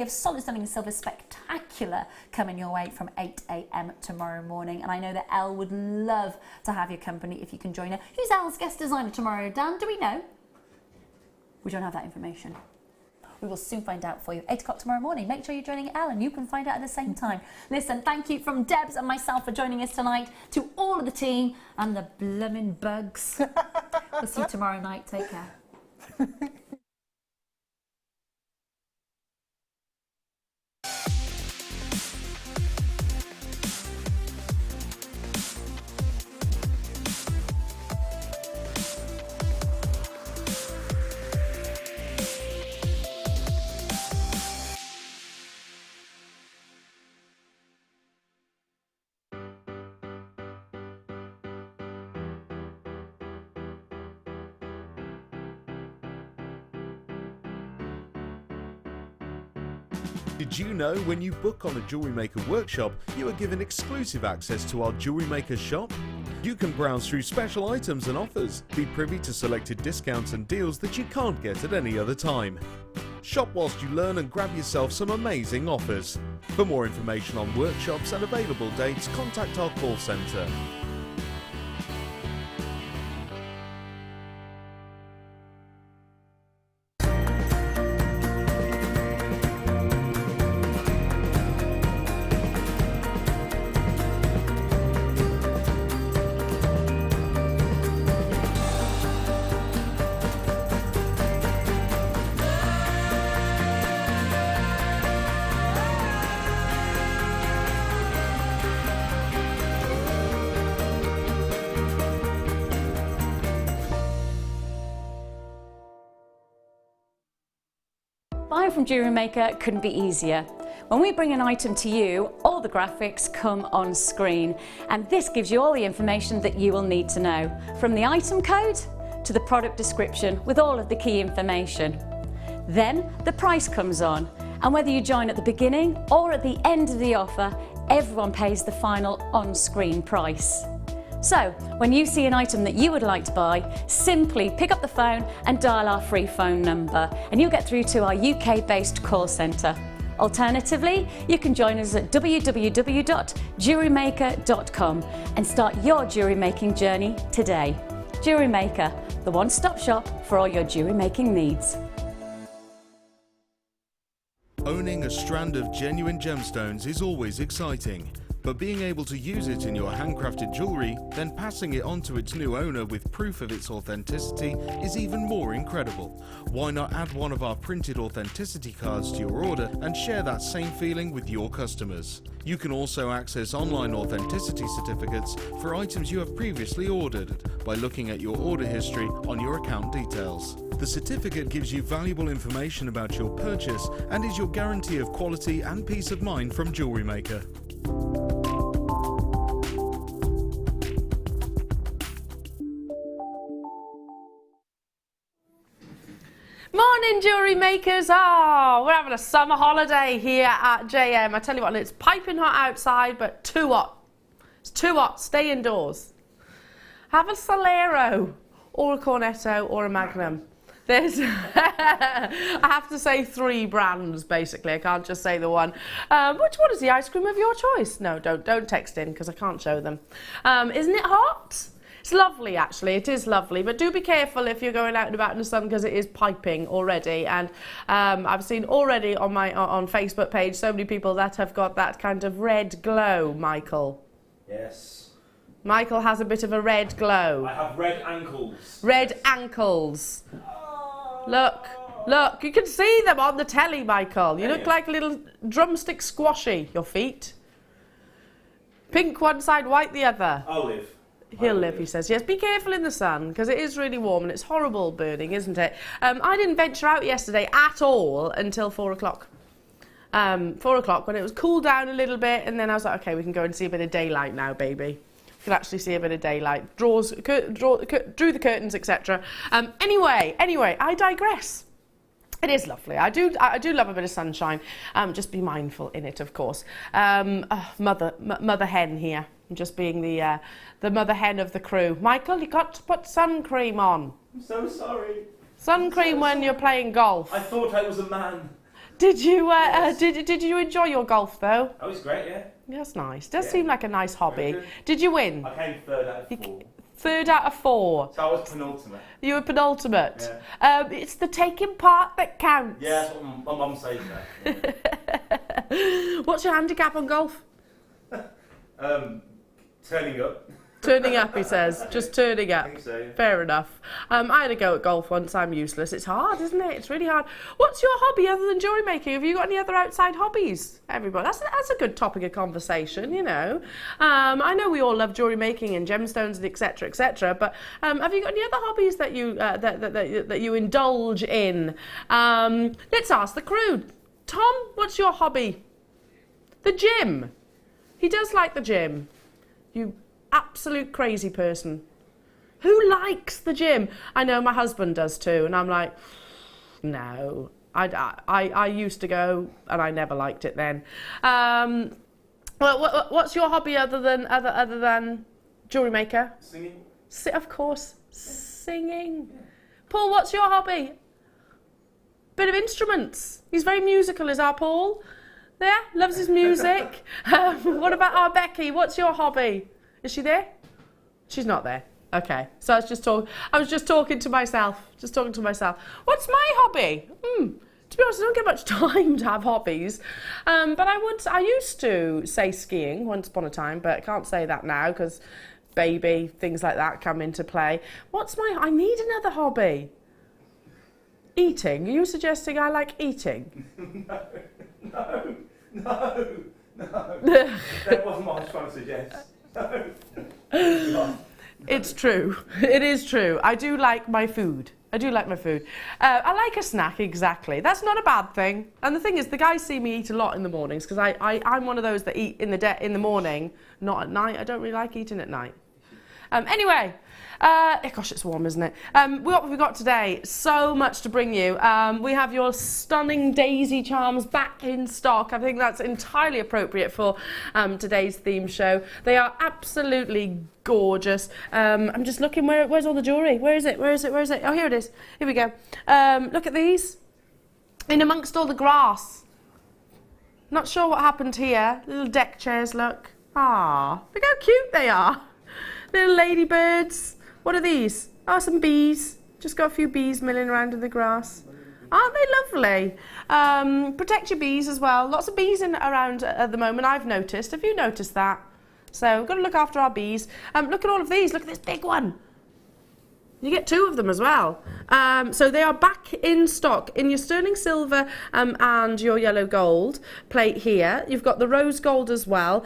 Of solid stunning silver spectacular coming your way from 8 AM tomorrow morning, and I know that Elle would love to have your company if you can join her. Who's Elle's guest designer tomorrow, Dan? Do we know? We don't have that information. We will soon find out for you. 8 o'clock tomorrow morning. Make sure you're joining Elle and you can find out at the same time. Listen, thank you from Debs and myself for joining us tonight, to all of the team and the blooming bugs. We'll see you tomorrow night. Take care. Did you know when you book on a Jewellery Maker workshop, you are given exclusive access to our Jewellery Maker shop? You can browse through special items and offers, be privy to selected discounts and deals that you can't get at any other time. Shop whilst you learn and grab yourself some amazing offers. For more information on workshops and available dates, contact our call centre. Buying from Jewellery Maker couldn't be easier. When we bring an item to you, all the graphics come on screen, and this gives you all the information that you will need to know, from the item code to the product description with all of the key information. Then the price comes on, and whether you join at the beginning or at the end of the offer, everyone pays the final on-screen price. So, when you see an item that you would like to buy, simply pick up the phone and dial our free phone number, and you'll get through to our UK-based call centre. Alternatively, you can join us at www.jewellerymaker.com and start your jewellery making journey today. Jewellery Maker, the one-stop shop for all your jewellery making needs. Owning a strand of genuine gemstones is always exciting. But being able to use it in your handcrafted jewellery, then passing it on to its new owner with proof of its authenticity is even more incredible. Why not add one of our printed authenticity cards to your order and share that same feeling with your customers? You can also access online authenticity certificates for items you have previously ordered by looking at your order history on your account details. The certificate gives you valuable information about your purchase and is your guarantee of quality and peace of mind from Jewellery Maker. Morning, jewellery makers. We're having a summer holiday here at JM. I tell you what, it's piping hot outside, but too hot. It's too hot. Stay indoors. Have a Solero or a Cornetto or a Magnum. There's, I have to say 3 brands, basically. I can't just say the one. Which one is the ice cream of your choice? No, don't text in because I can't show them. Isn't it hot? It's lovely, actually. It is lovely, but do be careful if you're going out and about in the sun because it is piping already. And I've seen already on my on Facebook page so many people that have got that kind of red glow. Michael. Yes. Michael has a bit of a red glow. I have red ankles. Red ankles. Look, look, you can see them on the telly, Michael. You look like a little drumstick squashy, your feet. Pink one side, white the other. I'll live. He'll live, he says. Yes, be careful in the sun, because it is really warm and it's horrible burning, isn't it? I didn't venture out yesterday at all until 4 o'clock. 4 o'clock, when it was cooled down a little bit, and then I was like, okay, we can go and see a bit of daylight now, baby. We can actually see a bit of daylight. Drew the curtains, etc. Anyway, I digress. It is lovely. I do love a bit of sunshine. Just be mindful in it, of course. Mother hen here. I'm just being the mother hen of the crew. Michael, you got to put sun cream on. I'm so sorry. Sun cream when you're playing golf. I thought I was a man. Did you did you enjoy your golf though? Oh, it's great, yeah. That's nice. Does Yeah. seem like a nice hobby. Very good. Did you win? I came third out of 4. 3rd out of 4. So I was penultimate. You were penultimate. It's the taking part that counts. Yeah, that's what my mum says that. What's your handicap on golf? Turning up. Turning up, he says. Just turning up. I think so, yeah. Fair enough. I had a go at golf once. I'm useless. It's hard, isn't it? It's really hard. What's your hobby other than jewellery making? Have you got any other outside hobbies? Everybody. That's a good topic of conversation, you know. I know we all love jewellery making and gemstones and etc. But have you got any other hobbies that you that you indulge in? Let's ask the crew. Tom, what's your hobby? The gym. He does like the gym. You absolute crazy person. Who likes the gym? I know my husband does too, and I'm like, no. I used to go, and I never liked it then. What's your hobby other than jewellery maker? Singing. Of course, singing. Paul, what's your hobby? Bit of instruments. He's very musical, is our Paul. Yeah, loves his music. What about our Becky? What's your hobby? Is she there? She's not there. Okay, so I was just talking to myself. What's my hobby? To be honest, I don't get much time to have hobbies. But I used to say skiing once upon a time, but I can't say that now because baby, things like that come into play. I need another hobby. Eating. Are you suggesting I like eating? No. That wasn't what I was trying to suggest. No. It's true. It is true. I do like my food. I like a snack, exactly. That's not a bad thing. And the thing is, the guys see me eat a lot in the mornings because I'm one of those that eat in the morning, not at night. I don't really like eating at night. Anyway, gosh, it's warm, isn't it? What have we got today? So much to bring you. We have your stunning daisy charms back in stock. I think that's entirely appropriate for today's theme show. They are absolutely gorgeous. I'm just looking, where's all the jewellery? Where is it? Oh, here it is. Here we go. Look at these. In amongst all the grass. Not sure what happened here. Little deck chairs, look. Ah, look how cute they are. Little ladybirds. What are these? Oh, some bees. Just got a few bees milling around in the grass. Aren't they lovely? Protect your bees as well. Lots of bees around at the moment, I've noticed. Have you noticed that? So we've got to look after our bees. Look at all of these. Look at this big one. You get 2 of them as well. So they are back in stock in your sterling silver and your yellow gold plate here. You've got the rose gold as well.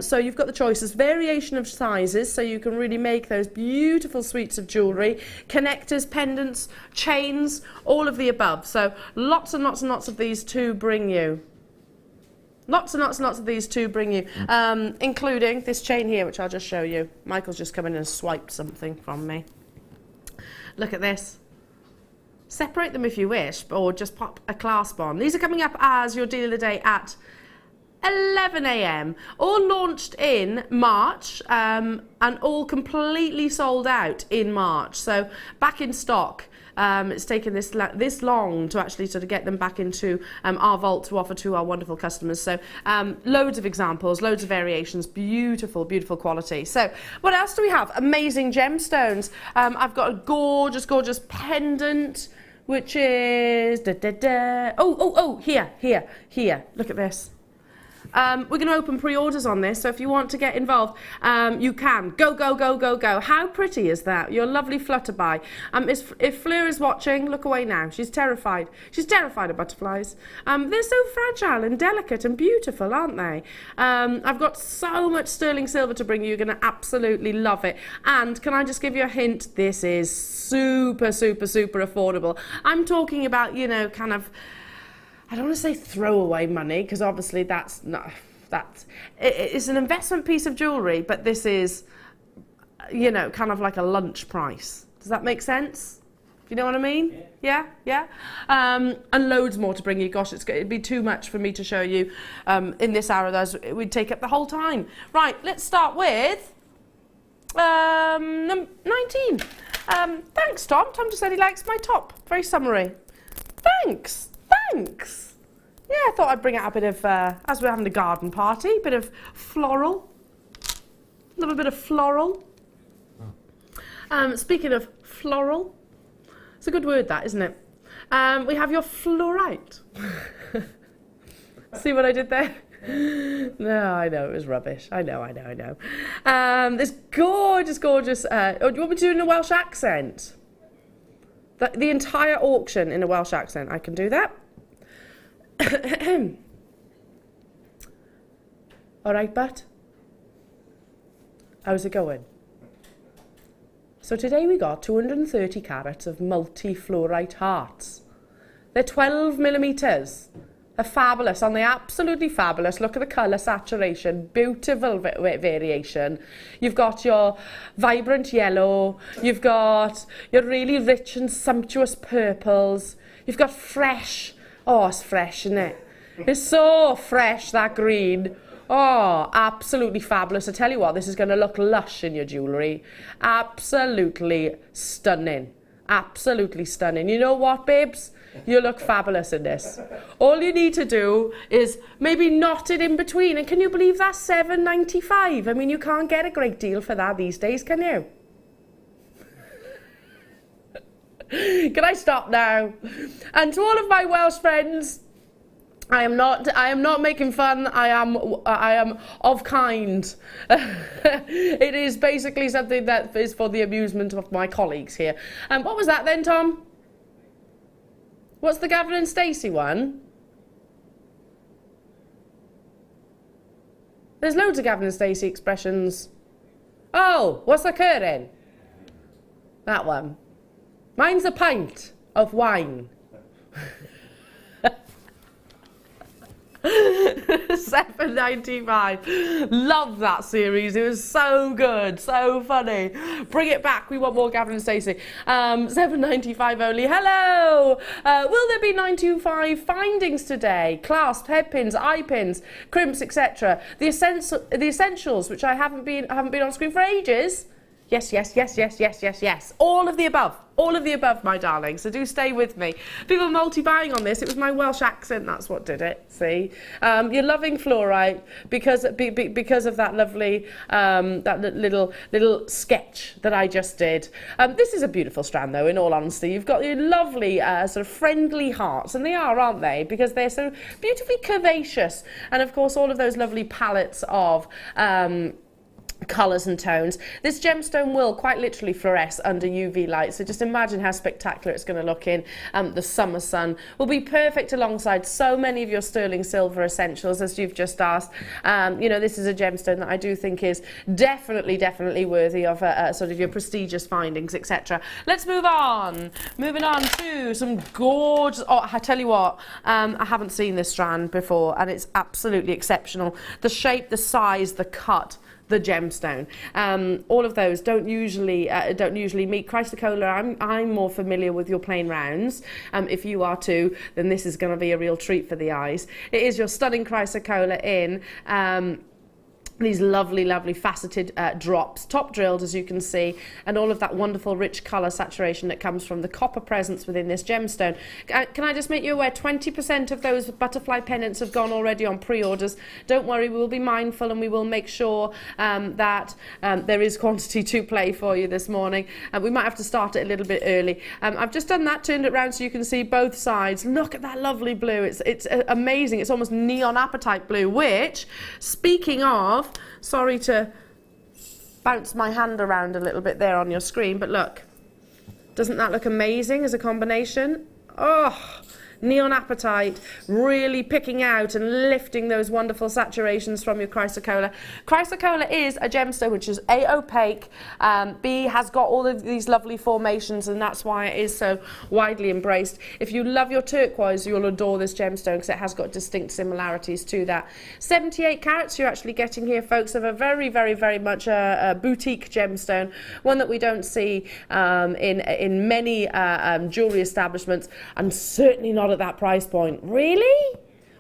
So you've got the choices, variation of sizes, so you can really make those beautiful suites of jewellery, connectors, pendants, chains, all of the above. So lots and lots and lots of these to bring you. Lots and lots and lots of these to bring you, including this chain here, which I'll just show you. Michael's just come in and swiped something from me. Look at this. Separate them if you wish, or just pop a clasp on. These are coming up as your deal of the day at 11 AM. All launched in March and all completely sold out in March. So back in stock. It's taken this long to actually sort of get them back into our vault to offer to our wonderful customers. So loads of examples, loads of variations, beautiful, beautiful quality. So what else do we have? Amazing gemstones. I've got a gorgeous, gorgeous pendant, which is here. Look at this. We're going to open pre-orders on this, so if you want to get involved, you can. Go. How pretty is that? Your lovely flutterby. If Fleur is watching, look away now. She's terrified. She's terrified of butterflies. They're so fragile and delicate and beautiful, aren't they? I've got so much sterling silver to bring you. You're going to absolutely love it. And can I just give you a hint? This is super, super, super affordable. I'm talking about, you know, kind of, I don't want to say throwaway money, because obviously it's an investment piece of jewellery, but this is, you know, kind of like a lunch price. Does that make sense? You know what I mean? Yeah. And loads more to bring you. Gosh, it'd be too much for me to show you in this hour. We'd take up the whole time. Right, let's start with 19. Thanks, Tom. Tom just said he likes my top. Very summery. Thanks. yeah, I thought I'd bring out a bit of, as we're having a garden party, a bit of floral. Love a bit of floral. Speaking of floral, it's a good word that, isn't it? We have your fluorite. See what I did there? No, I know, it was rubbish. I know. This gorgeous, gorgeous, oh, do you want me to do it in a Welsh accent? The entire auction in a Welsh accent. I can do that. All right, but how's it going? So today we got 230 carats of multi-fluorite hearts. They're 12 millimetres. They're fabulous, aren't they? Absolutely fabulous. Look at the colour saturation, beautiful variation. You've got your vibrant yellow, you've got your really rich and sumptuous purples, you've got fresh, oh, it's fresh, isn't it? It's so fresh, that green. Oh, absolutely fabulous. I tell you what, this is going to look lush in your jewellery. Absolutely stunning. Absolutely stunning. You know what, babes? You look fabulous in this. All you need to do is maybe knot it in between. And can you believe that's £7.95? I mean, you can't get a great deal for that these days, can you? Can I stop now? And to all of my Welsh friends, I am not making fun. I am of kind. It is basically something that is for the amusement of my colleagues here. And what was that then, Tom? What's the Gavin and Stacey one? There's loads of Gavin and Stacey expressions. Oh, what's occurring? That one. Mine's a pint of wine. £7.95. Love that series. It was so good, so funny. Bring it back. We want more Gavin and Stacey. £7.95 only. Hello. Will there be 925 findings today? Clasp, headpins, eye pins, crimps, etc. The essentials, which I haven't been on screen for ages. Yes. All of the above. All of the above, my darling. So do stay with me. People multi-buying on this. It was my Welsh accent. That's what did it. See? You're loving fluorite because of that lovely, that little sketch that I just did. This is a beautiful strand, though, in all honesty. You've got your lovely sort of friendly hearts. And they are, aren't they? Because they're so beautifully curvaceous. And, of course, all of those lovely palettes of colours and tones. This gemstone will quite literally fluoresce under UV light, so just imagine how spectacular it's going to look in the summer sun. Will be perfect alongside so many of your sterling silver essentials, as you've just asked. You know, this is a gemstone that I do think is definitely worthy of sort of your prestigious findings, etc. Let's move on. Moving on to some gorgeous, oh, I tell you what, I haven't seen this strand before, and it's absolutely exceptional. The shape, the size, the cut, the gemstone, all of those don't usually meet. Chrysocolla, I'm more familiar with your plain rounds. If you are too, then this is going to be a real treat for the eyes. It is your stunning Chrysocolla in these lovely faceted drops, top drilled, as you can see, and all of that wonderful rich colour saturation that comes from the copper presence within this gemstone. Can I just make you aware, 20% of those butterfly pendants have gone already on pre-orders. Don't worry, we will be mindful and we will make sure that there is quantity to play for you this morning. We might have to start it a little bit early. I've just done that, turned it around so you can see both sides. Look at that lovely blue. It's amazing. It's almost neon apatite blue, which, speaking of, sorry to bounce my hand around a little bit there on your screen, but look, doesn't that look amazing as a combination? Oh, neon apatite, really picking out and lifting those wonderful saturations from your Chrysocolla. Chrysocolla is a gemstone which is A, opaque, B, has got all of these lovely formations, and that's why it is so widely embraced. If you love your turquoise, you'll adore this gemstone because it has got distinct similarities to that. 78 carats you're actually getting here, folks, of a very much a boutique gemstone, one that we don't see in many jewellery establishments, and certainly not at that price point. Really?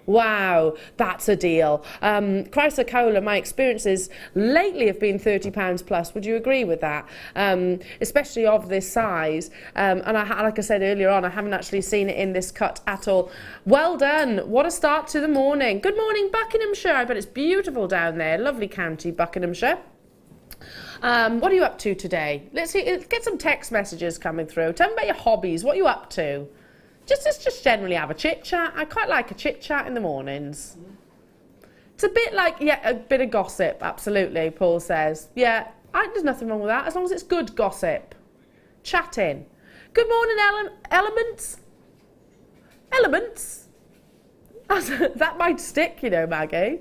Wow, that's a deal. Chrysocolla, my experiences lately have been £30 plus. Would you agree with that? Especially of this size. And like I said earlier on, I haven't actually seen it in this cut at all. Well done. What a start to the morning. Good morning, Buckinghamshire. I bet it's beautiful down there. Lovely county, Buckinghamshire. What are you up to today? Let's see, get some text messages coming through. Tell me about your hobbies. What are you up to? Just generally have a chit chat. I quite like a chit chat in the mornings. It's a bit like, yeah, a bit of gossip, absolutely, Paul says. Yeah, there's nothing wrong with that, as long as it's good gossip. Chatting. Good morning, elements. Elements? That might stick, you know, Maggie.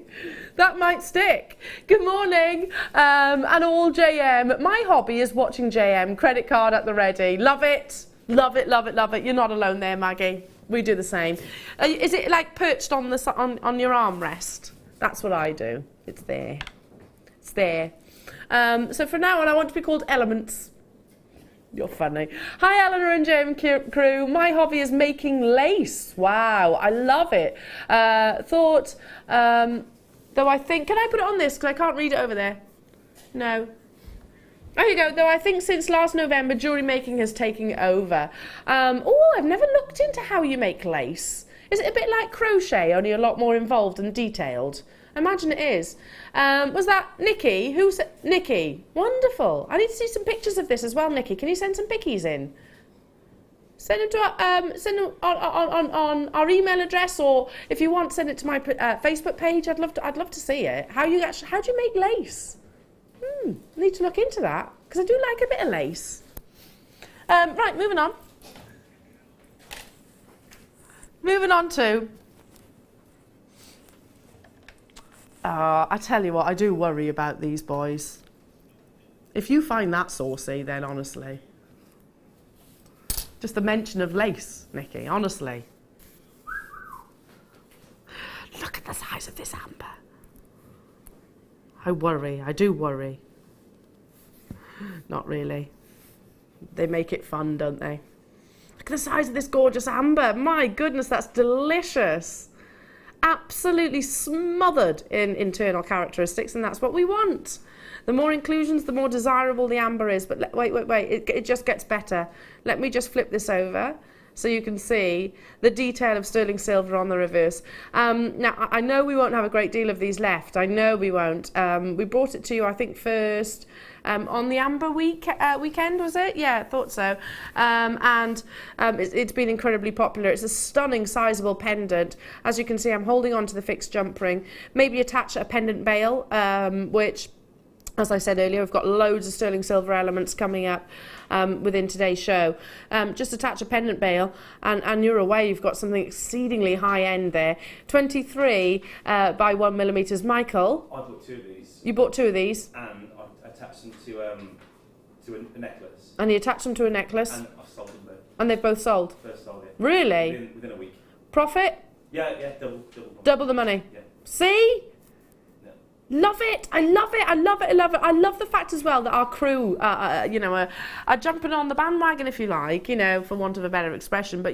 That might stick. Good morning, and all JM. My hobby is watching JM, credit card at the ready. Love it. Love it, love it, love it. You're not alone there, Maggie. We do the same. Is it like perched on on your armrest? That's what I do. It's there. It's there. So from now on, I want to be called Elements. You're funny. Hi, Eleanor and JM crew. My hobby is making lace. Wow, I love it. Though I think, can I put it on this? Because I can't read it over there. No. There you go. Though I think since last November, jewellery making has taken over. Oh, I've never looked into how you make lace. Is it a bit like crochet, only a lot more involved and detailed? I imagine it is. Was that Nikki? Who said Nikki? Wonderful. I need to see some pictures of this as well, Nikki. Can you send some pickies in? Send them to on our email address, or if you want, send it to my Facebook page. I'd love to see it. How do you make lace? I need to look into that, because I do like a bit of lace. Right, moving on. Moving on to... I tell you what, I do worry about these boys. If you find that saucy, then honestly. Just the mention of lace, Nikki, honestly. Look at the size of this amber. I do worry. Not really. They make it fun, don't they? Look at the size of this gorgeous amber. My goodness, that's delicious. Absolutely smothered in internal characteristics, and that's what we want. The more inclusions, the more desirable the amber is. But wait, it just gets better. Let me just flip this over, so you can see the detail of sterling silver on the reverse. Now, I know we won't have a great deal of these left. I know we won't. We brought it to you, I think, first on the Amber weekend, was it? Yeah, I thought so. It's been incredibly popular. It's a stunning, sizable pendant. As you can see, I'm holding on to the fixed jump ring. Maybe attach a pendant bale, which... As I said earlier, we've got loads of sterling silver elements coming up within today's show. Just attach a pendant bale and you're away. You've got something exceedingly high end there. 23 by 1 millimeters. Michael? I bought two of these. You bought two of these? And I attached them to a necklace. And you attached them to a necklace? And I've sold them both. And they've both sold? First sold, yeah. Really? Within a week. Profit? Yeah, double. Double the money? Yeah. See? Love it! I love it! I love it! I love it! I love the fact as well that our crew, are jumping on the bandwagon, if you like, for want of a better expression, but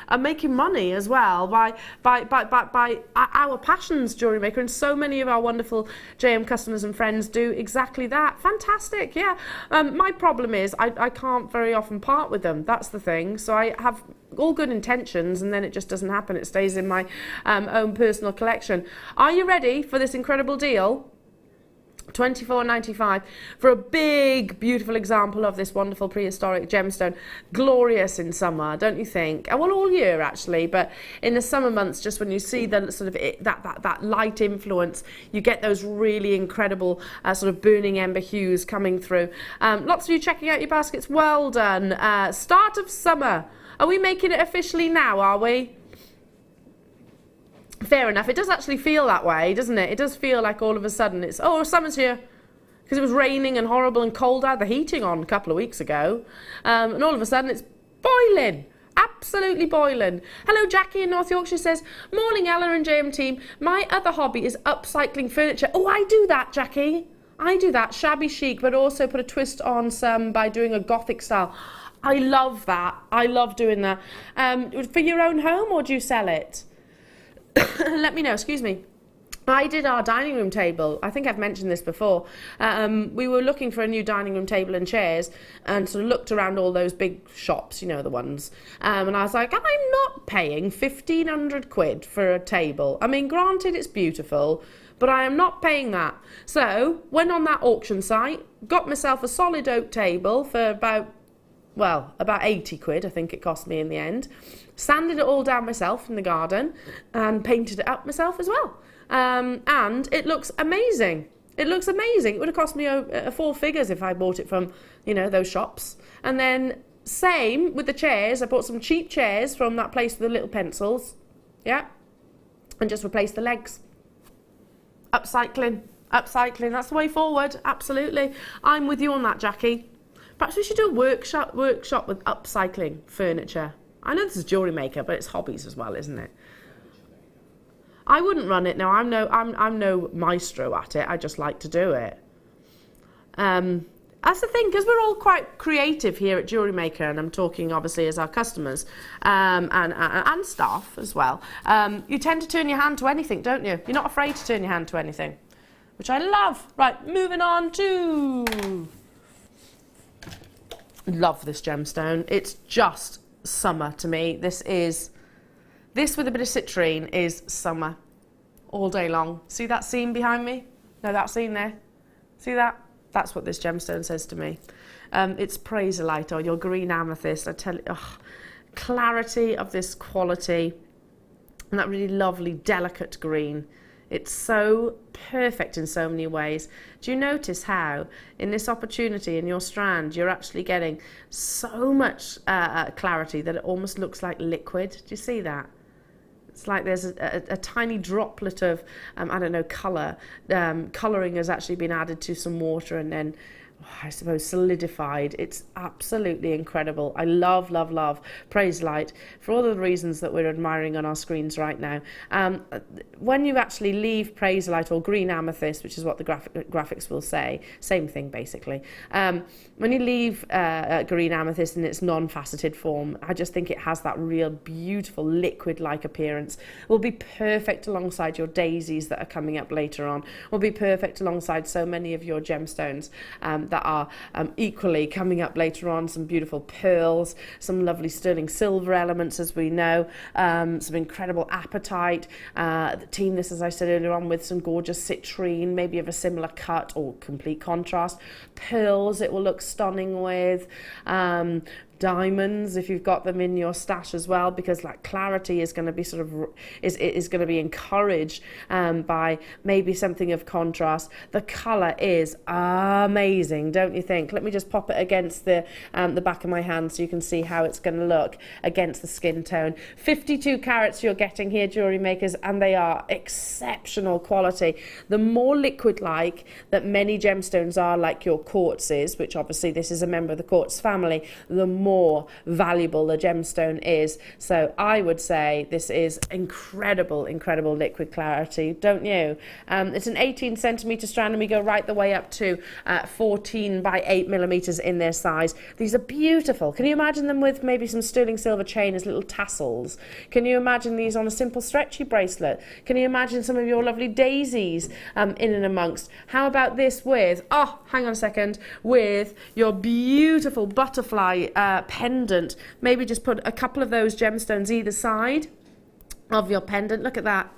are making money as well by our passions, Jewellery Maker, and so many of our wonderful JM customers and friends do exactly that. Fantastic! Yeah. My problem is I can't very often part with them. That's the thing. So I have all good intentions, and then it just doesn't happen. It stays in my own personal collection. Are you ready for this incredible deal? $24.95 for a big, beautiful example of this wonderful prehistoric gemstone. Glorious in summer, don't you think? Well, all year actually, but in the summer months, just when you see the sort of that light influence, you get those really incredible sort of burning ember hues coming through. Lots of you checking out your baskets. Well done. Start of summer. Are we making it officially now, are we? Fair enough. It does actually feel that way, doesn't it? It does feel like all of a sudden it's, oh, summer's here. Because it was raining and horrible and cold. I had the heating on a couple of weeks ago. And all of a sudden it's boiling. Absolutely boiling. Hello, Jackie in North Yorkshire says, morning, Ella and JM team. My other hobby is upcycling furniture. Oh, I do that, Jackie. I do that. Shabby chic, but also put a twist on some by doing a gothic style. I love that. I love doing that. For your own home, or do you sell it? let me know, excuse me. I did our dining room table. I think I've mentioned this before. We were looking for a new dining room table and chairs and sort of looked around all those big shops, you know, the ones. And I was like, I'm not paying 1,500 quid for a table. I mean, granted, it's beautiful, but I am not paying that. So went on that auction site, got myself a solid oak table for about 80 quid, I think it cost me in the end. Sanded it all down myself in the garden and painted it up myself as well. And it looks amazing. It looks amazing. It would have cost me four figures if I bought it from, you know, those shops. And then same with the chairs. I bought some cheap chairs from that place with the little pencils. Yeah. And just replaced the legs. Upcycling. Upcycling. That's the way forward. Absolutely. I'm with you on that, Jackie. Perhaps we should do a workshop with upcycling furniture. I know this is Jewellery Maker, but it's hobbies as well, isn't it? I wouldn't run it now. I'm no maestro at it. I just like to do it. That's the thing, because we're all quite creative here at Jewellery Maker, and I'm talking obviously as our customers and staff as well. You tend to turn your hand to anything, don't you? You're not afraid to turn your hand to anything, which I love. Right, moving on to... Love this gemstone. It's just summer to me. This with a bit of citrine is summer all day long. See that seam behind me? No, that seam there. See that? That's what this gemstone says to me. It's Praserite or your green amethyst. I tell you, clarity of this quality and that really lovely, delicate green. It's so perfect in so many ways. Do you notice how in this opportunity in your strand you're actually getting so much clarity that it almost looks like liquid? Do you see that? It's like there's a tiny droplet of, I don't know, colour. Colouring has actually been added to some water and then, I suppose, solidified. It's absolutely incredible. I love, love, love Praserite for all the reasons that we're admiring on our screens right now. When you actually leave Praserite or green amethyst, which is what the graphics will say, same thing basically. When you leave green amethyst in its non-faceted form, I just think it has that real beautiful liquid-like appearance. It will be perfect alongside your daisies that are coming up later on. It will be perfect alongside so many of your gemstones that are equally coming up later on. Some beautiful pearls, some lovely sterling silver elements, as we know, some incredible apatite. Team this, as I said earlier on, with some gorgeous citrine, maybe of a similar cut or complete contrast. Pearls it will look stunning with. Diamonds if you've got them in your stash as well, because like clarity is going to be sort of is going to be encouraged by maybe something of contrast. The colour is amazing, don't you think? Let me just pop it against the back of my hand so you can see how it's going to look against the skin tone. 52 carats you're getting here, Jewellery Makers, and they are exceptional quality. The more liquid-like that many gemstones are, like your quartzes, which obviously this is a member of the quartz family, the more valuable the gemstone is. So I would say this is incredible liquid clarity, don't you? It's an 18 centimetre strand, and we go right the way up to 14 by 8 millimetres in their size. These are beautiful. Can you imagine them with maybe some sterling silver chain as little tassels? Can you imagine these on a simple stretchy bracelet? Can you imagine some of your lovely daisies in and amongst? How about this with, hang on a second, with your beautiful butterfly pendant? Maybe just put a couple of those gemstones either side of your pendant. Look at that.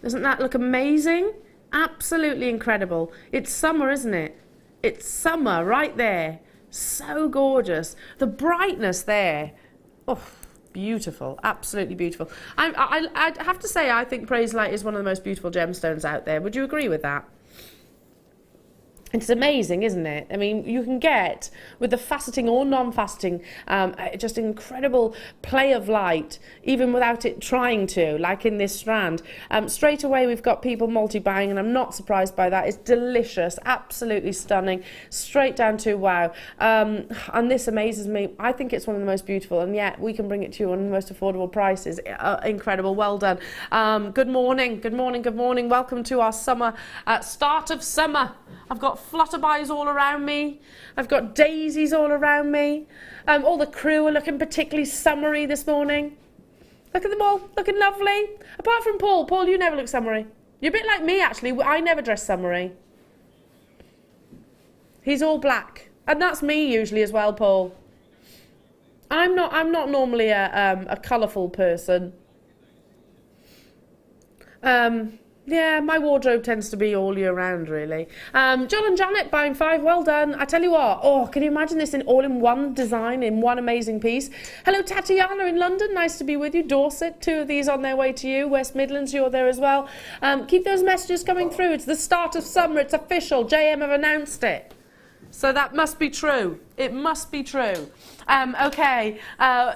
Doesn't that look amazing? Absolutely incredible. It's summer, isn't it? It's summer right there. So gorgeous. The brightness there. Oh, beautiful. Absolutely beautiful. I have to say, I think Praserite is one of the most beautiful gemstones out there. Would you agree with that? It's amazing, isn't it? I mean, you can get, with the faceting or non-faceting, just incredible play of light, even without it trying to, like in this strand. Straight away, we've got people multi-buying, and I'm not surprised by that. It's delicious, absolutely stunning, straight down to wow. And this amazes me. I think it's one of the most beautiful, and yet we can bring it to you on the most affordable prices. Incredible, well done. Good morning, good morning, good morning. Welcome to our summer, start of summer. I've got flutterbys all around me. I've got daisies all around me. All the crew are looking particularly summery this morning. Look at them all, looking lovely. Apart from Paul. Paul, you never look summery. You're a bit like me, actually. I never dress summery. He's all black. And that's me usually as well, Paul. I'm not normally a colourful person. Yeah, my wardrobe tends to be all year round, really. John and Janet buying 5, well done. I tell you what, oh, can you imagine this in all-in-one design, in one amazing piece? Hello, Tatiana in London, nice to be with you. Dorset, 2 of these on their way to you. West Midlands, you're there as well. Keep those messages coming through. It's the start of summer, it's official. JM have announced it. So that must be true. It must be true. Okay,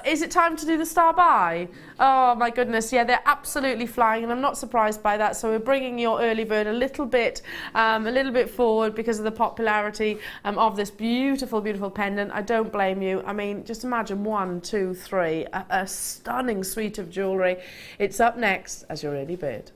is it time to do the star buy? Oh my goodness, yeah, they're absolutely flying, and I'm not surprised by that. So we're bringing your early bird a little bit forward because of the popularity of this beautiful, beautiful pendant. I don't blame you. I mean, just imagine 1, 2, 3, a stunning suite of jewellery. It's up next as your early bird.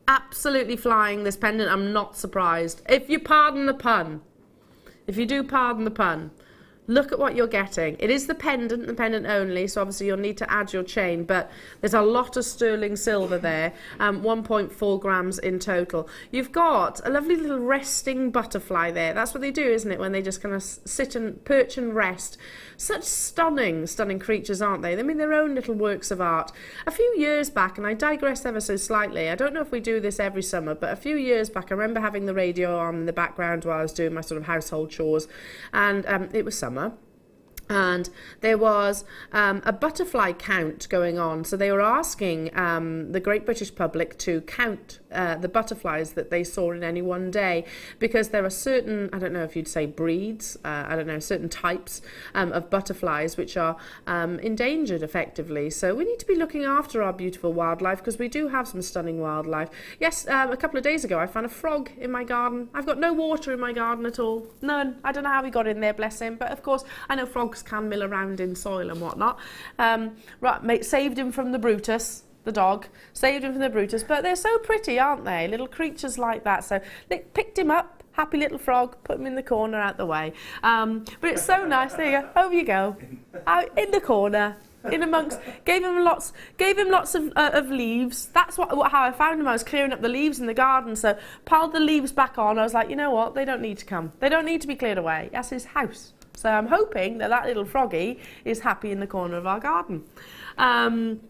Absolutely flying, this pendant. I'm not surprised. If you pardon the pun, if you do pardon the pun, look at what you're getting. It is the pendant only, so obviously you'll need to add your chain, but there's a lot of sterling silver there, 1.4 grams in total. You've got a lovely little resting butterfly there. That's what they do, isn't it, when they just kind of sit and perch and rest. Such stunning, stunning creatures, aren't they? I mean, their own little works of art. A few years back, and I digress ever so slightly, I don't know if we do this every summer, but a few years back, I remember having the radio on in the background while I was doing my sort of household chores, and it was summer. And there was a butterfly count going on. So they were asking the great British public to count the butterflies that they saw in any one day, because there are certain, I don't know if you'd say breeds, I don't know, certain types of butterflies which are endangered effectively. So we need to be looking after our beautiful wildlife, because we do have some stunning wildlife. Yes, a couple of days ago I found a frog in my garden. I've got no water in my garden at all. None. I don't know how he got in there, bless him. But of course, I know frogs can mill around in soil and whatnot. Right, mate, saved him from the Brutus, the dog, saved him from the Brutus, but they're so pretty, aren't they? Little creatures like that. So they picked him up, happy little frog, put him in the corner out the way. But it's so nice. There you go. Over you go. Out in the corner. In amongst, gave him lots of leaves. That's how I found him. I was clearing up the leaves in the garden, so piled the leaves back on. I was like, you know what? They don't need to come. They don't need to be cleared away. That's his house. So I'm hoping that little froggy is happy in the corner of our garden.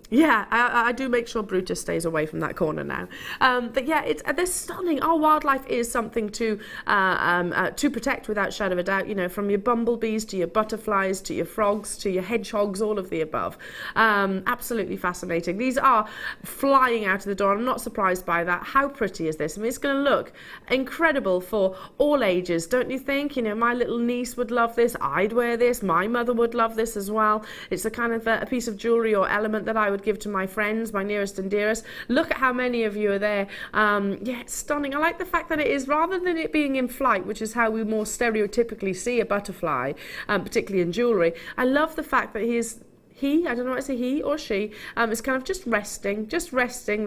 Yeah, I do make sure Brutus stays away from that corner now. But yeah, they're stunning. Our wildlife is something to protect without shadow of a doubt. You know, from your bumblebees to your butterflies to your frogs to your hedgehogs, all of the above. Absolutely fascinating. These are flying out of the door. I'm not surprised by that. How pretty is this? I mean, it's going to look incredible for all ages, don't you think? You know, my little niece would love this. I'd wear this. My mother would love this as well. It's a kind of a piece of jewellery or element that I would give to my friends, my nearest and dearest. Look at how many of you are there. Yeah, it's stunning. I like the fact that it is, rather than it being in flight, which is how we more stereotypically see a butterfly, particularly in jewellery. I love the fact that I don't know what to say, he or she, is kind of just resting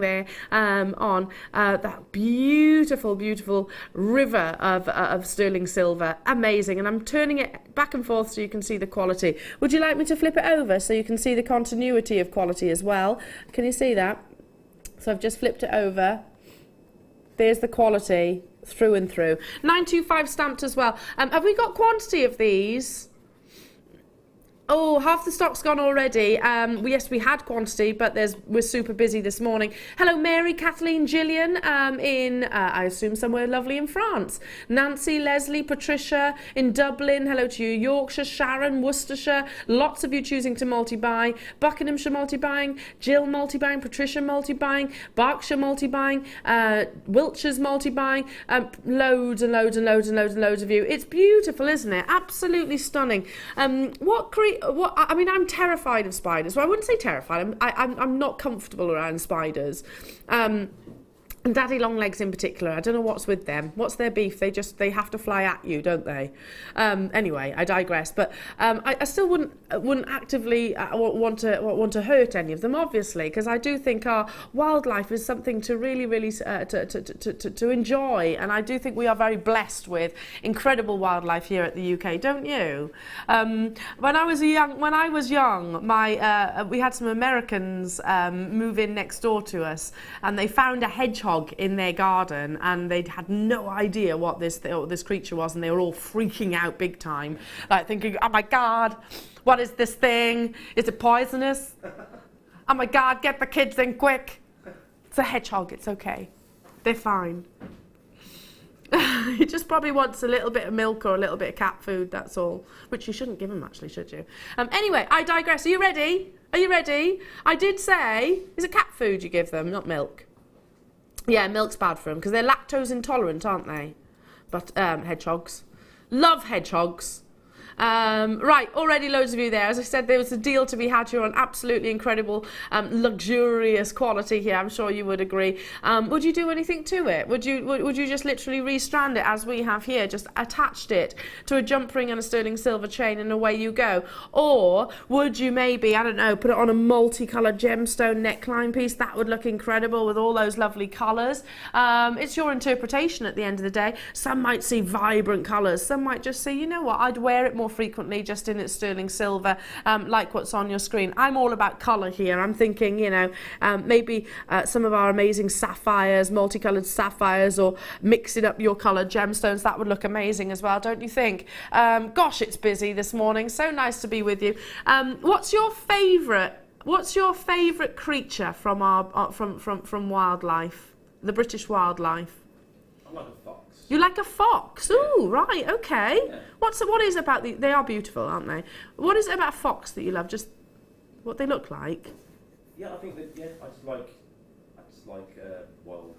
there on that beautiful, beautiful river of sterling silver. Amazing. And I'm turning it back and forth so you can see the quality. Would you like me to flip it over so you can see the continuity of quality as well? Can you see that? So I've just flipped it over. There's the quality through and through. 925 stamped as well. Have we got quantity of these? Oh, half the stock's gone already. Yes, we had quantity, but we're super busy this morning. Hello, Mary, Kathleen, Gillian, in, I assume, somewhere lovely in France. Nancy, Leslie, Patricia in Dublin. Hello to you. Yorkshire, Sharon, Worcestershire. Lots of you choosing to multi-buy. Buckinghamshire multi-buying. Jill multi-buying. Patricia multi-buying. Berkshire multi-buying. Wiltshire's multi-buying. Loads and loads and loads and loads and loads of you. It's beautiful, isn't it? Absolutely stunning. I mean, I'm terrified of spiders. Well, I wouldn't say terrified. I'm not comfortable around spiders. And daddy long legs in particular, I don't know what's with them. What's their beef? They have to fly at you, don't they? Anyway, I digress. But I still wouldn't actively want to hurt any of them, obviously, because I do think our wildlife is something to really to enjoy, and I do think we are very blessed with incredible wildlife here at the UK, don't you? When I was young, we had some Americans move in next door to us, and they found a hedgehog in their garden, and they had no idea what this creature was, and they were all freaking out big time, like thinking, oh my God, what is this thing? Is it poisonous? Oh my God, get the kids in quick. It's a hedgehog, it's okay. They're fine. He just probably wants a little bit of milk or a little bit of cat food, that's all. Which you shouldn't give him, actually, should you? Anyway, I digress. Are you ready? Are you ready? I did say, is it cat food you give them, not milk? Yeah, milk's bad for them because they're lactose intolerant, aren't they? But hedgehogs. Love hedgehogs. Right, already loads of you there. As I said, there was a deal to be had here on absolutely incredible, luxurious quality here. I'm sure you would agree. Would you do anything to it? Would you just literally restrand it as we have here, just attached it to a jump ring and a sterling silver chain, and away you go? Or would you maybe, I don't know, put it on a multicoloured gemstone neckline piece? That would look incredible with all those lovely colours. It's your interpretation at the end of the day. Some might see vibrant colours. Some might just say, you know what, I'd wear it more frequently just in its sterling silver, like what's on your screen. I'm all about colour here. I'm thinking, you know, maybe some of our amazing sapphires, multicoloured sapphires, or mixing up your coloured gemstones. That would look amazing as well, don't you think? Gosh, it's busy this morning. So nice to be with you. What's your favourite creature from our from wildlife, the British wildlife? I like a fox. You like a fox? Ooh, right, okay. Yeah. What is about they are beautiful, aren't they? What is it about a fox that you love? Just what they look like? Yeah, I think that, yeah, I just like wild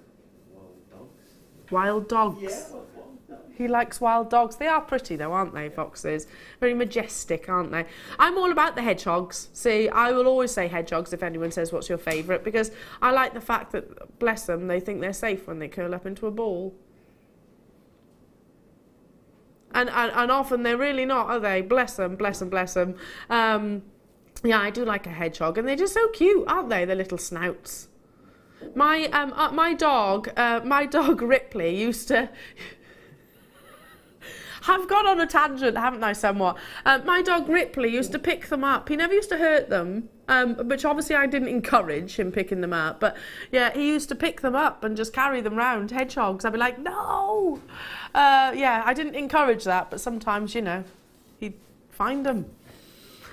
dogs. Wild dogs? Yeah, wild dogs. He likes wild dogs. They are pretty though, aren't they, foxes? Very majestic, aren't they? I'm all about the hedgehogs. See, I will always say hedgehogs if anyone says what's your favourite, because I like the fact that, bless them, they think they're safe when they curl up into a ball. And often they're really not, are they? Bless them, bless them, bless them. Yeah, I do like a hedgehog, and they're just so cute, aren't they? The little snouts. My dog Ripley used to. I've gone on a tangent, haven't I, somewhat? My dog Ripley used to pick them up. He never used to hurt them, which obviously I didn't encourage him picking them up. But yeah, he used to pick them up and just carry them round, hedgehogs. I'd be like, no! Yeah, I didn't encourage that, but sometimes, you know, he'd find them.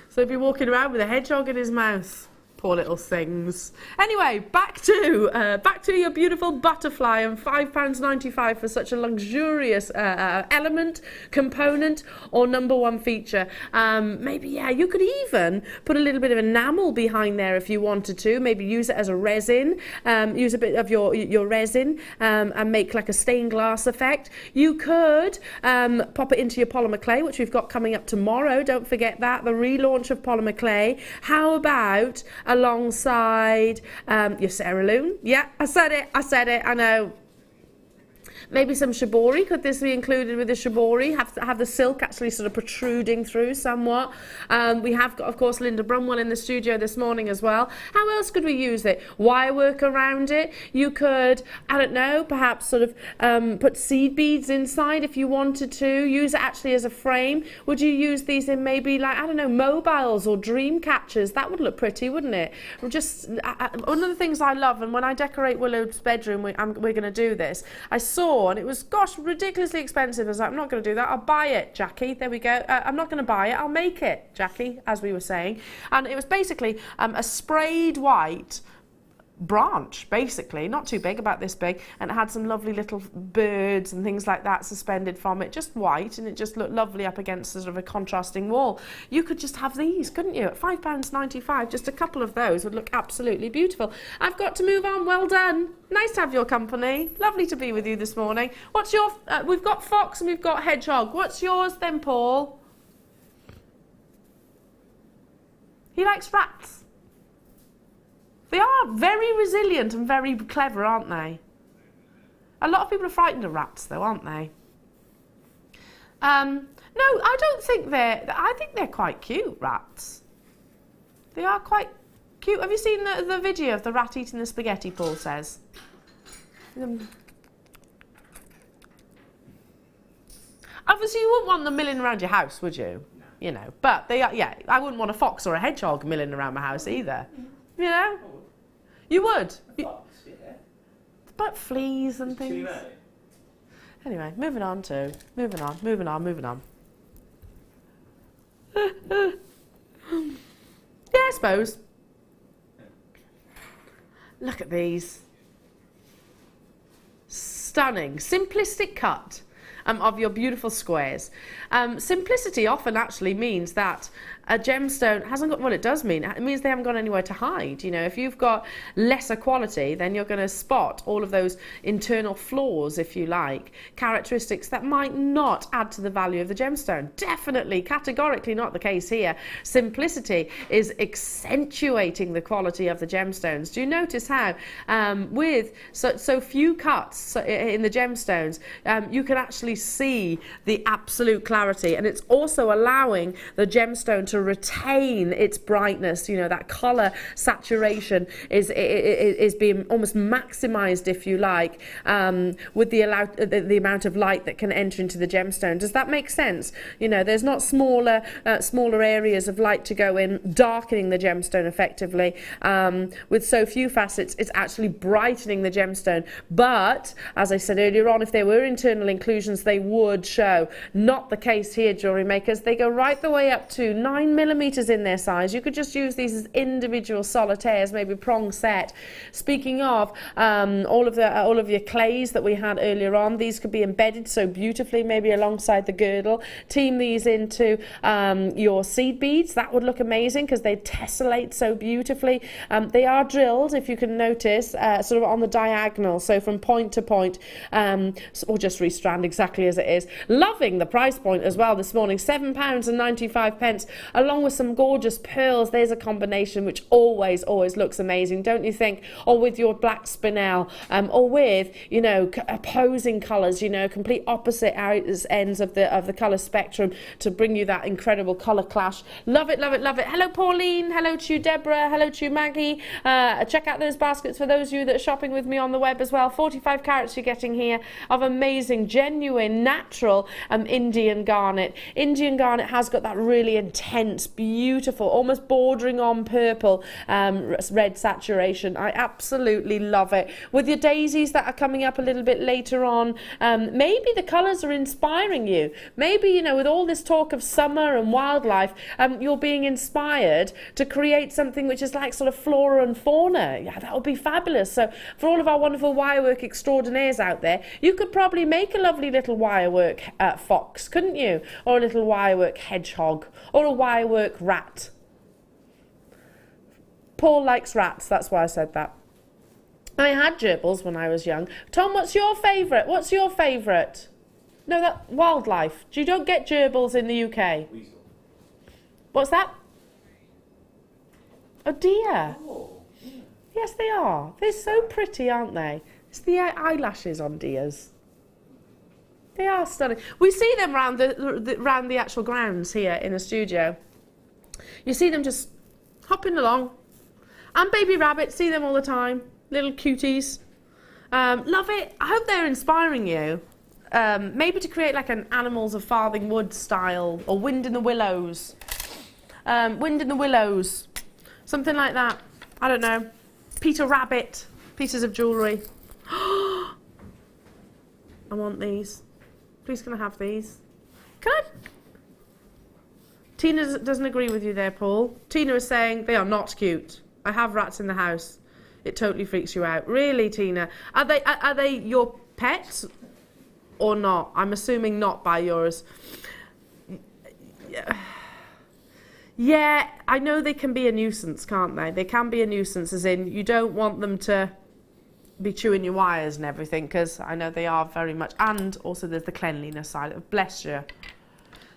So he'd be walking around with a hedgehog in his mouth. Poor little things. Anyway, back to your beautiful butterfly, and £5.95 for such a luxurious element, component, or number one feature. Maybe, yeah, you could even put a little bit of enamel behind there if you wanted to. Maybe use it as a resin. Use a bit of your resin and make like a stained glass effect. You could pop it into your polymer clay, which we've got coming up tomorrow. Don't forget that, the relaunch of polymer clay. How about alongside your cerulean? Yeah, I said it, I know. Maybe some shibori. Could this be included with the shibori? Have the silk actually sort of protruding through somewhat. We have got, of course, Linda Brumwell in the studio this morning as well. How else could we use it? Wire work around it. You could, I don't know, perhaps sort of put seed beads inside if you wanted to. Use it actually as a frame. Would you use these in maybe, like, I don't know, mobiles or dream catchers? That would look pretty, wouldn't it? Just one of the things I love, and when I decorate Willow's bedroom, we're going to do this. I saw, and it was, gosh, ridiculously expensive. I was like, I'm not going to do that. I'll buy it, Jackie. There we go. I'm not going to buy it. I'll make it, Jackie, as we were saying. And it was basically a sprayed white branch, basically, not too big, about this big, and it had some lovely little birds and things like that suspended from it, just white, and it just looked lovely up against sort of a contrasting wall. You could just have these, couldn't you? At £5.95, just a couple of those would look absolutely beautiful. I've got to move on. Well done. Nice to have your company. Lovely to be with you this morning. What's your, we've got fox and we've got hedgehog. What's yours then, Paul? He likes rats. They are very resilient and very clever, aren't they? A lot of people are frightened of rats though, aren't they? No, I don't think I think they're quite cute, rats. They are quite cute. Have you seen the video of the rat eating the spaghetti, Paul says? Obviously, you wouldn't want them milling around your house, would you? No. You know, but they are, yeah, I wouldn't want a fox or a hedgehog milling around my house either. You know? You would? Fox, yeah. But fleas and things. Anyway, moving on. Yeah, I suppose. Look at these. Stunning. Simplistic cut of your beautiful squares. Simplicity often actually means that a gemstone hasn't got, well, it does mean, it means they haven't got anywhere to hide. You know, if you've got lesser quality, then you're going to spot all of those internal flaws, if you like, characteristics that might not add to the value of the gemstone. Definitely, categorically not the case here. Simplicity is accentuating the quality of the gemstones. Do you notice how with so few cuts in the gemstones, you can actually see the absolute clarity, and it's also allowing the gemstone to retain its brightness. You know, that color saturation is being almost maximized, if you like, with the amount of light that can enter into the gemstone. Does that make sense? You know, there's not smaller areas of light to go in, darkening the gemstone effectively. With so few facets, it's actually brightening the gemstone. But as I said earlier on, if there were internal inclusions, they would show. Not the case here, jewellery makers. They go right the way up to 9mm in their size. You could just use these as individual solitaires, maybe prong set. Speaking of all of your clays that we had earlier on, these could be embedded so beautifully, maybe alongside the girdle. Team these into your seed beads. That would look amazing because they tessellate so beautifully. They are drilled, if you can notice, sort of on the diagonal, so from point to point, or just restrand exactly as it is. Loving the price point as well this morning, £7.95, along with some gorgeous pearls. There's a combination which always looks amazing, don't you think? Or with your black spinel, or with, you know, opposing colours, you know, complete opposite ends of the colour spectrum to bring you that incredible colour clash. Love it, love it, love it. Hello Pauline, hello to you Deborah, hello to you Maggie. Check out those baskets for those of you that are shopping with me on the web as well. 45 carats you're getting here of amazing, genuine, natural Indian garnet. Indian garnet has got that really intense, beautiful, almost bordering on purple red saturation. I absolutely love it. With your daisies that are coming up a little bit later on, maybe the colours are inspiring you. Maybe, you know, with all this talk of summer and wildlife, you're being inspired to create something which is like sort of flora and fauna. Yeah, that would be fabulous. So for all of our wonderful wirework extraordinaires out there, you could probably make a lovely little wirework fox, couldn't you? Or a little wirework hedgehog, or a wirework rat. Paul likes rats, that's why I said that. I had gerbils when I was young. Tom, what's your favourite? What's your favourite? No, that wildlife. You don't get gerbils in the UK. Weasel. What's that? A deer. Oh, yeah. Yes, they are. They're so pretty, aren't they? It's the eyelashes on deers. They are stunning. We see them round the actual grounds here in the studio. You see them just hopping along. And baby rabbits, see them all the time. Little cuties. Love it. I hope they're inspiring you. Maybe to create like an Animals of Farthing Wood style, or Wind in the Willows. Wind in the Willows. Something like that. I don't know. Peter Rabbit. Pieces of jewellery. I want these. Please can I have these? Can I? Tina doesn't agree with you there, Paul. Tina is saying they are not cute. I have rats in the house. It totally freaks you out. Really, Tina? Are they your pets or not? I'm assuming not by yours. Yeah, I know they can be a nuisance, can't they? They can be a nuisance, as in you don't want them to be chewing your wires and everything, because I know they are very much. And also there's the cleanliness side of, bless you.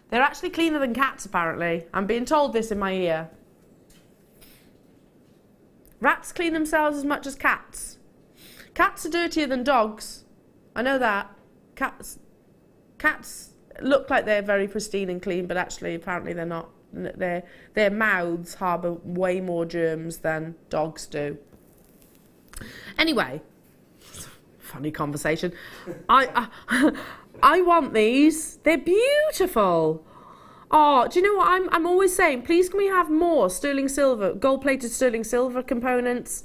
They're actually cleaner than cats, apparently. I'm being told this in my ear. Rats clean themselves as much as cats. Cats are dirtier than dogs. I know that. Cats look like they're very pristine and clean, but actually apparently they're not. Their mouths harbour way more germs than dogs do. Anyway, funny conversation. I want these. They're beautiful. Oh, do you know what I'm always saying? Please can we have more sterling silver, gold-plated sterling silver components?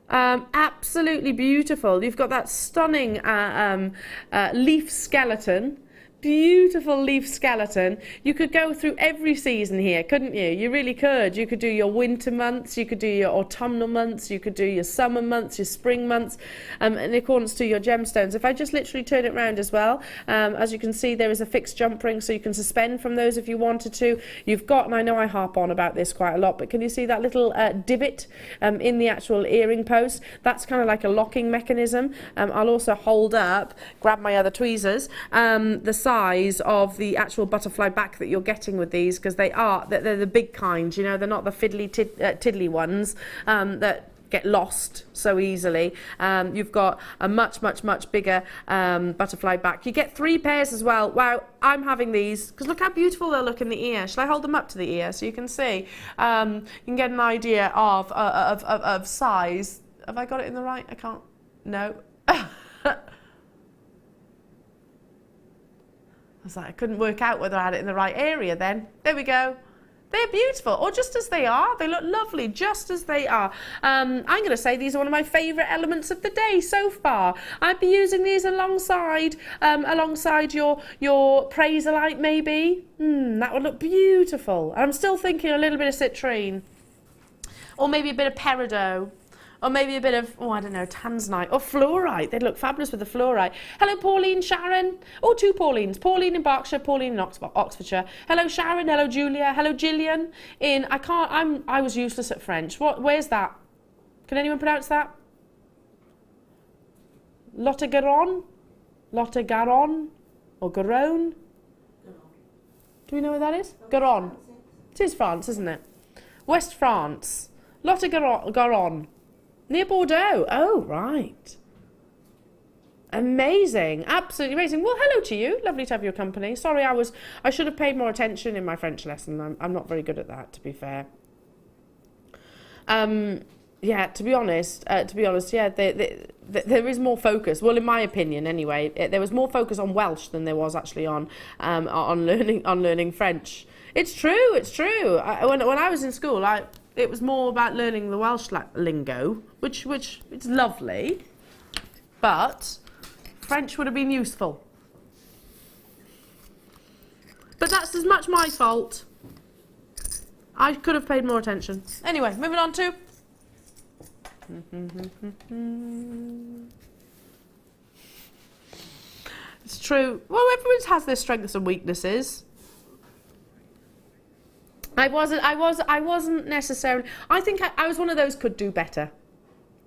Absolutely beautiful. You've got that stunning leaf skeleton. Beautiful leaf skeleton. You could go through every season here, couldn't you? You really could. You could do your winter months, you could do your autumnal months, you could do your summer months, your spring months, in accordance to your gemstones. If I just literally turn it around as well, as you can see, there is a fixed jump ring, so you can suspend from those if you wanted to. You've got, and I know I harp on about this quite a lot, but can you see that little divot in the actual earring post? That's kind of like a locking mechanism. I'll also hold up, grab my other tweezers, the size of the actual butterfly back that you're getting with these, because they're the big kind, you know, they're not the fiddly tiddly ones that get lost so easily. You've got a much bigger butterfly back. You get 3 pairs as well. Wow, I'm having these because look how beautiful they'll look in the ear. Shall I hold them up to the ear so you can see? You can get an idea of size. Have I got it in the right? I can't. No. I couldn't work out whether I had it in the right area then. There we go. They're beautiful, or just as they are. They look lovely, just as they are. I'm going to say these are one of my favourite elements of the day so far. I'd be using these alongside your Praisolite maybe. That would look beautiful. I'm still thinking a little bit of citrine. Or maybe a bit of peridot. Or maybe a bit of, oh, I don't know, tanzanite or fluorite. They'd look fabulous with the fluorite. Hello, Pauline, Sharon. Oh, 2 Paulines. Pauline in Berkshire, Pauline in Oxfordshire. Hello, Sharon. Hello, Julia. Hello, Gillian. I was useless at French. Where's that? Can anyone pronounce that? Lot-et-Garonne? Lot-et-Garonne? Or Garonne? Do we know where that is? Garonne. It is France, isn't it? West France. Lot-et-Garonne. Near Bordeaux. Oh, right. Amazing. Absolutely amazing. Well, hello to you. Lovely to have your company. Sorry, I should have paid more attention in my French lesson. I'm not very good at that, to be fair. Yeah, to be honest, yeah, there is more focus. Well, in my opinion, anyway, there was more focus on Welsh than there was actually on learning French. It's true. It's true. When I was in school, it was more about learning the Welsh lingo, which it's lovely, but French would have been useful. But that's as much my fault. I could have paid more attention. Anyway, moving on to... It's true. Well, everyone has their strengths and weaknesses. I wasn't necessarily... I think I was one of those could do better.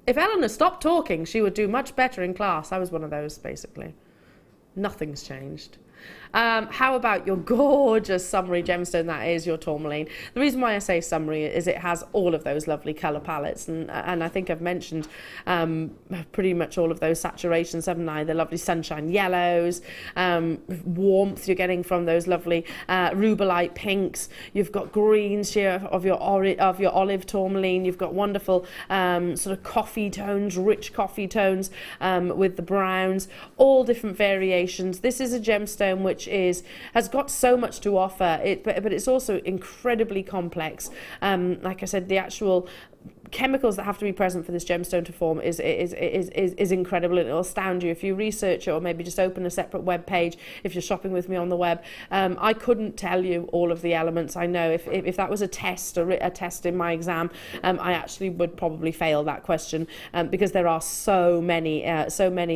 If Elena stopped talking, she would do much better in class. I was one of those, basically. Nothing's changed. How about your gorgeous summery gemstone that is your Tourmaline? The reason why I say summery is it has all of those lovely colour palettes, and I think I've mentioned pretty much all of those saturations, haven't I? The lovely sunshine yellows, warmth you're getting from those lovely rubellite pinks. You've got greens here of your olive Tourmaline. You've got wonderful sort of coffee tones, rich coffee tones with the browns, all different variations. This is a gemstone which has got so much to offer, but it's also incredibly complex. Like I said, the actual chemicals that have to be present for this gemstone to form is incredible, and it'll astound you if you research it, or maybe just open a separate web page if you're shopping with me on the web. I couldn't tell you all of the elements. I know if that was a test in my exam, I actually would probably fail that question because there are so many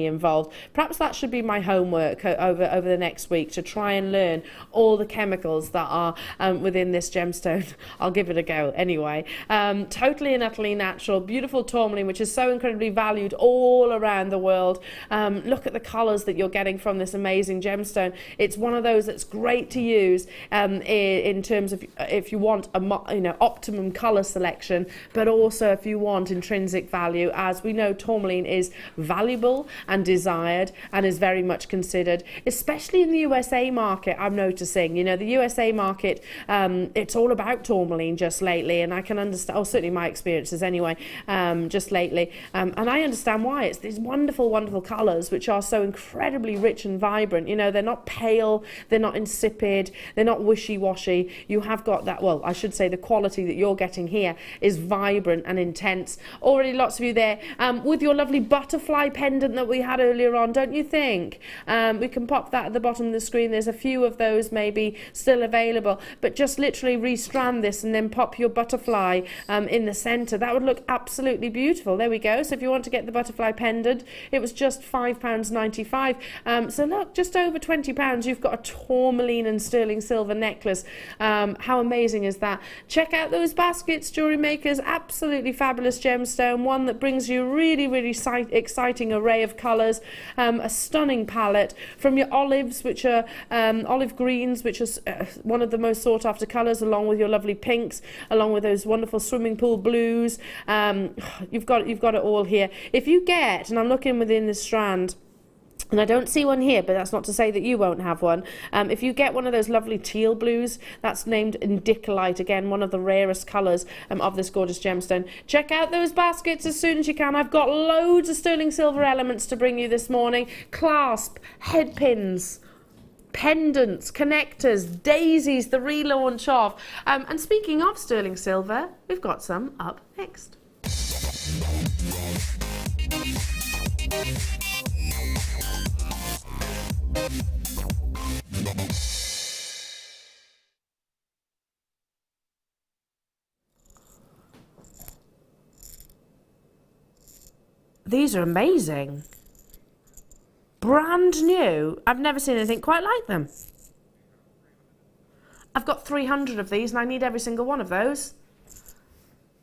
involved. Perhaps that should be my homework over the next week, to try and learn all the chemicals that are within this gemstone. I'll give it a go anyway. Totally and utterly totally natural, beautiful tourmaline, which is so incredibly valued all around the world. Look at the colours that you're getting from this amazing gemstone. It's one of those that's great to use in terms of if you want a optimum colour selection, but also if you want intrinsic value. As we know, tourmaline is valuable and desired and is very much considered, especially in the USA market. I'm noticing, the USA market, it's all about tourmaline just lately, and I can understand, certainly my experiences anyway, just lately, and I understand why. It's these wonderful, wonderful colours which are so incredibly rich and vibrant. They're not pale, they're not insipid, they're not wishy-washy. You have got that, well, I should say the quality that you're getting here is vibrant and intense. Already lots of you there with your lovely butterfly pendant that we had earlier on, don't you think? We can pop that at the bottom of the screen. There's a few of those maybe still available, but just literally restrand this and then pop your butterfly in the centre. That would look absolutely beautiful. There we go. So if you want to get the butterfly pendant, it was just £5.95. So look, just over £20, you've got a tourmaline and sterling silver necklace. How amazing is that? Check out those baskets, Jewellery Makers. Absolutely fabulous gemstone, one that brings you really, really exciting array of colours, a stunning palette from your olives, which are olive greens, which is one of the most sought after colours, along with your lovely pinks, along with those wonderful swimming pool blues. You've got it all here. If you get, and I'm looking within this strand, and I don't see one here, but that's not to say that you won't have one. If you get one of those lovely teal blues, that's named indicolite, again, one of the rarest colours of this gorgeous gemstone. Check out those baskets as soon as you can. I've got loads of sterling silver elements to bring you this morning. Clasp, headpins, pendants, connectors, daisies, the relaunch of. And speaking of sterling silver, we've got some up next. These are amazing. Brand new. I've never seen anything quite like them. I've got 300 of these and I need every single one of those.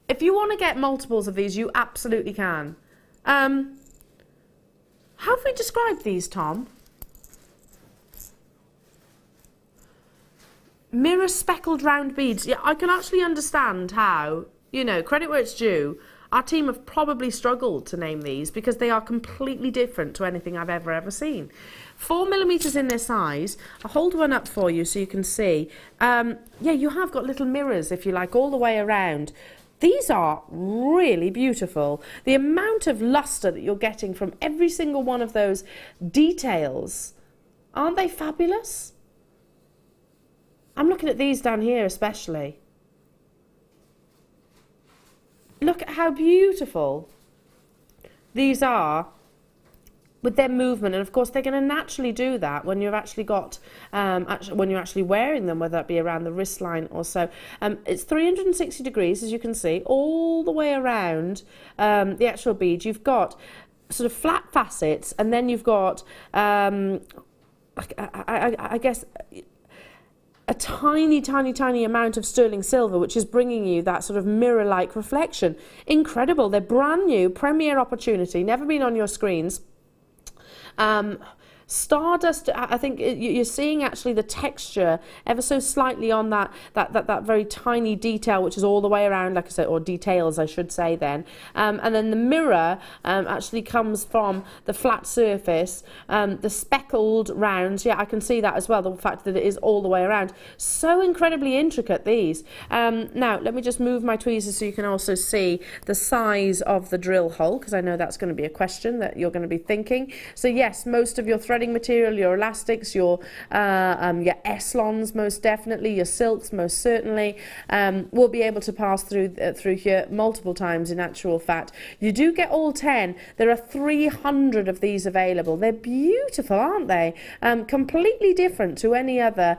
If you want to get multiples of these, you absolutely can. How have we described these, Tom? Mirror speckled round beads. Yeah, I can actually understand how, credit where it's due. Our team have probably struggled to name these because they are completely different to anything I've ever seen. 4mm in their size. I'll hold one up for you so you can see. Yeah, you have got little mirrors, if you like, all the way around. These are really beautiful. The amount of luster that you're getting from every single one of those details, aren't they fabulous? I'm looking at these down here especially. Look at how beautiful these are with their movement, and of course they're going to naturally do that when you've actually got when you're actually wearing them, whether that be around the wrist line or so. It's 360 degrees, as you can see, all the way around the actual bead. You've got sort of flat facets, and then you've got I guess a tiny amount of sterling silver, which is bringing you that sort of mirror-like reflection. Incredible. They're brand new, premiere opportunity, never been on your screens. Stardust, I think you're seeing actually the texture ever so slightly on that very tiny detail, which is all the way around, like I said, or details I should say then. And then the mirror actually comes from the flat surface, the speckled rounds. Yeah, I can see that as well, the fact that it is all the way around. So incredibly intricate, these. Now, let me just move my tweezers so you can also see the size of the drill hole, because I know that's going to be a question that you're going to be thinking. So yes, most of your threading material, your elastics, your S-lons most definitely, your silks most certainly, will be able to pass through here multiple times in actual fact. You do get all 10. There are 300 of these available. They're beautiful, aren't they? Completely different to any other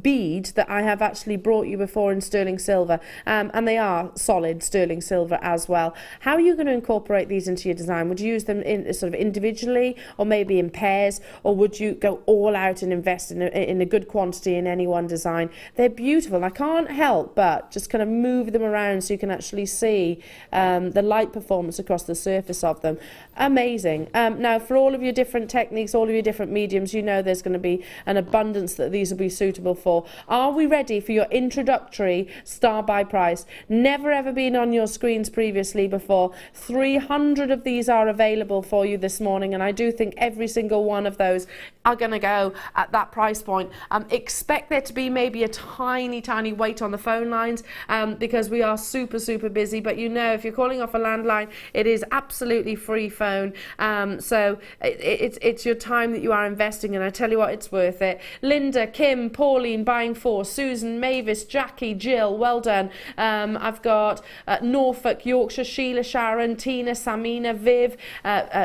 bead that I have actually brought you before in sterling silver, and they are solid sterling silver as well. How are you going to incorporate these into your design? Would you use them in sort of individually or maybe in pairs? pairs, or would you go all out and invest in a good quantity in any one design? They're beautiful, and I can't help but just kind of move them around so you can actually see the light performance across the surface of them. Amazing. Now, for all of your different techniques, all of your different mediums, you know there's going to be an abundance that these will be suitable for. Are we ready for your introductory start by price? Never ever been on your screens previously before. 300 of these are available for you this morning, and I do think every single one of those are going to go at that price point. Expect there to be maybe a tiny wait on the phone lines because we are super busy, but you know, if you're calling off a landline, it is absolutely free phone. So it's your time that you are investing, and I tell you what, it's worth it. Linda, Kim, Pauline, buying 4, Susan, Mavis, Jackie, Jill, well done. I've got Norfolk, Yorkshire, Sheila, Sharon, Tina, Samina, Viv,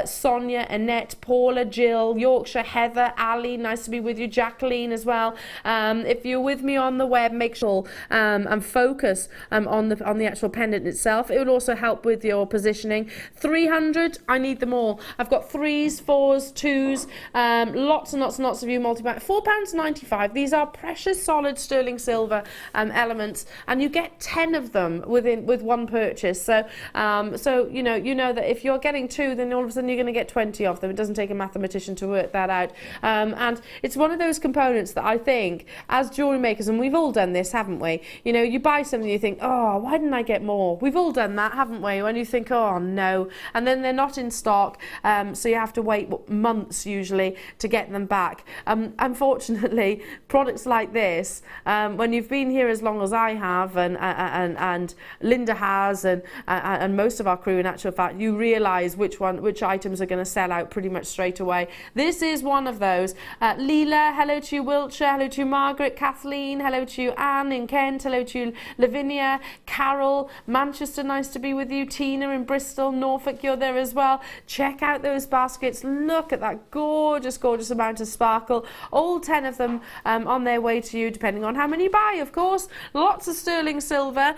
Sonia, Annette, Paula, Jill, Yorkshire, Heather, Ali, nice to be with you, Jacqueline as well. If you're with me on the web, make sure and focus on the actual pendant itself. It will also help with your positioning. 300, I need them all. I've got 3s, 4s, 2s, lots and lots of you multi-pack. £4.95. These are precious solid sterling silver elements, and you get 10 of them with one purchase. So you know that if you're getting 2, then all of a sudden you're going to get 20 of them. It doesn't take a mathematician to work that out. And it's one of those components that I think, as jewellery makers, and we've all done this, haven't we? You know, you buy something, you think, oh, why didn't I get more? We've all done that, haven't we? When you think, oh no, and then they're not in stock, so you have to wait months usually to get them back. Unfortunately, products like this, when you've been here as long as I have, and Linda has, and most of our crew, in actual fact, you realise which items are going to sell out pretty much straight away. This is one of those. Leela, hello to you. Wiltshire, hello to you. Margaret, Kathleen, hello to you. Anne in Kent, hello to you. Lavinia, Carol, Manchester, nice to be with you. Tina in Bristol, Norfolk, you're there as well. Check out those baskets. Look at that gorgeous amount of sparkle. All 10 of them on their way to you, depending on how many you buy, of course. Lots of sterling silver.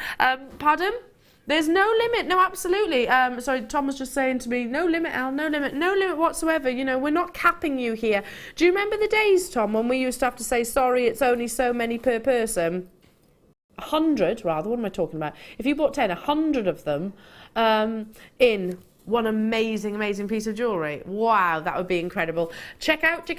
Pardon? There's no limit. No, absolutely. Sorry, Tom was just saying to me, no limit, Al, no limit whatsoever. You know, we're not capping you here. Do you remember the days, Tom, when we used to have to say, sorry, it's only so many per person? 100, rather, what am I talking about? If you bought 10, 100 of them in one amazing piece of jewellery. Wow, that would be incredible. Check out.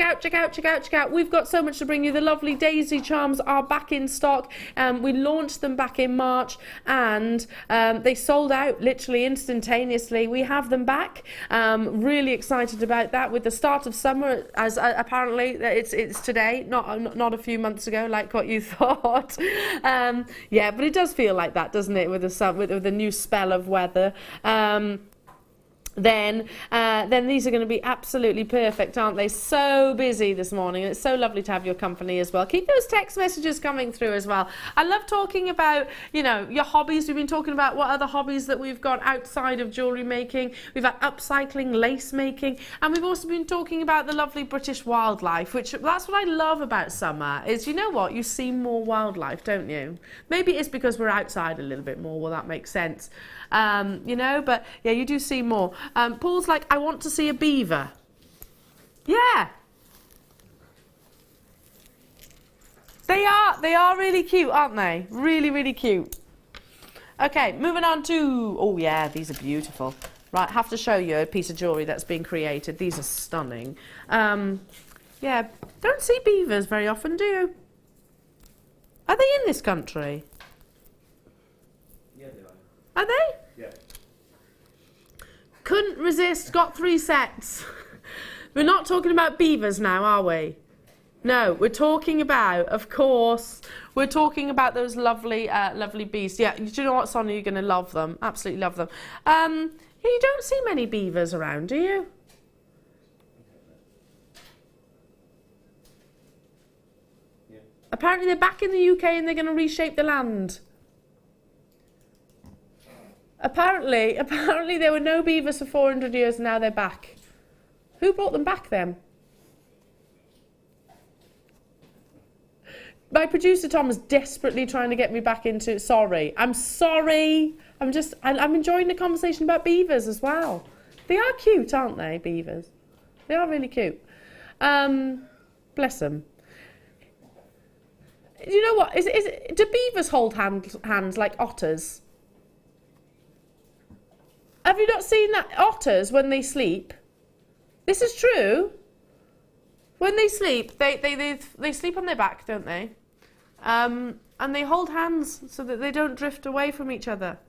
We've got so much to bring you. The lovely daisy charms are back in stock. We launched them back in March, and they sold out literally instantaneously. We have them back. Really excited about that. With the start of summer, as apparently it's today, not a few months ago, like what you thought. Yeah, but it does feel like that, doesn't it? With the new spell of weather. Then these are going to be absolutely perfect, aren't they? So busy this morning, and it's so lovely to have your company as well. Keep those text messages coming through as well. I love talking about, you know, your hobbies. We've been talking about what other hobbies that we've got outside of jewellery making. We've had upcycling, lace making, and we've also been talking about the lovely British wildlife, which that's what I love about summer, is, you know what, you see more wildlife, don't you? Maybe it's because we're outside a little bit more. Well, that makes sense. You know, but yeah, you do see more. Paul's like, I want to see a beaver. Yeah. They are really cute, aren't they? Really cute. Okay, moving on to, oh yeah, these are beautiful. Right, have to show you a piece of jewellery that's been created. These are stunning. Yeah, don't see beavers very often, do you? Are they in this country? Yeah, they are. Are they? Yeah. Couldn't resist, got 3 sets. We're not talking about beavers now, are we? No, we're talking about, of course, we're talking about those lovely beasts. Yeah, do you know what, Sonia? You're going to love them. Absolutely love them. You don't see many beavers around, do you? Yeah. Apparently they're back in the UK and they're going to reshape the land. Apparently there were no beavers for 400 years and now they're back. Who brought them back then? My producer Tom is desperately trying to get me back into it. Sorry. I'm sorry. I'm enjoying the conversation about beavers as well. They are cute, aren't they, beavers? They are really cute. Bless them. You know what? Do beavers hold hands like otters? Have you not seen that? Otters, when they sleep, this is true. When they sleep, they sleep on their back, don't they? And they hold hands so that they don't drift away from each other.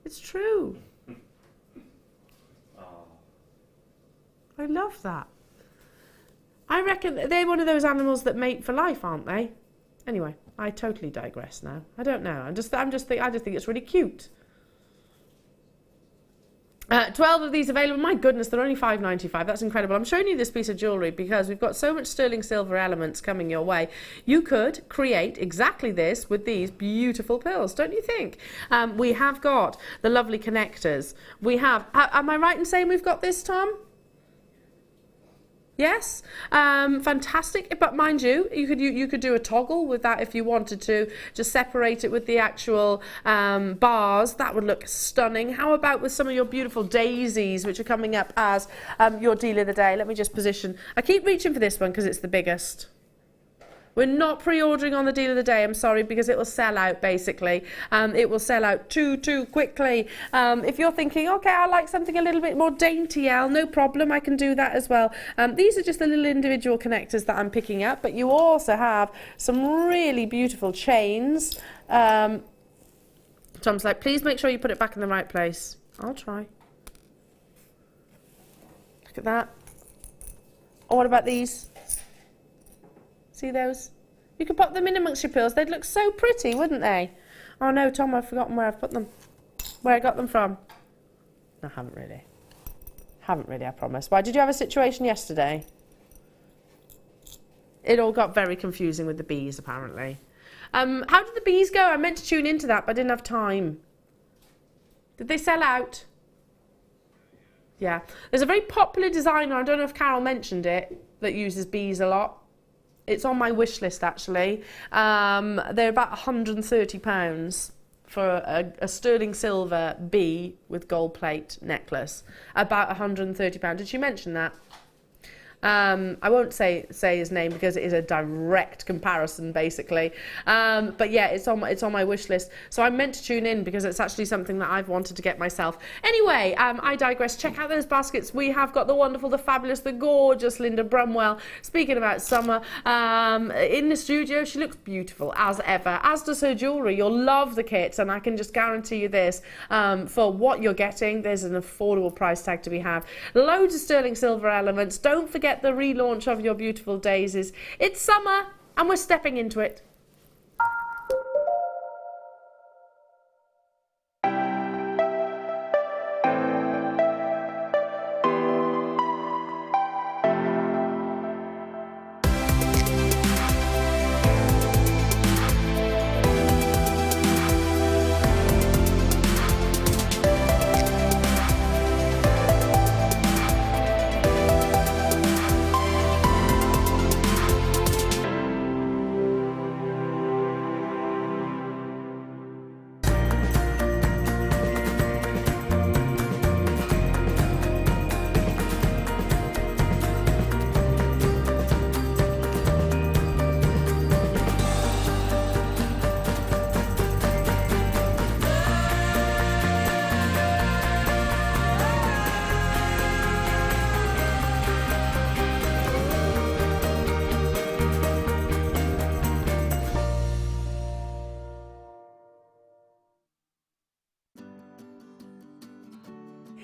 It's true. I love that. I reckon they're one of those animals that mate for life, aren't they? Anyway, I totally digress now. I don't know. I just think it's really cute. 12 of these available. My goodness, they're only £5.95. That's incredible. I'm showing you this piece of jewellery because we've got so much sterling silver elements coming your way. You could create exactly this with these beautiful pearls, don't you think? We have got the lovely connectors. We have, am I right in saying we've got this, Tom? Yes, fantastic. But mind you, you could do a toggle with that if you wanted to. Just separate it with the actual bars. That would look stunning. How about with some of your beautiful daisies, which are coming up as your deal of the day? Let me just position. I keep reaching for this one because it's the biggest. We're not pre-ordering on the deal of the day, I'm sorry, because it will sell out, basically. It will sell out too quickly. If you're thinking, okay, I like something a little bit more dainty, Al, no problem, I can do that as well. These are just the little individual connectors that I'm picking up, but you also have some really beautiful chains. Tom's like, please make sure you put it back in the right place. I'll try. Look at that. Oh, what about these? See those? You could pop them in amongst your pearls. They'd look so pretty, wouldn't they? Oh no, Tom, I've forgotten where I've put them. Where I got them from. No, I haven't really. Haven't really, I promise. Why, did you have a situation yesterday? It all got very confusing with the bees, apparently. How did the bees go? I meant to tune into that, but I didn't have time. Did they sell out? Yeah. There's a very popular designer, I don't know if Carol mentioned it, that uses bees a lot. It's on my wish list, actually. They're about £130 for a sterling silver bee with gold plate necklace. About £130. Did she mention that? I won't say his name because it is a direct comparison, basically. But yeah, it's on my wish list. So I'm meant to tune in because it's actually something that I've wanted to get myself. Anyway, I digress. Check out those baskets. We have got the wonderful, the fabulous, the gorgeous Linda Brumwell. Speaking about summer, in the studio, she looks beautiful as ever, as does her jewellery. You'll love the kits, and I can just guarantee you this, for what you're getting, there's an affordable price tag to be had. Loads of sterling silver elements. Don't forget the relaunch of your beautiful daisies. It's summer and we're stepping into it.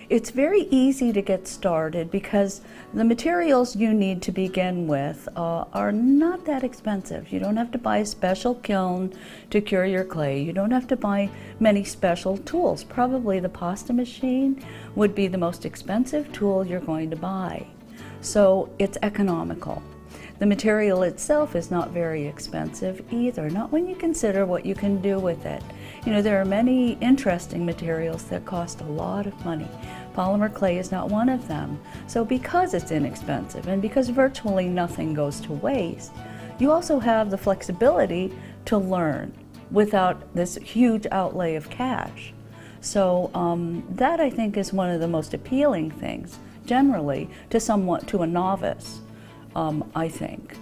It's very easy to get started because the materials you need to begin with are not that expensive. You don't have to buy a special kiln to cure your clay. You don't have to buy many special tools. Probably the pasta machine would be the most expensive tool you're going to buy. So it's economical. The material itself is not very expensive either, not when you consider what you can do with it. You know, there are many interesting materials that cost a lot of money. Polymer clay is not one of them. So because it's inexpensive and because virtually nothing goes to waste, you also have the flexibility to learn without this huge outlay of cash. So that, I think, is one of the most appealing things generally to a novice. I think.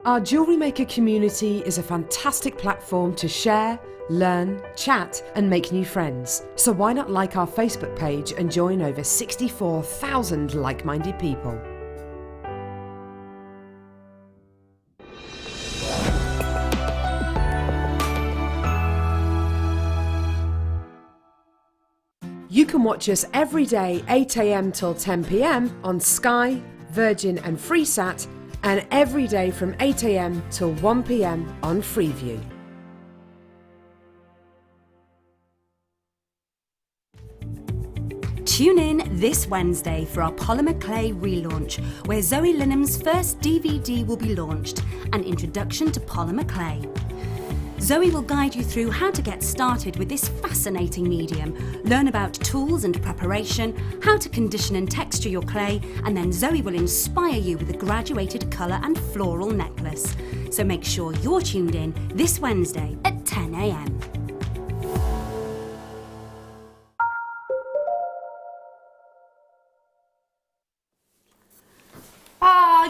Our Jewellery Maker community is a fantastic platform to share, learn, chat and make new friends. So why not like our Facebook page and join over 64,000 like-minded people. You can watch us every day 8 AM till 10 PM on Sky, Virgin and Freesat, and every day from 8 AM till 1 PM on Freeview. Tune in this Wednesday for our Polymer Clay relaunch, where Zoe Linham's first DVD will be launched, An Introduction to Polymer Clay. Zoe will guide you through how to get started with this fascinating medium, learn about tools and preparation, how to condition and texture your clay, and then Zoe will inspire you with a graduated colour and floral necklace. So make sure you're tuned in this Wednesday at 10 AM.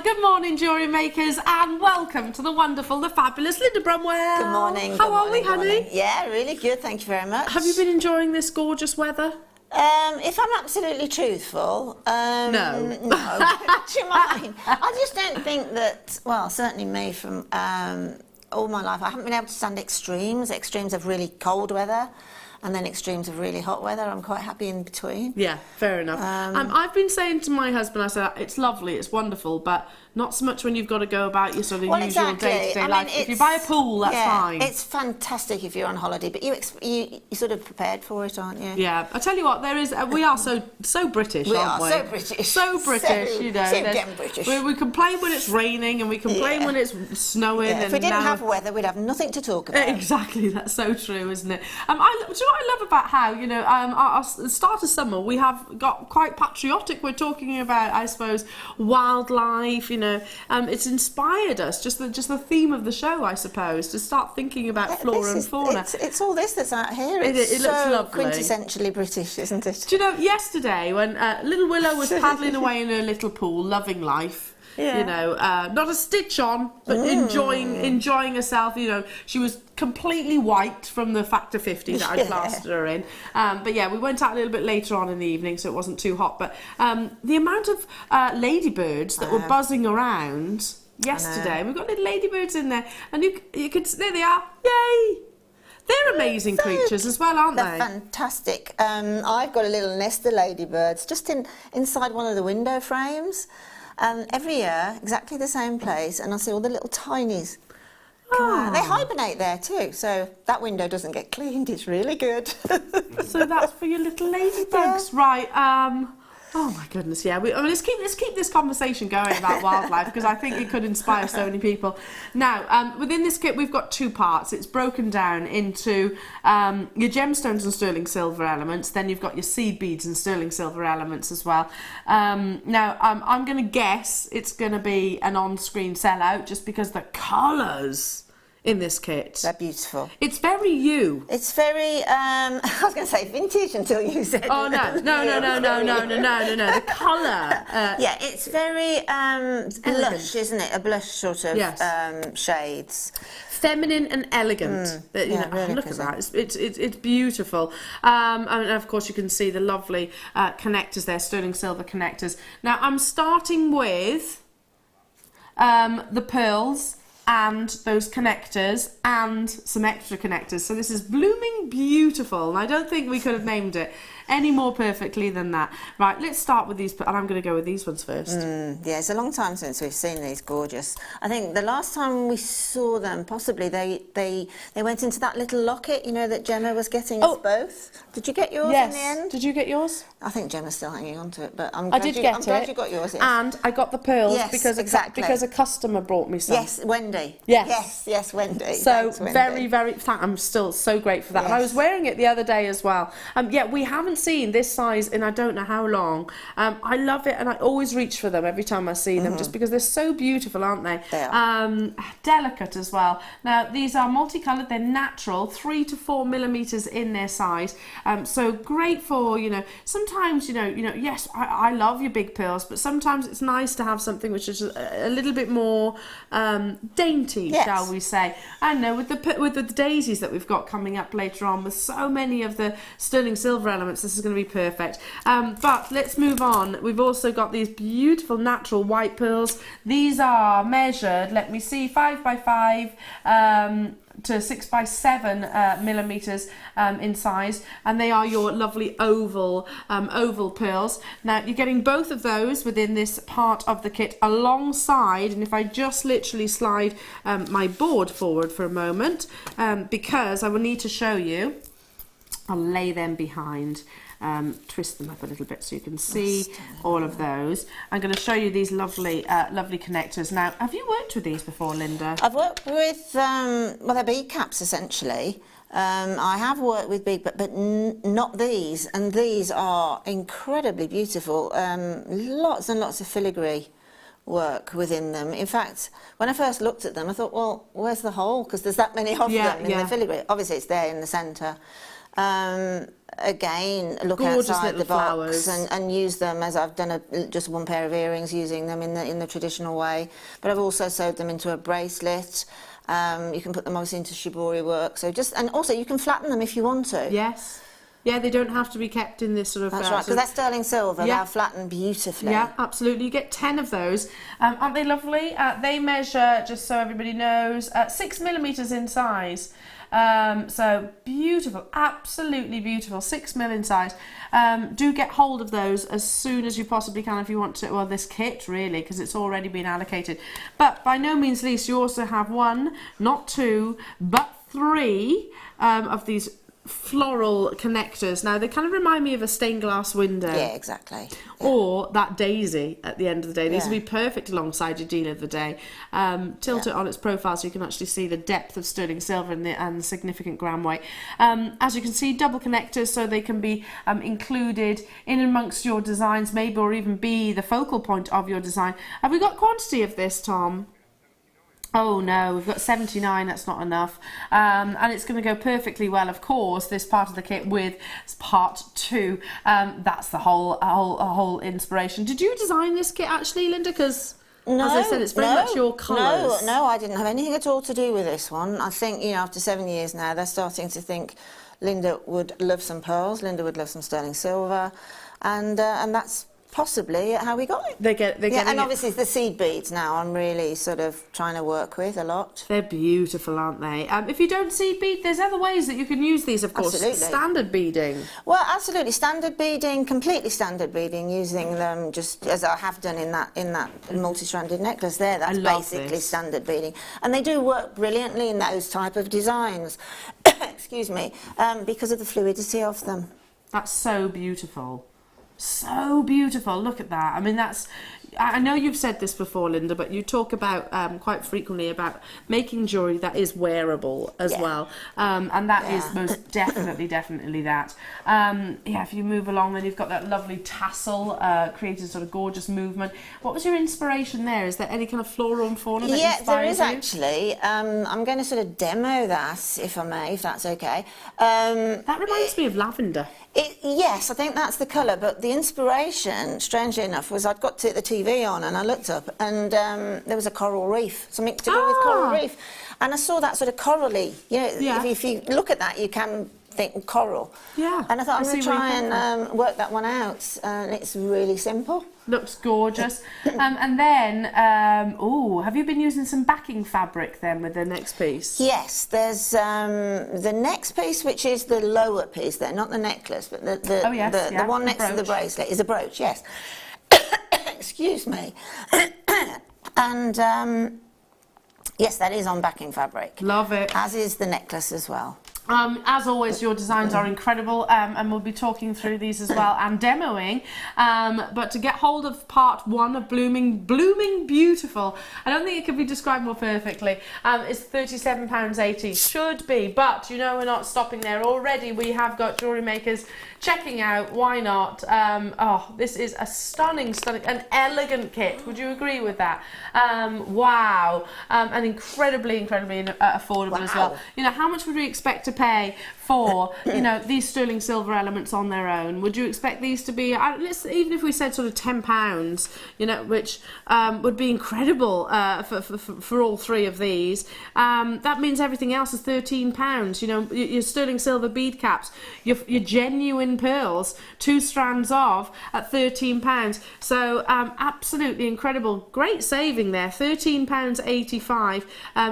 Good morning, jewellery makers, and welcome to the wonderful, the fabulous Linda Brumwell. Good morning. How are we, honey? Yeah, really good. Thank you very much. Have you been enjoying this gorgeous weather? If I'm absolutely truthful, no. Do you mind? I just don't think that. Well, certainly me from all my life, I haven't been able to stand extremes. Extremes of really cold weather. And then extremes of really hot weather. I'm quite happy in between. Yeah, fair enough. I've been saying to my husband, I said, it's lovely, it's wonderful, but not so much when you've got to go about your sort of usual day-to-day life. If you buy a pool, that's fine. It's fantastic if you're on holiday, but you're sort of prepared for it, aren't you? Yeah, I tell you what, there is. We are so British, aren't we? We are so British. So British, you know. So damn British. We complain when it's raining and we complain when it's snowing. Yeah, if we didn't have weather, we'd have nothing to talk about. Exactly, that's so true, isn't it? Do you know what I love about how, you know, our start of summer, we have got quite patriotic. We're talking about, I suppose, wildlife, you know. It's inspired us, just the theme of the show, I suppose, to start thinking about flora and fauna. It's all this that's out here. It looks so lovely. Quintessentially British, isn't it? Do you know, yesterday when little Willow was paddling away in her little pool, loving life, you know, not a stitch on, but enjoying herself, you know, she was completely white from the factor 50 that I plastered her in. But yeah, we went out a little bit later on in the evening, so it wasn't too hot. But the amount of ladybirds that were buzzing around yesterday, we've got little ladybirds in there, and you could, there they are, yay! They're amazing creatures as well, aren't they? They're fantastic. I've got a little nest of ladybirds just inside one of the window frames. Every year, exactly the same place, and I see all the little tinies. They hibernate there too, so that window doesn't get cleaned. It's really good. So that's for your little ladybugs, right? Oh my goodness, yeah. Let's keep this conversation going about wildlife, because I think it could inspire so many people. Now, within this kit, we've got two parts. It's broken down into your gemstones and sterling silver elements. Then you've got your seed beads and sterling silver elements as well. Now, I'm going to guess it's going to be an on-screen sellout, just because the colours in this kit. They're beautiful. It's very you. It's very, I was going to say vintage until you said. Oh, no. The colour. Yeah, it's very blush, isn't it? A blush sort of shades. Feminine and elegant. You know, really look at that. It's beautiful. And of course you can see the lovely connectors there, sterling silver connectors. Now I'm starting with the pearls and those connectors and some extra connectors. So this is blooming beautiful, and I don't think we could have named it any more perfectly than that. Right, let's start with these, and I'm going to go with these ones first. Yeah, it's a long time since we've seen these. Gorgeous. I think the last time we saw them, possibly they went into that little locket, you know, that Gemma was getting us both. Did you get yours in the end? Did you get yours? I think Gemma's still hanging on to it, but I'm glad you got yours. Yes. And I got the pearls because a customer brought me some. Yes, Wendy. Wendy. Yes. Wendy. So Thanks, Wendy. very, I'm still so grateful for that. And I was wearing it the other day as well. Yeah, we haven't seen this size in I don't know how long. I love it, and I always reach for them every time I see them, just because they're so beautiful, aren't they? They are. Delicate as well. Now, these are multicoloured. They're natural, 3 to 4 millimetres in their size. So great for, sometimes, yes, I love your big pearls, but sometimes it's nice to have something which is a little bit more dainty, shall we say. I know with the daisies that we've got coming up later on, with so many of the sterling silver elements, this is going to be perfect. But let's move on. We've also got these beautiful natural white pearls. These are measured, let me see, 5 by 5 to 6 by 7 millimetres in size, and they are your lovely oval pearls. Now you're getting both of those within this part of the kit alongside, and if I just literally slide my board forward for a moment, because I will need to show you, I'll lay them behind. Twist them up a little bit so you can see all of those. I'm going to show you these lovely connectors. Now, have you worked with these before, Linda? I've worked with, they're bead caps essentially. I have worked with bead, but not these, and these are incredibly beautiful. Lots and lots of filigree work within them. In fact, when I first looked at them, I thought, well, where's the hole? Because there's that many of them in the filigree. Obviously, it's there in the centre. Again, look gorgeous outside little the box flowers. and use them, as I've done just one pair of earrings using them in the traditional way. But I've also sewed them into a bracelet. You can put them obviously into shibori work. So and also you can flatten them if you want to. Yes. Yeah, they don't have to be kept in this sort of... That's right, because that's sterling silver. They'll flatten beautifully. Yeah, absolutely. You get 10 of those. Aren't they lovely? They measure, just so everybody knows, 6 millimetres in size. So beautiful, absolutely beautiful, 6 mil in size. Do get hold of those as soon as you possibly can if you want to, well, this kit really, because it's already been allocated. But by no means least, you also have 1, not 2, but 3 of these floral connectors. Now they kind of remind me of a stained glass window. Yeah, exactly. Or that daisy at the end of the day. These would be perfect alongside your deal of the day. Tilt it on its profile so you can actually see the depth of sterling silver and the significant gram weight. As you can see, double connectors, so they can be included in amongst your designs, maybe, or even be the focal point of your design. Have we got quantity of this, Tom? Oh no, we've got 79, that's not enough. And it's going to go perfectly well, of course, this part of the kit with part 2. That's the whole inspiration. Did you design this kit actually, Linda? Because as I said, it's very much your colours. No, I didn't have anything at all to do with this one. I think, after 7 years now, they're starting to think Linda would love some pearls, Linda would love some sterling silver, and that's possibly how we got it. And obviously the seed beads now I'm really sort of trying to work with a lot. They're beautiful, aren't they? If you don't seed bead, there's other ways that you can use these, of course. Absolutely. Standard beading. Well, absolutely. Standard beading, completely standard beading, using them just as I have done in that multi-stranded necklace there. That's basically standard beading. And they do work brilliantly in those type of designs. Excuse me. Because of the fluidity of them. That's so beautiful. So beautiful, look at that. I mean, I know you've said this before, Linda, but you talk about quite frequently about making jewellery that is wearable as well. And that is most definitely that. If you move along, then you've got that lovely tassel, created sort of gorgeous movement. What was your inspiration there? Is there any kind of flora and fauna that inspires you? Yeah, there is actually. I'm going to sort of demo that, if I may, if that's okay. That reminds me of lavender. Yes, I think that's the colour, but the inspiration, strangely enough, was I'd got the TV on and I looked up and there was a coral reef, something to do with coral reef. And I saw that sort of corally, if you look at that, you can think coral. Yeah. And I thought I'm going to try and work that one out, and it's really simple. Looks gorgeous. And then, have you been using some backing fabric then with the next piece? Yes, there's the next piece, which is the lower piece there, not the necklace, but the one next to the bracelet is a brooch, yes. Excuse me. And yes, that is on backing fabric. Love it. As is the necklace as well. As always, your designs are incredible, and we'll be talking through these as well and demoing. But to get hold of part 1 of Blooming Beautiful, I don't think it could be described more perfectly. It's £37.80, should be, but you know we're not stopping there. Already we have got jewellery makers checking out. Why not? Oh, this is a stunning, an elegant kit. Would you agree with that? Wow, and incredibly affordable as well. You know, how much would we expect to pay for, you know, these sterling silver elements on their own? Would you expect these to be, even if we said sort of £10, you know, which would be incredible for all 3 of these. That means everything else is £13. You know, your sterling silver bead caps, your genuine pearls, 2 strands of at £13. So absolutely incredible, great saving there. £13.85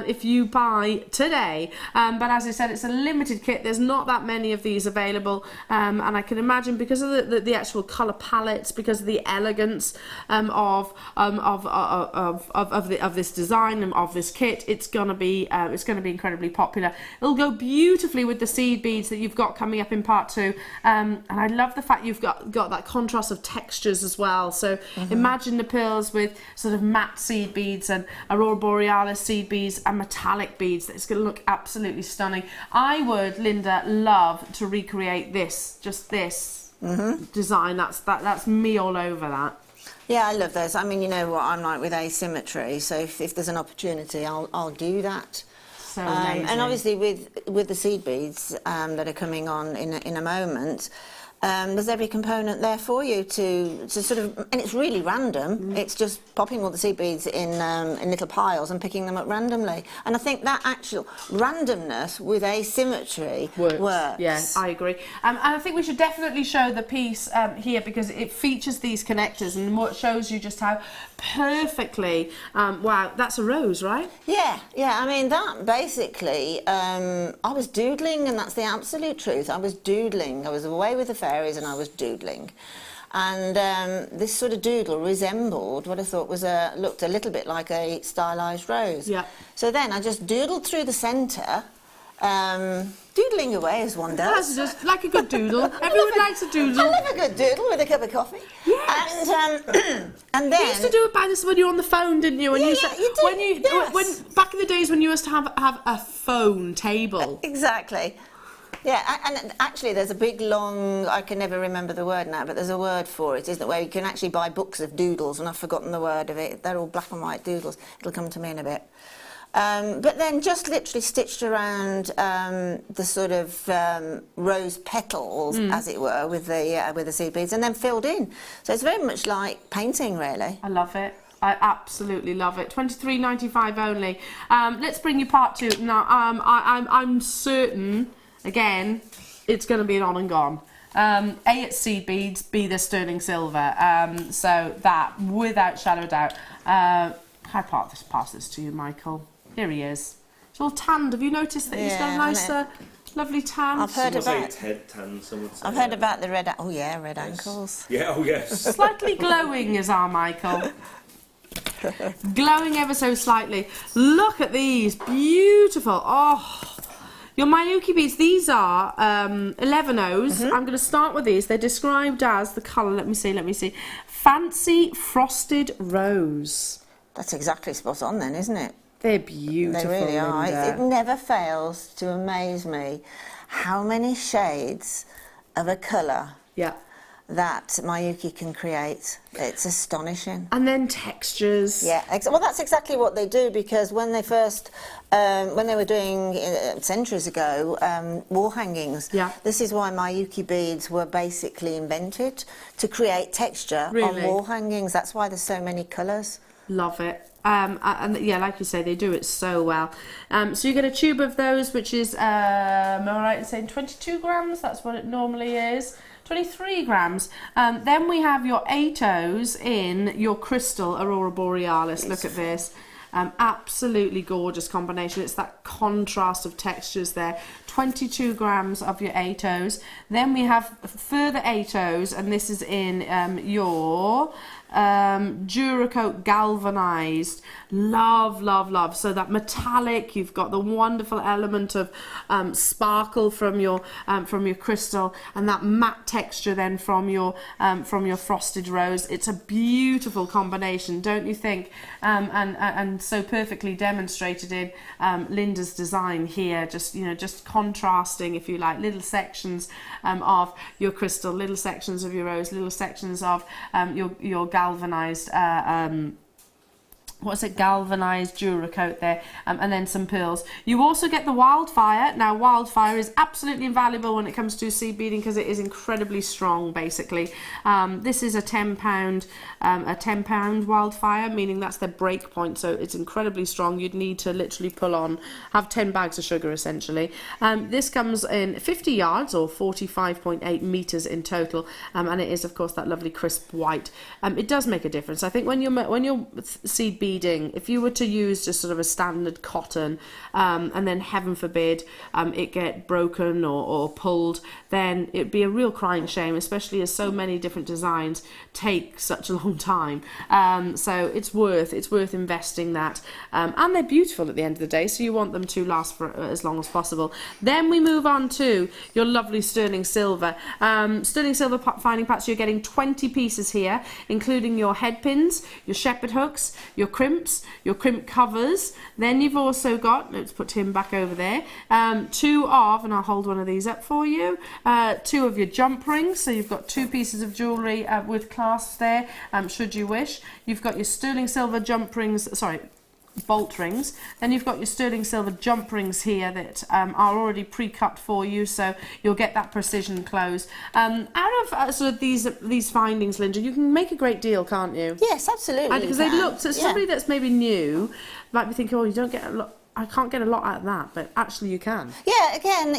if you buy today. But as I said, it's a limited kit. There's not that many of these available, and I can imagine because of the actual colour palettes, because of the elegance of this design and of this kit, it's gonna be incredibly popular. It'll go beautifully with the seed beads that you've got coming up in part 2, and I love the fact you've got that contrast of textures as well. So imagine the pearls with sort of matte seed beads and aurora borealis seed beads and metallic beads. It's going to look absolutely stunning. I would, Linda, love to recreate this, just this design. That's me all over that. Yeah, I love those. I mean, you know what I'm like with asymmetry, so if there's an opportunity, I'll do that. So amazing. And obviously with the seed beads that are coming on in a moment, there's every component there for you to sort of, and it's really random. It's just popping all the seed beads in little piles and picking them up randomly. And I think that actual randomness with asymmetry works. Yeah, I agree. And I think we should definitely show the piece here, because it features these connectors and what shows you just how perfectly, wow, that's a rose, right? Yeah. I mean, that basically, I was doodling, and that's the absolute truth. I was doodling. I was away with the fairies and I was doodling. And this sort of doodle resembled what I thought looked a little bit like a stylised rose. Yeah. So then I just doodled through the centre, doodling away as one does. That's just like a good doodle. Everyone likes a doodle. I love a good doodle with a cup of coffee. Yes. And then you used to do it by this when you were on the phone, didn't you? When you did. When back in the days when you used to have a phone table. Exactly. Yeah, and actually there's a big long, I can never remember the word now, but there's a word for it, isn't it, where you can actually buy books of doodles, and I've forgotten the word of it. They're all black and white doodles. It'll come to me in a bit. But then just literally stitched around the sort of rose petals, as it were, with the seed beads, and then filled in. So it's very much like painting, really. I love it. I absolutely love it. £23.95 only. Let's bring you part 2 now. I'm certain, again, it's going to be an on and gone. A, it's seed beads, B, the sterling silver. So that, without shadow of doubt. I'll pass this to you, Michael. Here he is. He's all tanned. Have you noticed that he's got a nice, lovely tan? I've heard Some would about say it's head tan. Some would say I've heard about the red. Oh yeah, red ankles. Yeah. Oh yes. Slightly glowing is our Michael. Glowing ever so slightly. Look at these, beautiful. Oh. Your Mayuki beads, these are 11Os. I'm going to start with these. They're described as the colour, let me see. Fancy Frosted Rose. That's exactly spot on then, isn't it? They're beautiful. They really are. Linda. It never fails to amaze me how many shades of a colour that Mayuki can create. It's astonishing. And then textures. Yeah, well, that's exactly what they do, because when they first, when they were doing, centuries ago, wall hangings, this is why Mayuki beads were basically invented, to create texture on wall hangings. That's why there's so many colours. Love it. And yeah, like you say, they do it so well. So you get a tube of those, which is, am I right in saying 22 grams? That's what it normally is. 23 grams. Then we have your 8Os in your crystal aurora borealis. Look at this. Absolutely gorgeous combination. It's that contrast of textures there. 22 grams of your 8Os. Then we have further 8Os, and this is in your Duracoat galvanized. Love, love, love. So that metallic, you've got the wonderful element of sparkle from your crystal, and that matte texture then from your frosted rose. It's a beautiful combination, don't you think? And so perfectly demonstrated in Linda's design here. Just contrasting, if you like, little sections of your crystal, little sections of your rose, little sections of your galvanized galvanized Duracoat there, and then some pearls. You also get the wildfire. Now, wildfire is absolutely invaluable when it comes to seed beading because it is incredibly strong, basically. This is a 10-pound wildfire, meaning that's their break point, so it's incredibly strong. You'd need to literally have 10 bags of sugar, essentially. This comes in 50 yards, or 45.8 meters in total, and it is, of course, that lovely crisp white. It does make a difference. I think when you're seed beading, if you were to use just sort of a standard cotton, and then heaven forbid it get broken or pulled, then it'd be a real crying shame, especially as so many different designs take such a long time. So it's worth investing that, and they're beautiful at the end of the day, so you want them to last for as long as possible. Then we move on to your lovely sterling silver. Sterling silver finding packs. You're getting 20 pieces here, including your headpins, your shepherd hooks, your crimps, your crimp covers. Then you've also got, let's put him back over there, two of, and I'll hold one of these up for you, two of your jump rings. So you've got 2 pieces of jewellery with clasps there, should you wish. You've got your sterling silver jump rings, bolt rings. Then you've got your sterling silver jump rings here that are already pre-cut for you, so you'll get that precision close. Out of sort of these findings, Linda, you can make a great deal, can't you? Yes, absolutely. Because they look, so somebody that's maybe new might be thinking, oh, you don't get a lot. I can't get a lot out of that, but actually you can. Yeah, again,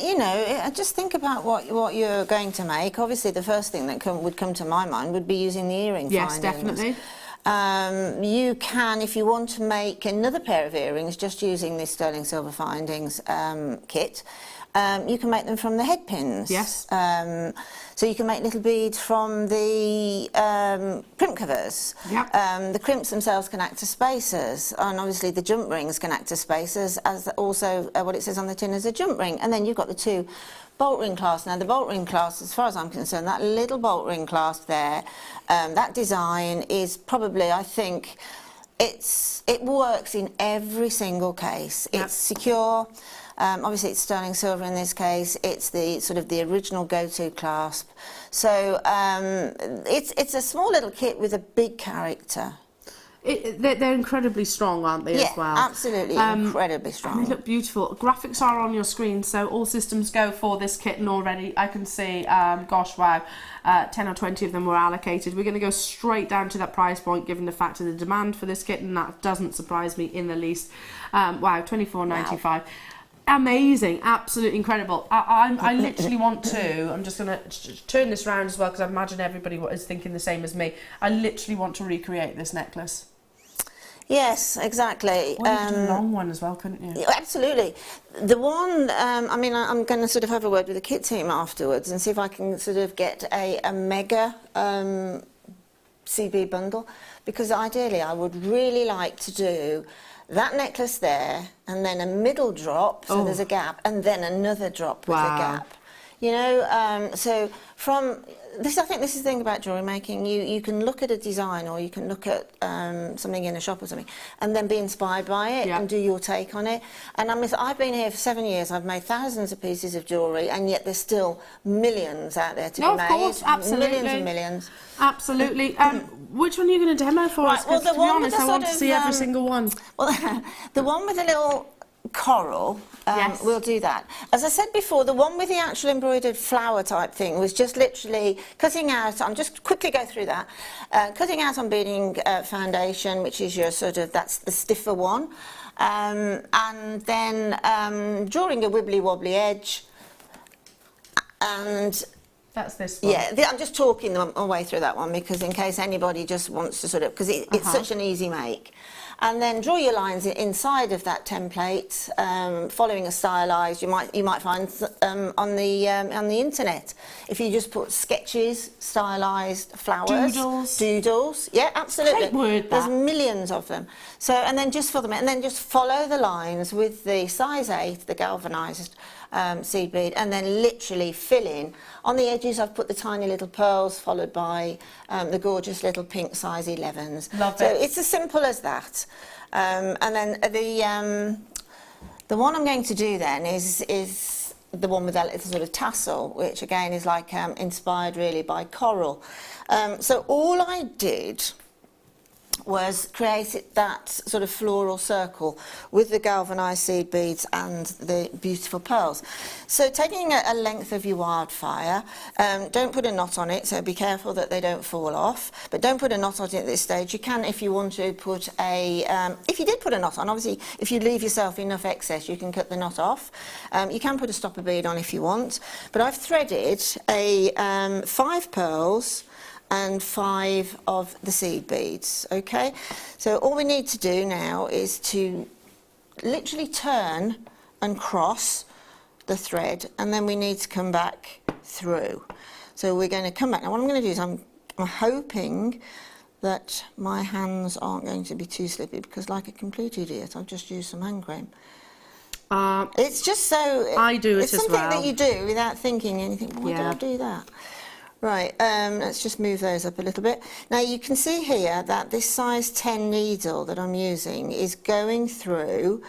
just think about what you're going to make. Obviously, the first thing that would come to my mind would be using the earring findings. Yes, definitely. You can, if you want to make another pair of earrings just using this sterling silver findings kit, you can make them from the headpins. Yes. So you can make little beads from the crimp covers. Yep. The crimps themselves can act as spacers, and obviously the jump rings can act as spacers, as also what it says on the tin is a jump ring. And then you've got the 2 bolt ring clasps. Now the bolt ring clasp, as far as I'm concerned, that little bolt ring clasp there, that design is probably, I think, it works in every single case. Yep. It's secure. Obviously it's sterling silver in this case. It's the sort of the original go-to clasp. So it's a small little kit with a big character. They're incredibly strong, aren't they, as well? Yeah, absolutely, incredibly strong. And they look beautiful. Graphics are on your screen, so all systems go for this kit, and already I can see, gosh, wow, 10 or 20 of them were allocated. We're going to go straight down to that price point, given the fact of the demand for this kit, and that doesn't surprise me in the least. Wow, $24.95. Wow. Amazing, absolutely incredible. I literally want to, I'm just going to turn this round as well, because I imagine everybody is thinking the same as me. I literally want to recreate this necklace. Yes, exactly. Well, you could do a long one as well, couldn't you? Absolutely. The one, I'm going to sort of have a word with the kit team afterwards and see if I can sort of get a mega CB bundle, because ideally I would really like to do that necklace there, and then a middle drop, so there's a gap, and then another drop with a gap. So from this, I think this is the thing about jewellery making. You can look at a design, or you can look at something in a shop or something, and then be inspired by it and do your take on it. And I've been here for 7 years. I've made thousands of pieces of jewellery, and yet there's still millions out there to be made. Of course, absolutely. Millions and millions. Absolutely. Which one are you going to demo for us? Because to be honest, I want to see every single one. Well, the one with the little coral, yes. We'll do that. As I said before, the one with the actual embroidered flower type thing was just literally cutting out, I'm just quickly go through that, cutting out on beading foundation, which is your sort of, that's the stiffer one, and then drawing a wibbly wobbly edge, and That's this one. Yeah, I'm just talking my way through that one because in case anybody just wants to sort of, because it's such an easy make. And then draw your lines inside of that template, following a stylized. You might find on the internet if you just put sketches, stylized flowers, doodles. Yeah, absolutely. Great word, There's that. millions of them. So and then just fill them in, and then just follow the lines with the size 8, the galvanized seed bead, and then literally fill in. On the edges I've put the tiny little pearls followed by the gorgeous little pink size 11s. Love so it. it's as simple as that. And then the one I'm going to do then is the one with that little sort of tassel, which again is like inspired really by coral. So all I did was create that sort of floral circle with the galvanised seed beads and the beautiful pearls. So taking a length of your wildfire, don't put a knot on it, so be careful that they don't fall off, but don't put a knot on it at this stage. You can, if you want to, put a, if you did put a knot on, obviously if you leave yourself enough excess you can cut the knot off. You can put a stopper bead on if you want, but I've threaded a 5 pearls and 5 of the seed beads, okay? So all we need to do now is to literally turn and cross the thread, and then we need to come back through. So we're going to come back. Now what I'm going to do is I'm hoping that my hands aren't going to be too slippy, because like a complete idiot I've just used some hand cream. It's just so... I do it it's as something well. that you do without thinking anything. Why did I do that? Right, let's just move those up a little bit. Now you can see here that this size 10 needle that I'm using is going through.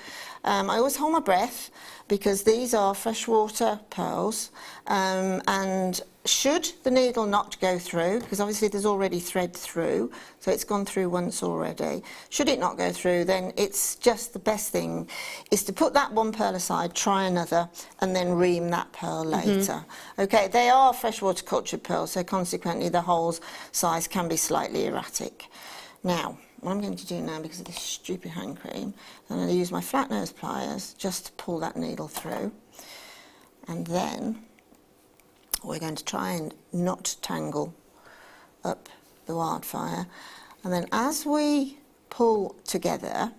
I always hold my breath because these are freshwater pearls, and should the needle not go through, because obviously there's already thread through, so it's gone through once already. Should it not go through, then it's just the best thing is to put that one pearl aside, try another, and then ream that pearl later. Okay, they are freshwater cultured pearls, so consequently the holes size can be slightly erratic. Now, what I'm going to do now, because of this stupid hand cream, I'm going to use my flat nose pliers just to pull that needle through, and then we're going to try and not tangle up the wildfire, and then as we pull together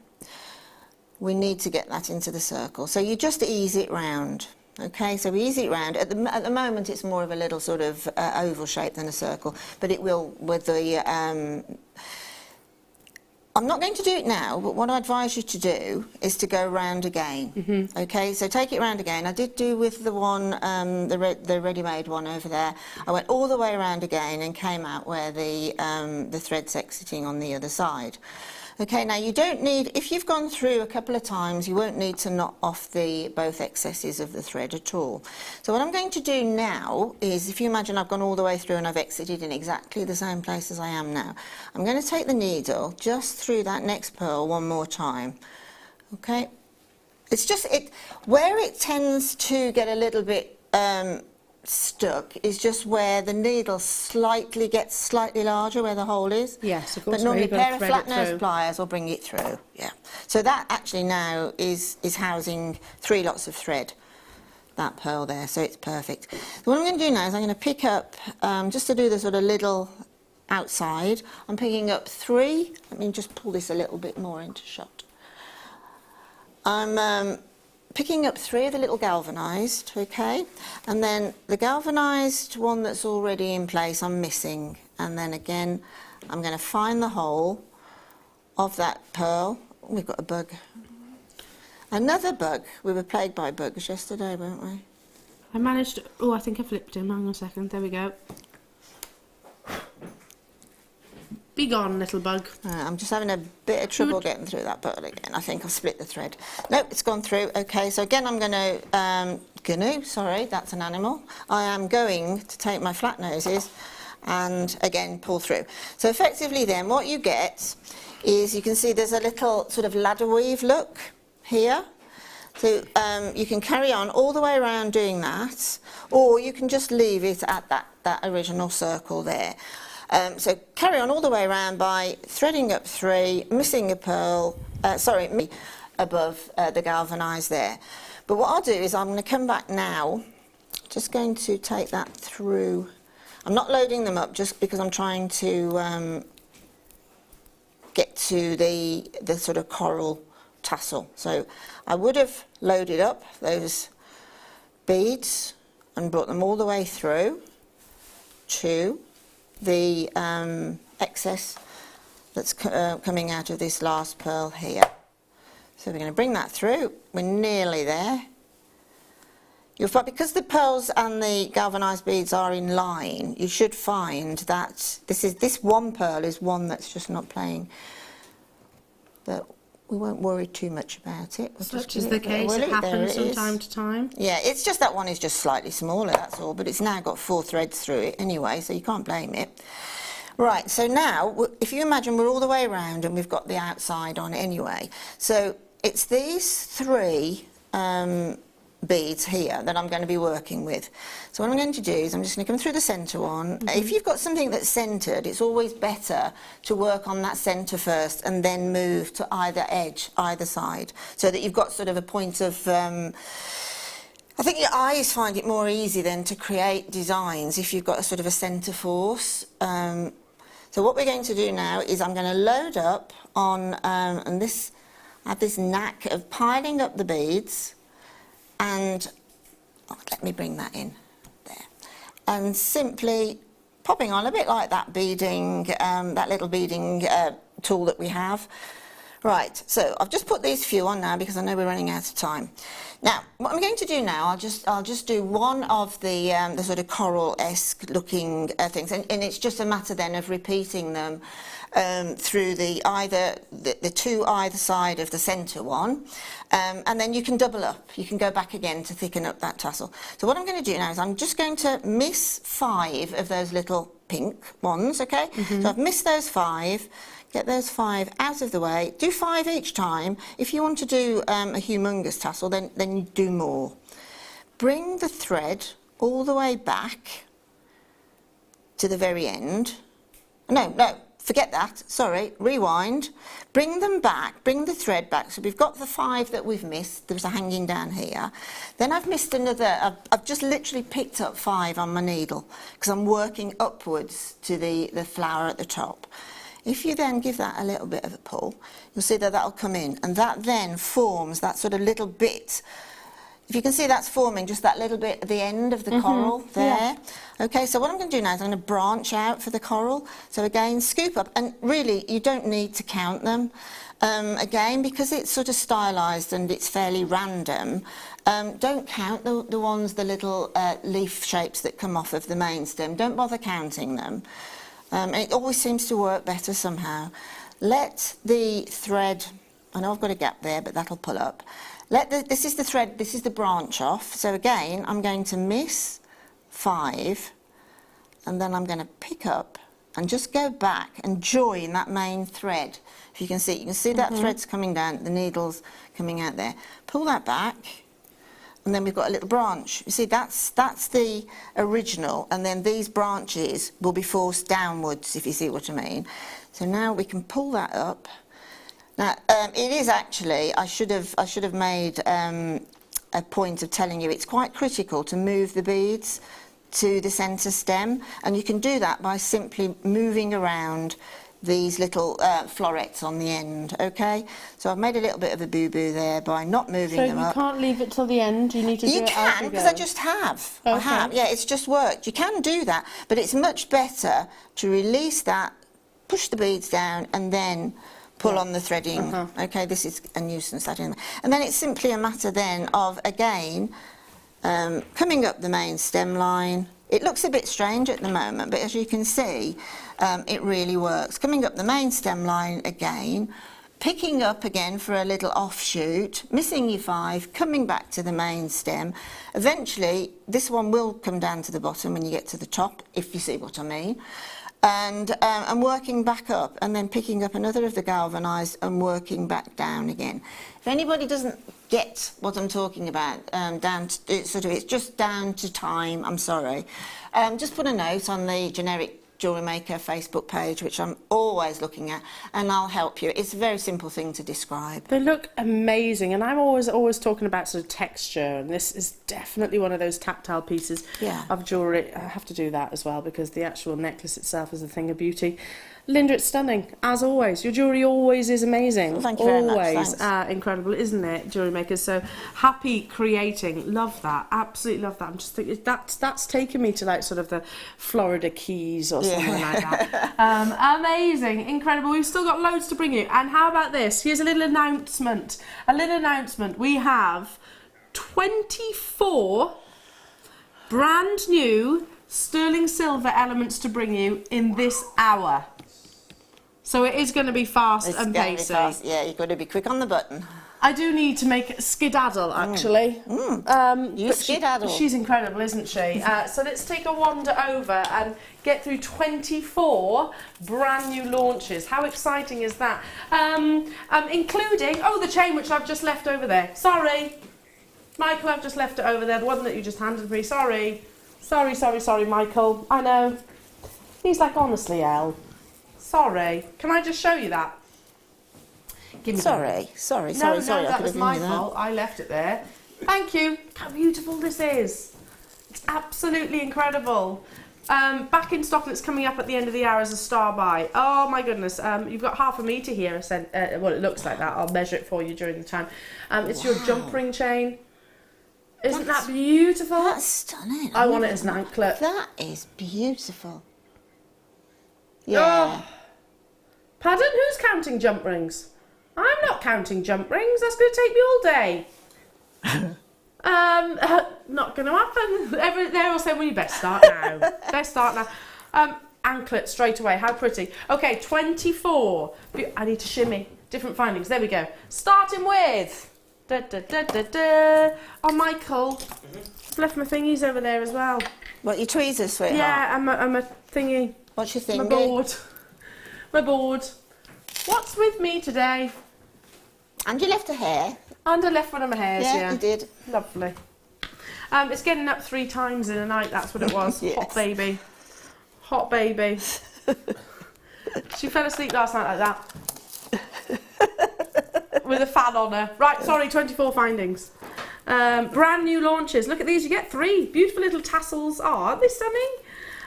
we need to get that into the circle, so you just ease it round. Okay, so we ease it round. At the moment it's more of a little sort of oval shape than a circle, but it will with the I'm not going to do it now, but what I advise you to do is to go round again. Okay, so take it round again. I did do with the one, the ready-made one over there. I went all the way around again and came out where the thread's exiting on the other side. Okay, now you don't need, if you've gone through a couple of times, you won't need to knot off both excesses of the thread at all. So what I'm going to do now is, if you imagine I've gone all the way through and I've exited in exactly the same place as I am now, I'm going to take the needle just through that next pearl one more time. Okay, it's just, where it tends to get a little bit stuck is just where the needle gets slightly larger where the hole is. Yes, of course. But normally a pair of flat nose pliers will bring it through. Yeah. So that actually now is housing 3 lots of thread, that pearl there, so it's perfect. So what I'm going to do now is I'm going to pick up, just to do the sort of little outside, I'm picking up 3, let me just pull this a little bit more into shot. I'm picking up 3 of the little galvanised, okay, and then the galvanised one that's already in place I'm missing, and then again I'm going to find the hole of that pearl. We've got a bug. Another bug. We were plagued by bugs yesterday, weren't we? I managed to, oh, I think I flipped him. Hang on a second. There we go. Be gone, little bug. I'm just having a bit of trouble getting through that button again. I think I've split the thread. Nope, it's gone through. Okay, so again I'm going to, sorry, that's an animal. I am going to take my flat noses and again pull through. So effectively then what you get is, you can see there's a little sort of ladder weave look here. So you can carry on all the way around doing that, or you can just leave it at that original circle there. So carry on all the way around by threading up 3, missing a pearl, above the galvanised there. But what I'll do is I'm going to come back now, just going to take that through I'm not loading them up just because I'm trying to get to the sort of coral tassel. So I would have loaded up those beads and brought them all the way through to the excess that's coming out of this last pearl here. So we're going to bring that through. We're nearly there. You'll find, because the pearls and the galvanised beads are in line, you should find that this one pearl is one that's just not playing. But we won't worry too much about it. Such is the case, it happens from time to time. Yeah, it's just that one is just slightly smaller, that's all, but it's now got 4 threads through it anyway, so you can't blame it. Right, so now, if you imagine we're all the way around and we've got the outside on anyway, so it's these 3 beads here that I'm going to be working with. So what I'm going to do is I'm just going to come through the centre one. If you've got something that's centred, it's always better to work on that centre first and then move to either edge, either side, so that you've got sort of a point of... I think your eyes find it more easy then to create designs if you've got a sort of a centre force. So what we're going to do now is I'm going to load up on, and this, I have this knack of piling up the beads, and let me bring that in there, and simply popping on a bit like that beading, that little beading tool that we have. Right, so I've just put these few on now because I know we're running out of time. Now, what I'm going to do now, I'll just do one of the sort of coral-esque looking things, and it's just a matter then of repeating them through the 2 either side of the centre one, and then you can double up. You can go back again to thicken up that tassel. So what I'm going to do now is I'm just going to miss 5 of those little pink ones, okay? So I've missed those 5. Get those 5 out of the way. Do 5 each time. If you want to do a humongous tassel, then you do more. Bring the thread all the way back to the very end. No, forget that. Sorry, rewind. Bring them back. Bring the thread back. So we've got the 5 that we've missed. There's a hanging down here. Then I've missed another. I've just literally picked up 5 on my needle because I'm working upwards to the flower at the top. If you then give that a little bit of a pull, you'll see that that'll come in, and that then forms that sort of little bit. If you can see, that's forming just that little bit at the end of the coral there. Yeah. Okay, so what I'm going to do now is I'm going to branch out for the coral. So again, scoop up, and really you don't need to count them. Again, because it's sort of stylised and it's fairly random, don't count the ones, the little leaf shapes that come off of the main stem. Don't bother counting them. And it always seems to work better somehow. Let the thread, I know I've got a gap there, but that'll pull up. This is the thread, this is the branch off. So again, I'm going to miss 5, and then I'm going to pick up and just go back and join that main thread. If you can see that thread's coming down, the needle's coming out there. Pull that back. And then we've got a little branch. You see, that's the original, and then these branches will be forced downwards, if you see what I mean. So now we can pull that up. Now, it is actually, I should have made a point of telling you, it's quite critical to move the beads to the centre stem, and you can do that by simply moving around these little florets on the end, okay? So I've made a little bit of a boo-boo there by not moving them up. So you can't leave it till the end, you need to do it as you go? You can, because I just have. Okay. I have, yeah, it's just worked. You can do that, but it's much better to release that, push the beads down, and then pull on the threading. Okay, this is a nuisance, that in there. And then it's simply a matter then of, again, coming up the main stem line. It looks a bit strange at the moment, but as you can see, it really works. Coming up the main stem line again, picking up again for a little offshoot, missing your 5, coming back to the main stem. Eventually, this one will come down to the bottom when you get to the top, if you see what I mean. And working back up, and then picking up another of the galvanised and working back down again. If anybody doesn't get what I'm talking about, it's just down to time, I'm sorry. Just put a note on the generic Jewellery Maker Facebook page, which I'm always looking at, and I'll help you. It's a very simple thing to describe. They look amazing, and I'm always talking about sort of texture, and this is definitely one of those tactile pieces of jewellery. I have to do that as well because the actual necklace itself is a thing of beauty. Linda, it's stunning, as always. Your jewellery always is amazing. Well, thank you very much. Always incredible, isn't it, Jewellery Makers? So happy creating. Love that. Absolutely love that. I'm just thinking that's taken me to like sort of the Florida Keys or something like that. Amazing, incredible. We've still got loads to bring you. And how about this? Here's a little announcement. We have 24 brand new sterling silver elements to bring you in this hour. So it is going to be fast and pacey. Yeah, you've got to be quick on the button. I do need to make a skedaddle, actually. You skedaddle. She's incredible, isn't she? So let's take a wander over and get through 24 brand new launches. How exciting is that? Including, the chain which I've just left over there. Sorry. Michael, I've just left it over there. The one that you just handed me. Sorry, Michael. I know. He's like, honestly, Elle. Sorry. Can I just show you that? Give me Sorry. No, that was my fault. I left it there. Thank you. Look how beautiful this is. It's absolutely incredible. Back in stock, that's coming up at the end of the hour as a star buy. Oh my goodness. You've got half a metre here. Well, it looks like that. I'll measure it for you during the time. It's your jump ring chain. Isn't that beautiful? That's stunning. I want it as an anklet. That is beautiful. Yeah. Oh. Pardon? Who's counting jump rings? I'm not counting jump rings. That's going to take me all day. Not going to happen. They're all saying, well, you best start now. Anklet straight away. How pretty. Okay, 24. I need to shimmy. Different findings. There we go. Starting with... Oh, Michael. I've left my thingies over there as well. What, your tweezers, sweetheart? Yeah, I'm a thingy. What's your thingy? My board. What's with me today? And you left a hair. And I left one of my hairs, yeah. You did. Lovely. It's getting up 3 times in a night, that's what it was. Yes. Hot baby. She fell asleep last night like that. With a fan on her. Right, sorry, 24 findings. Brand new launches. Look at these, you get 3 beautiful little tassels. Oh, aren't they stunning?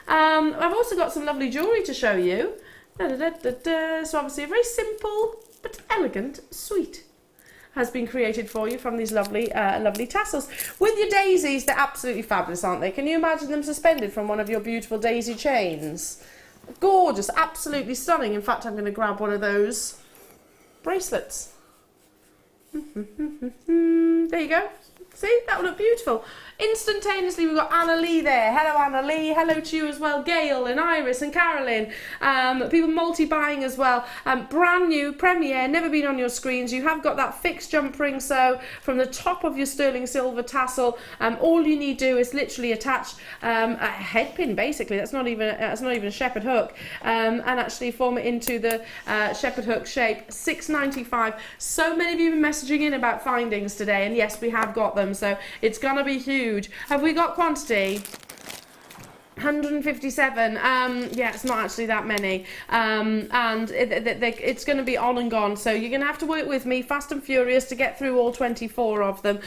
I've also got some lovely jewellery to show you. So obviously a very simple but elegant suite has been created for you from these lovely tassels. With your daisies, they're absolutely fabulous, aren't they? Can you imagine them suspended from one of your beautiful daisy chains? Gorgeous, absolutely stunning. In fact, I'm going to grab one of those bracelets. There you go. See, that would look beautiful. Instantaneously, we've got Anna Lee there. Hello, Anna Lee. Hello to you as well, Gail and Iris and Carolyn. People multi-buying as well. Brand new, premiere, never been on your screens. You have got that fixed jump ring, so from the top of your sterling silver tassel, all you need to do is literally attach a headpin, basically. That's not even a shepherd hook, and actually form it into the shepherd hook shape. $6.95. So many of you have been messaging in about findings today, and yes, we have got them. So it's gonna be huge. Have we got quantity? 157. Yeah, it's not actually that many, and it's going to be on and gone, so you're going to have to work with me fast and furious to get through all 24 of them.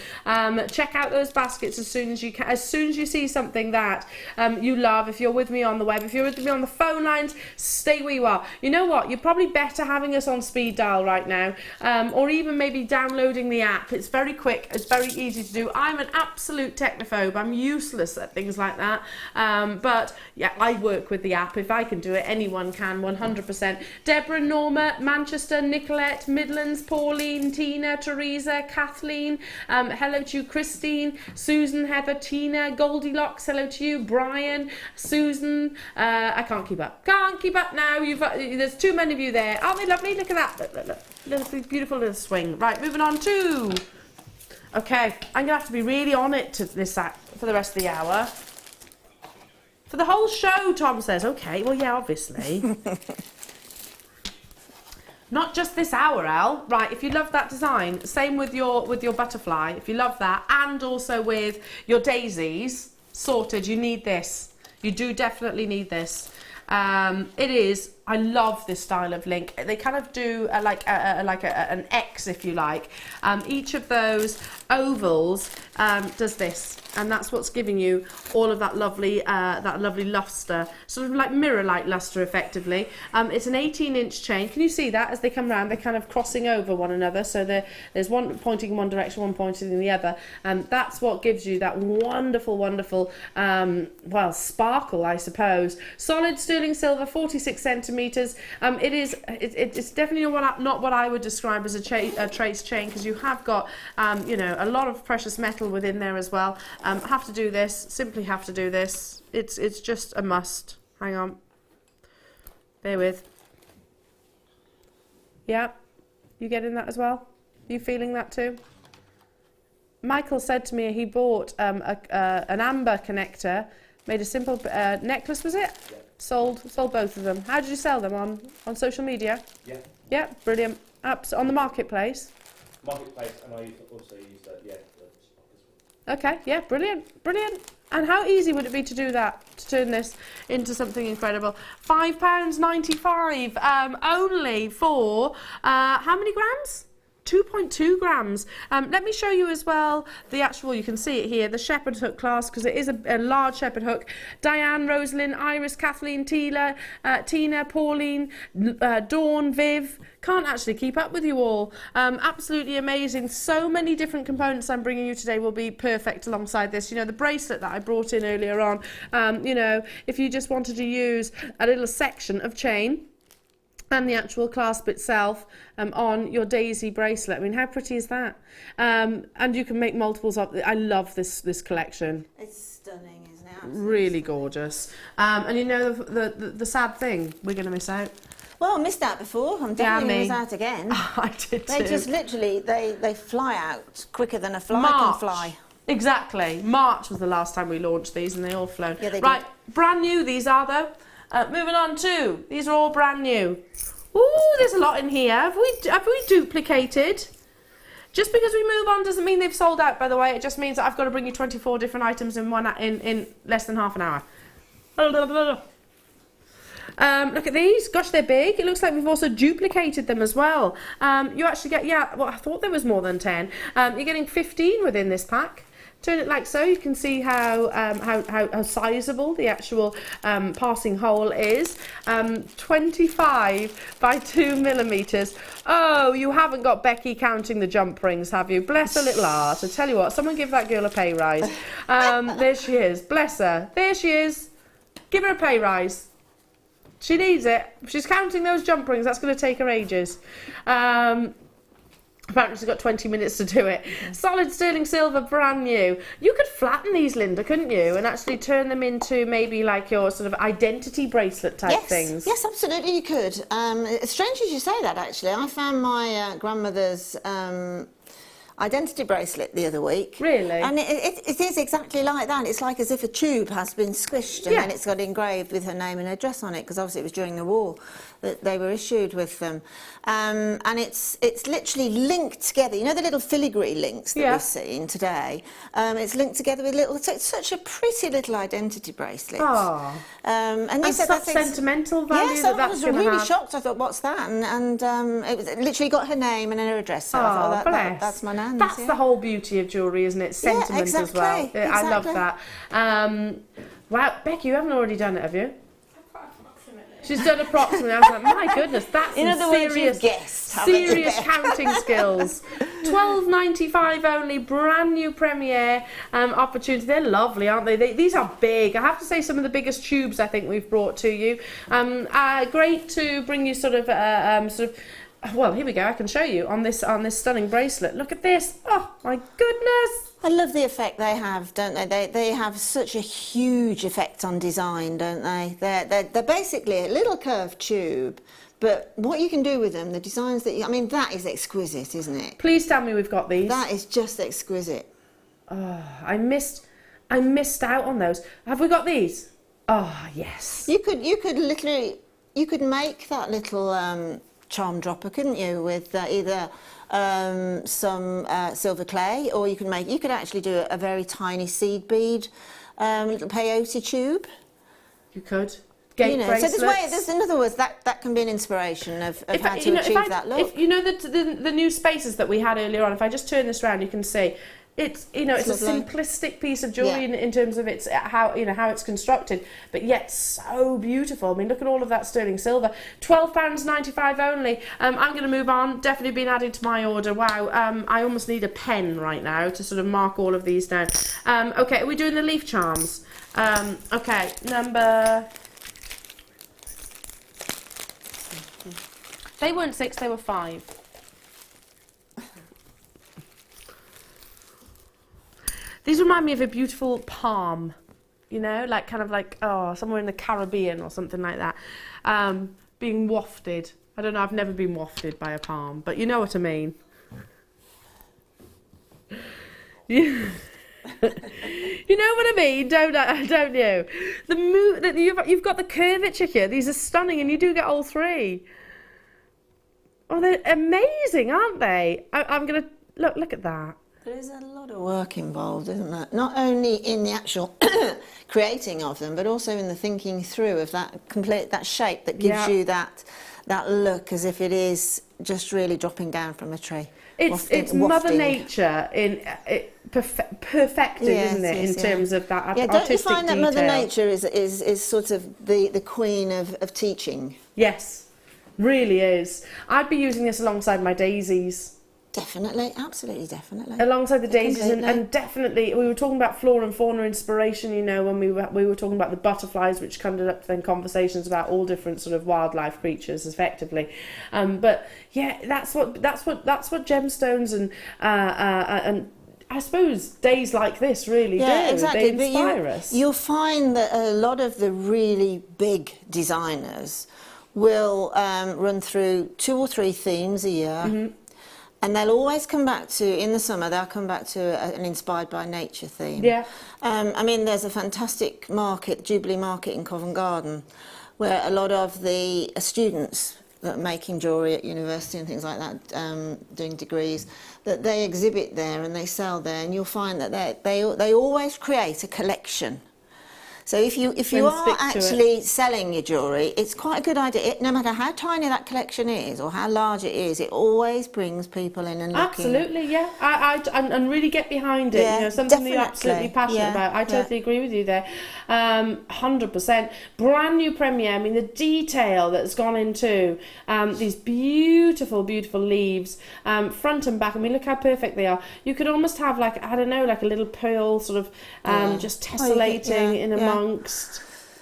Check out those baskets as soon as you can, as soon as you see something that you love. If you're with me on the web, if you're with me on the phone lines, stay where you are. You know what, you're probably better having us on speed dial right now, or even maybe downloading the app. It's very quick, it's very easy to do. I'm an absolute technophobe, I'm useless at things like that, but yeah, I work with the app. If I can do it, anyone can, 100%. Deborah, Norma, Manchester, Nicolette, Midlands, Pauline, Tina, Teresa, Kathleen, hello to you, Christine, Susan, Heather, Tina, Goldilocks, hello to you, Brian, Susan, I can't keep up now, there's too many of you there. Aren't they lovely? Look at that, look. Little, beautiful little swing. Right, moving on to, okay, I'm gonna have to be really on it to this for the rest of the hour. For the whole show, Tom says. Okay, well, yeah, obviously. Not just this hour, Al. Right, if you love that design, same with your butterfly. If you love that, and also with your daisies sorted, you need this. You do definitely need this. It is. I love this style of link. They kind of do an X, if you like. Each of those ovals does this, and that's what's giving you all of that lovely luster, sort of like mirror-like luster, effectively. It's an 18-inch chain. Can you see that as they come round? They're kind of crossing over one another, so there's one pointing in one direction, one pointing in the other, and that's what gives you that wonderful, wonderful, well, sparkle, I suppose. Solid sterling silver, 46 centimetres. It's definitely not what I would describe as a trace chain, because you have got you know, a lot of precious metal within there as well. Have to do this, simply have to do this. It's just a must. Hang on, bear with. Yeah, you getting that as well? You feeling that too? Michael said to me he bought an amber connector, made a simple necklace, was it? Yeah. Sold both of them. How did you sell them? On social media? Yeah. Yeah, brilliant. On the marketplace? Marketplace, and I also use the Okay, yeah, brilliant, brilliant. And how easy would it be to do that, to turn this into something incredible? £5.95 only for, how many grams? 2.2 grams. Let me show you as well the actual, you can see it here, the shepherd hook clasp, because it is a large shepherd hook. Diane, Rosalind, Iris, Kathleen, Tina, Pauline, Dawn, Viv. Can't actually keep up with you all. Absolutely amazing. So many different components I'm bringing you today will be perfect alongside this. You know, the bracelet that I brought in earlier on, you know, if you just wanted to use a little section of chain and the actual clasp itself on your daisy bracelet. I mean, how pretty is that? And you can make multiples of it. I love this collection. It's stunning, isn't it? Absolutely really stunning. Gorgeous. And you know the sad thing we're going to miss out? Well, I missed out before. I'm definitely going to miss out again. I did too. They just literally, they fly out quicker than a fly March. can fly. Exactly. March was the last time we launched these, and they all flown. Yeah, they right, did. Brand new these are though. Moving on to, these are all brand new. Ooh, there's a lot in here. Have we duplicated? Just because we move on doesn't mean they've sold out, by the way. It just means that I've got to bring you 24 different items in less than half an hour. Look at these. Gosh, they're big. It looks like we've also duplicated them as well. You actually get, yeah, well, I thought there was more than 10. You're getting 15 within this pack. Turn it like so, you can see how sizable the actual passing hole is. 25 by 2 millimetres. Oh, you haven't got Becky counting the jump rings, have you? Bless her little heart. I tell you what, someone give that girl a pay rise. There she is. Bless her. There she is. Give her a pay rise. She needs it. If she's counting those jump rings, that's going to take her ages. Apparently she's got 20 minutes to do it. Solid sterling silver, brand new. You could flatten these, Linda, couldn't you? And actually turn them into maybe like your sort of identity bracelet type things. Yes, absolutely you could. It's strange as you say that, actually. I found my grandmother's identity bracelet the other week. Really? And it is exactly like that. It's like as if a tube has been squished and then it's got engraved with her name and address on it, because obviously it was during the war that they were issued with them. And it's literally linked together. You know the little filigree links that we've seen today? It's linked together with little... It's such a pretty little identity bracelet. Oh. And they said such sentimental value. Yes, that I was that's really shocked. I thought, what's that? And it literally got her name and her address. So I thought, that's my nan's. That's the whole beauty of jewellery, isn't it? Sentiment as well. Exactly. I love that. Wow, Becky, you haven't already done it, have you? She's done approximately. I was like, my goodness, that's serious counting skills. £12.95 only, brand new premiere opportunity. They're lovely, aren't they? These are big. I have to say, some of the biggest tubes I think we've brought to you. Great to bring you sort of well, here we go. I can show you on this stunning bracelet. Look at this. Oh my goodness. I love the effect they have, don't they? They have such a huge effect on design, don't they? They're basically a little curved tube, but what you can do with them, the designs that I mean, that is exquisite, isn't it? Please tell me we've got these. That is just exquisite. Oh, I missed out on those. Have we got these? Oh, yes. You could literally, you could make that little charm dropper, couldn't you, with either some silver clay, or you could actually do a very tiny seed bead, little peyote tube. You could. gate bracelets. So there's in other words that can be an inspiration of how to achieve that look. If you know the new spaces that we had earlier on, if I just turn this around, you can see it's it's a simplistic piece of jewellery in terms of its how it's constructed, but yet so beautiful. I mean, look at all of that sterling silver. £12.95 only. I'm going to move on. Definitely been added to my order. Wow. I almost need a pen right now to sort of mark all of these down. Okay, are we doing the leaf charms? Okay, number. They weren't 6, they were 5. These remind me of a beautiful palm, like kind of like, somewhere in the Caribbean or something like that. Being wafted. I don't know, I've never been wafted by a palm, but you know what I mean. You know what I mean, don't you? You've got the curvature here. These are stunning, and you do get all 3. Oh, they're amazing, aren't they? I'm going to look at that. There is a lot of work involved, isn't there? Not only in the actual creating of them, but also in the thinking through of that shape that gives you that look as if it is just really dropping down from a tree. It's Mother Nature perfected, isn't it, in terms of that artistic detail. Don't you find that Mother Nature is sort of the queen of teaching? Yes, really is. I'd be using this alongside my daisies. Definitely, absolutely, definitely. Alongside the daisies, and definitely, we were talking about flora and fauna inspiration, when we were talking about the butterflies, which conjured up then conversations about all different sort of wildlife creatures, effectively. But yeah, that's what gemstones and I suppose days like this really do. Exactly. They inspire us. You'll find that a lot of the really big designers will run through 2 or 3 themes a year. Mm-hmm. And they'll always come back to, in the summer, they'll come back to an inspired by nature theme. Yeah. I mean, there's a fantastic market, Jubilee Market in Covent Garden, where a lot of the students that are making jewellery at university and things like that, doing degrees, that they exhibit there and they sell there, and you'll find that they always create a collection. So if you are actually selling your jewellery, it's quite a good idea. No matter how tiny that collection is or how large it is, it always brings people in and looking. Absolutely, yeah. And really get behind it. Yeah, something that you're absolutely passionate about. I totally agree with you there. 100%. Brand new premiere. I mean, the detail that's gone into these beautiful, beautiful leaves, front and back. I mean, look how perfect they are. You could almost have like a little pearl sort of just tessellating in amongst.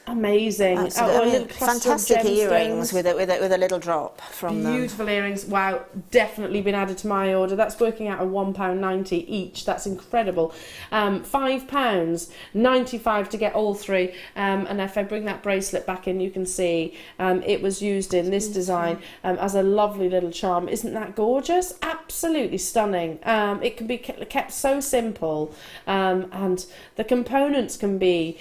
Amazing. Fantastic earrings with a little drop from them. Beautiful earrings. Wow, definitely been added to my order. That's working out at £1.90 each. That's incredible. £5.95 to get all 3. And if I bring that bracelet back in, you can see it was used in this design as a lovely little charm. Isn't that gorgeous? Absolutely stunning. It can be kept so simple, and the components can be,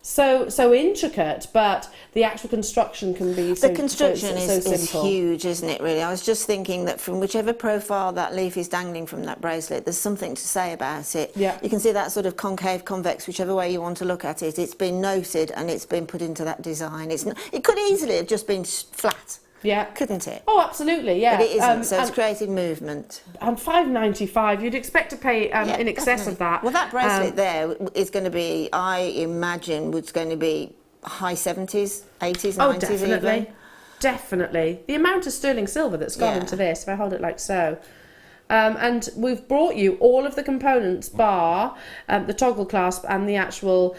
so intricate, but the actual construction can be so simple. The construction is huge, isn't it, really? I was just thinking that from whichever profile that leaf is dangling from that bracelet, there's something to say about it. Yeah. You can see that sort of concave, convex, whichever way you want to look at it. It's been noted and it's been put into that design. It could easily have just been flat. Yeah. Couldn't it? Oh, absolutely, yeah. But it isn't, so it's created movement. And £5.95, you'd expect to pay in excess of that. Well, that bracelet there is going to be, I imagine, was going to be high 70s, 80s, 90s definitely. even. Definitely. The amount of sterling silver that's gone into this, if I hold it like so. And we've brought you all of the components, bar the toggle clasp and the actual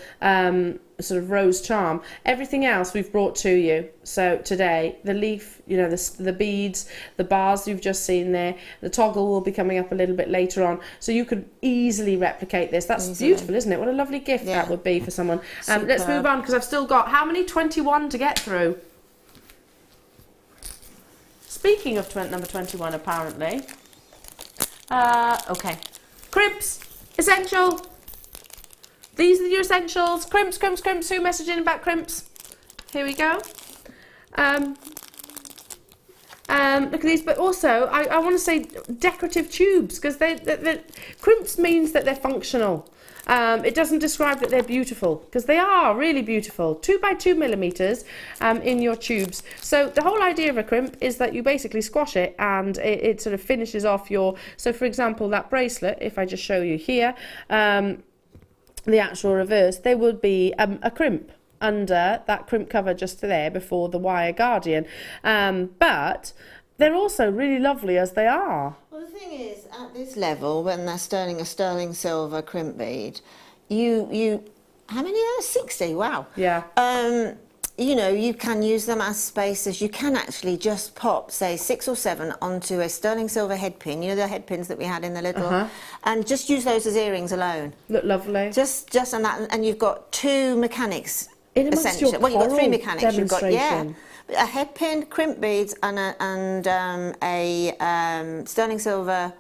sort of rose charm. Everything else we've brought to you. So today, the leaf, the beads, the bars you've just seen there, the toggle will be coming up a little bit later on. So you could easily replicate this. That's beautiful, isn't it? What a lovely gift that would be for someone. Let's move on, because I've still got, how many? 21 to get through. Speaking of number 21, apparently. Okay. Crimps, essential. These are your essentials. Crimps, crimps, crimps. Who messaging about crimps? Here we go. Look at these, but also I want to say decorative tubes, because crimps means that they're functional. It doesn't describe that they're beautiful, because they are really beautiful. 2 by 2 millimeters in your tubes. So the whole idea of a crimp is that you basically squash it and it sort of finishes off your, so for example, that bracelet, if I just show you here, the actual reverse, there would be a crimp under that crimp cover just there before the wire guardian. But they're also really lovely as they are. Well, the thing is, at this level, when they're sterling a sterling silver crimp bead, you how many are there? 60, wow. Yeah. You know, you can use them as spacers. You can actually just pop, say, 6 or 7 onto a sterling silver head pin. You know the head pins that we had in the little, and just use those as earrings alone. Look lovely. Just on that, and you've got 2 mechanics. In amongst your well, you've got 3 coral mechanics. You've got demonstration. a head pin, crimp beads, and a sterling silver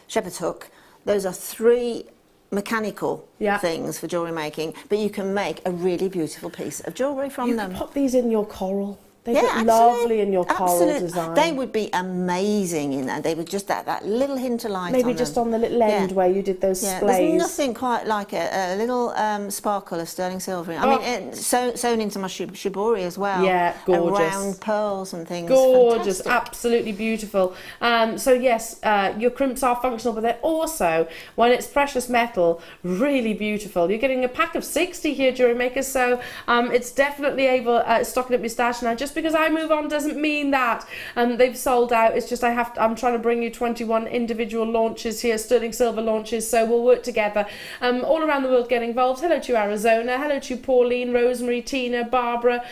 shepherd's hook. Those are 3 mechanical things for jewellery making, but you can make a really beautiful piece of jewellery from them. You can pop these in your coral. They look lovely in your coral design. They would be amazing in that. They would just that little hint of light. Maybe on just them. on the little end where you did those splays. There's nothing quite like a little sparkle of sterling silver. I mean, it's sewn into my shibori as well. Yeah, gorgeous. And round pearls and things. Gorgeous, Fantastic. Absolutely beautiful. So yes, your crimps are functional, but they're also, when it's precious metal, really beautiful. You're getting a pack of 60 here, Jewellery Maker, so it's definitely able stocking up your stash now. Just because I move on doesn't mean that they've sold out. It's just I'm trying to bring you 21 individual launches here, sterling silver launches, so we'll work together. All around the world get involved. Hello to Arizona, hello to Pauline, Rosemary, Tina, Barbara,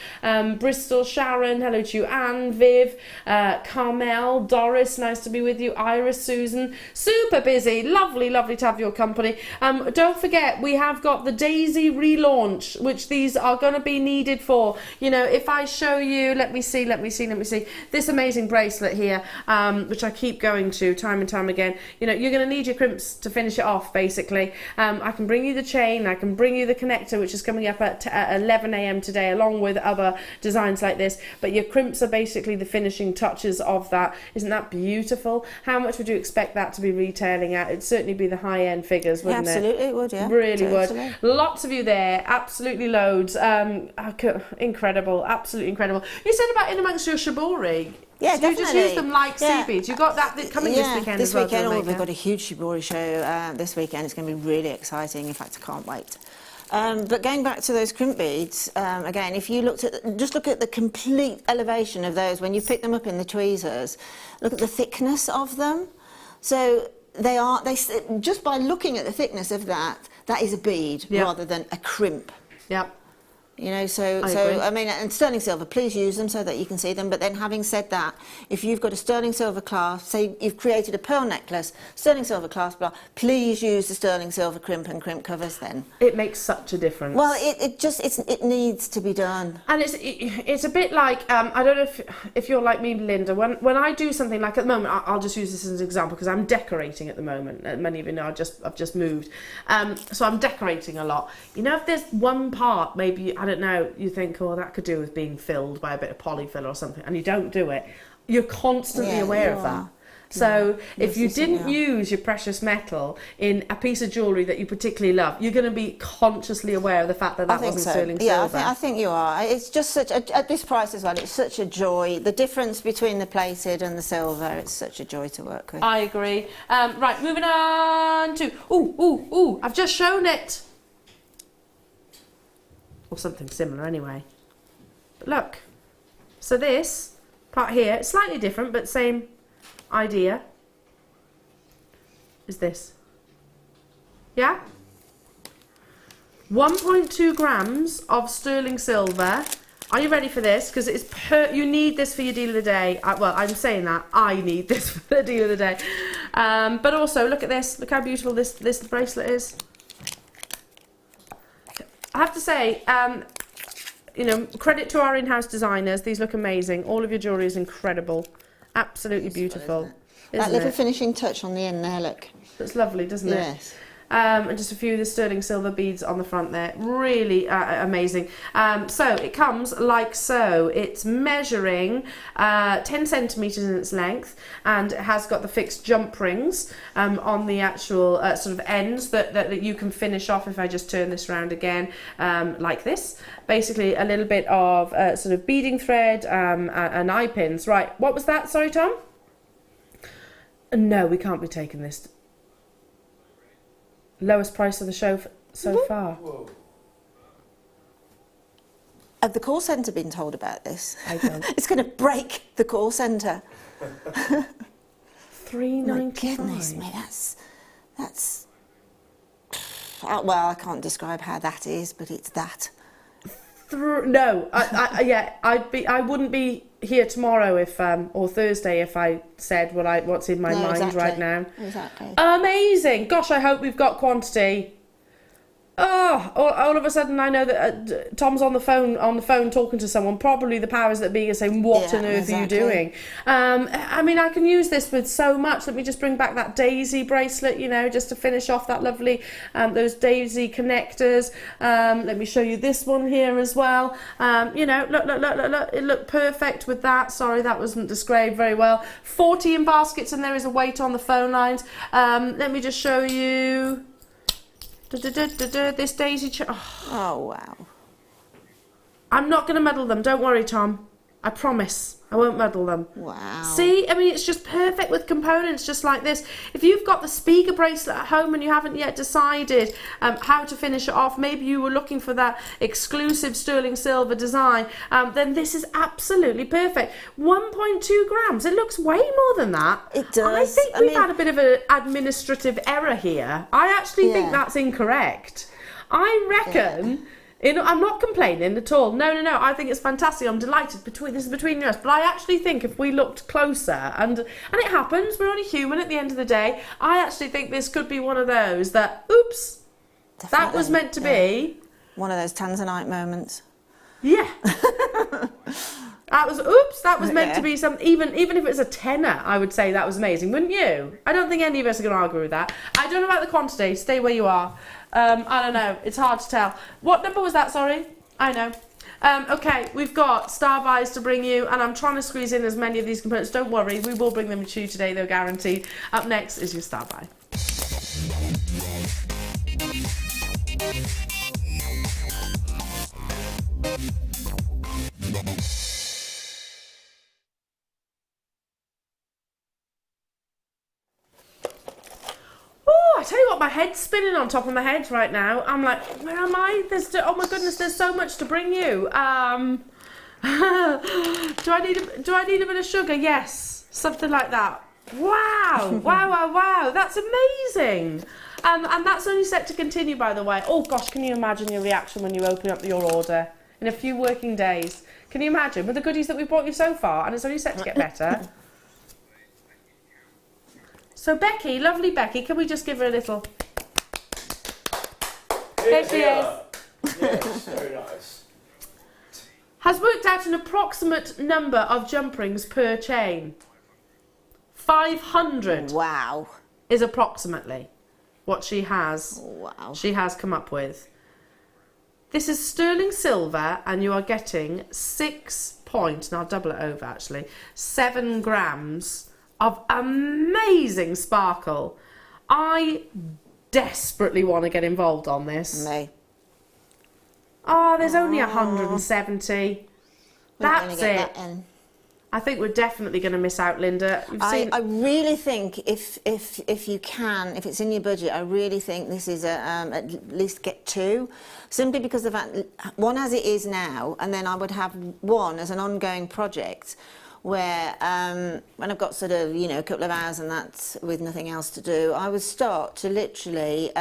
Bristol, Sharon, hello to you, Anne, Viv, Carmel, Doris, nice to be with you, Iris, Susan, super busy, lovely to have your company. Don't forget, we have got the Daisy relaunch, which these are going to be needed for. You know, if I show you, let me see this amazing bracelet here, which I keep going to time and time again. You know, you're going to need your crimps to finish it off, basically. I can bring you the chain, I can bring you the connector, which is coming up at 11 AM today, along with other designs like this, but your crimps are basically the finishing touches of that. Isn't that beautiful? How much would you expect that to be retailing at? It'd certainly be the high-end figures, wouldn't it? Absolutely, it would, yeah. Really would. Lots of you there, absolutely loads. Incredible, absolutely incredible. You said about in amongst your shibori. Yeah, so you just use them like sea beads. You got that coming this weekend this as well. weekend, we've got a huge shibori show this weekend. It's going to be really exciting. In fact, I can't wait. But going back to those crimp beads, again, if you look at the complete elevation of those, when you pick them up in the tweezers, look at the thickness of them. So they just by looking at the thickness of that is a bead rather than a crimp. Yep. You know, I mean, and sterling silver, please use them so that you can see them. But then having said that, if you've got a sterling silver clasp, say you've created a pearl necklace, sterling silver clasp, please use the sterling silver crimp and crimp covers then. It makes such a difference. Well, it needs to be done. And it's a bit like, I don't know if you're like me, Linda, when I do something like at the moment, I'll just use this as an example because I'm decorating at the moment. Many of you know I've just moved. So I'm decorating a lot. You know, if there's one part, maybe, I don't know, you think, oh, that could do with being filled by a bit of polyfill or something, and you don't do it, you're constantly aware of that. So if you didn't use your precious metal in a piece of jewellery that you particularly love, you're going to be consciously aware of the fact that wasn't sterling silver. Yeah, I think you are. It's just such at this price as well, it's such a joy. The difference between the plated and the silver, it's such a joy to work with. I agree. Right, moving on to, I've just shown it. Or something similar anyway. But look, so this part here, it's slightly different but same idea, is this. Yeah? 1.2 grams of sterling silver. Are you ready for this? Because it's you need this for your deal of the day. Well, I'm saying that I need this for the deal of the day. But also, look at this. Look how beautiful this bracelet is. I have to say, you know, credit to our in-house designers. These look amazing. All of your jewellery is incredible. Absolutely beautiful. That little finishing touch on the end there, look. It's lovely, doesn't it? Yes. and just a few of the sterling silver beads on the front there. Really amazing. So it comes like so. It's measuring 10 centimetres in its length, and it has got the fixed jump rings on the actual sort of ends that you can finish off. If I just turn this around again, like this, basically a little bit of sort of beading thread and eye pins. Right, what was that? Sorry, Tom? No, we can't be taking this. Lowest price of the show so far. Whoa. Have the call centre been told about this? I don't. It's going to break the call centre. $3.95. My goodness me, that's. Well, I can't describe how that is, but it's that. No, I wouldn't be here tomorrow if or Thursday if I said what's in my mind right now. Exactly. Amazing. Gosh, I hope we've got quantity. Oh, all of a sudden I know that Tom's on the phone talking to someone, probably the powers that be, are saying, what on earth are you doing? I mean, I can use this with so much. Let me just bring back that daisy bracelet, you know, just to finish off that lovely, those daisy connectors. Let me show you this one here as well. You know, look, it looked perfect with that. Sorry, that wasn't described very well. 40 in baskets, and there is a weight on the phone lines. Let me just show you. This daisy oh wow. I'm not going to muddle them, don't worry, Tom. I promise I won't muddle them. Wow. See, I mean, it's just perfect with components just like this. If you've got the speaker bracelet at home and you haven't yet decided how to finish it off, maybe you were looking for that exclusive sterling silver design, then this is absolutely perfect. 1.2 grams. It looks way more than that. It does. I think we've had a bit of an administrative error here. I actually think that's incorrect. I reckon... I'm not complaining at all. No. I think it's fantastic. I'm delighted. This is between us. But I actually think if we looked closer, and it happens, we're only human at the end of the day, I actually think this could be one of those that, oops, definitely. That was meant to be. One of those Tanzanite moments. Yeah. That was meant to be some, even if it was a tenner, I would say that was amazing, wouldn't you? I don't think any of us are going to argue with that. I don't know about the quantity. Stay where you are. I don't know. It's hard to tell. What number was that? Sorry. I know. Okay, we've got star buys to bring you, and I'm trying to squeeze in as many of these components. Don't worry, we will bring them to you today. They're guaranteed. Up next is your star buy. I tell you what, my head's spinning on top of my head right now. I'm like, where am I? Oh my goodness, there's so much to bring you. Do I need a bit of sugar? Yes, something like that. Wow, wow. That's amazing. And that's only set to continue, by the way. Oh gosh, can you imagine your reaction when you open up your order in a few working days? Can you imagine with the goodies that we've brought you so far, and it's only set to get better. So Becky, lovely Becky, can we just give her a little... There she is. Yes, very nice. Has worked out an approximate number of jump rings per chain. 500. Wow. Is approximately what she has. Wow. She has come up with. This is sterling silver, and you are getting 6 point, and I'll double it over actually, 7 grams of amazing sparkle. I desperately want to get involved on this. Me. Oh, there's only 170. That's it. That I think we're definitely going to miss out, Linda. I really think if you can, if it's in your budget, I really think this is at least get 2, simply because of that, one as it is now, and then I would have one as an ongoing project where when I've got sort of, you know, a couple of hours and that's with nothing else to do, I would start to literally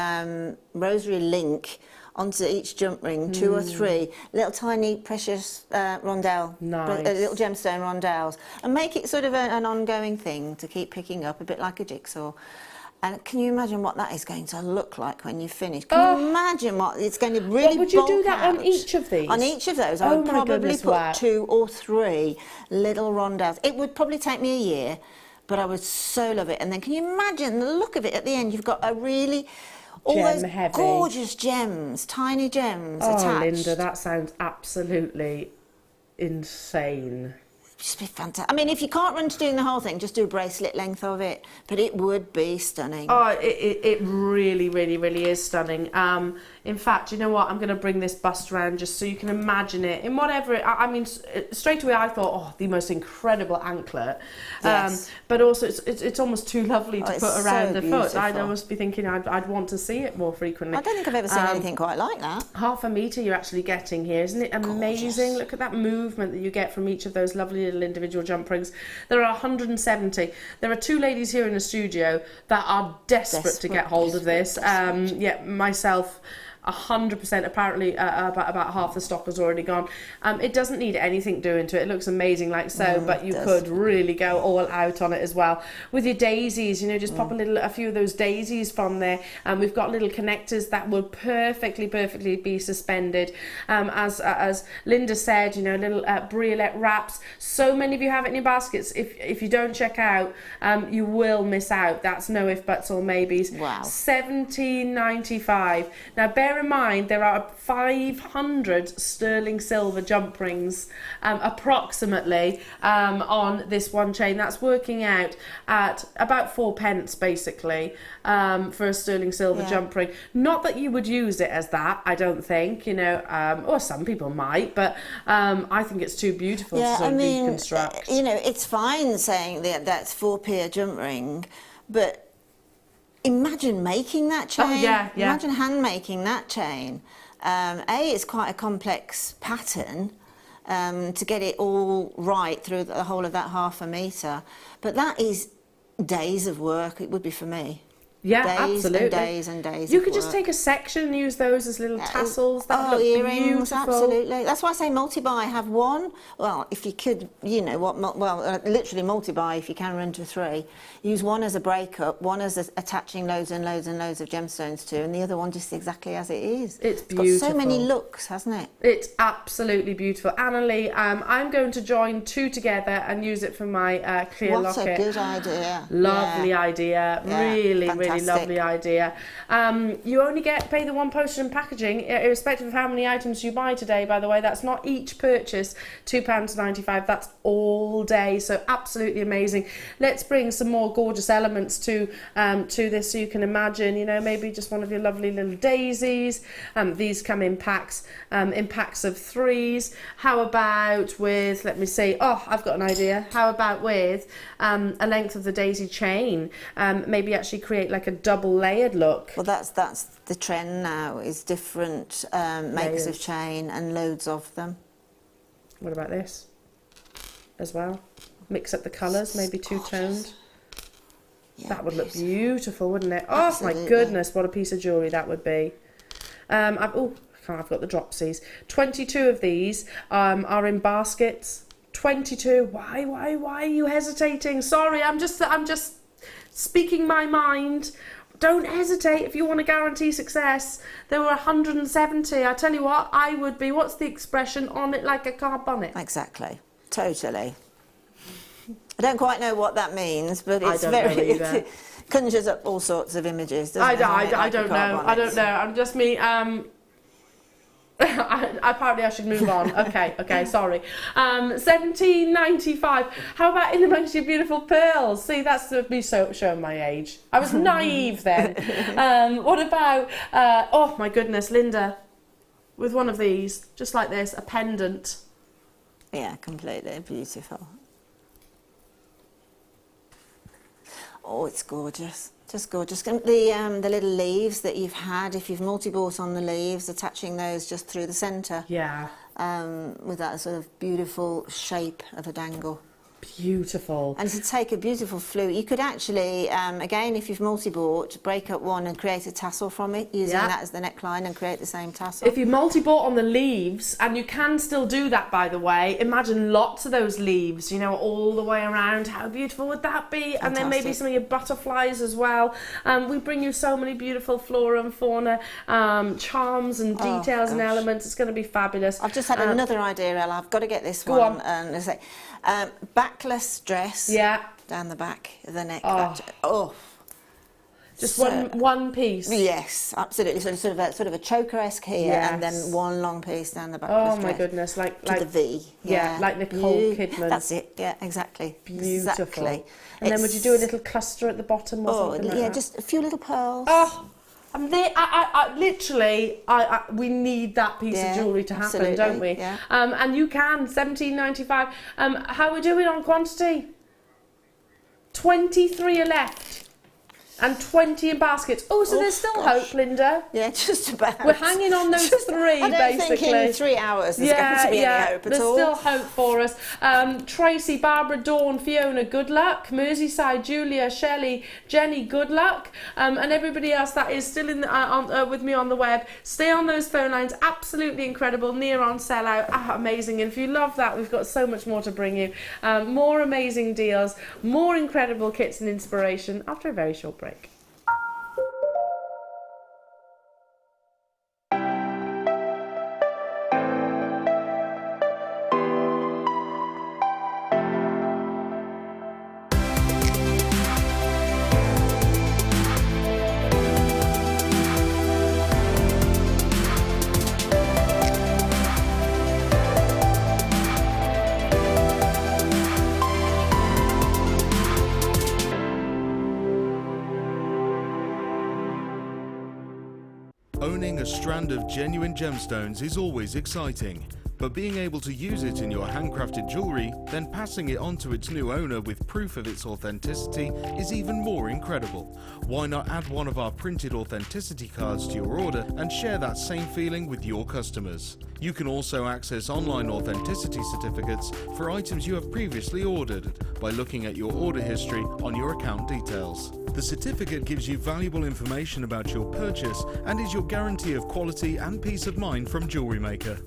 rosary link onto each jump ring 2 or 3 little tiny precious rondelle, little gemstone rondelles, and make it sort of an ongoing thing to keep picking up, a bit like a jigsaw. And can you imagine what that is going to look like when you finish? Can you imagine what it's going to really bulk out? Would you do that on each of these? On each of those, I would probably put 2 or 3 little rondelles. It would probably take me a year, but I would so love it. And then can you imagine the look of it at the end? You've got a really, all Gem those heavy. gorgeous gems, tiny gems attached. Oh, Linda, that sounds absolutely insane. Just be fantastic. I mean, if you can't run to doing the whole thing, just do a bracelet length of it. But it would be stunning. Oh, it really, really, really is stunning. In fact, you know what? I'm going to bring this bust around just so you can imagine it in whatever. I mean, straight away I thought, oh, the most incredible anklet. Yes. But also, it's almost too lovely to put around so the foot. I'd beautiful. almost be thinking I'd want to see it more frequently. I don't think I've ever seen anything quite like that. Half a metre you're actually getting here. Isn't it amazing? Gorgeous. Look at that movement that you get from each of those lovely little individual jump rings. There are 170. There are 2 ladies here in the studio that are desperate to get hold of this. Yeah, myself, 100%. Apparently about half the stock has already gone. It doesn't need anything doing to it. It looks amazing like so, but you could really go all out on it as well with your daisies. You know, just pop a few of those daisies from there. We've got little connectors that will perfectly be suspended. As Linda said, you know, little briolette wraps. So many of you have it in your baskets. If you don't check out, you will miss out. That's no if, buts or maybes. Wow. $17.95. Now bear in mind there are 500 sterling silver jump rings approximately on this one chain. That's working out at about 4 pence basically for a sterling silver jump ring. Not that you would use it as that, I don't think, you know, or some people might, but I think it's too beautiful to sort of deconstruct. You know, it's fine saying that that's 4p a jump ring, but imagine making that chain. Oh, yeah. Imagine hand making that chain. It's quite a complex pattern to get it all right through the whole of that half a metre. But that is days of work. It would be for me. Yeah, days absolutely. And days and days. You of could just work. take a section and use those as little tassels. That would look earrings, beautiful. absolutely. That's why I say multi-buy. Have one. Well, if you could, you know what? Literally multi-buy if you can run to 3. Use one as a breakup, one as attaching loads and loads and loads of gemstones to, and the other one just exactly as it is. It's beautiful. Got so many looks, hasn't it? It's absolutely beautiful. Annalie, I'm going to join 2 together and use it for my clear locket. What a good idea. Lovely idea. Yeah, really, fantastic. really lovely idea. You only pay the 1 postage and packaging, irrespective of how many items you buy today, by the way. That's not each purchase, £2.95. That's all day. So absolutely amazing. Let's bring some more gorgeous elements to this so you can imagine, you know, maybe just one of your lovely little daisies. These come in packs of 3s. How about with, let me see, oh, I've got an idea. How about with a length of the daisy chain? Maybe actually create like a double layered look. Well, that's the trend now, is different makes of chain and loads of them. What about this as well? Mix up the colours, maybe two-toned. Yeah, that would look beautiful, wouldn't it? Oh my goodness, what a piece of jewellery that would be. I've got the dropsies. 22 of these are in baskets. 22. Why are you hesitating? Sorry, I'm just speaking my mind. Don't hesitate if you want to guarantee success. There were 170. I tell you what, I would be, what's the expression, on it like a car bonnet? Exactly. Totally. I don't quite know what that means, but it's it conjures up all sorts of images, doesn't I it? don't know. I'm just me. Apparently I should move on. Okay, sorry. 17.95. How about in amongst your beautiful pearls? See, that's me showing my age. I was naive then. What about, oh my goodness, Linda, with one of these, just like this, a pendant. Yeah, completely beautiful. Oh, it's gorgeous. Just gorgeous. The little leaves that you've had, if you've multi-bought on the leaves, attaching those just through the centre. Yeah. With that sort of beautiful shape of a dangle. Beautiful. And to take a beautiful flute, you could actually, again, if you've multi-bought, break up one and create a tassel from it, using that as the neckline and create the same tassel. If you multi-bought on the leaves, and you can still do that, by the way, imagine lots of those leaves, you know, all the way around. How beautiful would that be? Fantastic. And then maybe some of your butterflies as well. We bring you so many beautiful flora and fauna, charms and details and elements. It's going to be fabulous. I've just had another idea, Ella. I've got to get this Go one. on. Backless dress. Yeah. down the back of the neck. Oh. Just one piece. Yes, absolutely. So sort of a choker-esque here, and then one long piece down the back. Oh of the my dress, goodness, like the V. Yeah, like Nicole Kidman. That's it. Yeah, exactly. Beautiful. Exactly. And then would you do a little cluster at the bottom or something like that? Just a few little pearls. Oh, and literally, we need that piece of jewellery to happen, don't we? Yeah. And you can, $17.95. How are we doing on quantity? 23 are left. And 20 in baskets. Oh, so there's still hope, Linda. Yeah, just about. We're hanging on those three, I don't basically. think in 3 hours there's going to be any hope at all. There's still hope for us. Tracy, Barbara, Dawn, Fiona, good luck. Merseyside, Julia, Shelley, Jenny, good luck. And everybody else that is still in with me on the web, stay on those phone lines. Absolutely incredible. Near on sellout. Amazing. And if you love that, we've got so much more to bring you. More amazing deals, more incredible kits and inspiration after a very short break. Owning a strand of genuine gemstones is always exciting, but being able to use it in your handcrafted jewellery, then passing it on to its new owner with proof of its authenticity is even more incredible. Why not add one of our printed authenticity cards to your order and share that same feeling with your customers? You can also access online authenticity certificates for items you have previously ordered by looking at your order history on your account details. The certificate gives you valuable information about your purchase and is your guarantee of quality and peace of mind from Jewellery Maker.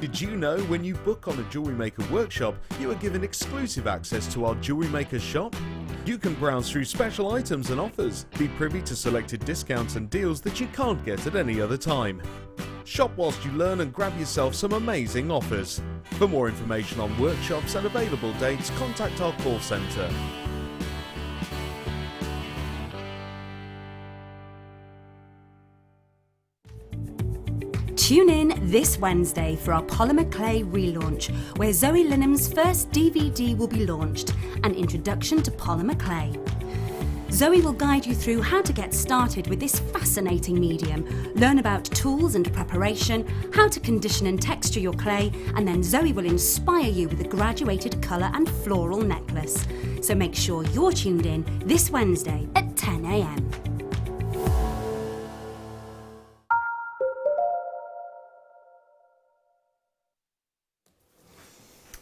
Did you know when you book on a Jewellery Maker workshop, you are given exclusive access to our Jewellery Maker shop? You can browse through special items and offers, be privy to selected discounts and deals that you can't get at any other time. Shop whilst you learn and grab yourself some amazing offers. For more information on workshops and available dates, contact our call centre. Tune in this Wednesday for our Polymer Clay relaunch, where Zoe Linham's first DVD will be launched, an introduction to polymer clay. Zoe will guide you through how to get started with this fascinating medium, learn about tools and preparation, how to condition and texture your clay, and then Zoe will inspire you with a graduated colour and floral necklace. So make sure you're tuned in this Wednesday at 10 AM.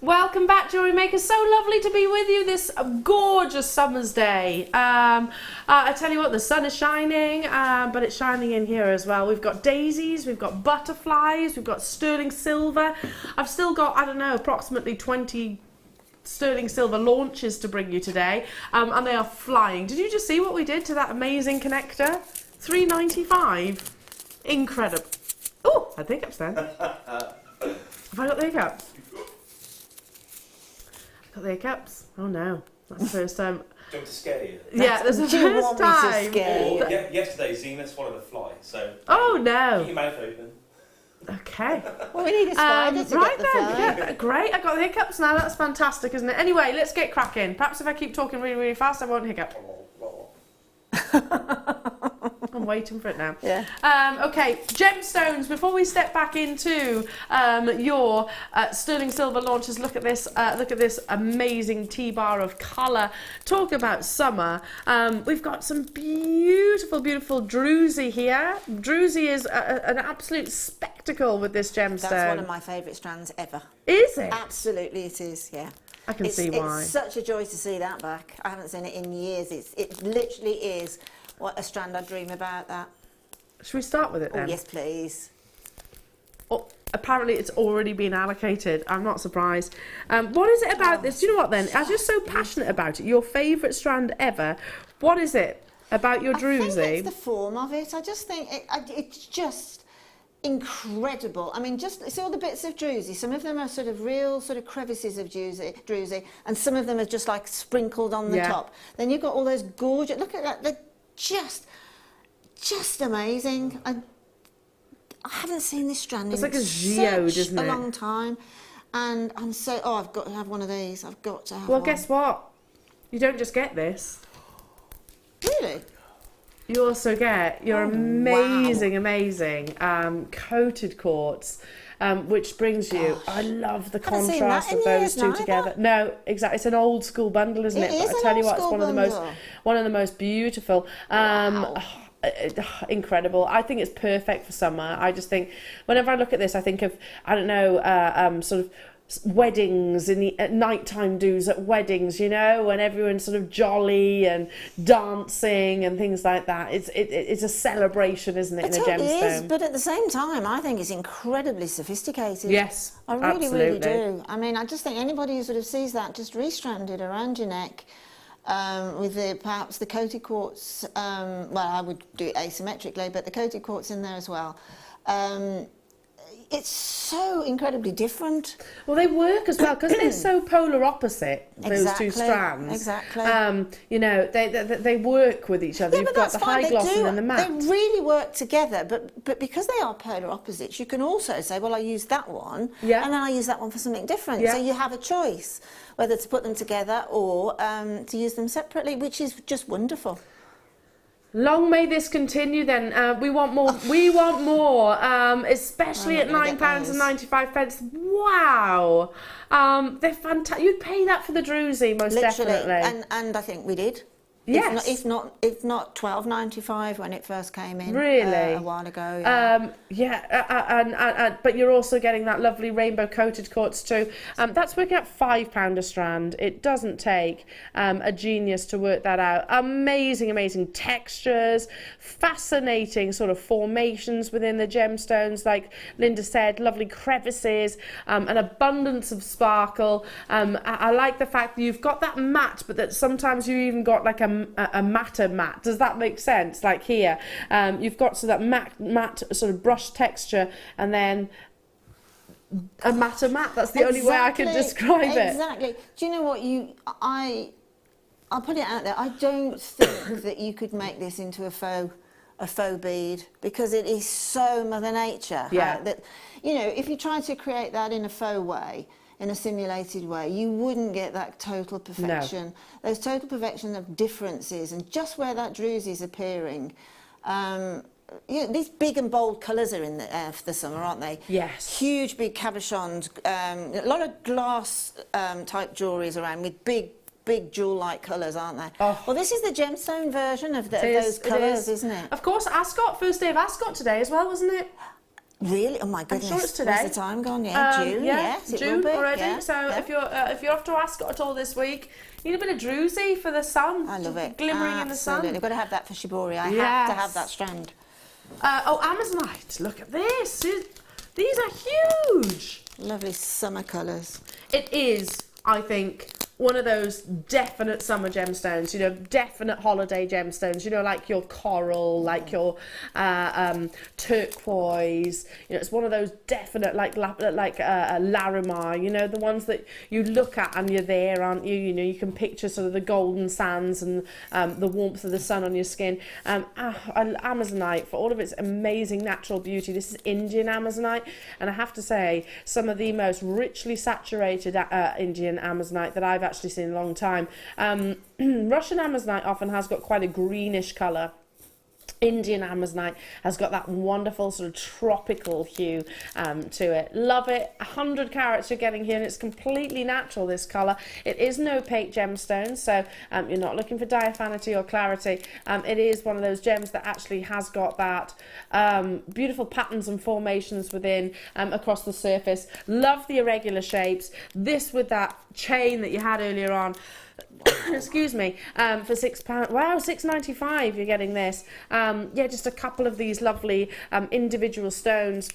Welcome back, Jewellery Maker. So lovely to be with you this gorgeous summer's day. I tell you what, the sun is shining, but it's shining in here as well. We've got daisies, we've got butterflies, we've got sterling silver. I've still got, I don't know, approximately 20 sterling silver launches to bring you today, and they are flying. Did you just see what we did to that amazing connector? $3.95. Incredible. Oh, I had the hiccups then. Have I got the hiccups? Got the hiccups? Oh no, that's the first time. Do you want to scare you? Yeah, that's the first time. Yesterday, Zena swallowed a fly, so. Oh no! Keep your mouth open. Okay. Well, we need a spider to right get the flow. then, yeah, great. I got the hiccups now. That's fantastic, isn't it? Anyway, let's get cracking. Perhaps if I keep talking really, really fast, I won't hiccup. I'm waiting for it now. Yeah. Okay, gemstones. Before we step back into your sterling silver launches, look at this. Look at this amazing T-bar of colour. Talk about summer. We've got some beautiful, beautiful Druzy here. Druzy is an absolute spectacle with this gemstone. That's one of my favourite strands ever. Is it? Absolutely, it is. Yeah. I can see why. It's such a joy to see that back. I haven't seen it in years. It literally is what a strand I dream about. That. Should we start with it then? Oh, yes, please. Oh, apparently it's already been allocated. I'm not surprised. What is it about this? Do you know what then? As you're so passionate about it, your favourite strand ever, what is it about your Druzy? I think it's the form of it. I just think it's just incredible. I mean, just see all the bits of Druzy. Some of them are sort of real sort of crevices of Druzy, and some of them are just like sprinkled on the top. Then you've got all those gorgeous. Look at that. They're just amazing. I haven't seen this strand in like a geode, isn't it? A long time, and I'm so I've got to have one of these. I've got to have well, one. guess what? You don't just get this. Really? You also get your amazing coated quartz, which brings you. I love the contrast of those two together. No, exactly. It's an old school bundle, isn't it? But I tell you what, it's one of the most beautiful. Incredible. I think it's perfect for summer. I just think whenever I look at this, I think of sort of weddings in the nighttime do's at weddings, you know, when everyone's sort of jolly and dancing and things like that. It's a celebration, isn't it, in a gemstone? It is, but at the same time, I think it's incredibly sophisticated. Yes, I really, absolutely. really do. I mean, I just think anybody who sort of sees that just restranded around your neck with perhaps the coated quartz, well, I would do it asymmetrically, but the coated quartz in there as well. It's so incredibly different. Well, they work as well because they're so polar opposite. Those two strands. Exactly. You know, they work with each other. Yeah, You've got the high gloss and then the matte. They really work together, but because they are polar opposites, you can also say, well, I use that one, and then I use that one for something different. Yeah. So you have a choice whether to put them together or to use them separately, which is just wonderful. Long may this continue then. We want more. We want more, especially at £9.95. Wow. They're fantastic. You'd pay that for the Druzy, most definitely. And I think we did. Yes. If not £12.95 when it first came in. Really? A while ago. But you're also getting that lovely rainbow coated quartz too. That's working out £5 a strand. It doesn't take a genius to work that out. Amazing, amazing textures, fascinating sort of formations within the gemstones. Like Linda said, lovely crevices, an abundance of sparkle. I like the fact that you've got that matte, but that sometimes you even got like a matter matte. Does that make sense? Like here, you've got so that matte sort of brush texture, and then a matter matte. That's the only way I could describe it. Exactly. Do you know what I'll put it out there. I don't think that you could make this into a faux bead because it is so Mother Nature. Yeah. That, you know, if you try to create that in a faux way, in a simulated way, you wouldn't get that total perfection. No. Those total perfection of differences, and just where that Druzy is appearing. You know, these big and bold colours are in the air for the summer, aren't they? Yes. Huge, big cabochons, a lot of glass type jewelleries around with big jewel-like colours, aren't they? Oh. Well, this is the gemstone version of those colours, isn't it? Of course, Ascot, first day of Ascot today as well, wasn't it? Really? Oh my goodness! I'm sure it's today. Where's the time gone? Yeah, June. Yes, June it will be. already. Yeah, so yeah. if you're off to Ascot at all this week, you need a bit of Druzy for the sun. I love it. Glimmering in the sun. Absolutely. Got to have that for Shibori. I have to have that strand. Amazonite. Look at this. These are huge. Lovely summer colours. It is, I think, one of those definite summer gemstones, you know, definite holiday gemstones, you know, like your coral, like your turquoise, you know, it's one of those definite, like Larimar, you know, the ones that you look at and you're there, aren't you? You know, you can picture sort of the golden sands and the warmth of the sun on your skin. Amazonite, for all of its amazing natural beauty, this is Indian Amazonite, and I have to say, some of the most richly saturated Indian Amazonite that I've actually seen in a long time. Russian Amazonite often has got quite a greenish colour. Indian Amazonite has got that wonderful sort of tropical hue to it. Love it. 100 carats you're getting here, and it's completely natural, this colour. It is an opaque gemstone, so you're not looking for diaphanity or clarity. It is one of those gems that actually has got that beautiful patterns and formations within across the surface. Love the irregular shapes. This with that chain that you had earlier on. Excuse me, for £6. Wow, £6.95 you're getting this. Yeah, just a couple of these lovely individual stones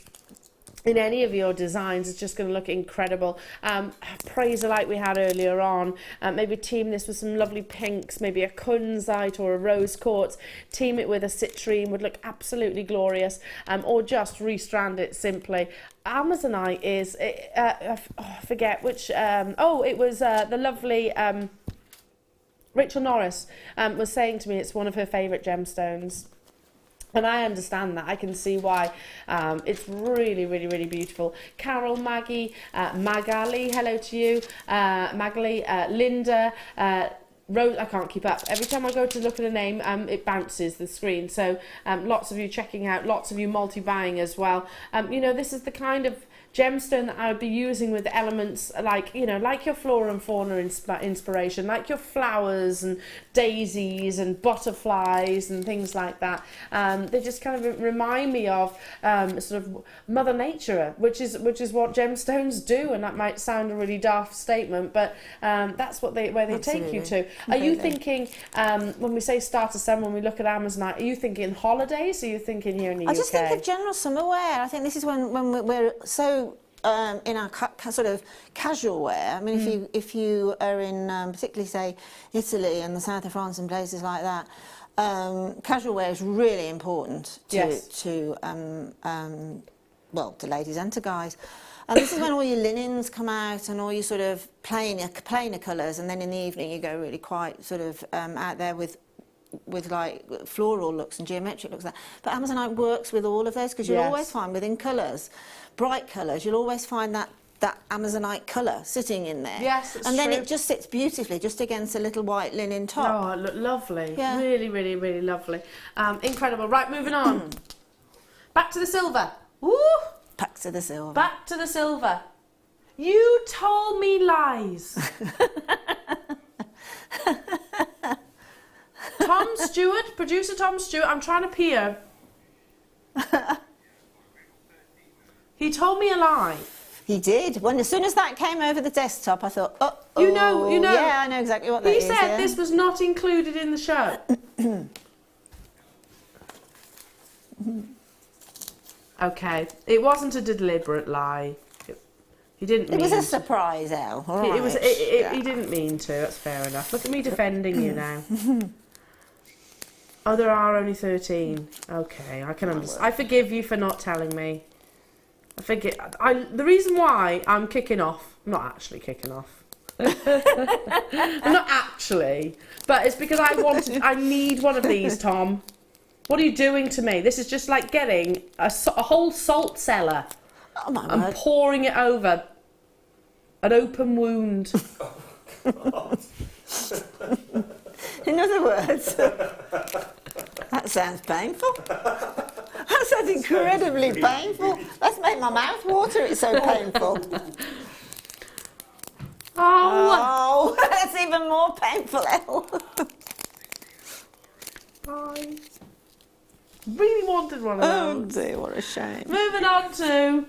in any of your designs is just going to look incredible. Praserite we had earlier on, maybe team this with some lovely pinks, maybe a kunzite or a rose quartz, team it with a citrine would look absolutely glorious, or just restrand it simply. Amazonite is, I forget which, it was the lovely Rachel Norris was saying to me it's one of her favourite gemstones. And I understand that. I can see why. It's really, really, really beautiful. Carol, Maggie, Magali, hello to you. Magali, Linda, Rose, I can't keep up. Every time I go to look at a name, it bounces the screen. So lots of you checking out, lots of you multi-buying as well. You know, this is the kind of gemstone that I would be using with elements like, you know, like your flora and fauna inspiration, like your flowers and daisies and butterflies and things like that. They just kind of remind me of sort of Mother Nature, which is what gemstones do, and that might sound a really daft statement, but that's what they take you to. Are you thinking, when we say start of summer, when we look at Amazonite, are you thinking holidays, or are you thinking here in the UK? I just think of general summer wear. I think this is when we're so in our sort of casual wear. I mean, if you are in particularly say Italy and the south of France and places like that, casual wear is really important to ladies and to guys. And this is when all your linens come out and all your sort of plainer colours, and then in the evening you go really quite sort of out there with like floral looks and geometric looks like that. But Amazonite works with all of those, because you'll always find within colours, bright colours, you'll always find that Amazonite colour sitting in there. Yes, that's and then true. it just sits beautifully just against a little white linen top. Oh, it looked lovely. Yeah. Really, really, really lovely. Incredible. Right, moving on. Back to the silver. Woo! Back to the silver. Back to the silver. You told me lies. Tom Stewart, producer Tom Stewart, I'm trying to peer. He told me a lie. He did. As soon as that came over the desktop, I thought, oh, you know. Yeah, I know exactly what that is. He said this was not included in the show. Okay, it wasn't a deliberate lie. He didn't mean. It was a surprise, Elle. All right. He didn't mean to. That's fair enough. Look at me defending you now. Oh, there are only 13. Okay, I can understand. I forgive you for not telling me. The reason why I'm kicking off. I'm not actually kicking off. I'm not actually, but it's because I need one of these, Tom. What are you doing to me? This is just like getting a whole salt cellar and pouring it over an open wound. In other words, that sounds painful. That sounds incredibly painful. Let's make my mouth water. It's so painful. Oh, that's even more painful, Elle. Bye. Really wanted one of those. Oh dear, what a shame. Moving on to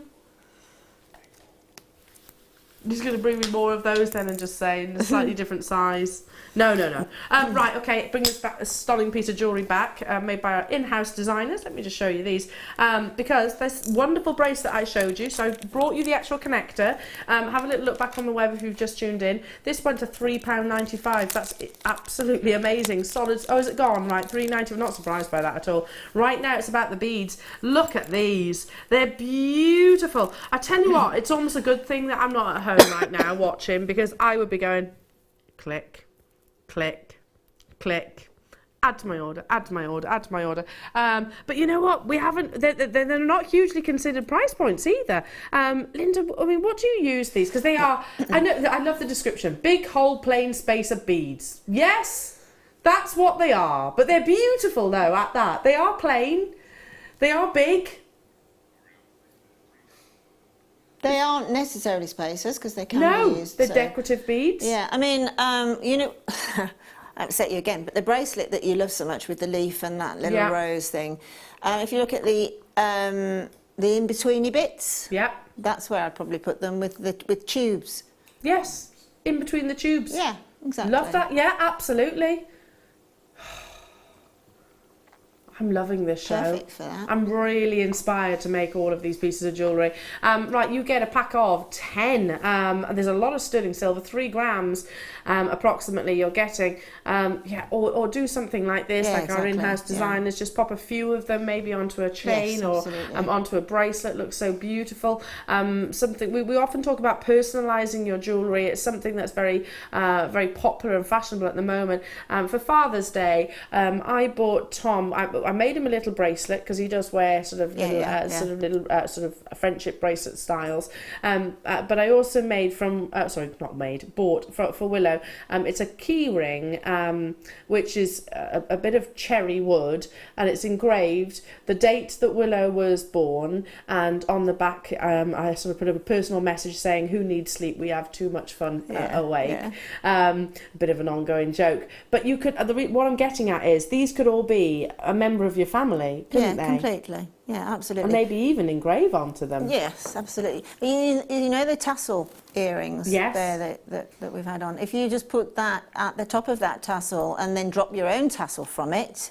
He's going to bring me more of those then and just say in a slightly different size. No. Right, okay, bring this back, a stunning piece of jewellery back, made by our in-house designers. Let me just show you these. Because this wonderful bracelet I showed you, so I brought you the actual connector. Have a little look back on the web if you've just tuned in. This went to £3.95. That's absolutely amazing. Solid. Oh, is it gone? Right, £3.90. I'm not surprised by that at all. Right now it's about the beads. Look at these. They're beautiful. I tell you what, it's almost a good thing that I'm not at home right now watching, because I would be going click, click, click, add to my order, add to my order, add to my order. But you know what? We haven't. They're not hugely considered price points either. Linda, I mean, what do you use these? Because they are. I know. I love the description. Big whole plain space of beads. Yes, that's what they are. But they're beautiful though. At that, they are plain. They are big. They aren't necessarily spacers because they can be used. They're decorative beads. Yeah, I mean, you know, I upset you again, but the bracelet that you love so much with the leaf and that little rose thing, if you look at the in-betweeny bits, that's where I'd probably put them with tubes. Yes, in between the tubes. Yeah, exactly. Love that. Yeah, absolutely. I'm loving this show. Perfect for that. I'm really inspired to make all of these pieces of jewellery. Right, you get a pack of 10. There's a lot of sterling silver, 3 grams approximately you're getting. Or do something like this, like our in-house designers, just pop a few of them maybe onto a chain or onto a bracelet. Looks so beautiful. Something we often talk about personalising your jewellery. It's something that's very popular and fashionable at the moment. For Father's Day, I bought Tom. I made him a little bracelet because he does wear sort of little friendship bracelet styles. But I also made bought for Willow. It's a key ring, which is a bit of cherry wood, and it's engraved the date that Willow was born, and on the back I sort of put a personal message saying, "Who needs sleep? We have too much fun awake." A bit of an ongoing joke, but you could. What I'm getting at is these could all be a member of your family, couldn't they? Completely. Yeah, absolutely. And maybe even engrave onto them. Yes, absolutely. You know the tassel earrings there that we've had on? If you just put that at the top of that tassel and then drop your own tassel from it,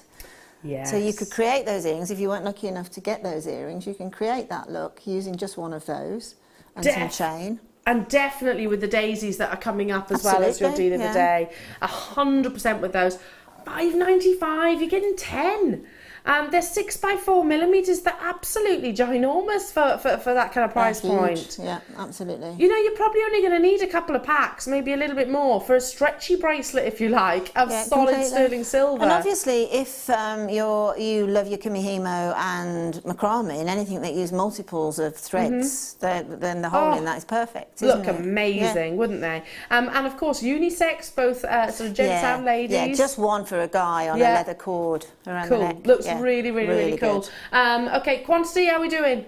so you could create those earrings. If you weren't lucky enough to get those earrings, you can create that look using just one of those and some chain. And definitely with the daisies that are coming up as well as your deal of the day. 100% with those. £5.95, you're getting 10. They're 6x4mm. They're absolutely ginormous for that kind of price point. Yeah, absolutely. You know, you're probably only going to need a couple of packs, maybe a little bit more, for a stretchy bracelet, if you like, of solid sterling silver. And obviously, if you love your kumihimo and macrame and anything that use multiples of threads, then the hole in that is perfect. Look amazing, wouldn't they? And of course, unisex, both sort of gents and ladies. Yeah, just one for a guy on a leather cord around the neck. Looks really cool. Okay, quantity, how are we doing?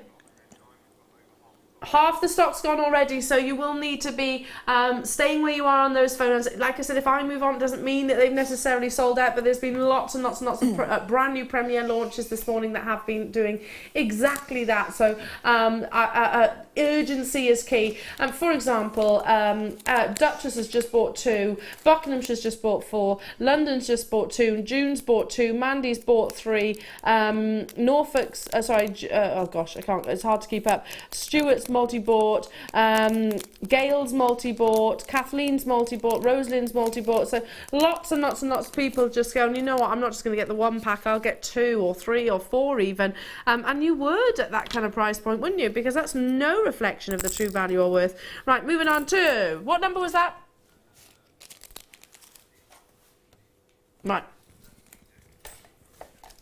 Half the stock's gone already, so you will need to be staying where you are on those phones. Like I said, if I move on, it doesn't mean that they've necessarily sold out, but there's been lots and lots and lots of brand new premiere launches this morning that have been doing exactly that. So urgency is key. For example, Duchess has just bought 2, Buckinghamshire's just bought 4, London's just bought 2, June's bought 2, Mandy's bought 3, Norfolk's, oh gosh, I can't, it's hard to keep up, Stuart's multi-bought, Gail's multi-bought, Kathleen's multi-bought, Rosalind's multi-bought. So lots and lots and lots of people just going, you know what, I'm not just going to get the 1 pack, I'll get 2 or 3 or 4 even. And you would at that kind of price point, wouldn't you? Because that's no reflection of the true value or worth. Right, moving on to, what number was that? Right.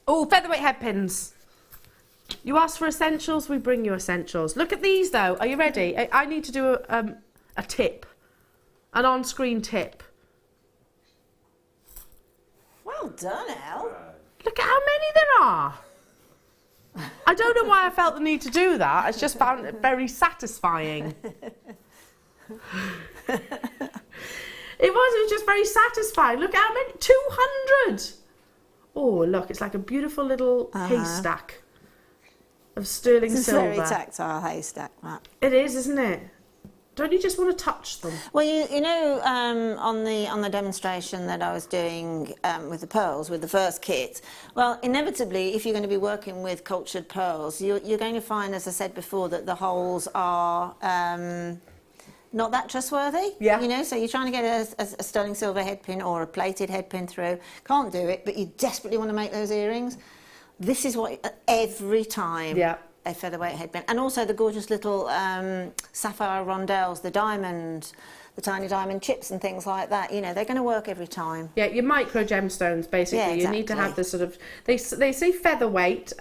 Oh, featherweight headpins. You asked for essentials, we bring you essentials. Look at these though. Are you ready? I need to do a tip, an on-screen tip. Well done, Elle. Look at how many there are. I don't know why I felt the need to do that. I just found it very satisfying. It was just very satisfying. Look how many, 200. Oh, look, it's like a beautiful little haystack of sterling silver. It's a very tactile haystack, that. It is, isn't it? don't you just want to touch them? Well, you know, on the demonstration that I was doing with the pearls, with the first kit, well, inevitably, if you're going to be working with cultured pearls, you're going to find, as I said before, that the holes are not that trustworthy. Yeah. You know, so you're trying to get a sterling silver headpin or a plated headpin through, can't do it, but you desperately want to make those earrings. This is what every time. Yeah. A featherweight headband, and also the gorgeous little sapphire rondelles, the tiny diamond chips and things like that. You know, they're going to work every time. Yeah, your micro gemstones, basically. Yeah, You need to have exactly. the sort of, they say featherweight.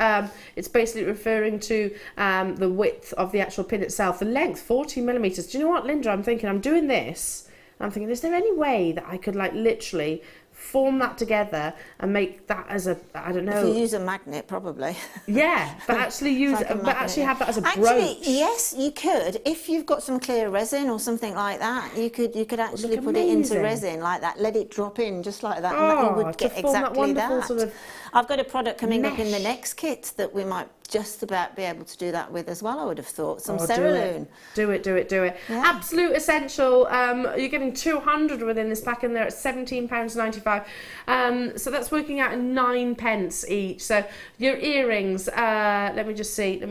It's basically referring to the width of the actual pin itself. The length, 40 millimeters. Do you know what, Linda? I'm thinking, I'm doing this. I'm thinking, is there any way that I could, like, literally form that together and make that as a, I don't know. If you use a magnet, probably. Yeah, but actually use, Like a but actually magnet. have that as a Actually, brooch. yes, you could. If you've got some clear resin or something like that, you could actually look put it into amazing. resin like that. Let it drop in just like that, and Oh, you would to get form that exactly wonderful that. sort of I've got a product coming up in the mesh. next kit that we might just about be able to do that with as well. I would have thought some Oh, Ceraloon. Do it. Yeah. Absolute essential. You're getting 200 within this pack, and they're at £17.95. So that's working out in 9 pence each. So your earrings. Let me just see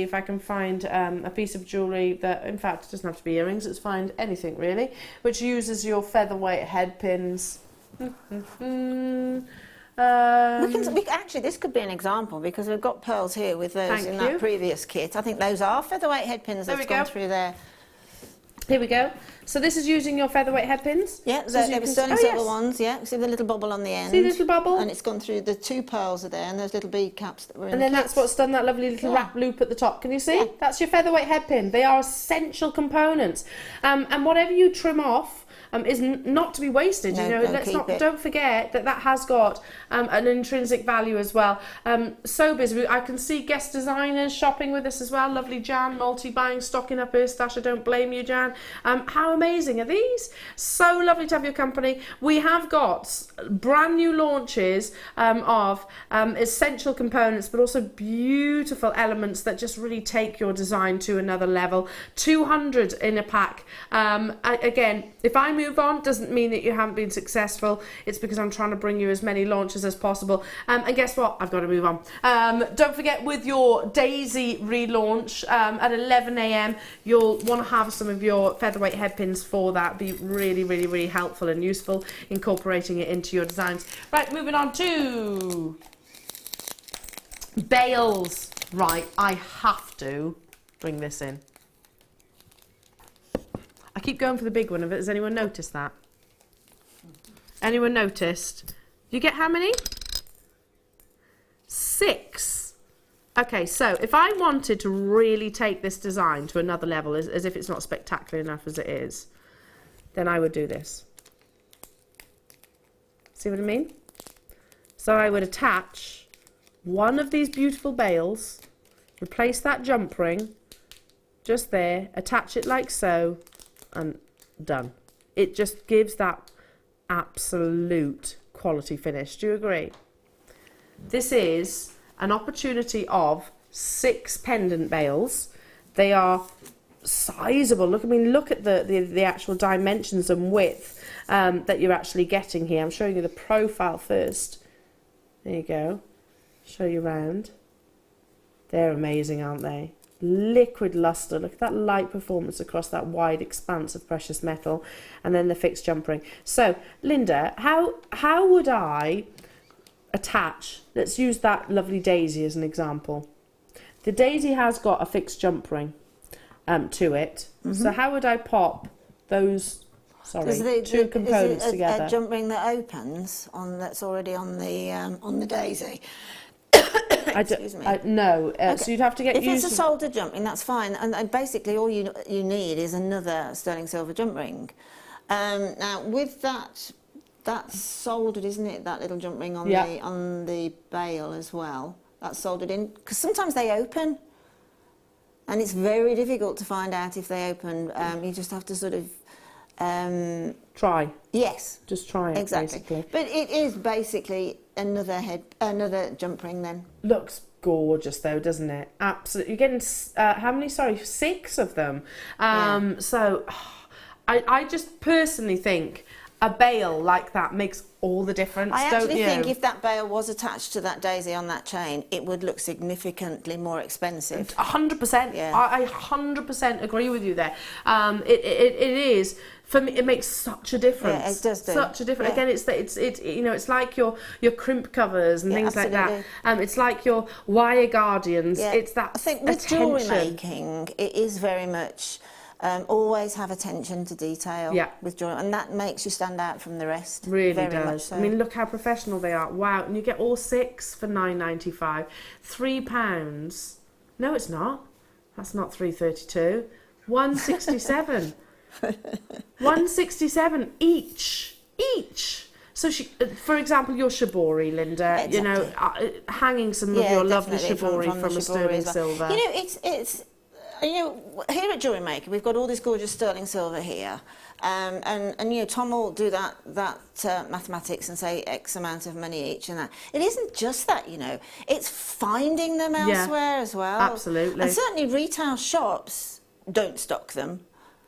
if I can find a piece of jewellery that, in fact, it doesn't have to be earrings. It's find anything really, which uses your featherweight headpins. Actually, this could be an example because we've got pearls here with those Thank in you. that previous kit. I think those are featherweight headpins There that's we gone go. through there. Here we go. So this is using your featherweight headpins. Yeah, So as you they were can- sterling oh, silver yes. ones, yeah. See the little bubble on the end? See the little bubble? And it's gone through, the 2 pearls are there, and those little bead caps that were in And the then that's kits. what's done that lovely little Yeah. wrap loop at the top. Can you see? Yeah. That's your featherweight headpin. They are essential components. And whatever you trim off is not to be wasted. No, you know, no, let's keep not. it. Don't forget that has got an intrinsic value as well. So busy. I can see guest designers shopping with us as well. Lovely Jan, multi-buying, stocking up her stash. I don't blame you, Jan. How amazing are these? So lovely to have your company. We have got brand new launches of essential components, but also beautiful elements that just really take your design to another level. 200 in a pack. Again, if I move on, doesn't mean that you haven't been successful. It's because I'm trying to bring you as many launches as possible. And guess what? I've got to move on. Don't forget, with your Daisy relaunch at 11 AM, you'll want to have some of your featherweight headpins for that. Be really, really, really helpful and useful incorporating it into your designs. Right, moving on to bales. Right, I have to bring this in. I keep going for the big one of it. Has anyone noticed that? Anyone noticed? You get how many? 6. Okay, so if I wanted to really take this design to another level, as if it's not spectacular enough as it is, then I would do this. See what I mean? So I would attach one of these beautiful bales, replace that jump ring, just there, attach it like so, and done. It just gives that absolute quality finish. Do you agree? This is an opportunity of 6 pendant bales. They are sizable. Look, I mean, look at the actual dimensions and width that you're actually getting here. I'm showing you the profile first. There you go. Show you round. They're amazing, aren't they? Liquid luster. Look at that light performance across that wide expanse of precious metal, and then the fixed jump ring. So, Linda, how would I attach? Let's use that lovely daisy as an example. The daisy has got a fixed jump ring to it. So how would I pop those? Sorry, two components is it together. a jump ring that opens on that's already on the daisy. Excuse me. No, so you'd have to get If used it's a soldered jump ring, that's fine. And basically, all you need is another sterling silver jump ring. Now, with that's soldered, isn't it? That little jump ring on the bale as well. That's soldered in because sometimes they open, and it's very difficult to find out if they open. You just have to sort of Try. Yes. Just try it, Exactly. basically. But it is basically another jump ring then. Looks gorgeous though, doesn't it? Absolutely. You're getting, how many, sorry, 6 of them. So I just personally think a bale like that makes all the difference, I don't actually you? think if that bale was attached to that daisy on that chain, it would look significantly more expensive. 100%. Yeah. I 100% agree with you there. It is, for me, it makes such a difference. Yeah, it does do. Such a difference. Yeah. Again, it's you know, it's like your crimp covers and Yeah, things like that. absolutely. It's like your wire guardians. Yeah. It's that I think with jewellery attention. making, it is very much always have attention to detail with jewellery, and that makes you stand out from the rest. Really very does. Much so. I mean, look how professional they are. Wow. And you get all 6 for £9.95. £3. No, it's not. That's not £3.32. £1.67. £1.67 each. So she, for example, your shibori, Linda. Exactly. You know, hanging some of your lovely definitely shibori from the a sterling as well. silver. You know, it's you know, here at Jewellery Maker, we've got all this gorgeous sterling silver here, and you know, Tom will do that mathematics and say X amount of money each and that. It isn't just that, you know, it's finding them elsewhere as well. Absolutely. And certainly retail shops don't stock them.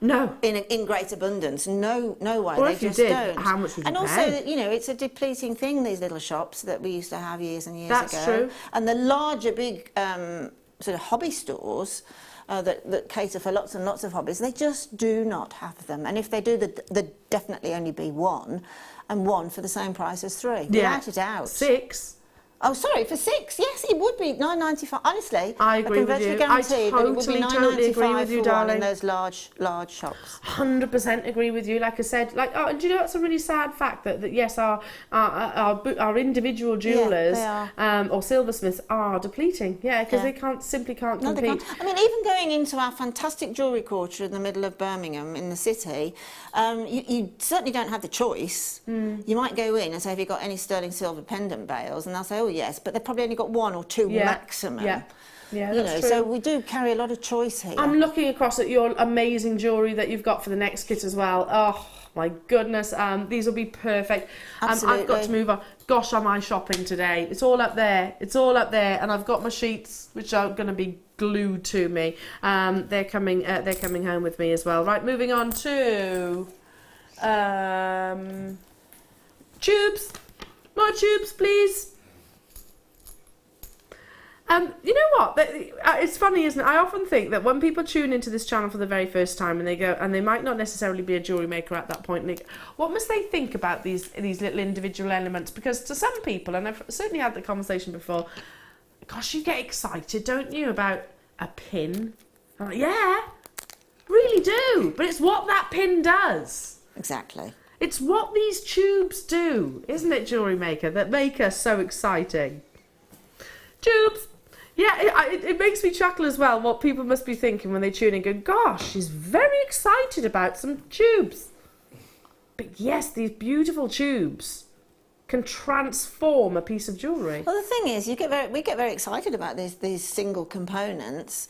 No. In great abundance. No way. Or they if you just did, don't. how much would you and pay? also, you know, it's a depleting thing, these little shops that we used to have years and years That's ago. true. And the larger, big sort of hobby stores that cater for lots and lots of hobbies, they just do not have them. And if they do, there'd definitely only be one, and one for the same price as 3. Without a doubt. 6. Oh, sorry, for 6, yes, it would be £9.95. Honestly, I agree with virtually you. guarantee I that it would be totally agree £9.95 with you, for one darling. in those large shops. 100% agree with you. Like I said, and do you know that's a really sad fact that yes, our individual jewellers or silversmiths are depleting. Yeah, because they simply can't No, compete. they can't. I mean, even going into our fantastic jewellery quarter in the middle of Birmingham in the city, you certainly don't have the choice. You might go in and say, have you got any sterling silver pendant bales? And they'll say, oh yes, but they've probably only got 1 or 2 maximum. Yeah, you know, true. so we do carry a lot of choice here. I'm looking across at your amazing jewellery that you've got for the next kit as well. Oh my goodness, these will be perfect. I've got to move on. Gosh, am I shopping today? It's all up there. It's all up there, and I've got my sheets, which are going to be glued to me. They're coming home with me as well. Right, moving on to tubes. More tubes, please. You know what? It's funny, isn't it? I often think that when people tune into this channel for the very first time and they go, and they might not necessarily be a jewellery maker at that point, and they go, what must they think about these little individual elements? Because to some people, and I've certainly had the conversation before, gosh, you get excited, don't you, about a pin? I'm like, yeah, really do. But it's what that pin does. Exactly. It's what these tubes do, isn't it, Jewellery Maker, that make us so exciting? Tubes. Yeah, it makes me chuckle as well, what people must be thinking when they tune in and go, gosh, she's very excited about some tubes. But yes, these beautiful tubes can transform a piece of jewellery. Well, the thing is, we get very excited about these single components,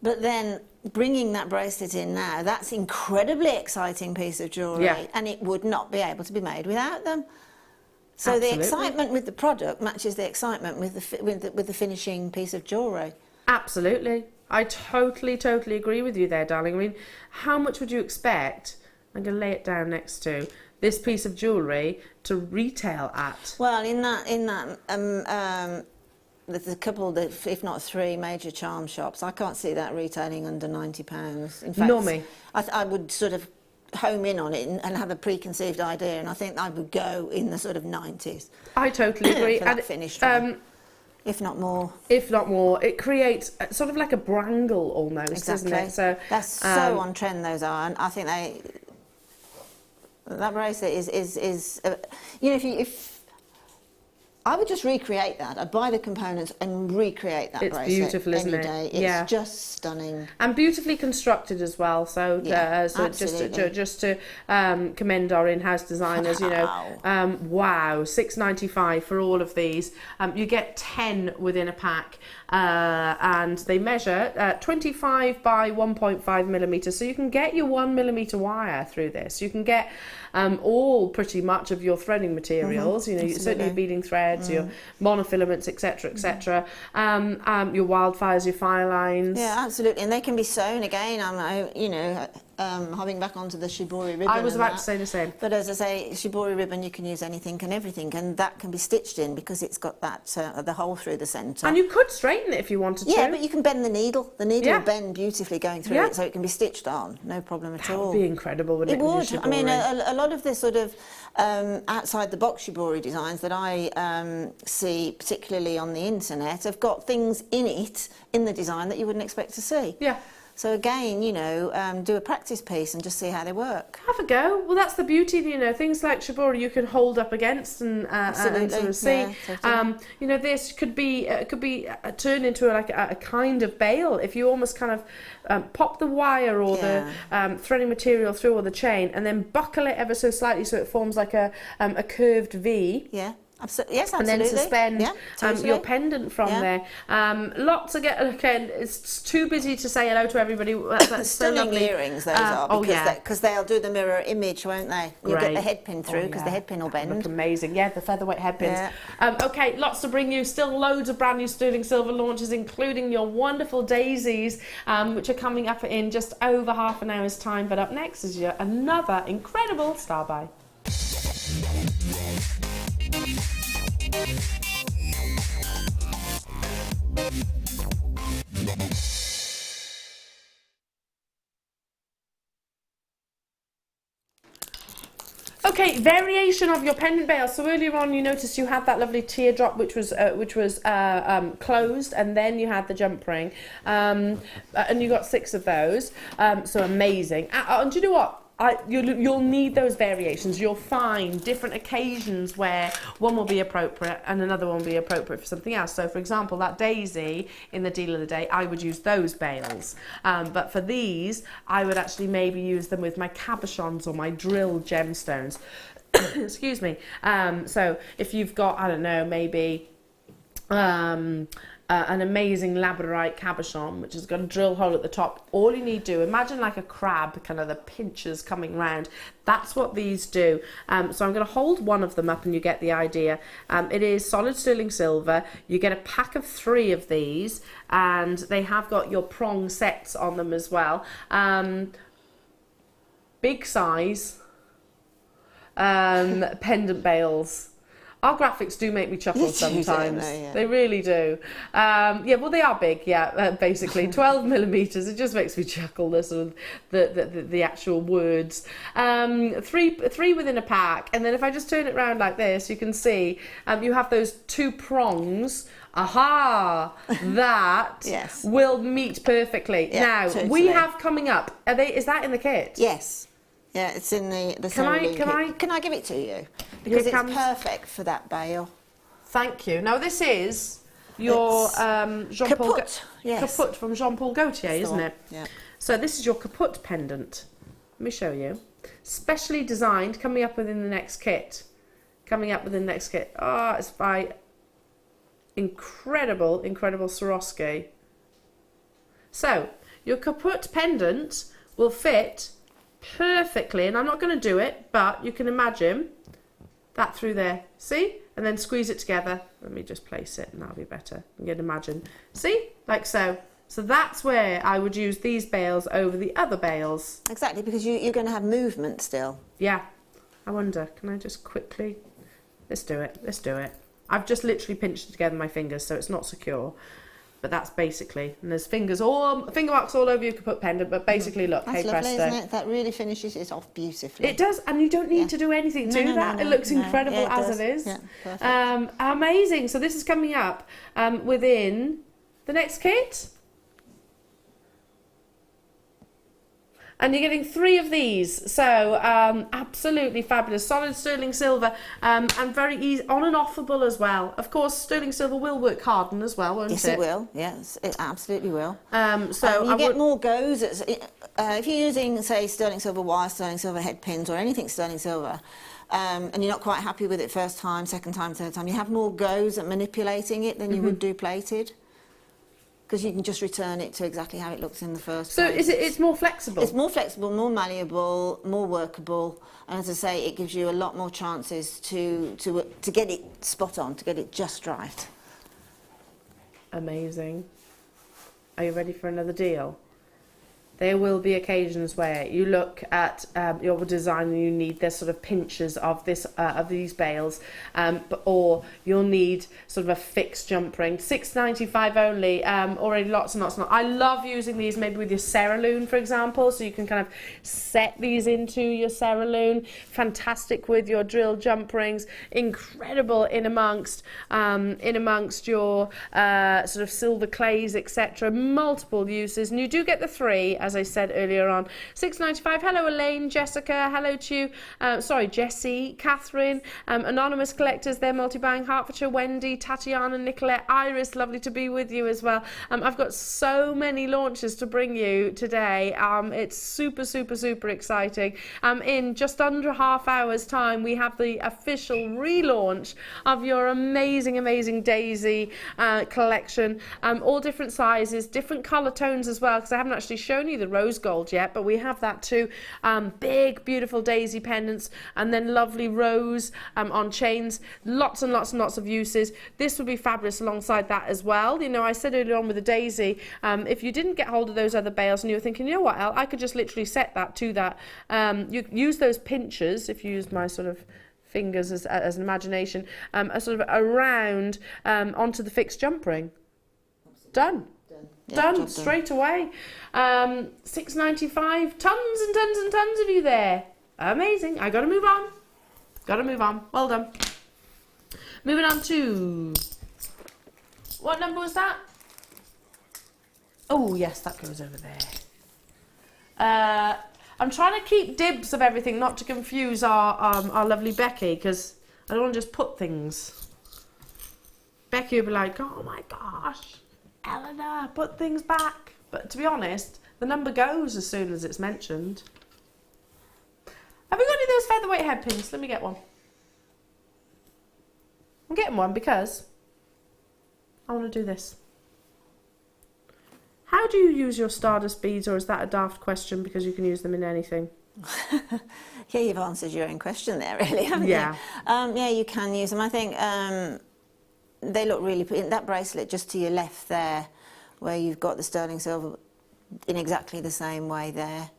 but then bringing that bracelet in now, that's an incredibly exciting piece of jewellery, and it would not be able to be made without them. So Absolutely. the excitement with the product matches the excitement with the finishing piece of jewellery. Absolutely. I totally agree with you there, darling. I mean, how much would you expect, I'm going to lay it down next to, this piece of jewellery to retail at? Well, in that there's a couple, if not 3 major charm shops. I can't see that retailing under £90. In fact, Nor me. I would sort of home in on it and have a preconceived idea, and I think I would go in the sort of 90s. I totally agree. For that finished one. If not more. If not more. It creates sort of like a brangle almost, Exactly. isn't it? So that's so on trend, those are, and I think that bracelet is you know, if I would just recreate that. I'd buy the components and recreate that bracelet. It's beautiful, isn't it? Day. It's just stunning. And beautifully constructed as well. So, so just to commend our in-house designers, you know, wow, £6.95 for all of these. You get 10 within a pack, and they measure 25 by 1.5 millimetres. So you can get your 1 millimetre wire through this. You can get all pretty much of your threading materials. You know, certainly your beading threads, your monofilaments, etc., etc. Your wildfires, your fire lines. Yeah, absolutely, and they can be sewn again. You know, hopping back onto the shibori ribbon. I was about to say the same. But as I say, shibori ribbon, you can use anything and everything, and that can be stitched in because it's got that the hole through the centre. And you could straighten it if you wanted to. Yeah, but you can bend the needle. The needle Yeah. will bend beautifully going through it, so it can be stitched on. No problem at all. That would be incredible, wouldn't it? It with your would. I mean, shibori? a lot of the sort of outside the box shibori designs that I see, particularly on the internet, have got things in it, in the design, that you wouldn't expect to see. Yeah. So again, you know, do a practice piece and just see how they work. Have a go. Well, that's the beauty, you know, things like shibori you can hold up against and sort of see. Yeah, totally. You know, this could be turned into like a kind of bale if you almost kind of pop the wire or the threading material through, or the chain, and then buckle it ever so slightly so it forms like a curved V. Yeah. Yes, absolutely. And then suspend totally. your pendant from there. Lots of again, it's too busy to say hello to everybody. That's so Stunning lovely. earrings those are, because they'll do the mirror image, won't they? You'll get the headpin through because the headpin will bend. Look amazing. Yeah, the featherweight headpins. Yeah. Okay, lots to bring you. Still loads of brand new sterling silver launches, including your wonderful daisies, which are coming up in just over half an hour's time. But up next is another incredible star buy. Okay, variation of your pendant bale. So earlier on, you noticed you had that lovely teardrop, which was closed, and then you had the jump ring, and you got 6 of those. So amazing. And do you know what? You'll need those variations. You'll find different occasions where one will be appropriate and another one will be appropriate for something else. So, for example, that daisy in the deal of the day, I would use those bales. But for these, I would actually maybe use them with my cabochons or my drilled gemstones. Excuse me. So if you've got, I don't know, maybe an amazing labradorite cabochon, which has got a drill hole at the top. All you need to do, imagine like a crab, kind of the pinchers coming round. That's what these do. So I'm going to hold one of them up and you get the idea. It is solid sterling silver. You get a pack of 3 of these, and they have got your prong sets on them as well. Big size pendant bales. Our graphics do make me chuckle sometimes. They really do. Well, they are big. Basically 12 millimeters. It just makes me chuckle. The sort of the actual words. 3 within a pack, and then if I just turn it around like this, you can see you have those 2 prongs. Aha! That will meet perfectly. Now totally. we have coming up. Is that in the kit? Yes. Yeah, it's in the Can I give it to you? Because it's perfect for that bale. Thank you. Now this is your Jean-Paul Caput from Jean-Paul Gaultier, isn't it? Yeah. So this is your Caput pendant. Let me show you. Specially designed, coming up within the next kit. Oh, it's by incredible Swarovski. So your Caput pendant will fit perfectly, and I'm not going to do it, but you can imagine that through there, see, and then squeeze it together. Let me just place it and that'll be better. You can imagine, see, like so. So that's where I would use these bales over the other bales. Exactly, because you're going to have movement still. Yeah. I wonder, can I just quickly, let's do it. I've just literally pinched it together with my fingers, so it's not secure. But that's basically, and there's finger marks all over your Caput pendant, but basically look, that's hey lovely, presto. isn't it? That really finishes it off beautifully. It does, and you don't need to do anything to that. It looks incredible as it is. Yeah, perfect. Amazing. So this is coming up within the next kit. And you're getting 3 of these, so absolutely fabulous. Solid sterling silver, and very easy, on and offable as well. Of course, sterling silver will work harden as well, won't it? Yes, it will. Yes, it absolutely will. So you get more goes. If you're using, say, sterling silver wire, sterling silver head pins, or anything sterling silver, and you're not quite happy with it first time, second time, third time, you have more goes at manipulating it than you would do plated. because you can just return it to exactly how it looks in the first So place. it's more flexible? It's more flexible, more malleable, more workable, and as I say, it gives you a lot more chances to get it spot on, to get it just right. Amazing. Are you ready for another deal? There will be occasions where you look at your design and you need this sort of pinches of these bales, or you'll need sort of a fixed jump ring. $6.95 only. Already lots and lots and lots. I love using these maybe with your cerulean, for example, so you can kind of set these into your cerulean. Fantastic with your drill jump rings. Incredible in amongst your sort of silver clays, etc. Multiple uses, and you do get the 3. As I said earlier on. $6.95. Hello Elaine, Jessica, hello to you, Jessie, Catherine, anonymous collectors there, multi-buying, Hertfordshire, Wendy, Tatiana, Nicolette, Iris, lovely to be with you as well. I've got so many launches to bring you today. It's super, super, super exciting. In just under a half hour's time, we have the official relaunch of your amazing, amazing Daisy collection. All different sizes, different colour tones as well, because I haven't actually shown you the rose gold yet, but we have that too. Big beautiful daisy pendants, and then lovely rose on chains. Lots and lots and lots of uses. This would be fabulous alongside that as well. You know, I said earlier on with the daisy, if you didn't get hold of those other bales and you were thinking, you know what, Elle, I could just literally set that to that. You use those pinchers, if you use my sort of fingers as an imagination, sort of around onto the fixed jump ring. Done. Yeah, Done straight away. $6.95. Tons and tons and tons of you there. Amazing. I gotta move on. Gotta move on. Well done. Moving on to, what number was that? Oh yes, that goes over there. I'm trying to keep dibs of everything, not to confuse our lovely Becky, because I don't want to just put things. Becky will be like, oh my gosh, Elena, put things back. But to be honest, the number goes as soon as it's mentioned. Have we got any of those featherweight headpins? Let me get one. I'm getting one because I want to do this. How do you use your Stardust beads, or is that a daft question because you can use them in anything? Yeah, you've answered your own question there, really, haven't you? Yeah, you can use them. I think they look really pretty. That bracelet just to your left there, where you've got the sterling silver in exactly the same way there,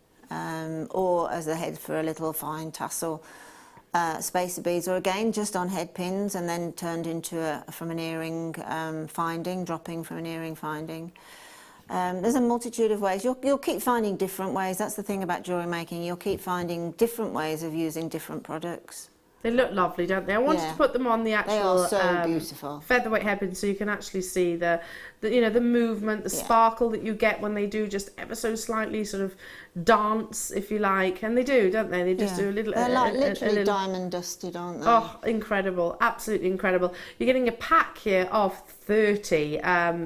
or as a head for a little fine tassel. Spacer beads, or again just on head pins and then turned into from an earring finding, dropping from an earring finding. There's a multitude of ways. You'll keep finding different ways. That's the thing about jewellery making. You'll keep finding different ways of using different products. They look lovely, don't they? I wanted to put them on the actual they are so beautiful. Featherweight headpin, so you can actually see the you know, the movement, the sparkle that you get when they do just ever so slightly sort of dance, if you like. And they do, don't they? They just do a little. They're like literally diamond dusted, aren't they? Oh, incredible! Absolutely incredible. You're getting a pack here of 30.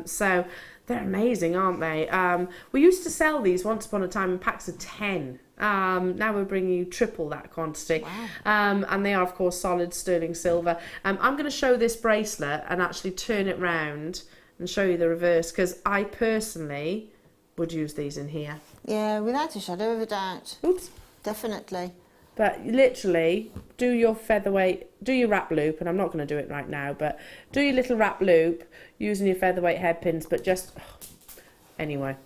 So they're amazing, aren't they? We used to sell these once upon a time in packs of 10. Now we're bringing you triple that quantity. Wow. And they are, of course, solid sterling silver. I'm going to show this bracelet and actually turn it round and show you the reverse, because I personally would use these in here. Yeah, without a shadow of a doubt. Oops. Definitely. But literally, do your featherweight, do your wrap loop, and I'm not going to do it right now, but do your little wrap loop using your featherweight headpins, but just, anyway,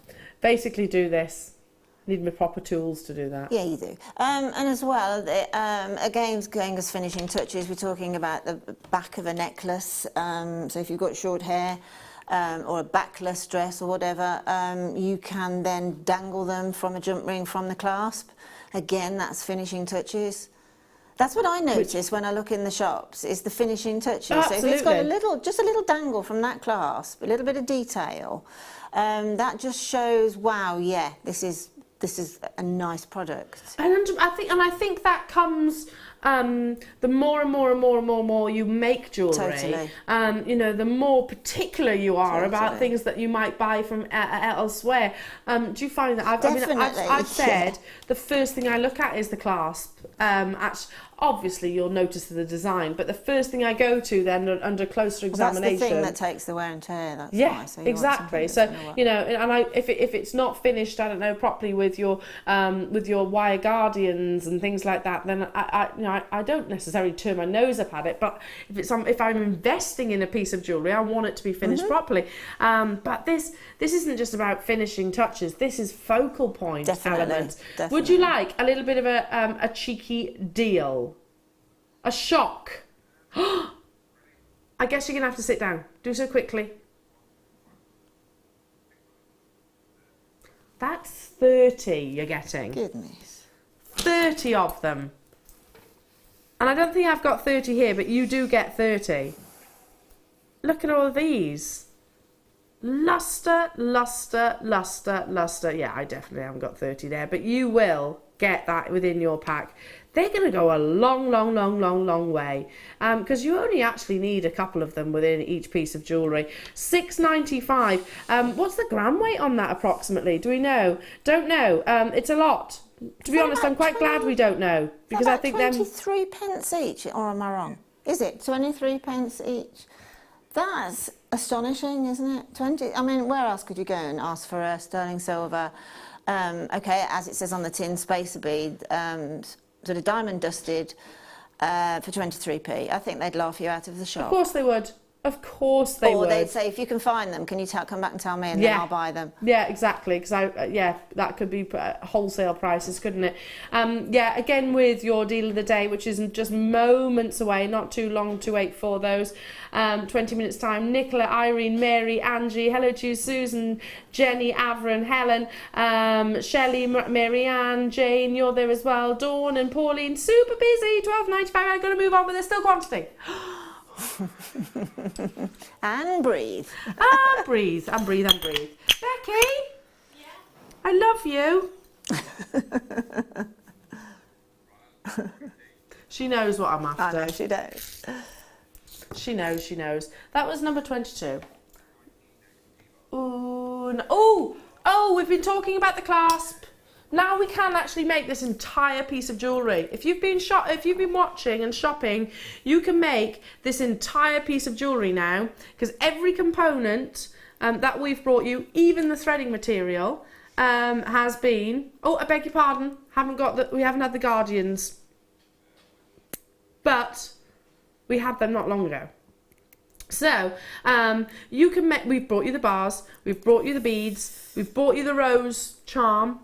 basically do this. Need my proper tools to do that. Yeah, you do. And as well, again, going as finishing touches, we're talking about the back of a necklace. So if you've got short hair or a backless dress or whatever, you can then dangle them from a jump ring from the clasp. Again, that's finishing touches. That's what I notice when I look in the shops, is the finishing touches. Absolutely. So if it's got just a little dangle from that clasp, a little bit of detail, that just shows, wow, yeah, this is a nice product. And I think that comes the more and more and more and more and more you make jewellery. Totally. You know, the more particular you are about things that you might buy from elsewhere. Do you find that? I've said the first thing I look at is the clasp. obviously you'll notice the design, but the first thing I go to then under closer examination. That's the thing that takes the wear and tear. That's yeah, why. So exactly. So you know, and if it's not finished, I don't know, properly with your wire guardians and things like that, then I don't necessarily turn my nose up at it. But if I'm investing in a piece of jewellery, I want it to be finished properly. But this isn't just about finishing touches. This is focal point element. Definitely. Would you like a little bit of a cheeky deal? A shock. I guess you're going to have to sit down. Do so quickly. That's 30 you're getting. Goodness. 30 of them. And I don't think I've got 30 here, but you do get 30. Look at all of these. Luster, luster, luster, luster. Yeah, I definitely haven't got 30 there, but you will get that within your pack. They're going to go a long, long, long, long, long way, because you only actually need a couple of them within each piece of jewellery. £6.95. What's the gram weight on that approximately? Do we know? Don't know. It's a lot. To be honest, I'm quite glad we don't know, because I think 23 pence each, or am I wrong? Is it 23 pence each? That's astonishing, isn't it? 20. I mean, where else could you go and ask for a sterling silver? Okay, as it says on the tin, spacer bead, sort of diamond dusted for 23p. I think they'd laugh you out of the shop. Of course they would. Of course they would. Or they'd say, if you can find them, can you come back and tell me, and then I'll buy them. Yeah, exactly. Because that could be wholesale prices, couldn't it? Yeah, again with your deal of the day, which is just moments away, not too long to wait for those. 20 minutes time. Nicola, Irene, Mary, Angie, hello to you, Susan, Jenny, Avron, Helen, Shelley, Marianne, Jane, you're there as well. Dawn and Pauline, super busy. £12.95. I've got to move on, but there's still quantity. And breathe. And breathe, and breathe, and breathe. Becky? Yeah? I love you. She knows what I'm after. I know she does. She knows, she knows. That was number 22. Ooh, no. Oh, we've been talking about the clasp. Now we can actually make this entire piece of jewellery. If you've been watching and shopping, you can make this entire piece of jewellery now, because every component that we've brought you, even the threading material, has been. Oh, I beg your pardon. We haven't had the guardians, but we had them not long ago. So you can make. We've brought you the bars. We've brought you the beads. We've brought you the rose charm.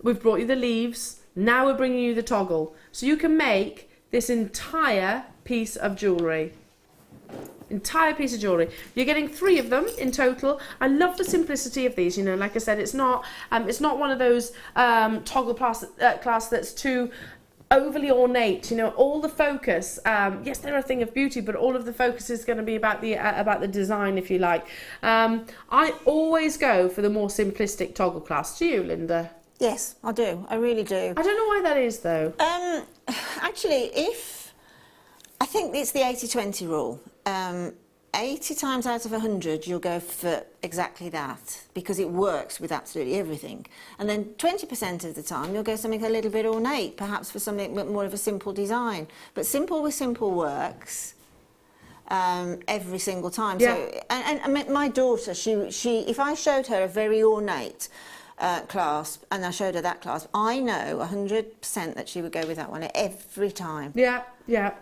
We've brought you the leaves. Now we're bringing you the toggle. So you can make this entire piece of jewellery. Entire piece of jewellery. You're getting 3 of them in total. I love the simplicity of these. You know, like I said, it's not one of those toggle clasps that's too overly ornate. You know, all the focus. Yes, they're a thing of beauty, but all of the focus is going to be about the design, if you like. I always go for the more simplistic toggle clasps. Do you, Linda? Yes, I do. I really do. I don't know why that is, though. Actually, I think it's the 80-20 rule. 80 times out of 100, you'll go for exactly that, because it works with absolutely everything. And then 20% of the time, you'll go something a little bit ornate, perhaps for something more of a simple design. But simple with simple works every single time. Yeah. So, and my daughter, she if I showed her a very ornate clasp, and I showed her that clasp, I know 100% that she would go with that one every time. Yeah, yeah.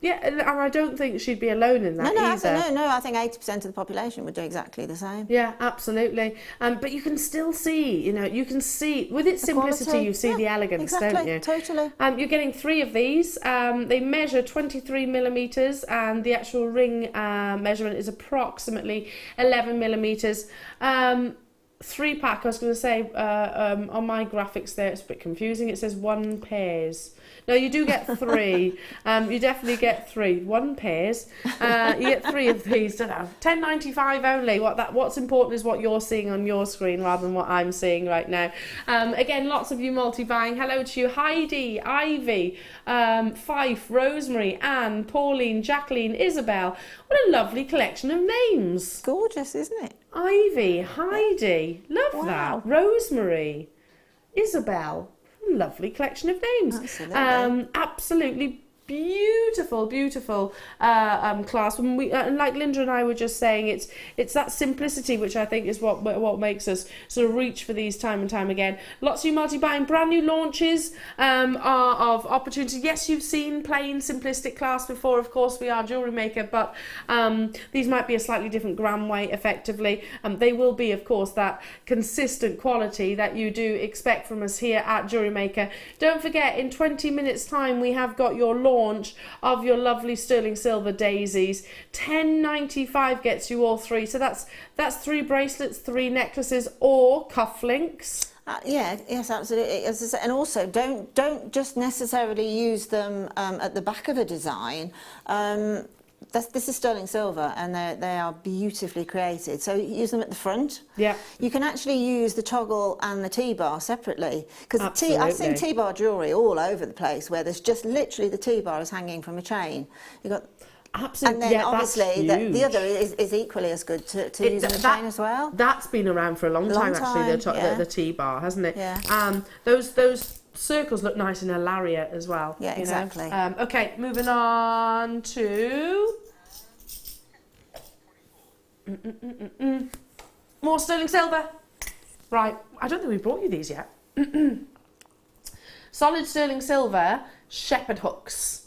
Yeah, and I don't think she'd be alone in that either. No, I think 80% of the population would do exactly the same. Yeah, absolutely. But you can still see, you know, with its simplicity, quality. you see the elegance, don't you? Totally. You're getting 3 of these. They measure 23 millimetres, and the actual ring measurement is approximately 11 millimetres. 3-pack, I was going to say, on my graphics there, it's a bit confusing. It says 1 pairs. No, you do get 3. You definitely get 3. 1 pairs. You get 3 of these. Don't know. £10.95 only. What's important is what you're seeing on your screen rather than what I'm seeing right now. Again, lots of you multi-buying. Hello to you, Heidi, Ivy, Fife, Rosemary, Anne, Pauline, Jacqueline, Isabel. What a lovely collection of names. Gorgeous, isn't it? Ivy, Heidi, love that. Rosemary, Isabel. lovely collection of names. Absolutely. Absolutely beautiful clasp. And we, like Linda and I were just saying, it's that simplicity which I think is what makes us sort of reach for these time and time again. Lots of you multi-buying, brand new launches are of opportunity. Yes, you've seen plain simplistic clasps before, of course we are Jewellery Maker, but these might be a slightly different gram weight effectively. They will be, of course, that consistent quality that you do expect from us here at Jewellery Maker. Don't forget, in 20 minutes time we have got your launch of your lovely sterling silver daisies. £10.95 gets you all three. So that's 3 bracelets, 3 necklaces, or cufflinks. Yes, absolutely. As I say, and also don't just necessarily use them at the back of a design. This is sterling silver, and they are beautifully created. So use them at the front. Yeah. You can actually use the toggle and the T-bar separately, because I've seen T-bar jewellery all over the place where there's just literally the T-bar is hanging from a chain. You got. Absolutely. And then obviously the other is equally as good to use on the chain as well. That's been around for a long time actually, the T-bar, hasn't it? Yeah. Those circles look nice in a lariat as well. Yeah, exactly. Okay, moving on to more sterling silver. Right, I don't think we brought you these yet. Solid sterling silver shepherd hooks.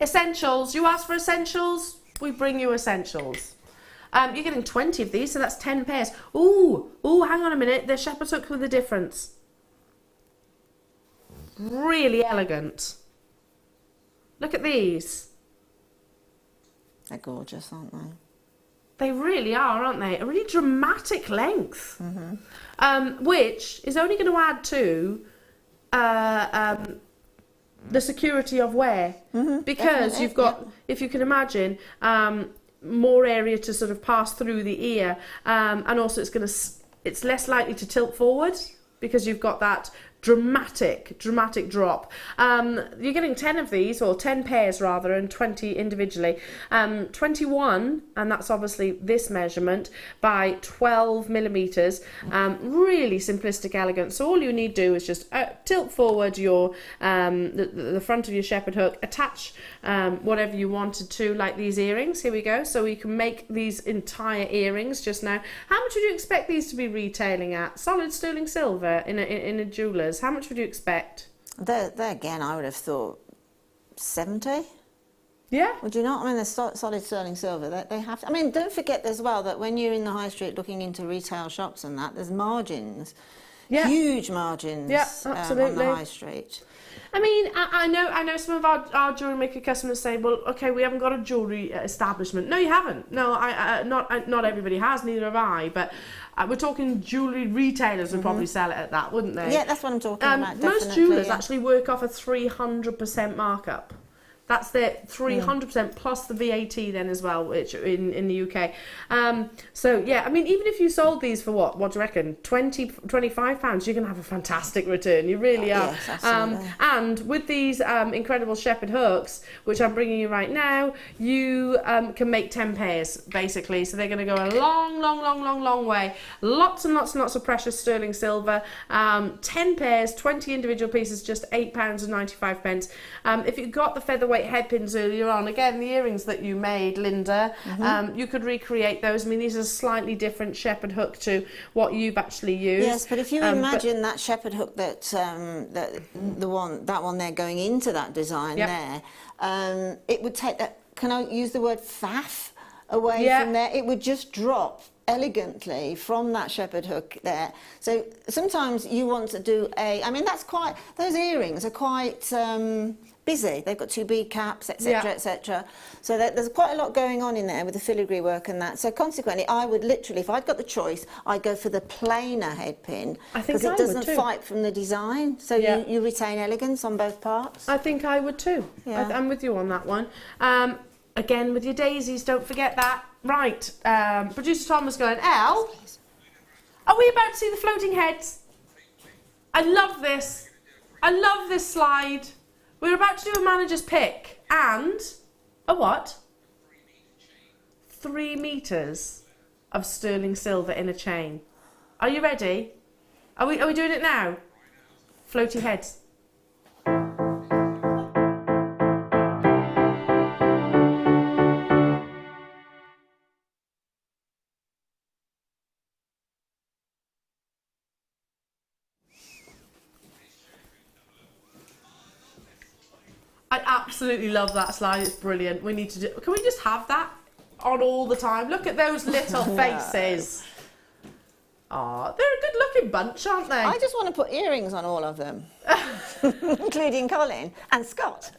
Essentials. You ask for essentials, we bring you essentials. You're getting 20 of these, so that's 10 pairs. Ooh, hang on a minute. The shepherd hook with a difference. Really elegant. Look at these. They're gorgeous, aren't they? They really are, aren't they? A really dramatic length, which is only going to add to the security of wear, because you've got, if you can imagine, more area to sort of pass through the ear, and also it's less likely to tilt forward because you've got that dramatic drop. You're getting 10 of these, or 10 pairs rather, and 20 individually. 21, and that's obviously this measurement, by 12 millimeters. Really simplistic, elegant. So all you need to do is just tilt forward your the front of your shepherd hook, attach whatever you wanted to, like these earrings. Here we go. So we can make these entire earrings just now. How much would you expect these to be retailing at? Solid sterling silver in a jeweller's. How much would you expect? There again, I would have thought 70. Yeah. Would you not? I mean, they're solid sterling silver. They have to. I mean, don't forget as well that when you're in the high street looking into retail shops and that, there's margins. Yeah. Huge margins. Yeah, absolutely. On the high street. I mean, I know some of our Jewellery Maker customers say, well, okay, we haven't got a jewellery establishment. No, you haven't. No, not everybody has, neither have I, but we're talking jewellery retailers would probably sell it at that, wouldn't they? Yeah, that's what I'm talking about, most jewellers actually work off a 300% markup. That's their 300% plus the VAT then as well, which in the UK. So yeah, I mean, even if you sold these for what do you reckon? £25, you're going to have a fantastic return. You really are. Yes, absolutely. And with these incredible shepherd hooks, which I'm bringing you right now, you can make 10 pairs basically. So they're going to go a long way. Lots and lots of precious sterling silver. 10 pairs, 20 individual pieces, just £8.95. If you got the featherweight headpins earlier on, again, the earrings that you made, Linda, you could recreate those. I mean, these are slightly different shepherd hook to what you've actually used. Yes, but if you imagine that shepherd hook that that one there going into that design there, it would take that. Can I use the word faff away from there? It would just drop elegantly from that shepherd hook there. So sometimes you want to do I mean, those earrings are quite busy. They've got 2 bead caps, etc, etc. So there's quite a lot going on in there with the filigree work and that. So consequently, I would literally, if I'd got the choice, I'd go for the plainer head pin, because it doesn't fight from the design. So you retain elegance on both parts. I think I would too. Yeah. I'm with you on that one. Again, with your daisies, don't forget that. Right, producer Tom was going, Elle, are we about to see the floating heads? I love this. I love this slide. We're about to do a manager's pick and a what? 3 meters of sterling silver in a chain. Are you ready? Are we doing it now? Floaty heads. absolutely love that slide. It's brilliant. We need to do. Can we just have that on all the time? Look at those little faces. Oh, they're a good-looking bunch, aren't they? I just want to put earrings on all of them, including Colin and Scott.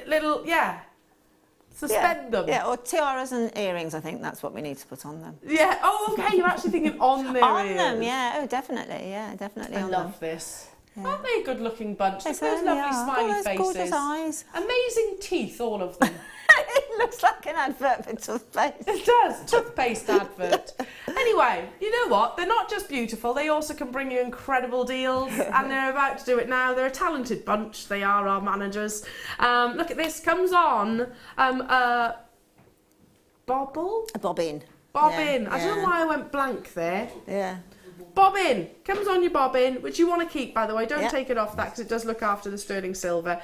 little, yeah. Suspend them. Yeah, or tiaras and earrings. I think that's what we need to put on them. Yeah. Oh, okay. You're actually thinking on their on ears. them, yeah. Oh, definitely. Yeah, definitely I on love them. this. Yeah. Aren't they a good-looking bunch? They Look at those lovely smiley those faces. gorgeous eyes. Amazing teeth, all of them. It looks like an advert for toothpaste. It does. Toothpaste advert. Anyway, you know what? They're not just beautiful. They also can bring you incredible deals, and they're about to do it now. They're a talented bunch. They are our managers. Look at this. Comes on bobble? A bobbin. Bobbin. Yeah, I don't know why I went blank there. Yeah. Bobbin comes on your bobbin, which you want to keep, by the way. Don't Yep. take it off that because it does look after the sterling silver.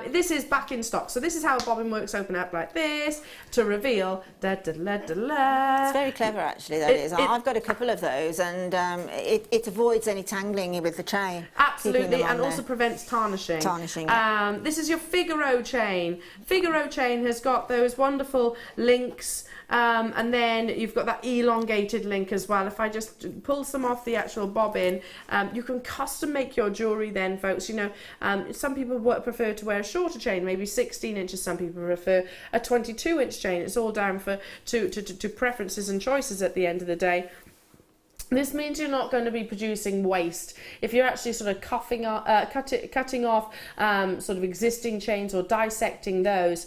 This is back in stock. So this is how a bobbin works. Open up like this to reveal. Da, da, da, da, da. It's very clever, actually, that is. I've got a couple of those, and it avoids any tangling with the chain. Absolutely, and there. also prevents tarnishing. Tarnishing. This is your Figaro chain. Figaro chain has got those wonderful links, and then you've got that elongated link as well. If I just pull some off the actual bobbin, you can custom make your jewellery then, folks. You know, some people prefer to wear a shorter chain, maybe 16 inches. Some people prefer a 22-inch chain. It's all down to preferences and choices at the end of the day. This means you're not going to be producing waste. If you're actually sort of cutting off sort of existing chains or dissecting those,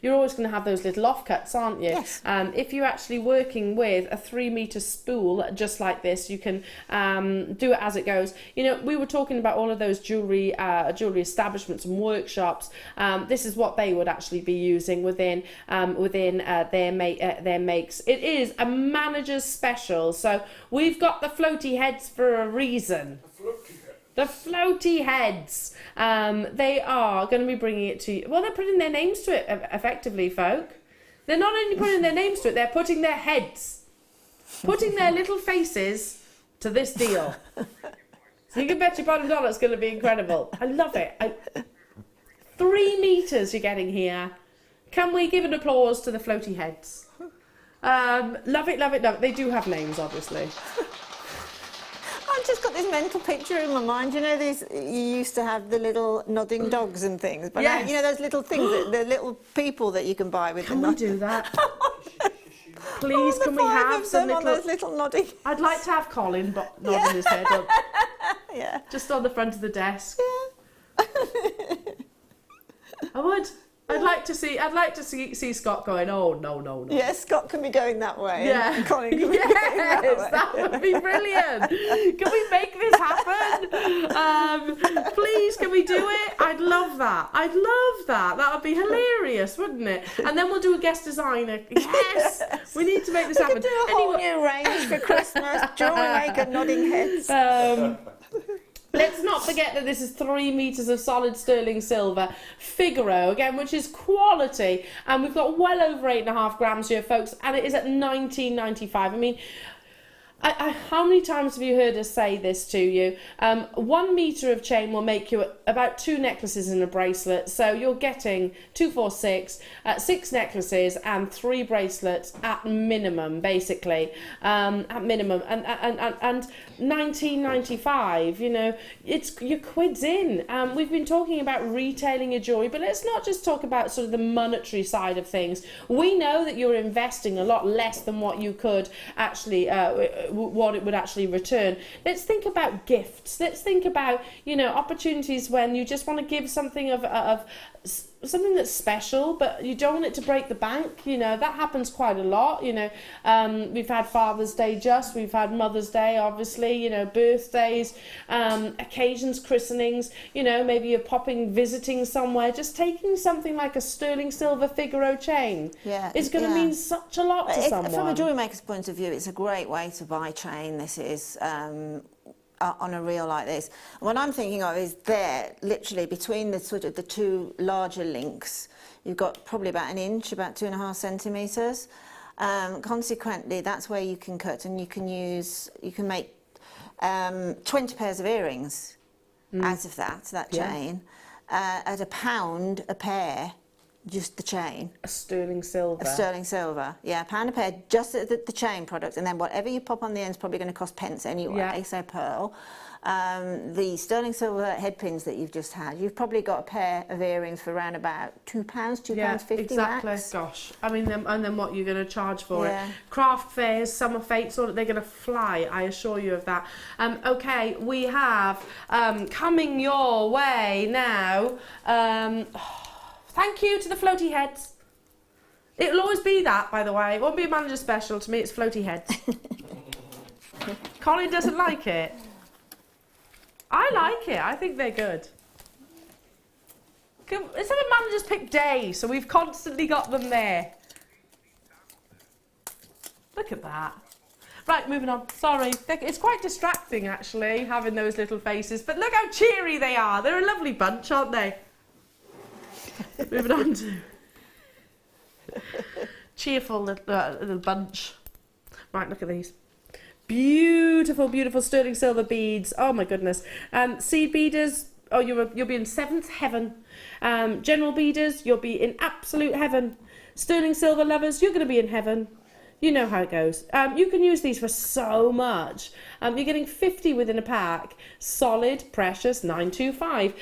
you're always going to have those little offcuts, aren't you? Yes. If you're actually working with a 3-meter spool, just like this, you can do it as it goes. You know, we were talking about all of those jewellery establishments and workshops. This is what they would actually be using within their makes. It is a manager's special, so we've got the floaty heads for a reason. The floaty heads. They are going to be bringing it to you. Well, they're putting their names to it, effectively, folk. They're not only putting their names to it, they're putting their heads, putting their little faces to this deal. So you can bet your bottom dollar it's going to be incredible. I love it. 3 meters you're getting here. Can we give an applause to the floaty heads? Love it, love it, love it. They do have names, obviously. I've just got this mental picture in my mind. You know, you used to have the little nodding dogs and things, but Yes. now, you know, those little things, the little people that you can buy with Can the we do that? Please, can we have some on those little nodding? I'd like to have Colin nodding his head up, Yeah. just on the front of the desk. Yeah. I would. I'd like to see Scott going, oh, no. Yeah, Scott can be going that way. Yeah. And Colin can be going that way. Yes, that would be brilliant. Can we make this happen? Please, can we do it? I'd love that. That would be hilarious, wouldn't it? And then we'll do a guest designer. Yes, we need to make this happen. We could do a whole new range for Christmas. Jewellery Maker nodding heads. Let's not forget that this is 3 meters of solid sterling silver, Figaro, again, which is quality. And we've got well over 8.5 grams here, folks, and it is at $19.95. I mean, how many times have you heard us say this to you? 1 meter of chain will make you about 2 necklaces in a bracelet. So you're getting 2, 4, 6, 6 necklaces and 3 bracelets at minimum, basically, at minimum. And $19.95, you know, it's your quid's in. We've been talking about retailing your jewellery, but let's not just talk about sort of the monetary side of things. We know that you're investing a lot less than what you could actually what it would actually return. Let's think about gifts. Let's think about, you know, opportunities when you just want to give something of something that's special, but you don't want it to break the bank. You know, that happens quite a lot. You know, we've had Father's Day we've had Mother's Day, obviously, you know, birthdays, occasions, christenings, you know, maybe you're visiting somewhere, just taking something like a sterling silver Figaro chain is going to mean such a lot to someone. From a jewellery maker's point of view, it's a great way to buy chain. This is on a reel like this. What I'm thinking of is there, literally between the sort of the 2 larger links, you've got probably about 1 inch, about 2.5 centimetres. Consequently, that's where you can cut, and you can make 20 pairs of earrings out of that chain, at £1 a pair, just the chain. A sterling silver. A sterling silver, yeah, £1 a pair, just the chain product, and then whatever you pop on the end is probably going to cost pence anyway, so pearl. The sterling silver headpins that you've just had, you've probably got a pair of earrings for around about £2, £2.50 exactly. max. Gosh, I mean, and then what you're going to charge for Yeah. it. Craft fairs, summer fates, they're going to fly, I assure you of that. Okay, we have coming your way now, thank you to the floaty heads. It'll always be that, by the way. It won't be a manager special. To me, it's floaty heads. Colin doesn't like it. I like it. I think they're good. Instead of managers pick day, so we've constantly got them there. Look at that. Right, moving on. Sorry. It's quite distracting, actually, having those little faces. But look how cheery they are. They're a lovely bunch, aren't they? Moving on to... cheerful little bunch. Right, look at these. Beautiful, beautiful sterling silver beads. Oh my goodness. Seed beaders, you'll be in 7th heaven. General beaders, you'll be in absolute heaven. Sterling silver lovers, you're going to be in heaven. You know how it goes. You can use these for so much. You're getting 50 within a pack. Solid, precious, 925.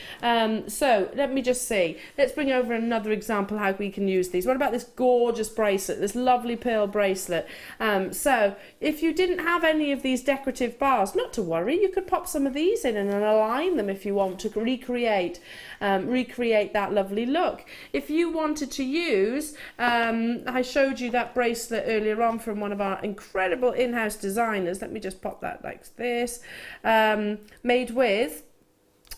So let me just see. Let's bring over another example how we can use these. What about this gorgeous bracelet, this lovely pearl bracelet? So if you didn't have any of these decorative bars, not to worry, you could pop some of these in and align them if you want to recreate that lovely look. If you wanted to use, I showed you that bracelet earlier on from one of our incredible in-house designers. Let me just pop that like this. Made with,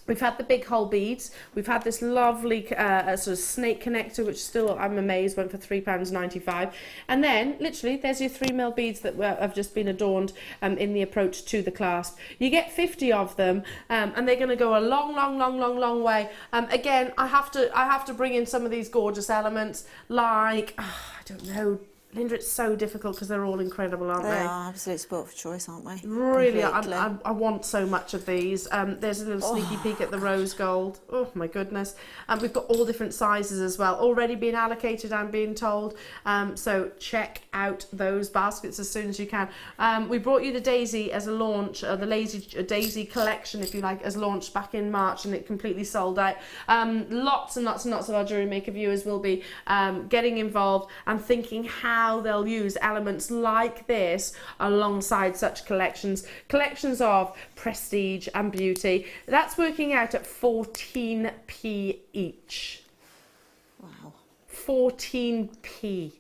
we've had the big hole beads, we've had this lovely sort of snake connector, which still, I'm amazed, went for £3.95, and then literally there's your 3mm beads that have just been adorned in the approach to the clasp. You get 50 of them, and they're going to go a long way. Again, I have to bring in some of these gorgeous elements, like I don't know, Linda, it's so difficult because they're all incredible, aren't they? They are absolute sport for choice, aren't we? Really, I want so much of these. There's a little sneaky peek at the rose gold. Oh my goodness. We've got all different sizes as well, already being allocated, I'm being told. So check out those baskets as soon as you can. We brought you the Daisy as a launch, the Daisy collection, if you like, as launched back in March, and it completely sold out. Lots and lots of our Jewellery Maker viewers will be getting involved and thinking how they'll use elements like this alongside such collections of prestige and beauty. That's working out at 14p each. Wow. 14p.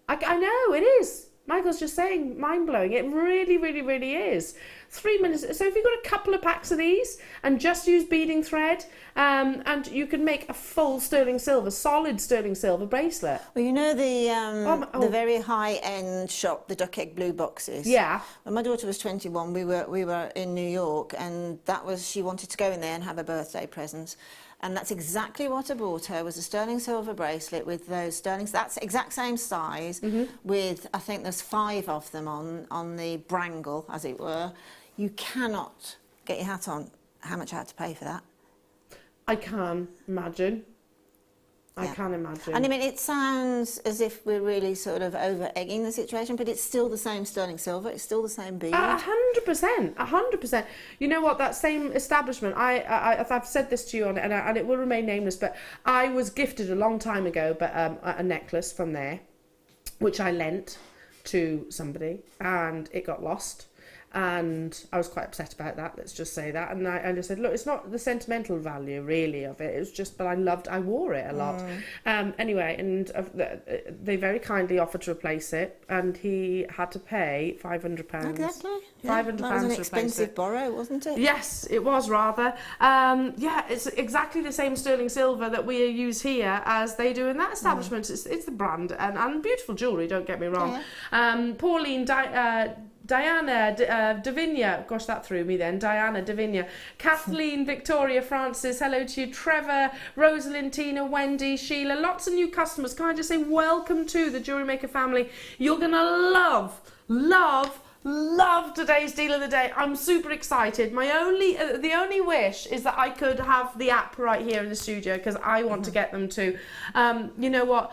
I know, it is. Michael's just saying, mind-blowing. It really is. 3 minutes. So if you've got a couple of packs of these and just use beading thread, and you can make a full sterling silver, solid sterling silver bracelet. Well, you know the very high-end shop, the duck egg blue boxes. Yeah. When my daughter was 21, we were in New York, and she wanted to go in there and have a birthday present. And that's exactly what I bought her, was a sterling silver bracelet with those sterlings. That's exact same size, with, I think there's 5 of them on the brangle, as it were. You cannot get your hat on how much I had to pay for that. I can imagine. I can imagine. And I mean, it sounds as if we're really sort of over-egging the situation, but it's still the same sterling silver. It's still the same bead. 100%. 100%. You know what? That same establishment, I've said this to you, and it will remain nameless, but I was gifted a long time ago a necklace from there, which I lent to somebody, and it got lost. And I was quite upset about that, let's just say that. And I just said, look, it's not the sentimental value really of it. It was just, but I wore it a lot. Anyway, and they very kindly offered to replace it, and he had to pay £500. Exactly. £500 that was an expensive borrow, wasn't it? Yes, it was rather. Yeah, it's exactly the same sterling silver that we use here as they do in that establishment. It's the brand, and beautiful jewellery, don't get me wrong. Yeah. Pauline, Diana, Davinia, gosh, that threw me then. Diana, Davinia, Kathleen, Victoria, Francis, hello to you, Trevor, Rosalind, Tina, Wendy, Sheila, lots of new customers. Can I just say welcome to the Jewellery Maker family? You're going to love love today's deal of the day. I'm super excited. My the only wish is that I could have the app right here in the studio, because I want to get them too. You know what?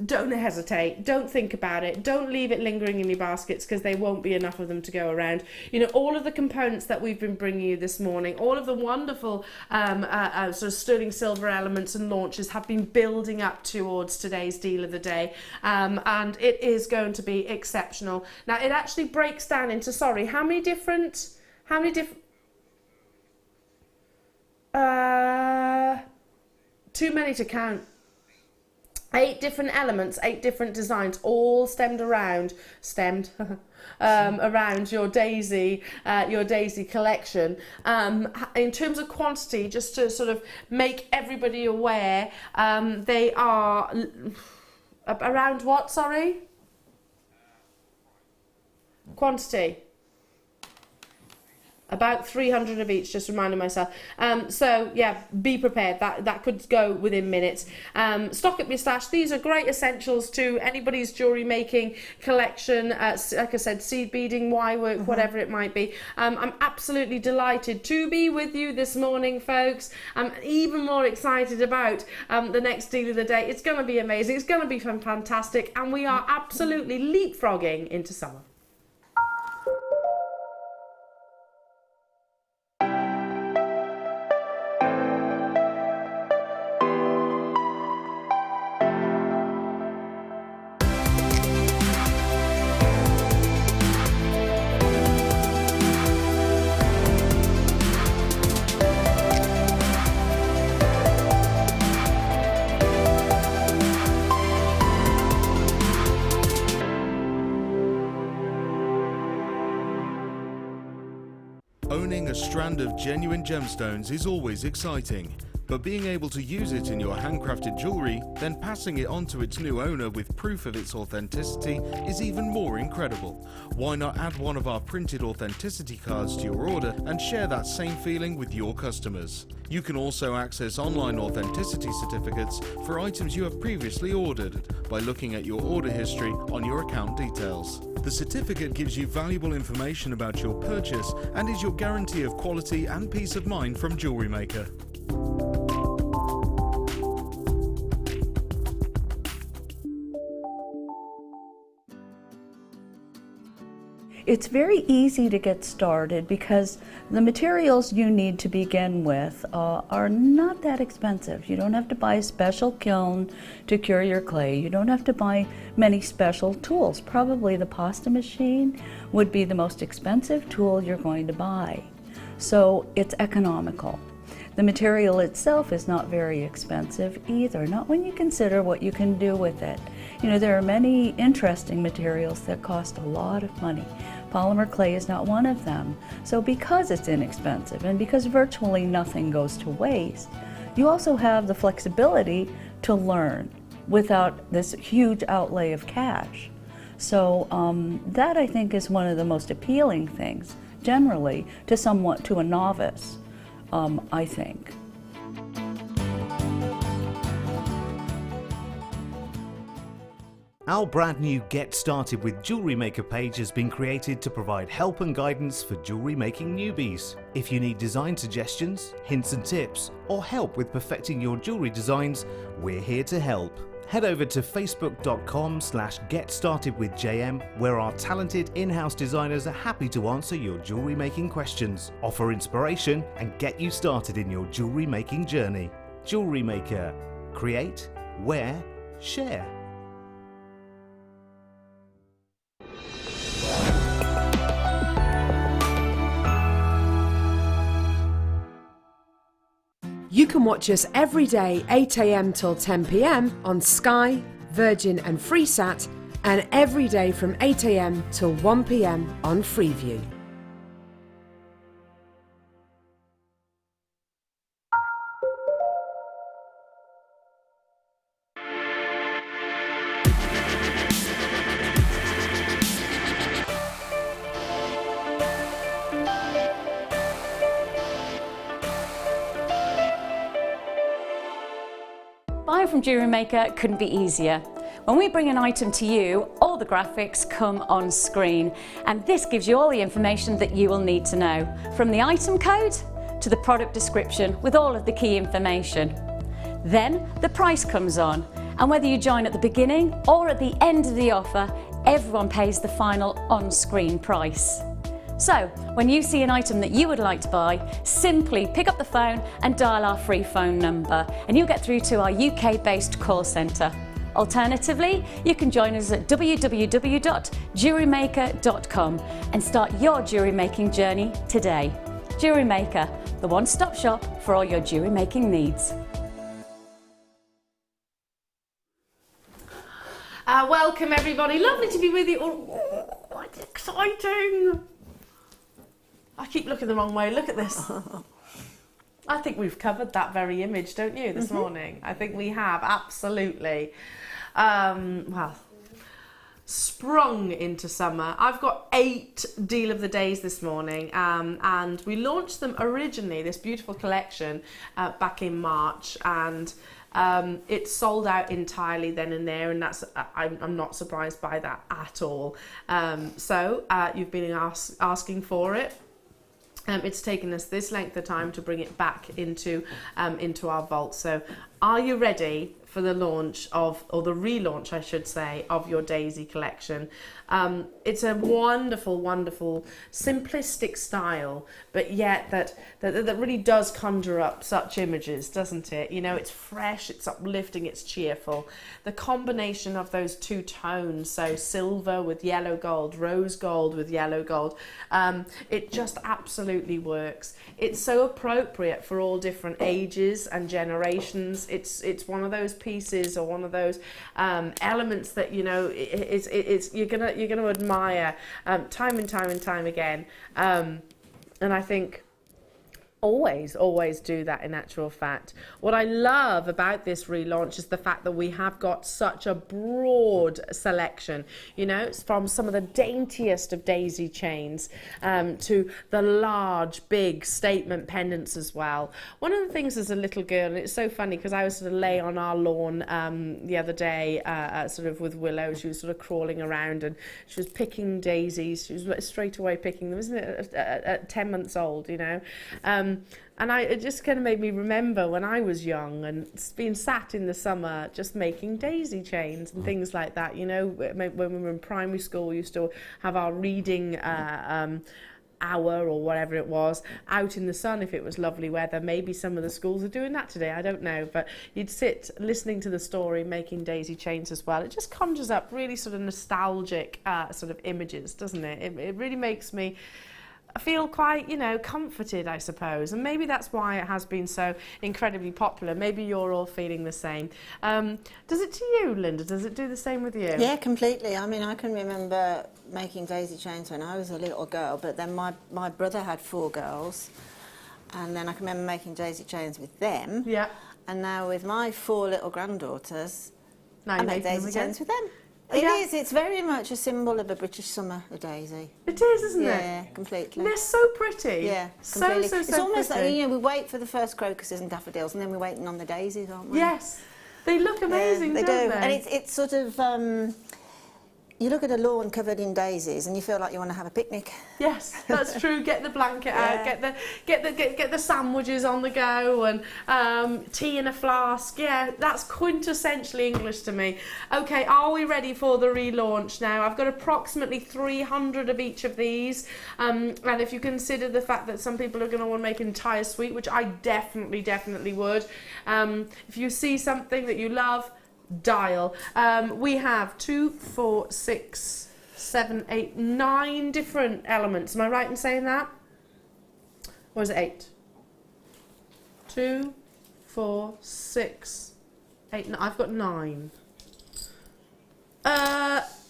Don't hesitate. Don't think about it. Don't leave it lingering in your baskets, because there won't be enough of them to go around. You know, all of the components that we've been bringing you this morning, all of the wonderful sort of sterling silver elements and launches have been building up towards today's deal of the day, and it is going to be exceptional. Now, it actually breaks down into, sorry, how many different too many to count. 8 different elements, 8 different designs, all stemmed around your daisy collection. In terms of quantity, just to sort of make everybody aware, they are around what, sorry? Quantity. About 300 of each, just reminding myself. So yeah, be prepared. That could go within minutes. Stock up your stash. These are great essentials to anybody's jewellery making collection. Like I said, seed beading, wire work, whatever it might be. I'm absolutely delighted to be with you this morning, folks. I'm even more excited about the next deal of the day. It's going to be amazing. It's going to be fantastic. And we are absolutely leapfrogging into summer. Owning a strand of genuine gemstones is always exciting, but being able to use it in your handcrafted jewellery, then passing it on to its new owner with proof of its authenticity is even more incredible. Why not add one of our printed authenticity cards to your order and share that same feeling with your customers? You can also access online authenticity certificates for items you have previously ordered by looking at your order history on your account details. The certificate gives you valuable information about your purchase and is your guarantee of quality and peace of mind from Jewellery Maker. It's very easy to get started because the materials you need to begin with are not that expensive. You don't have to buy a special kiln to cure your clay. You don't have to buy many special tools. Probably the pasta machine would be the most expensive tool you're going to buy. So it's economical. The material itself is not very expensive either, not when you consider what you can do with it. You know, there are many interesting materials that cost a lot of money. Polymer clay is not one of them. So because it's inexpensive and because virtually nothing goes to waste, you also have the flexibility to learn without this huge outlay of cash. So that I think is one of the most appealing things generally to a novice, I think. Our brand new Get Started with Jewellery Maker page has been created to provide help and guidance for jewellery making newbies. If you need design suggestions, hints and tips, or help with perfecting your jewellery designs, we're here to help. Head over to facebook.com/getstartedwithjm, where our talented in-house designers are happy to answer your jewellery making questions, offer inspiration, and get you started in your jewellery making journey. Jewellery Maker. Create, wear, share. You can watch us every day 8 AM till 10 PM on Sky, Virgin and Freesat, and every day from 8 AM till 1 PM on Freeview. Buying from Jewellery Maker couldn't be easier. When we bring an item to you, all the graphics come on screen, and this gives you all the information that you will need to know, from the item code to the product description with all of the key information. Then the price comes on, and whether you join at the beginning or at the end of the offer, everyone pays the final on-screen price. So, when you see an item that you would like to buy, simply pick up the phone and dial our free phone number, and you'll get through to our UK-based call centre. Alternatively, you can join us at www.JewelleryMaker.com and start your jewellery making journey today. Jewellery Maker, the one-stop shop for all your jewellery making needs. Welcome everybody, lovely to be with you. Oh, it's exciting. I keep looking the wrong way, look at this. I think we've covered that very image, don't you, this morning? I think we have, absolutely. Well, sprung into summer. I've got 8 deal of the days this morning, and we launched them originally, this beautiful collection, back in March, and it sold out entirely then and there, and that's I'm not surprised by that at all. So you've been asking for it. It's taken us this length of time to bring it back into our vault. So are you ready for the launch of, or the relaunch I should say, of your Daisy collection? It's a wonderful, wonderful, simplistic style, but yet that really does conjure up such images, doesn't it? You know, it's fresh, it's uplifting, it's cheerful. The combination of those two tones, so silver with yellow gold, rose gold with yellow gold, it just absolutely works. It's so appropriate for all different ages and generations. It's one of those pieces, or one of those elements that, you know, you're gonna admire time and time again, and I think always do that in actual fact. What I love about this relaunch is the fact that we have got such a broad selection, you know, it's from some of the daintiest of daisy chains to the large big statement pendants as well. One of the things as a little girl, and it's so funny because I was sort of lay on our lawn the other day sort of with Willow. She was sort of crawling around and she was picking daisies. She was straight away picking them, isn't it, at 10 months old, you know. And it just kind of made me remember when I was young and being sat in the summer just making daisy chains and things like that. You know, when we were in primary school, we used to have our reading hour or whatever it was out in the sun if it was lovely weather. Maybe some of the schools are doing that today, I don't know, but you'd sit listening to the story, making daisy chains as well. It just conjures up really sort of nostalgic sort of images, doesn't it? It really makes me feel quite, you know, comforted, I suppose, and maybe that's why it has been so incredibly popular. Maybe you're all feeling the same. Does it to you, Linda? Does it do the same with you? Yeah, completely. I mean, I can remember making daisy chains when I was a little girl, but then my brother had 4 girls, and then I can remember making daisy chains with them. Yeah. And now with my 4 little granddaughters, now I make daisy chains with them. It is. It's very much a symbol of a British summer, a daisy. It is, isn't it? Yeah, completely. They're so pretty. Yeah, completely. So it's almost pretty. like, you know, we wait for the first crocuses and daffodils, and then we're waiting on the daisies, aren't we? Yes, they look amazing, they don't do. they? And it's sort of. You look at a lawn covered in daisies, and you feel like you want to have a picnic. Yes, that's true. Get the blanket out, get the sandwiches on the go, and tea in a flask. Yeah, that's quintessentially English to me. Okay, are we ready for the relaunch now? I've got approximately 300 of each of these, and if you consider the fact that some people are going to want to make an entire suite, which I definitely would. If you see something that you love, dial. We have 2, 4, 6, 7, 8, 9 different elements. Am I right in saying that? Or is it 8? 2, 4, 6, 8, 9. I've got 9.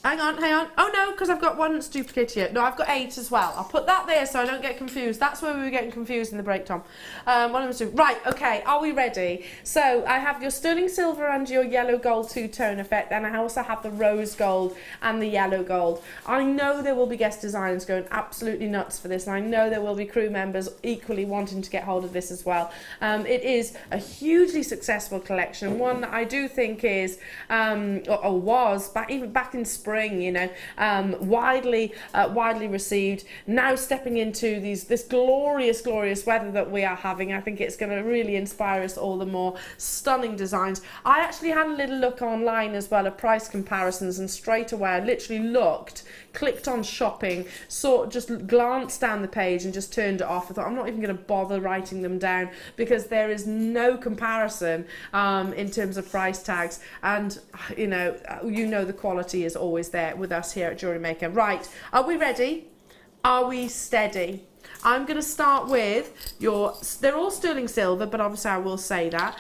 Hang on. Oh no, because I've got one that's duplicated here. No, I've got 8 as well. I'll put that there so I don't get confused. That's where we were getting confused in the break, Tom. One of them two. Right, okay, are we ready? So I have your sterling silver and your yellow gold two-tone effect, and I also have the rose gold and the yellow gold. I know there will be guest designers going absolutely nuts for this, and I know there will be crew members equally wanting to get hold of this as well. It is a hugely successful collection, one that I do think is, or was, even back in spring, you know, widely received. Now stepping into this glorious weather that we are having, I think it's going to really inspire us all the more. Stunning designs. I actually had a little look online as well at price comparisons, and straight away I literally clicked on shopping, just glanced down the page and just turned it off. I thought, I'm not even going to bother writing them down because there is no comparison in terms of price tags, and you know the quality is always there with us here at Jewellery Maker. Right, are we ready? Are we steady? I'm going to start with they're all sterling silver, but obviously I will say that.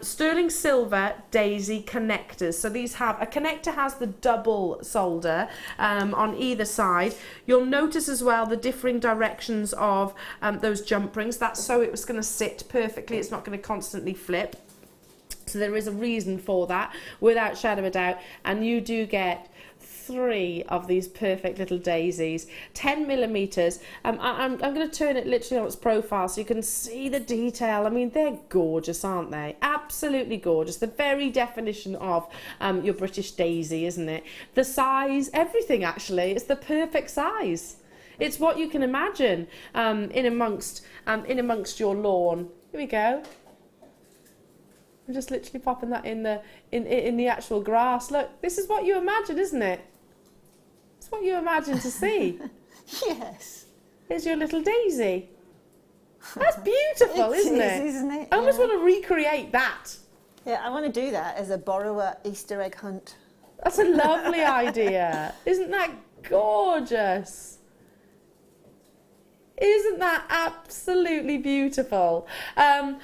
Sterling silver daisy connectors. So these a connector has the double solder on either side. You'll notice as well the differing directions of those jump rings. That's so it was going to sit perfectly. It's not going to constantly flip. So there is a reason for that, without shadow of a doubt. And you do get 3 of these perfect little daisies, 10 millimeters. I'm going to turn it literally on its profile so you can see the detail. I mean, they're gorgeous, aren't they? Absolutely gorgeous. The very definition of your British daisy, isn't it? The size, everything actually. It's the perfect size. It's what you can imagine in amongst your lawn. Here we go. I'm just literally popping that in the actual grass. Look, this is what you imagine, isn't it? It's what you imagine to see. Yes. Here's your little daisy. That's beautiful, isn't it? I almost want to recreate that. Yeah, I want to do that as a borrower Easter egg hunt. That's a lovely idea. Isn't that gorgeous? Isn't that absolutely beautiful? And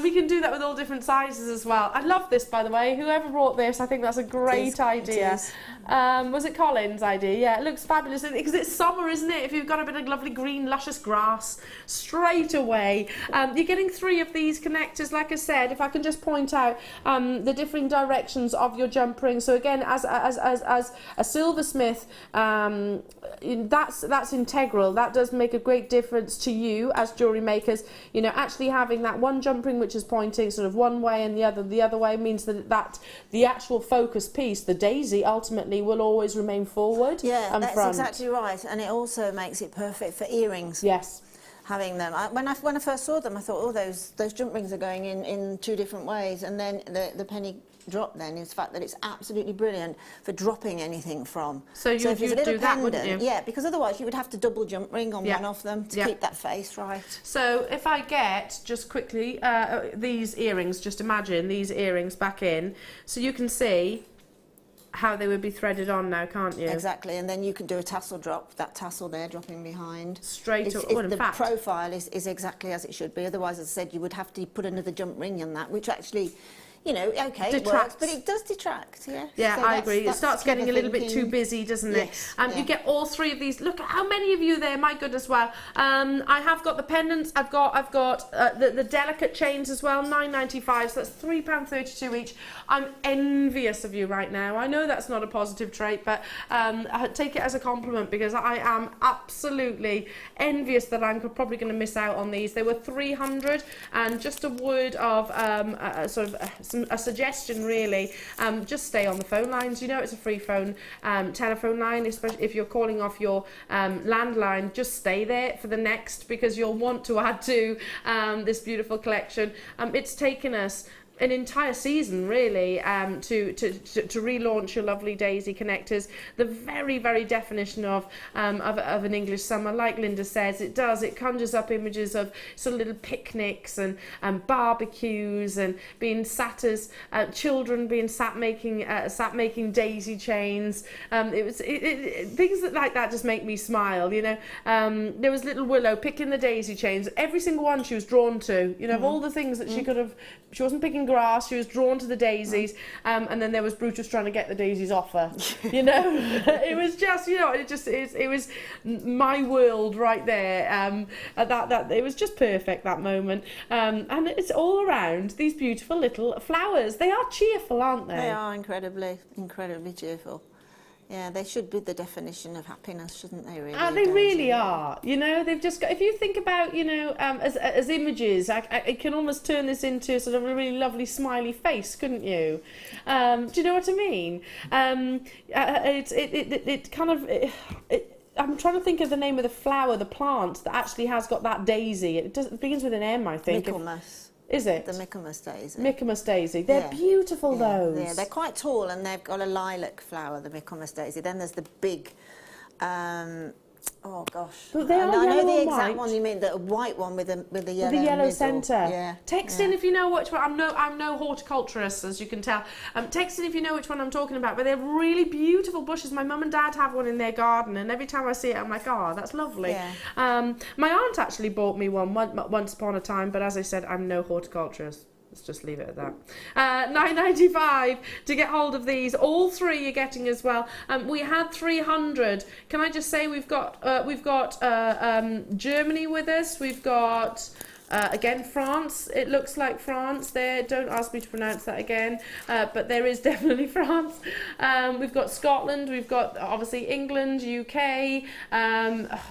we can do that with all different sizes as well. I love this, by the way. Whoever brought this, I think that's a great idea. Was it Colin's idea? Yeah, it looks fabulous because it's summer, isn't it? If you've got a bit of lovely green, luscious grass, straight away. You're getting 3 of these connectors, like I said. If I can just point out the differing directions of your jump ring. So again, as a silversmith, that's integral. That does make a great difference to you as jewellery makers. You know, actually having that one jump ring which is pointing sort of one way and the other way means that the actual focus piece, the daisy, ultimately will always remain forward. Yeah, and that's front. exactly right, and it also makes it perfect for earrings. Yes. Having them. When I first saw them, I thought, oh, those jump rings are going in 2 different ways, and then the penny drop then is the fact that it's absolutely brilliant for dropping anything from. So you'd do that, wouldn't you? Yeah, because otherwise you would have to double jump ring on one of them to keep that face right. So if I get, just quickly, these earrings, just imagine these earrings back in, so you can see how they would be threaded on now, can't you? Exactly, and then you can do a tassel drop, that tassel there dropping behind. Straight up, the profile is exactly as it should be, otherwise, as I said, you would have to put another jump ring in that, which actually, you know, okay, it works, but it does detract, yeah. Yeah, so I agree. It starts getting a little bit too busy, doesn't it? Yes, You get all 3 of these. Look at how many of you there. My goodness, wow. I have got the pendants. I've got the delicate chains as well. £9.95. So that's £3.32 each. I'm envious of you right now. I know that's not a positive trait, but I take it as a compliment because I am absolutely envious that I'm probably going to miss out on these. They were £300, and just a word of a suggestion really, just stay on the phone lines. You know, it's a free phone telephone line, especially if you're calling off your landline. Just stay there for the next, because you'll want to add to this beautiful collection. It's taken us an entire season really to relaunch your lovely daisy connectors. The very, very definition of an English summer, like Linda says, it conjures up images of sort of little picnics and barbecues and being sat as children being sat making daisy chains. Things like that just make me smile, you know. There was little Willow picking the daisy chains. Every single one she was drawn to, you know, of all the things that she could have. She wasn't picking grass, she was drawn to the daisies, and then there was Brutus trying to get the daisies off her. You know, it was just, you know, it was my world right there. That it was just perfect, that moment. And it's all around these beautiful little flowers. They are cheerful, aren't they? They are incredibly cheerful. Yeah, they should be the definition of happiness, shouldn't they, really? They really are. You know, they've just got, if you think about, you know, as images, I can almost turn this into sort of a really lovely smiley face, couldn't you? Do you know what I mean? It kind of... I'm trying to think of the name of the flower, the plant, that actually has got that daisy. It begins with an M, I think. Michaelmas. Is it? The Michaelmas daisy. Michaelmas daisy. They're beautiful, those. Yeah, they're quite tall, and they've got a lilac flower, the Michaelmas daisy. Then there's the big, oh gosh. But they are I know yellow the and exact white. one you mean, the white one with the yellow With the yellow middle. centre. Yeah. Text in if you know which one. I'm no horticulturist, as you can tell. Text in if you know which one I'm talking about. But they're really beautiful bushes. My mum and dad have one in their garden, and every time I see it, I'm like, oh, that's lovely. Yeah. My aunt actually bought me one once upon a time, but as I said, I'm no horticulturist. Let's just leave it at that. £9.95 to get hold of these. All three you're getting as well. We had 300. Can I just say we've got Germany with us. We've got again France. It looks like France there. Don't ask me to pronounce that again. But there is definitely France. We've got Scotland. We've got obviously England, UK,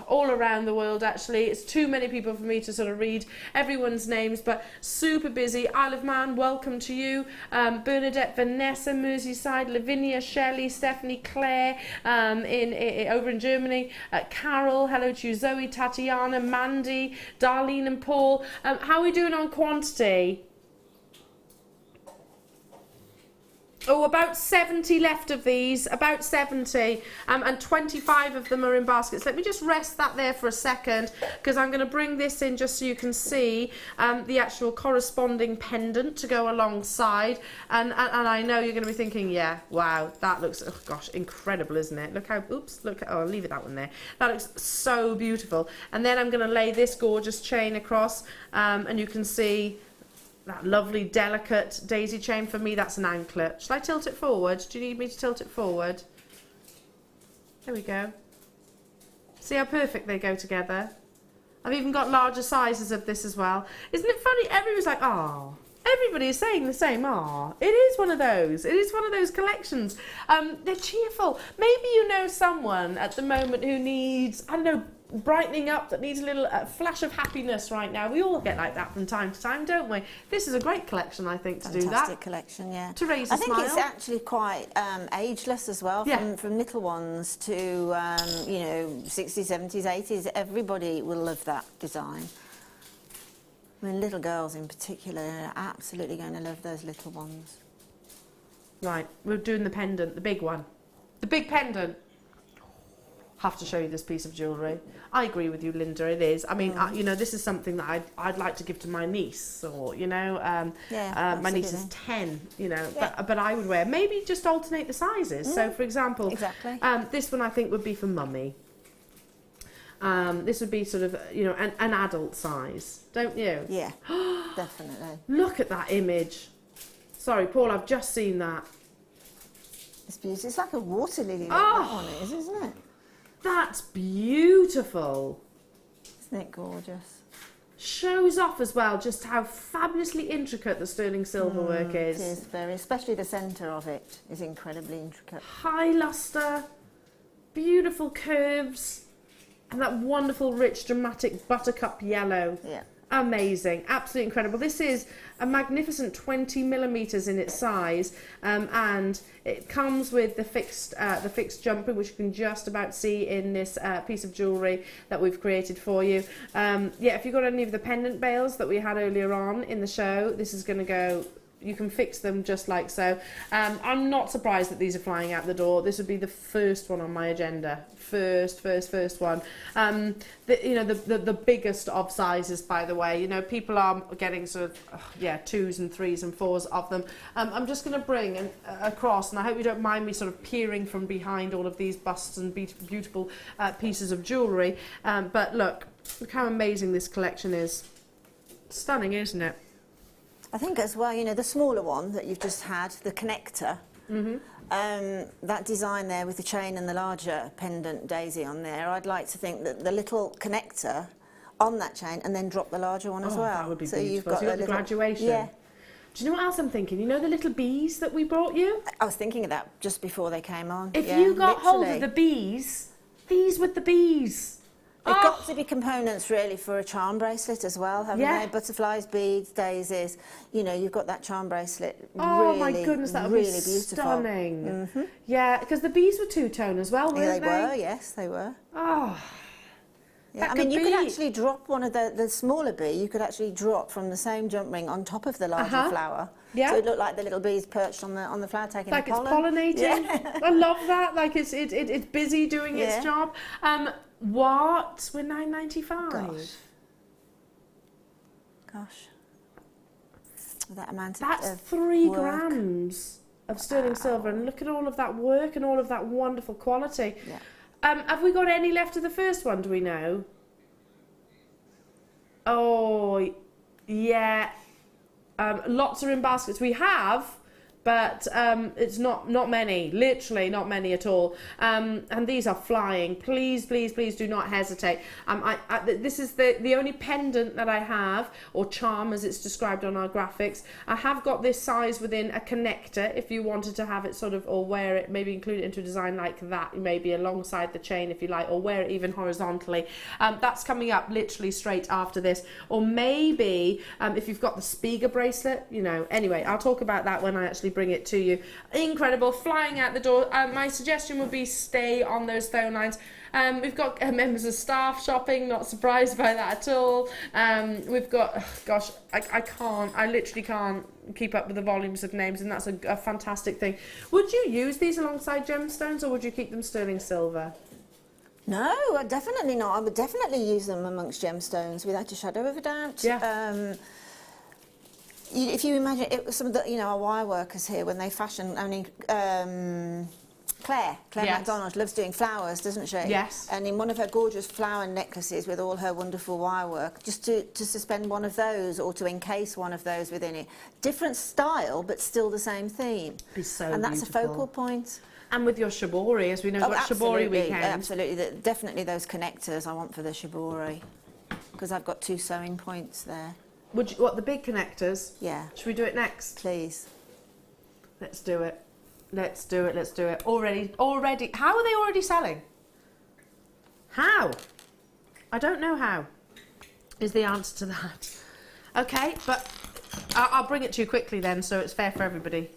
all around the world actually. It's too many people for me to sort of read everyone's names, but super busy. Isle of Man, welcome to you. Bernadette, Vanessa, Merseyside, Lavinia, Shelley, Stephanie, Claire, over in Germany. Carol, hello to you. Zoe, Tatiana, Mandy, Darlene and Paul. How are we doing on quantity? Oh, about 70 left of these, about 70, and 25 of them are in baskets. Let me just rest that there for a second, because I'm going to bring this in just so you can see the actual corresponding pendant to go alongside. And I know you're going to be thinking, yeah, wow, that looks, oh gosh, incredible, isn't it? Look how, oops, look, oh, I'll leave it that one there. That looks so beautiful. And then I'm going to lay this gorgeous chain across, and you can see that lovely, delicate daisy chain. For me, that's an anklet. Shall I tilt it forward? Do you need me to tilt it forward? There we go. See how perfect they go together? I've even got larger sizes of this as well. Isn't it funny? Everybody's like, oh. Everybody is saying the same, ah. It is one of those. It is one of those collections. They're cheerful. Maybe you know someone at the moment who needs, I don't know, brightening up, that needs a little flash of happiness right now. We all get like that from time to time, don't we? This is a great collection, I think, to do that. Fantastic collection, yeah. To raise a smile. I think it's actually quite ageless as well, from little ones to, you know, 60s, 70s, 80s. Everybody will love that design. I mean, little girls in particular are absolutely going to love those little ones. Right, we're doing the pendant, the big one. The big pendant. Have to show you this piece of jewellery. I agree with you, Linda, it is. I mean, you know, this is something that I'd like to give to my niece, or, you know, my niece is 10, you know, but I would wear, maybe just alternate the sizes. So, for example, this one I think would be for mummy. This would be sort of, you know, an adult size, don't you? Yeah, definitely. Look at that image. Sorry, Paul, I've just seen that. It's beautiful. It's like a water lily, that one is, isn't it? That's beautiful. Isn't it gorgeous? Shows off as well just how fabulously intricate the sterling silver work is. It is very, especially the centre of it is incredibly intricate. High lustre, beautiful curves, and that wonderful, rich, dramatic buttercup yellow. Yeah. Amazing, absolutely incredible. This is a magnificent 20 millimeters in its size, and it comes with the fixed jumper, which you can just about see in this piece of jewellery that we've created for you. Yeah, if you've got any of the pendant bales that we had earlier on in the show, this is going to go. You can fix them just like so. I'm not surprised that these are flying out the door. This would be the first one on my agenda. First one. You know, the biggest of sizes, by the way. You know, people are getting sort of, 2s and 3s and 4s of them. I'm just going to bring across, and I hope you don't mind me sort of peering from behind all of these busts and beautiful pieces of jewellery. But look how amazing this collection is. Stunning, isn't it? I think as well, you know, the smaller one that you've just had, the connector, that design there with the chain and the larger pendant daisy on there, I'd like to think that the little connector on that chain and then drop the larger one as well. That would be so beautiful. You've got so you've got the little, graduation. Yeah. Do you know what else I'm thinking? You know the little bees that we brought you? I was thinking of that just before they came on. If yeah, you got hold literally. of the bees, these with the bees. They've got to be components really for a charm bracelet as well, haven't they? Butterflies, beads, daisies. You know, you've got that charm bracelet. Oh really, my goodness, that would really be beautiful. stunning. Yeah, because the bees were two-tone as well, weren't they? They were, yes, they were. Oh. Yeah, I mean, you could actually drop one of the smaller bee, you could actually drop from the same jump ring on top of the larger flower. Yeah. So it looked like the little bees perched on the flower taking like the pollen. It's pollinating. Yeah. I love that. Like it's busy doing its job. What? We're $9.95. Gosh. That amount That's of 3 work. grams of sterling silver, and look at all of that work and all of that wonderful quality. Yeah. Have we got any left of the first one, do we know? Oh, yeah. Lots are in baskets. We have, but it's not many. Literally not many at all. And these are flying. Please, please, please do not hesitate. This is the only pendant that I have, or charm as it's described on our graphics. I have got this size within a connector if you wanted to have it sort of, or wear it, maybe include it into a design like that, maybe alongside the chain if you like, or wear it even horizontally. That's coming up literally straight after this. Or maybe if you've got the Spiga bracelet, you know, anyway, I'll talk about that when I actually bring it to you. Incredible, flying out the door. My suggestion would be stay on those phone lines. We've got members of staff shopping, not surprised by that at all. We've got, gosh, I literally can't keep up with the volumes of names, and that's a fantastic thing. Would you use these alongside gemstones, or would you keep them sterling silver? No, definitely not. I would definitely use them amongst gemstones without a shadow of a doubt. Yeah. If you imagine some of the, you know, our wire workers here, when they fashion, I mean, Claire MacDonald loves doing flowers, doesn't she? Yes. And in one of her gorgeous flower necklaces with all her wonderful wire work, just to suspend one of those or to encase one of those within it. Different style, but still the same theme. Be so and that's beautiful. a focal point. And with your shibori, as we know, got shibori weekend. Absolutely, definitely those connectors I want for the shibori, because I've got 2 sewing points there. Would you, what, the big connectors? Yeah. Should we do it next? Please. Let's do it. Let's do it. Let's do it. Already. How are they already selling? How? I don't know how is the answer to that. Okay, but I'll bring it to you quickly then, so it's fair for everybody.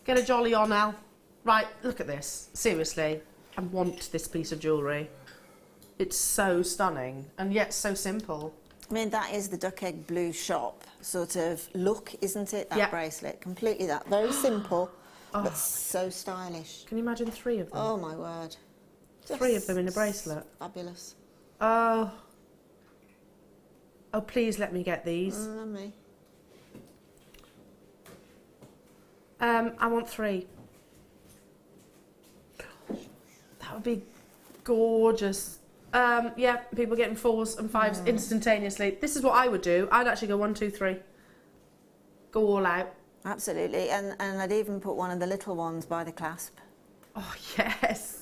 Get a jolly on, Al. Right, look at this. Seriously, I want this piece of jewellery. It's so stunning and yet so simple. I mean, that is the duck egg blue shop sort of look, isn't it? That bracelet, completely that. Very simple, but so stylish. Can you imagine 3 of them? Oh my word. 3 of them in a bracelet. Fabulous. Oh. Oh, please let me get these. Me. I want 3. That would be gorgeous. Yeah, people getting 4s and 5s instantaneously. This is what I would do. I'd actually go 1, 2, 3. Go all out. Absolutely, and I'd even put one of the little ones by the clasp. Oh, yes.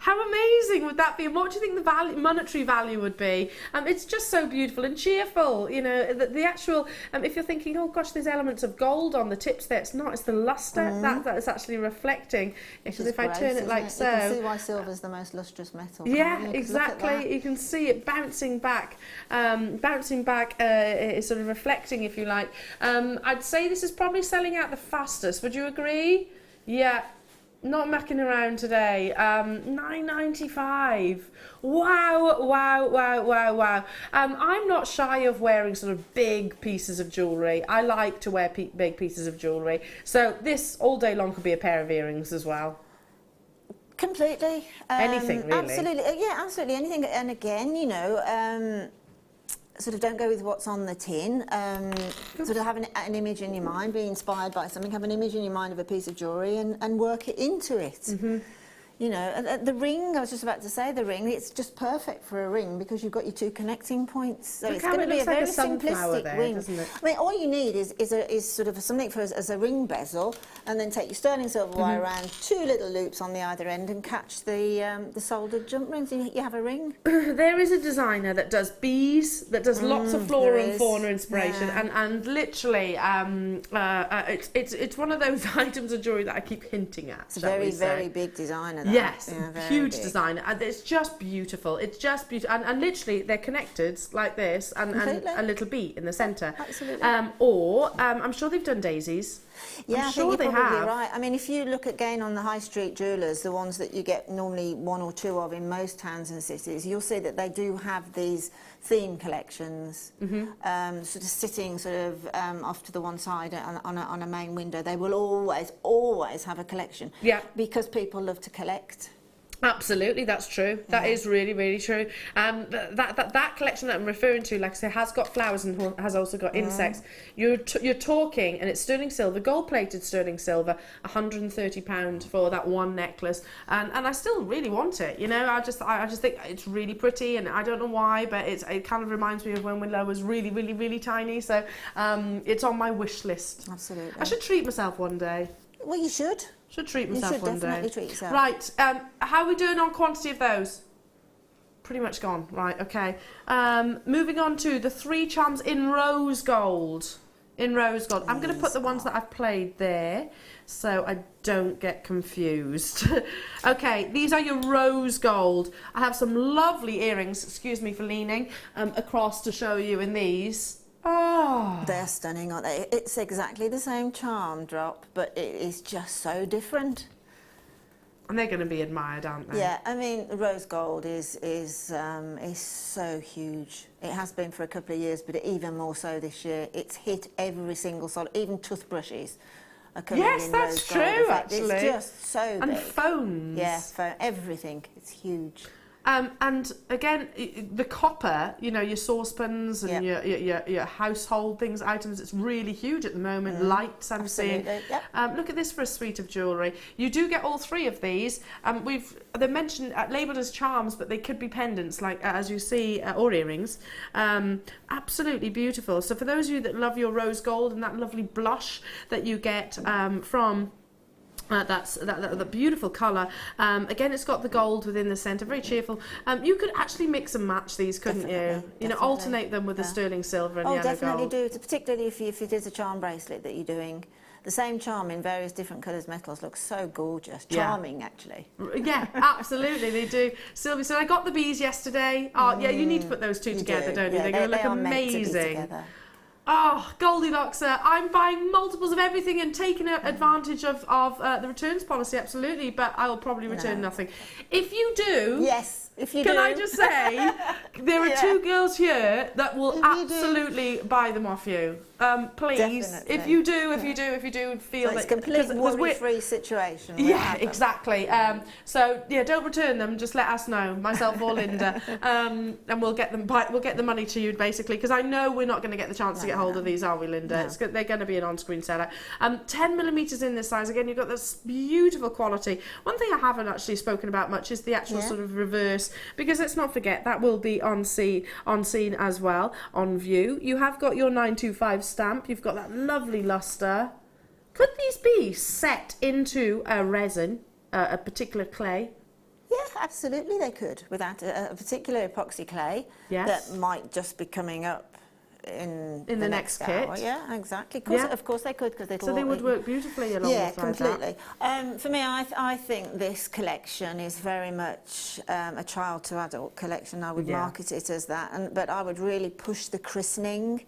How amazing would that be? And what do you think the monetary value would be? It's just so beautiful and cheerful. You know, the actual, if you're thinking, oh gosh, there's elements of gold on the tips there, it's not, it's the luster that is actually reflecting. Because if I turn it like so. You can see why silver's the most lustrous metal. Yeah, exactly. You can see it bouncing back, sort of reflecting, if you like. I'd say this is probably selling out the fastest. Would you agree? Yeah. Not mucking around today. $9.95. Wow, wow, wow, wow, wow. I'm not shy of wearing sort of big pieces of jewellery. I like to wear big pieces of jewellery. So this all day long could be a pair of earrings as well. Completely. Anything, really. Absolutely. Yeah, absolutely. Anything. And again, you know, sort of don't go with what's on the tin. Sort of have an image in your mind, be inspired by something, have an image in your mind of a piece of jewellery and work it into it. You know, the ring, I was just about to say the ring, it's just perfect for a ring because you've got your two connecting points. So it's going to be a very simplistic ring. Doesn't it? I mean, all you need is sort of something for as a ring bezel, and then take your sterling silver wire around, 2 little loops on the either end, and catch the soldered jump rings, and you have a ring. There is a designer that does bees, that does lots of flora and fauna inspiration, and literally, it's one of those items of jewellery that I keep hinting at. It's a very, very big designer. Yes, yeah, huge big designer, and it's just beautiful. It's just beautiful, and literally they're connected like this, and a little bead in the centre. Absolutely. I'm sure they've done daisies. Yeah, I'm I sure think you're they probably have. right. I mean, if you look again on the high street jewellers, the ones that you get normally 1 or 2 of in most towns and cities, you'll see that they do have these theme collections, sort of sitting off to the one side on a main window. They will always have a collection. Yeah. Because people love to collect. Absolutely, that's true. That is really, really true. That collection that I'm referring to, like I say, has got flowers and has also got insects. You're talking, and it's sterling silver, gold-plated sterling silver, £130 for that one necklace, and I still really want it. You know, I just think it's really pretty, and I don't know why, but it kind of reminds me of when Willow was really, really, really tiny. So it's on my wish list. Absolutely. I should treat myself one day. Well, you should. Should treat myself one day. You should definitely treat yourself. Right, how are we doing on quantity of those? Pretty much gone. Right, okay. Moving on to the 3 charms in rose gold. I'm going to put the ones that I've played there so I don't get confused. Okay, these are your rose gold. I have some lovely earrings, excuse me for leaning, across to show you in these. Oh, they're stunning, aren't they? It's exactly the same charm drop, but it is just so different. And they're going to be admired, aren't they? Yeah, I mean, the rose gold is so huge. It has been for a couple of years, but even more so this year. It's hit every single solid, even toothbrushes are coming in rose gold. Yes, that's true, actually. It's just so big. And phones. Yeah, everything. It's huge. And again, the copper, you know, your saucepans and your household items, it's really huge at the moment. Lights, I'm seeing. Yep. Look at this for a suite of jewellery. You do get all 3 of these. They're mentioned, labelled as charms, but they could be pendants, like as you see, or earrings. Absolutely beautiful. So for those of you that love your rose gold and that lovely blush that you get from... that's the beautiful colour. Again, it's got the gold within the centre, very cheerful. You could actually mix and match these, couldn't you? You know, alternate them with the sterling silver and yellow definitely gold. do. Particularly if it is a charm bracelet that you're doing. The same charm in various different colours, metals looks so gorgeous. Charming, actually. Yeah, absolutely, they do. Sylvie said, I got the bees yesterday. Oh, yeah, you need to put those 2 together, don't you? They're going to look amazing. Oh, Goldilocks, I'm buying multiples of everything and taking advantage of the returns policy, absolutely, but I will probably return nothing. If you do... Yes. If you Can do. I just say, there are 2 girls here that will absolutely buy them off you. Please, Definitely. if you do feel So that... it's a complete worry-free situation. Yeah, exactly. So yeah, don't return them. Just let us know, myself or Linda, and we'll get them. We'll get the money to you basically, because I know we're not going to get the chance to get hold of these, are we, Linda? No. They're going to be an on-screen seller. 10mm in this size. Again, you've got this beautiful quality. One thing I haven't actually spoken about much is the actual sort of reverse, because let's not forget that will be on scene as well, on view. You have got your 925 stamp. You've got that lovely luster. Could these be set into a resin, a particular clay? Yeah, absolutely they could, without a particular epoxy clay that might just be coming up in the next hour. kit. Yeah, exactly. Of course they could, because so they would work beautifully along with that. Completely. For me, I think this collection is very much a child to adult collection. I would market it as that, but I would really push the christening.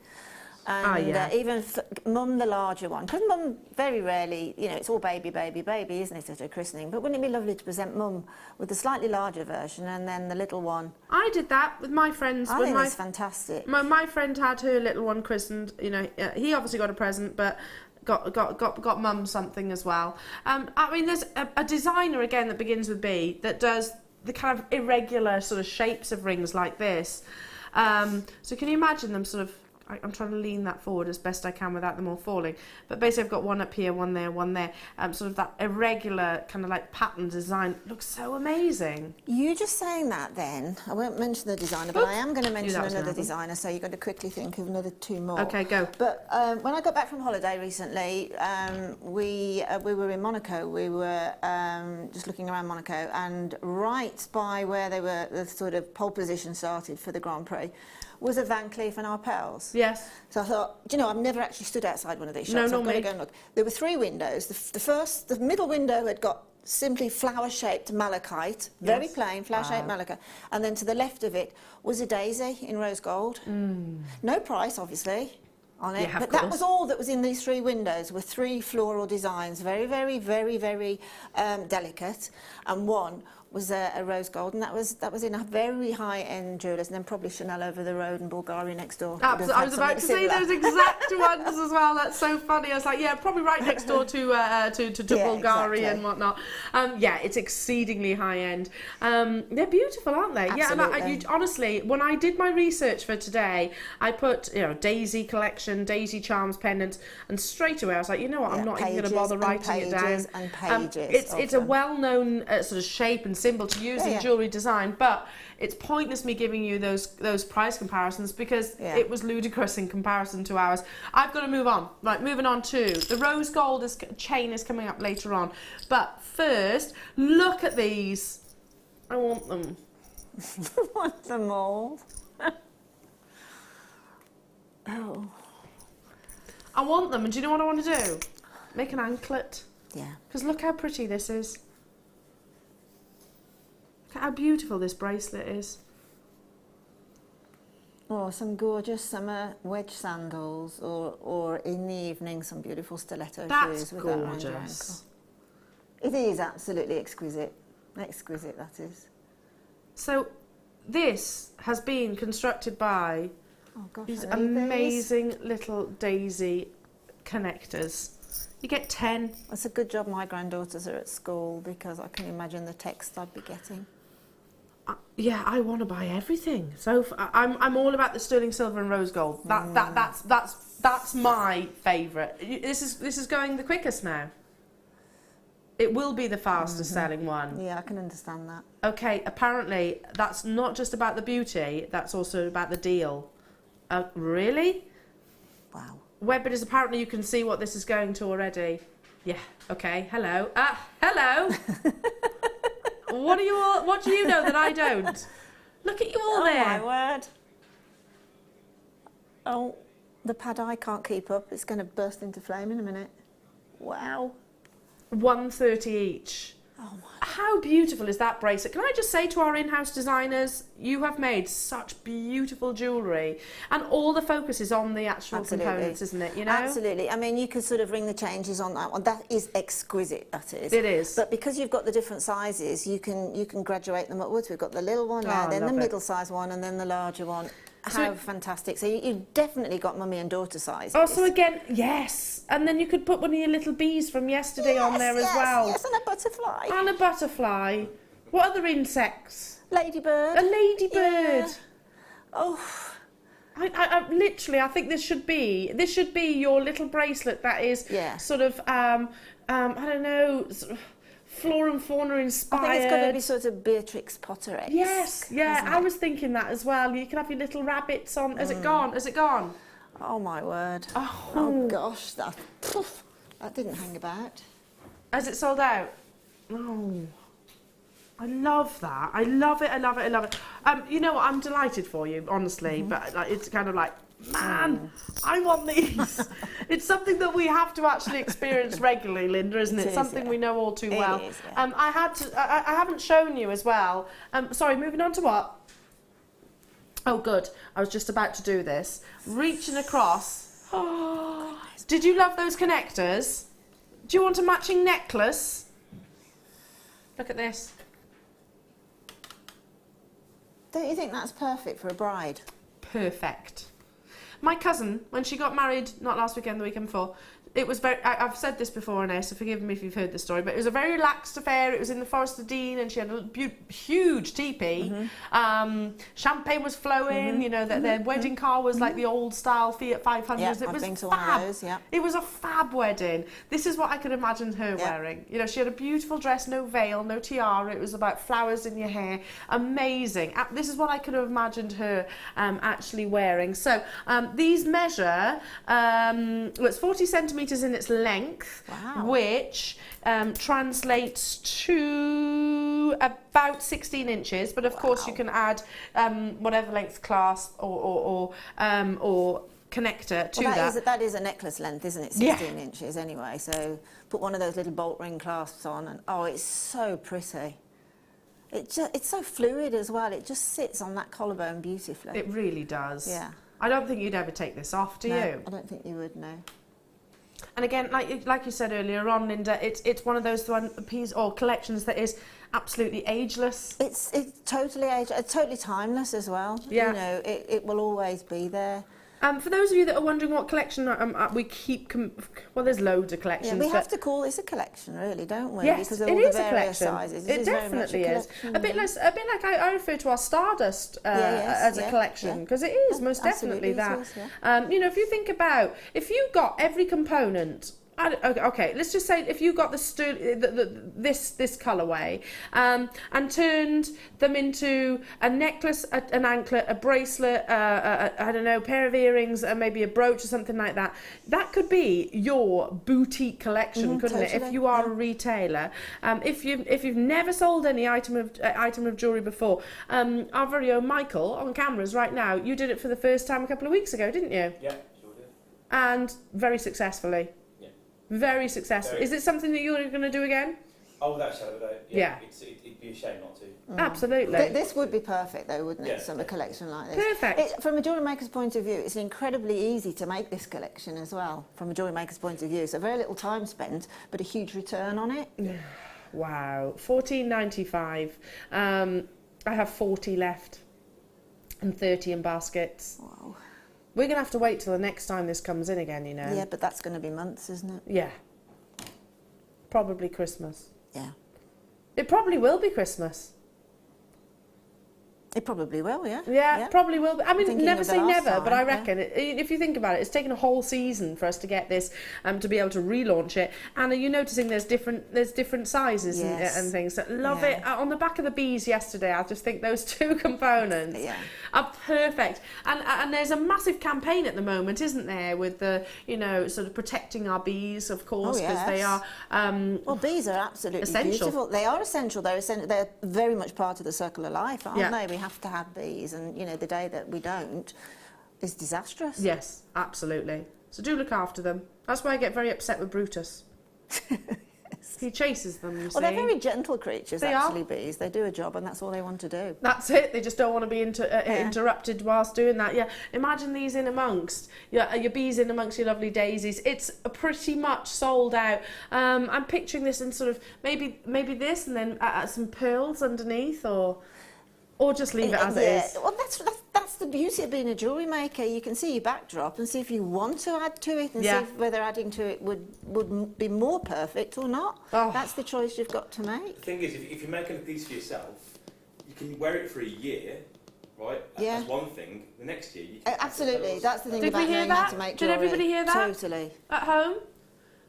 And even Mum, the larger one, because Mum very rarely, you know, it's all baby, isn't it, at a christening? But wouldn't it be lovely to present Mum with the slightly larger version and then the little one? I did that with my friends. I think that's fantastic. My friend had her little one christened. You know, he obviously got a present, but got Mum something as well. I mean, there's a designer again that begins with B that does the kind of irregular sort of shapes of rings like this. So can you imagine them sort of? I'm trying to lean that forward as best I can without them all falling. But basically I've got one up here, one there, one there. Sort of that irregular kind of like pattern design. Looks so amazing. You just saying that then, I won't mention the designer, but I am going to mention another designer, so you've got to quickly think of another two more. Okay, go. But when I got back from holiday recently, we were in Monaco. We were just looking around Monaco, and right by where the sort of pole position started for the Grand Prix was a Van Cleef and Arpels. Yes. So I thought, do you know, I've never actually stood outside one of these shops. No, I've got to go and look. There were 3 windows. The middle window had got simply flower-shaped malachite, very plain flower-shaped malachite, and then to the left of it was a daisy in rose gold. No price, obviously, on it, but that was all that was in these 3 windows. Were 3 floral designs, very, very, very, very delicate, and one was a rose gold, and that was in a very high-end jewellers, and then probably Chanel over the road and Bulgari next door. Absolutely. I was about to say those exact ones as well. That's so funny. I was like, yeah, probably right next door to Bulgari and whatnot. Yeah, it's exceedingly high-end. They're beautiful, aren't they? Absolutely. Yeah, and honestly, when I did my research for today, I put, daisy collection, daisy charms, pendants, and straight away I was like, you know what, I'm not even going to bother writing it down. And pages. It's a well-known sort of shape and symbol to use in jewellery design, but it's pointless me giving you those price comparisons because it was ludicrous in comparison to ours. I've got to move on. Right, moving on to the rose gold chain is coming up later on. But first, look at these. I want them. I want them all. Oh. I want them, and do you know what I want to do? Make an anklet. Yeah. Because look how pretty this is. Look at how beautiful this bracelet is. Or some gorgeous summer wedge sandals, or in the evening some beautiful stiletto shoes with that around your ankle. It is absolutely exquisite. Exquisite, that is. So this has been constructed by these amazing little daisy connectors. You get 10. It's a good job my granddaughters are at school, because I can imagine the text I'd be getting. Yeah, I want to buy everything. So I'm all about the sterling silver and rose gold. That's my favourite. This is going the quickest now. It will be the fastest selling one. Yeah, I can understand that. Okay, apparently that's not just about the beauty, that's also about the deal. Really? Wow. Webbidders, apparently you can see what this is going to already. Yeah, okay, hello. Hello! What do you know that I don't? Look at you all there. Oh, my word. Oh, the pad eye can't keep up. It's going to burst into flame in a minute. Wow. 130 each. Oh my. How beautiful is that bracelet? Can I just say to our in-house designers, you have made such beautiful jewellery, and all the focus is on the actual components, isn't it? You know? Absolutely. I mean, you could sort of ring the changes on that one. That is exquisite, that is. It is. But because you've got the different sizes, you can graduate them upwards. We've got the little one now, then the middle-sized one, and then the larger one. How fantastic. So you've definitely got mummy and daughter sizes. Oh, so again, yes. And then you could put one of your little bees from yesterday on there as well. Yes, and a butterfly. And a butterfly. What other insects? Ladybird. A ladybird. Yeah. Oh. I literally, I think this should be your little bracelet that is sort of, I don't know, sort of flora and fauna inspired. I think it's got to be sort of Beatrix Potter-esque. Yes, yeah, I was thinking that as well. You can have your little rabbits on. Has it gone? Has it gone? Oh my word. Oh gosh, that didn't hang about. Has it sold out? Oh, I love that. I love it, I love it, I love it. You know what, I'm delighted for you, honestly, but it's kind of like, man, I want these. It's something that we have to actually experience regularly, Linda, isn't it? Something we know all too well. It is, yeah. I haven't shown you as well. Sorry, moving on to what? Oh, good. I was just about to do this. Reaching across. Oh, did you love those connectors? Do you want a matching necklace? Look at this. Don't you think that's perfect for a bride? Perfect. My cousin, when she got married, not last weekend, the weekend before, It was very, I've said this before, Anna, so forgive me if you've heard the story, but it was a very relaxed affair. It was in the Forest of Dean, and she had a huge teepee. Champagne was flowing, you know, their wedding car was like the old style Fiat 500s. Yeah, it I've was been to fab. one of those, yeah. It was a fab wedding. This is what I could imagine her wearing. You know, she had a beautiful dress, no veil, no tiara. It was about flowers in your hair. Amazing. This is what I could have imagined her actually wearing. So these measure, it's 40 centimetres in its length, which translates to about 16 inches. But of course, you can add whatever length clasp or connector to that. That is a necklace length, isn't it? 16 inches anyway. So put one of those little bolt ring clasps on, and oh, it's so pretty. It's so fluid as well. It just sits on that collarbone beautifully. It really does. Yeah. I don't think you'd ever take this off, do you? I don't think you would, no. And again, like you said earlier on, Linda, it's one of those pieces or collections that is absolutely ageless. It's totally ageless, totally timeless as well. Yeah. You know, it will always be there. For those of you that are wondering what collection we keep, well, there's loads of collections. Yeah, we have to call this a collection, really, don't we? Yes, because of it all is the a various collection. sizes. It definitely is. A bit like I refer to our Stardust as a collection, because it is most definitely that. It is, yeah. You know, if you think about, if you got every component. Okay, let's just say if you got this colourway and turned them into a necklace, an anklet, a bracelet, I don't know, pair of earrings, and maybe a brooch or something like that. That could be your boutique collection, couldn't it? If you are a retailer, if you've never sold any item of jewellery before, our very own Michael on cameras right now, you did it for the first time a couple of weeks ago, didn't you? Yeah, sure did. And very successfully. Very successful. Is it something that you're going to do again? Oh, without a shadow of a doubt. Yeah. It'd be a shame not to. Absolutely. This would be perfect, though, wouldn't it? Yeah. Summer collection like this. Perfect. From a jewellery maker's point of view, it's incredibly easy to make this collection as well. From a jewellery maker's point of view, so very little time spent, but a huge return on it. Wow, $14.95. I have 40 left, and 30 in baskets. Wow. We're going to have to wait till the next time this comes in again, you know. Yeah, but that's going to be months, isn't it? Yeah. Probably Christmas. Yeah. It probably will be Christmas. It probably will, yeah. Yeah, probably will be. I mean, never say never, but I time, reckon, if you think about it, it's taken a whole season for us to get this, to be able to relaunch it. And are you noticing there's different sizes and things? So love it. On the back of the bees yesterday, I just think those two components are perfect. And there's a massive campaign at the moment, isn't there, with the, you know, sort of protecting our bees, of course, because they are well, bees are absolutely essential. Beautiful. They are essential. They're very much part of the circle of life, aren't they? We have to have bees, and you know, the day that we don't is disastrous. Yes, absolutely. So do look after them. That's why I get very upset with Brutus. He chases them, you see. Well, they're very gentle creatures, actually, bees. They do a job, and that's all they want to do. That's it. They just don't want to be interrupted whilst doing that. Yeah. Imagine these in amongst your bees in amongst your lovely daisies. It's pretty much sold out. I'm picturing this in sort of maybe this, and then some pearls underneath, or just leave it as it is. Well, that's the beauty of being a jewellery maker. You can see your backdrop and see if you want to add to it, and see whether adding to it would be more perfect or not. Oh. That's the choice you've got to make. The thing is, if you're making a piece for yourself, you can wear it for a year, right? Yeah. That's one thing. The next year, you can absolutely. That's the thing about knowing how to make jewellery. Did everybody hear that? Totally. At home?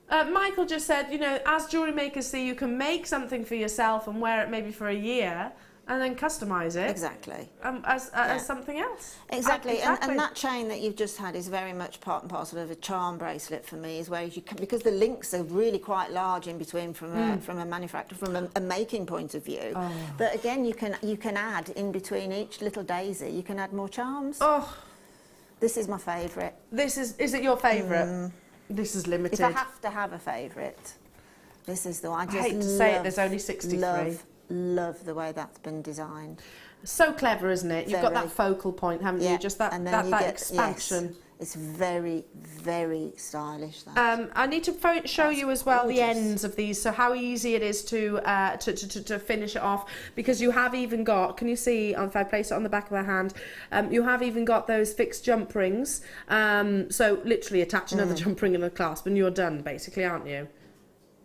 Michael just said, you know, as jewellery makers see, you can make something for yourself and wear it maybe for a year, and then customise it. Exactly. As something else. Exactly. And that chain that you've just had is very much part and parcel of a charm bracelet for me, is where you can, because the links are really quite large in between from a manufacturer, from a making point of view. Oh. But again, you can add in between each little daisy, you can add more charms. Oh. This is my favourite. Is it your favourite? This is limited. If I have to have a favourite, this is the one. I hate to say it, there's only 63. love the way that's been designed. So clever, isn't it? You've got that focal point, haven't you? Just that, and then that get, expansion. Yes, it's very, very stylish. That. I need to show you as well the ends of these, so how easy it is to finish it off, because you have even got, can you see, if I place it on the back of my hand, you have even got those fixed jump rings, so literally attach another jump ring and a clasp and you're done basically, aren't you?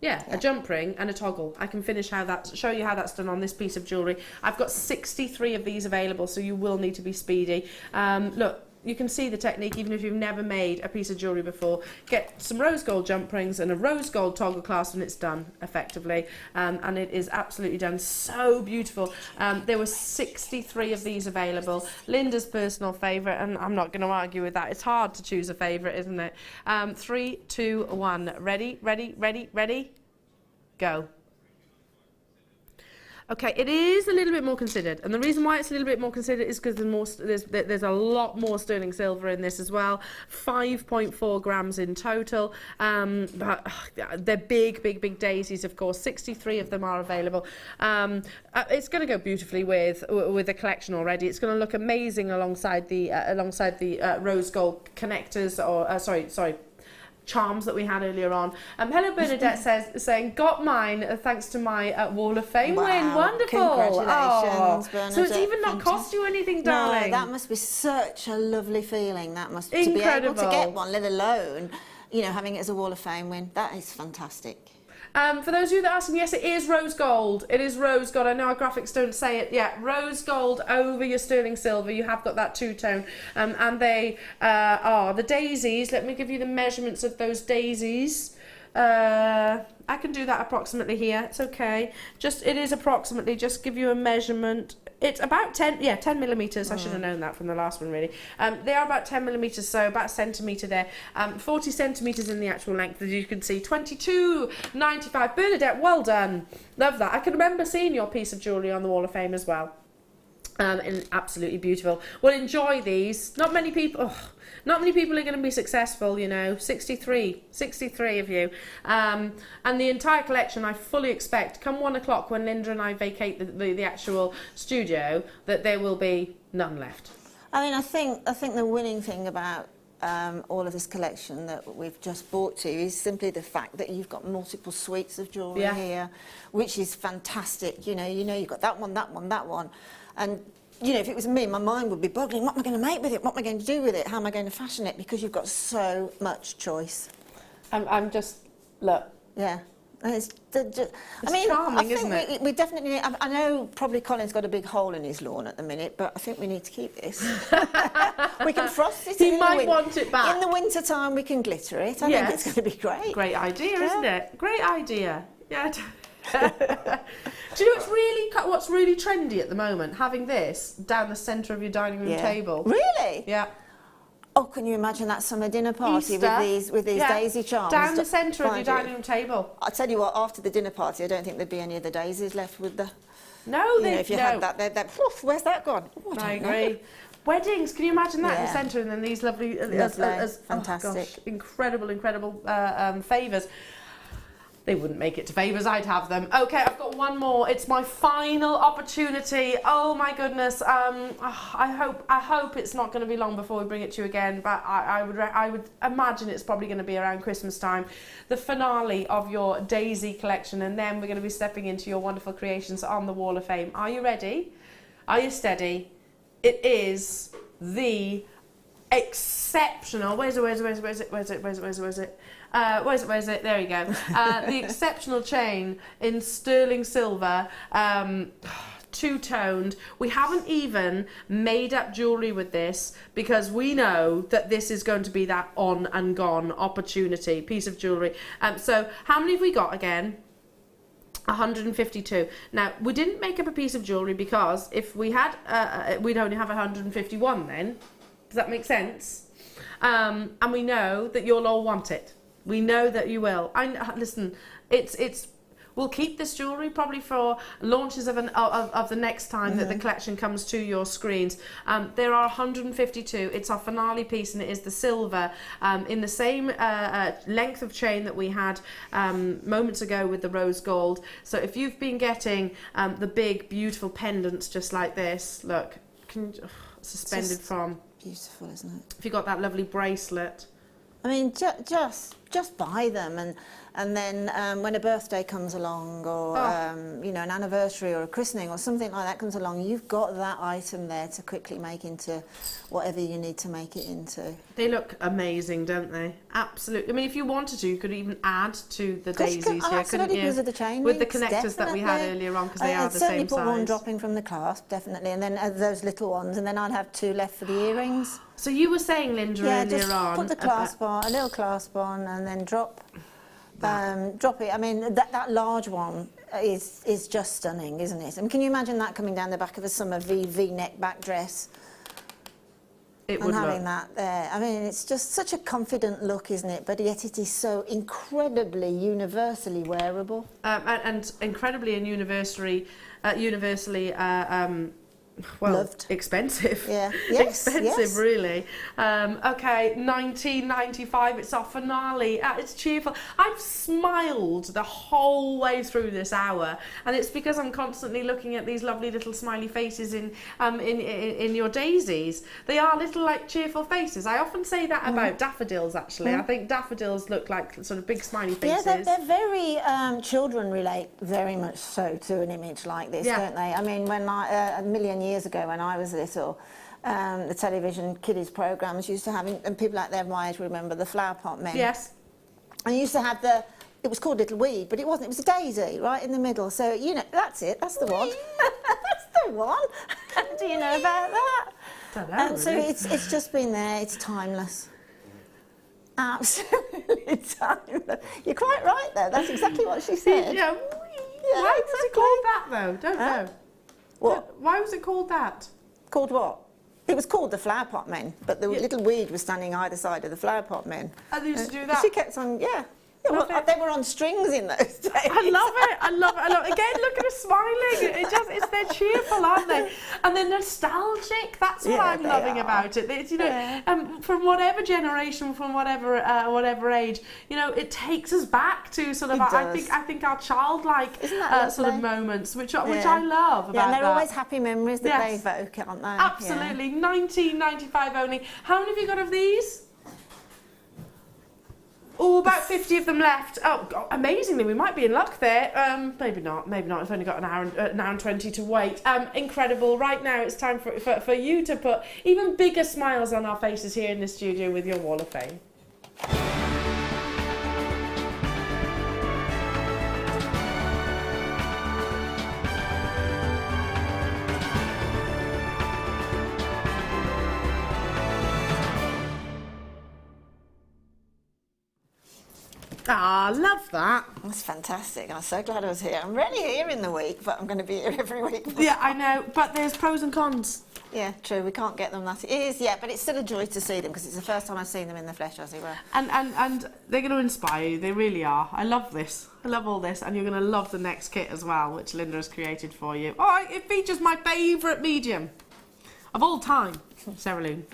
Yeah, a jump ring and a toggle. I can show you how that's done on this piece of jewellery. I've got 63 of these available, so you will need to be speedy. Look, you can see the technique even if you've never made a piece of jewellery before. Get some rose gold jump rings and a rose gold toggle clasp and it's done effectively. And it is absolutely done. So beautiful. There were 63 of these available. Linda's personal favourite, and I'm not going to argue with that. It's hard to choose a favourite, isn't it? 3, 2, 1. Ready, ready, ready, ready? Go. Okay, it is a little bit more considered, and the reason why it's a little bit more considered is because there's a lot more sterling silver in this as well. 5.4 grams in total. But they're big daisies, of course. 63 of them are available. It's going to go beautifully with the collection already. It's going to look amazing alongside the rose gold connectors, or sorry. Charms that we had earlier on. Hello Bernadette saying, got mine thanks to my Wall of Fame win. Wonderful. Congratulations, Bernadette. So it's even not cost you anything, darling. No, that must be such a lovely feeling. That must be incredible. To be able to get one, let alone, you know, having it as a Wall of Fame win. That is fantastic. For those of you that are asking, yes, it is rose gold. It is rose gold. I know our graphics don't say it. Yeah, rose gold over your sterling silver. You have got that two-tone. And they are the daisies. Let me give you the measurements of those daisies. I can do that approximately here. It's okay. It is approximately, just give you a measurement. It's about 10 millimetres. I should have known that from the last one, really. They are about 10 millimetres, so about a centimetre there. 40 centimetres in the actual length, as you can see. 22.95. Bernadette, well done. Love that. I can remember seeing your piece of jewellery on the Wall of Fame as well. And absolutely beautiful. Well, enjoy these. Not many people are going to be successful, you know. 63 of you. And the entire collection, I fully expect, come 1 o'clock when Linda and I vacate the actual studio, that there will be none left. I mean, I think the winning thing about all of this collection that we've just brought to you is simply the fact that you've got multiple suites of jewellery here, which is fantastic. You know, you've got that one, that one, that one. And, you know, if it was me, my mind would be boggling. What am I going to make with it? What am I going to do with it? How am I going to fashion it? Because you've got so much choice. I'm just, look. Yeah. It's charming, isn't it? We definitely, I know probably Colin's got a big hole in his lawn at the minute, but I think we need to keep this. We can frost it. He might want it back. In the winter time, we can glitter it. I think it's going to be great. Great idea, isn't it? Great idea. Yeah. Do you know what's really trendy at the moment? Having this down the centre of your dining room table. Really? Yeah. Oh, can you imagine that summer dinner party with these daisy charms? Down the centre of your dining room table. I'll tell you what, after the dinner party, I don't think there'd be any of the daisies left with the... No, if you had that, where's that gone? Oh, I agree. Weddings, can you imagine that in the centre, and then these lovely fantastic. Oh gosh, incredible favours. They wouldn't make it to favours, I'd have them. Okay, I've got one more. It's my final opportunity. Oh my goodness. I hope it's not going to be long before we bring it to you again, but I would imagine it's probably going to be around Christmas time. The finale of your Daisy collection, and then we're going to be stepping into your wonderful creations on the Wall of Fame. Are you ready? Are you steady? It is the exceptional, where's it? There you go. The exceptional chain in sterling silver, two-toned. We haven't even made up jewellery with this because we know that this is going to be that on and gone opportunity piece of jewellery. So how many have we got again? 152. Now, we didn't make up a piece of jewellery because if we had, we'd only have 151 then. Does that make sense? And we know that you'll all want it. We know that you will. Listen, we'll keep this jewellery probably for launches of the next time that the collection comes to your screens. There are 152. It's our finale piece, and it is the silver in the same length of chain that we had moments ago with the rose gold. So if you've been getting the big beautiful pendants just like this, look, suspended from, beautiful, isn't it? if you've got that lovely bracelet. I mean, just buy them, and then when a birthday comes along, or you know, an anniversary or a christening or something like that comes along, you've got that item there to quickly make into whatever you need to make it into. They look amazing, don't they? Absolutely. I mean, if you wanted to, you could even add to the daisies here, couldn't you? Because of the chain with the links, connectors that we had earlier on, because they are the same size. Certainly put one dropping from the clasp, definitely, and then those little ones, and then I'd have 2 left for the earrings. So you were saying, Linda, earlier on, put the clasp on, a little clasp on, and then drop it. I mean, that large one is just stunning, isn't it? I mean, can you imagine that coming down the back of a summer V-neck back dress? It and would having look. that there. I mean, it's just such a confident look, isn't it? But yet it is so incredibly universally wearable. And incredibly and universally well, loved. Expensive. Yeah. Yes, expensive, yes. really. Okay, $19.95. It's our finale. It's cheerful. I've smiled the whole way through this hour, and it's because I'm constantly looking at these lovely little smiley faces in your daisies. They are little, like, cheerful faces. I often say that about daffodils. Actually, I think daffodils look like sort of big smiley faces. Yeah, they're very children relate very much so to an image like this, don't they? I mean, when a million years ago when I was little, the television kiddies programmes used to have, and people out there my age remember, the flower pot men. Yes. And you used to have it was called Little Weed, but it wasn't, it was a daisy right in the middle. So, you know, that's it, that's the one. That's the one. Do you know about that? Don't know, And so really. it's just been there, it's timeless. Absolutely timeless. You're quite right there, that's exactly what she said. Yeah. Why was it called that, though? Don't know. What? Why was it called that? Called what? It was called the flower pot men, but the little weed was standing either side of the flower pot men. And they used to do that? She kept on, they were on strings in those days. I love it. I love it. I love it. Again, look at her smiling. They're cheerful, aren't they? And they're nostalgic. That's what I'm loving about it. It's, you know, from whatever generation, from whatever age, you know, it takes us back to sort of, I think our childlike sort of moments, which I love about and they're that. always happy memories that they evoke, aren't they? Absolutely. $19.95 only. How many have you got of these? Oh, about 50 of them left. Oh, God, amazingly, we might be in luck there. Maybe not. We've only got an hour and 20 to wait. Incredible. Right now, it's time for you to put even bigger smiles on our faces here in the studio with your Wall of Fame. Ah, love that. That's fantastic. I'm so glad I was here. I'm rarely here in the week, but I'm going to be here every week. Yeah, I know, but there's pros and cons. Yeah, true. We can't get them that. It is, but it's still a joy to see them because it's the first time I've seen them in the flesh, as it were. And they're going to inspire you. They really are. I love this. I love all this, and you're going to love the next kit as well, which Linda has created for you. Oh, it features my favourite medium of all time, Cerulene.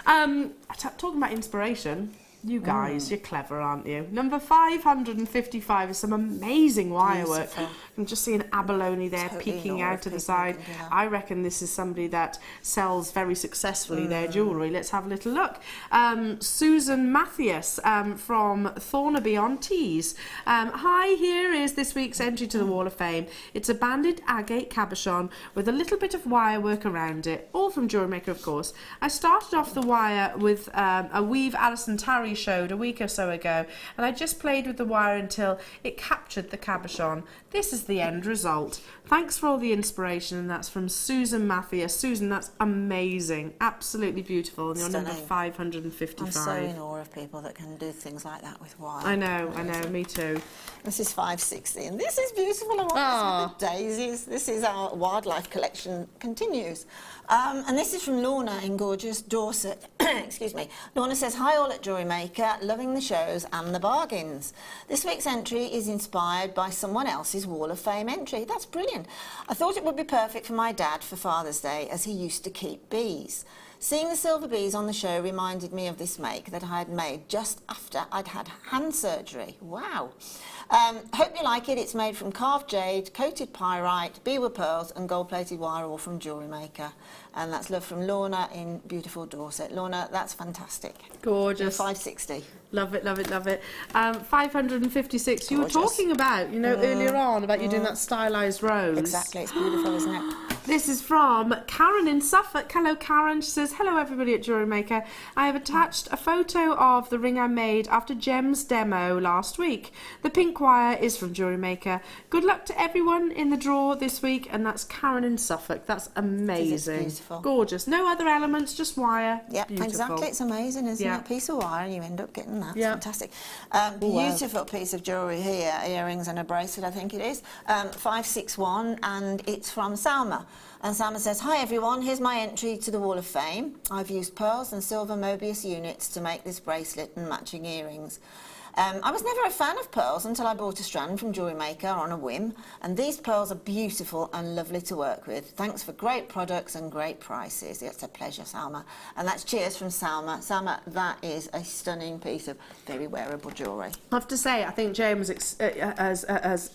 Talking about inspiration. You guys, you're clever, aren't you? Number 555 is some amazing wire work. I'm just seeing abalone there peeking out to the side. I reckon this is somebody that sells very successfully their jewellery. Let's have a little look. Susan Mathias from Thornaby on Tees. Hi, here is this week's entry to the Wall of Fame. It's a banded agate cabochon with a little bit of wire work around it, all from Jewellery Maker, of course. I started off the wire with a weave Alison Tarry showed a week or so ago, and I just played with the wire until it captured the cabochon. This is the end result. Thanks for all the inspiration, and that's from Susan Mathias. Susan, that's amazing, absolutely beautiful, and you're number 555. I'm so in awe of people that can do things like that with wire. I know, me too. This is 560, and this is beautiful. I want this with the daisies. This is our wildlife collection continues. And this is from Lorna in gorgeous Dorset. Excuse me. Lorna says, hi all at Jewellery Maker, loving the shows and the bargains. This week's entry is inspired by someone else's Wall of Fame entry. That's brilliant. I thought it would be perfect for my dad for Father's Day, as he used to keep bees. Seeing the silver bees on the show reminded me of this make that I had made just after I'd had hand surgery. Wow. Hope you like it. It's made from carved jade, coated pyrite, beaver pearls and gold-plated wire, all from Jewellery Maker. And that's love from Lorna in beautiful Dorset. Lorna, that's fantastic. Gorgeous. 560. Love it, love it, love it. 556. Gorgeous. You were talking about, you know, earlier on about you doing that stylised rose. Exactly. It's beautiful, isn't it? This is from Karen in Suffolk. Hello, Karen. She says, hello, everybody at Jewellery Maker. I have attached a photo of the ring I made after Gem's demo last week. The pink wire is from Jewellery Maker. Good luck to everyone in the draw this week. And that's Karen in Suffolk. That's amazing. Beautiful. Gorgeous. No other elements, just wire. Yeah, exactly. It's amazing, isn't it? A piece of wire and you end up getting that. It's fantastic. Beautiful piece of jewellery here, earrings and a bracelet, I think it is. 561, and it's from Salma. And Salma says, hi everyone, here's my entry to the Wall of Fame. I've used pearls and silver Mobius units to make this bracelet and matching earrings. I was never a fan of pearls until I bought a strand from Jewellery Maker on a whim, and these pearls are beautiful and lovely to work with. Thanks for great products and great prices. It's a pleasure, Salma. And that's cheers from Salma. Salma, that is a stunning piece of very wearable jewellery. I have to say, I think James has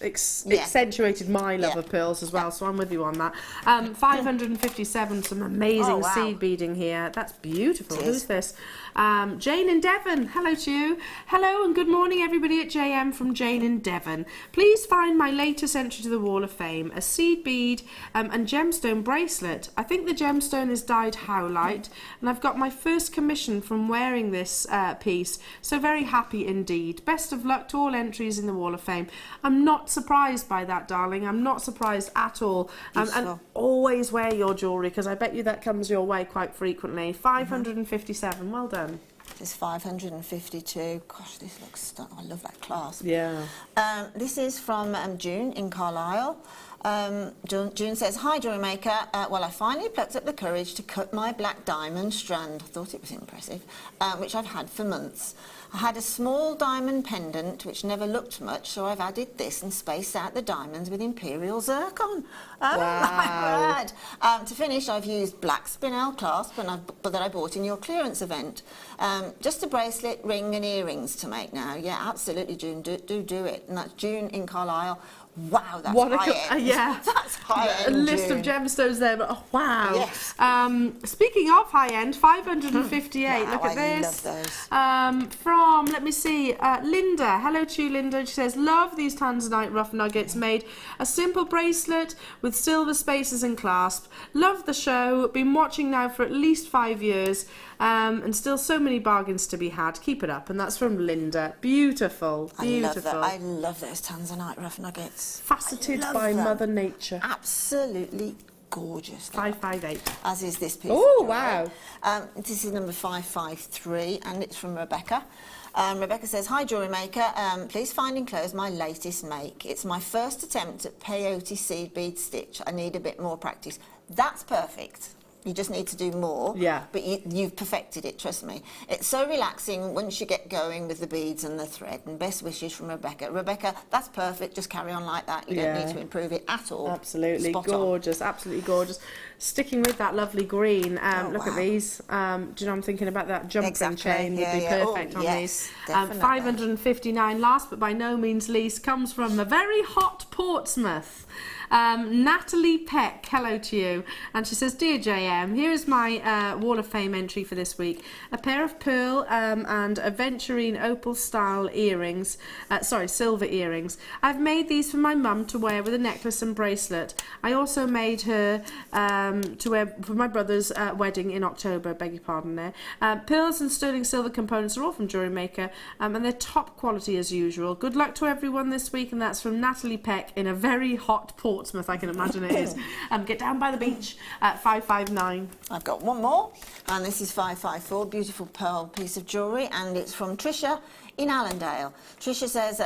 accentuated my love of pearls as well, so I'm with you on that. 557, some amazing seed beading here. That's beautiful. Who's this? Jane in Devon. Hello to you. Hello and good morning, everybody at JM from Jane in Devon. Please find my latest entry to the Wall of Fame, a seed bead and gemstone bracelet. I think the gemstone is dyed howlite, and I've got my first commission from wearing this piece, so very happy indeed. Best of luck to all entries in the Wall of Fame. I'm not surprised by that, darling. I'm not surprised at all. And always wear your jewellery, because I bet you that comes your way quite frequently. 557, well done. This is 552. Gosh, this looks stunning. I love that clasp. Yeah. This is from June in Carlisle. June says, hi Jewellery Maker, well I finally plucked up the courage to cut my black diamond strand. I thought it was impressive, which I've had for months. I had a small diamond pendant which never looked much, so I've added this and spaced out the diamonds with imperial zircon. Oh my word! To finish, I've used black spinel clasp that I bought in your clearance event. Just a bracelet, ring and earrings to make now. Yeah, absolutely, June, do it. And that's June in Carlisle. Wow, that's high-end. Yeah. That's high-end, a list of gemstones there, but wow. Yes. Speaking of high-end, 558. Wow, Look at I this. love those. From, let me see, Linda. Hello to you, Linda. She says, love these tanzanite rough nuggets. Made a simple bracelet with silver spaces and clasp. Love the show. Been watching now for at least 5 years. And still so many bargains to be had. Keep it up. And that's from Linda. Beautiful. Beautiful. I love those tanzanite rough nuggets. Faceted by Mother Nature. Absolutely gorgeous. 558. As is this piece. Oh, wow. This is number 553 and it's from Rebecca. Rebecca says, hi Jewellery Maker, please find enclosed my latest make. It's my first attempt at peyote seed bead stitch. I need a bit more practice. That's perfect. You just need to do more. Yeah. But you've perfected it, trust me. It's so relaxing once you get going with the beads and the thread. And best wishes from Rebecca. Rebecca, that's perfect. Just carry on like that. You don't need to improve it at all. Absolutely gorgeous. Absolutely gorgeous. Sticking with that lovely green. Look at these. Do you know, I'm thinking about that jumping chain would be perfect on these. 559. Last but by no means least comes from a very hot Portsmouth. Natalie Peck, hello to you, and she says, dear JM, here is my Wall of Fame entry for this week. A pair of pearl and aventurine opal style earrings, silver earrings. I've made these for my mum to wear with a necklace and bracelet. I also made her to wear for my brother's wedding in October, beg your pardon there. Pearls and sterling silver components are all from Jewellery Maker, and they're top quality as usual. Good luck to everyone this week, and that's from Natalie Peck in a very hot Portsmouth, I can imagine it is. Get down by the beach at 559. I've got one more, and this is 554, beautiful pearl piece of jewellery, and it's from Tricia in Allendale. Tricia says,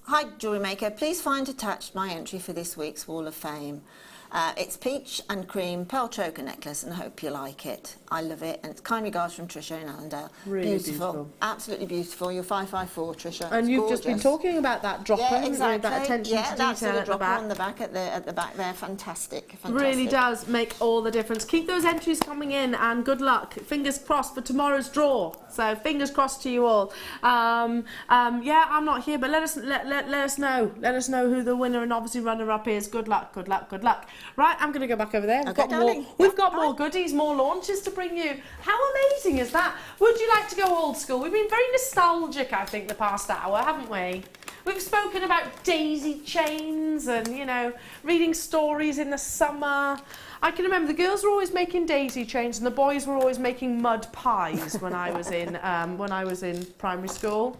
Hi, Jewellery Maker. Please find attached my entry for this week's Wall of Fame. It's peach and cream pearl choker necklace, and I hope you like it. I love it, and it's kind regards from Trisha in Allendale. Really beautiful. Absolutely beautiful. You're 554, Trisha. And it's you've gorgeous. just been talking about that dropper, yeah, exactly. that attention to that's detail the at the dropper back. on the back at the back there. Fantastic. Really does make all the difference. Keep those entries coming in, and good luck. Fingers crossed for tomorrow's draw. So fingers crossed to you all. Yeah, I'm not here, but let us know. Let us know who the winner and obviously runner-up is. Good luck, good luck, good luck. Right, I'm going to go back over there. We've got more goodies, more launches to bring you. How amazing is that? Would you like to go old school? We've been very nostalgic, I think, the past hour, haven't we? We've spoken about daisy chains and, you know, reading stories in the summer. I can remember the girls were always making daisy chains and the boys were always making mud pies when I was in primary school.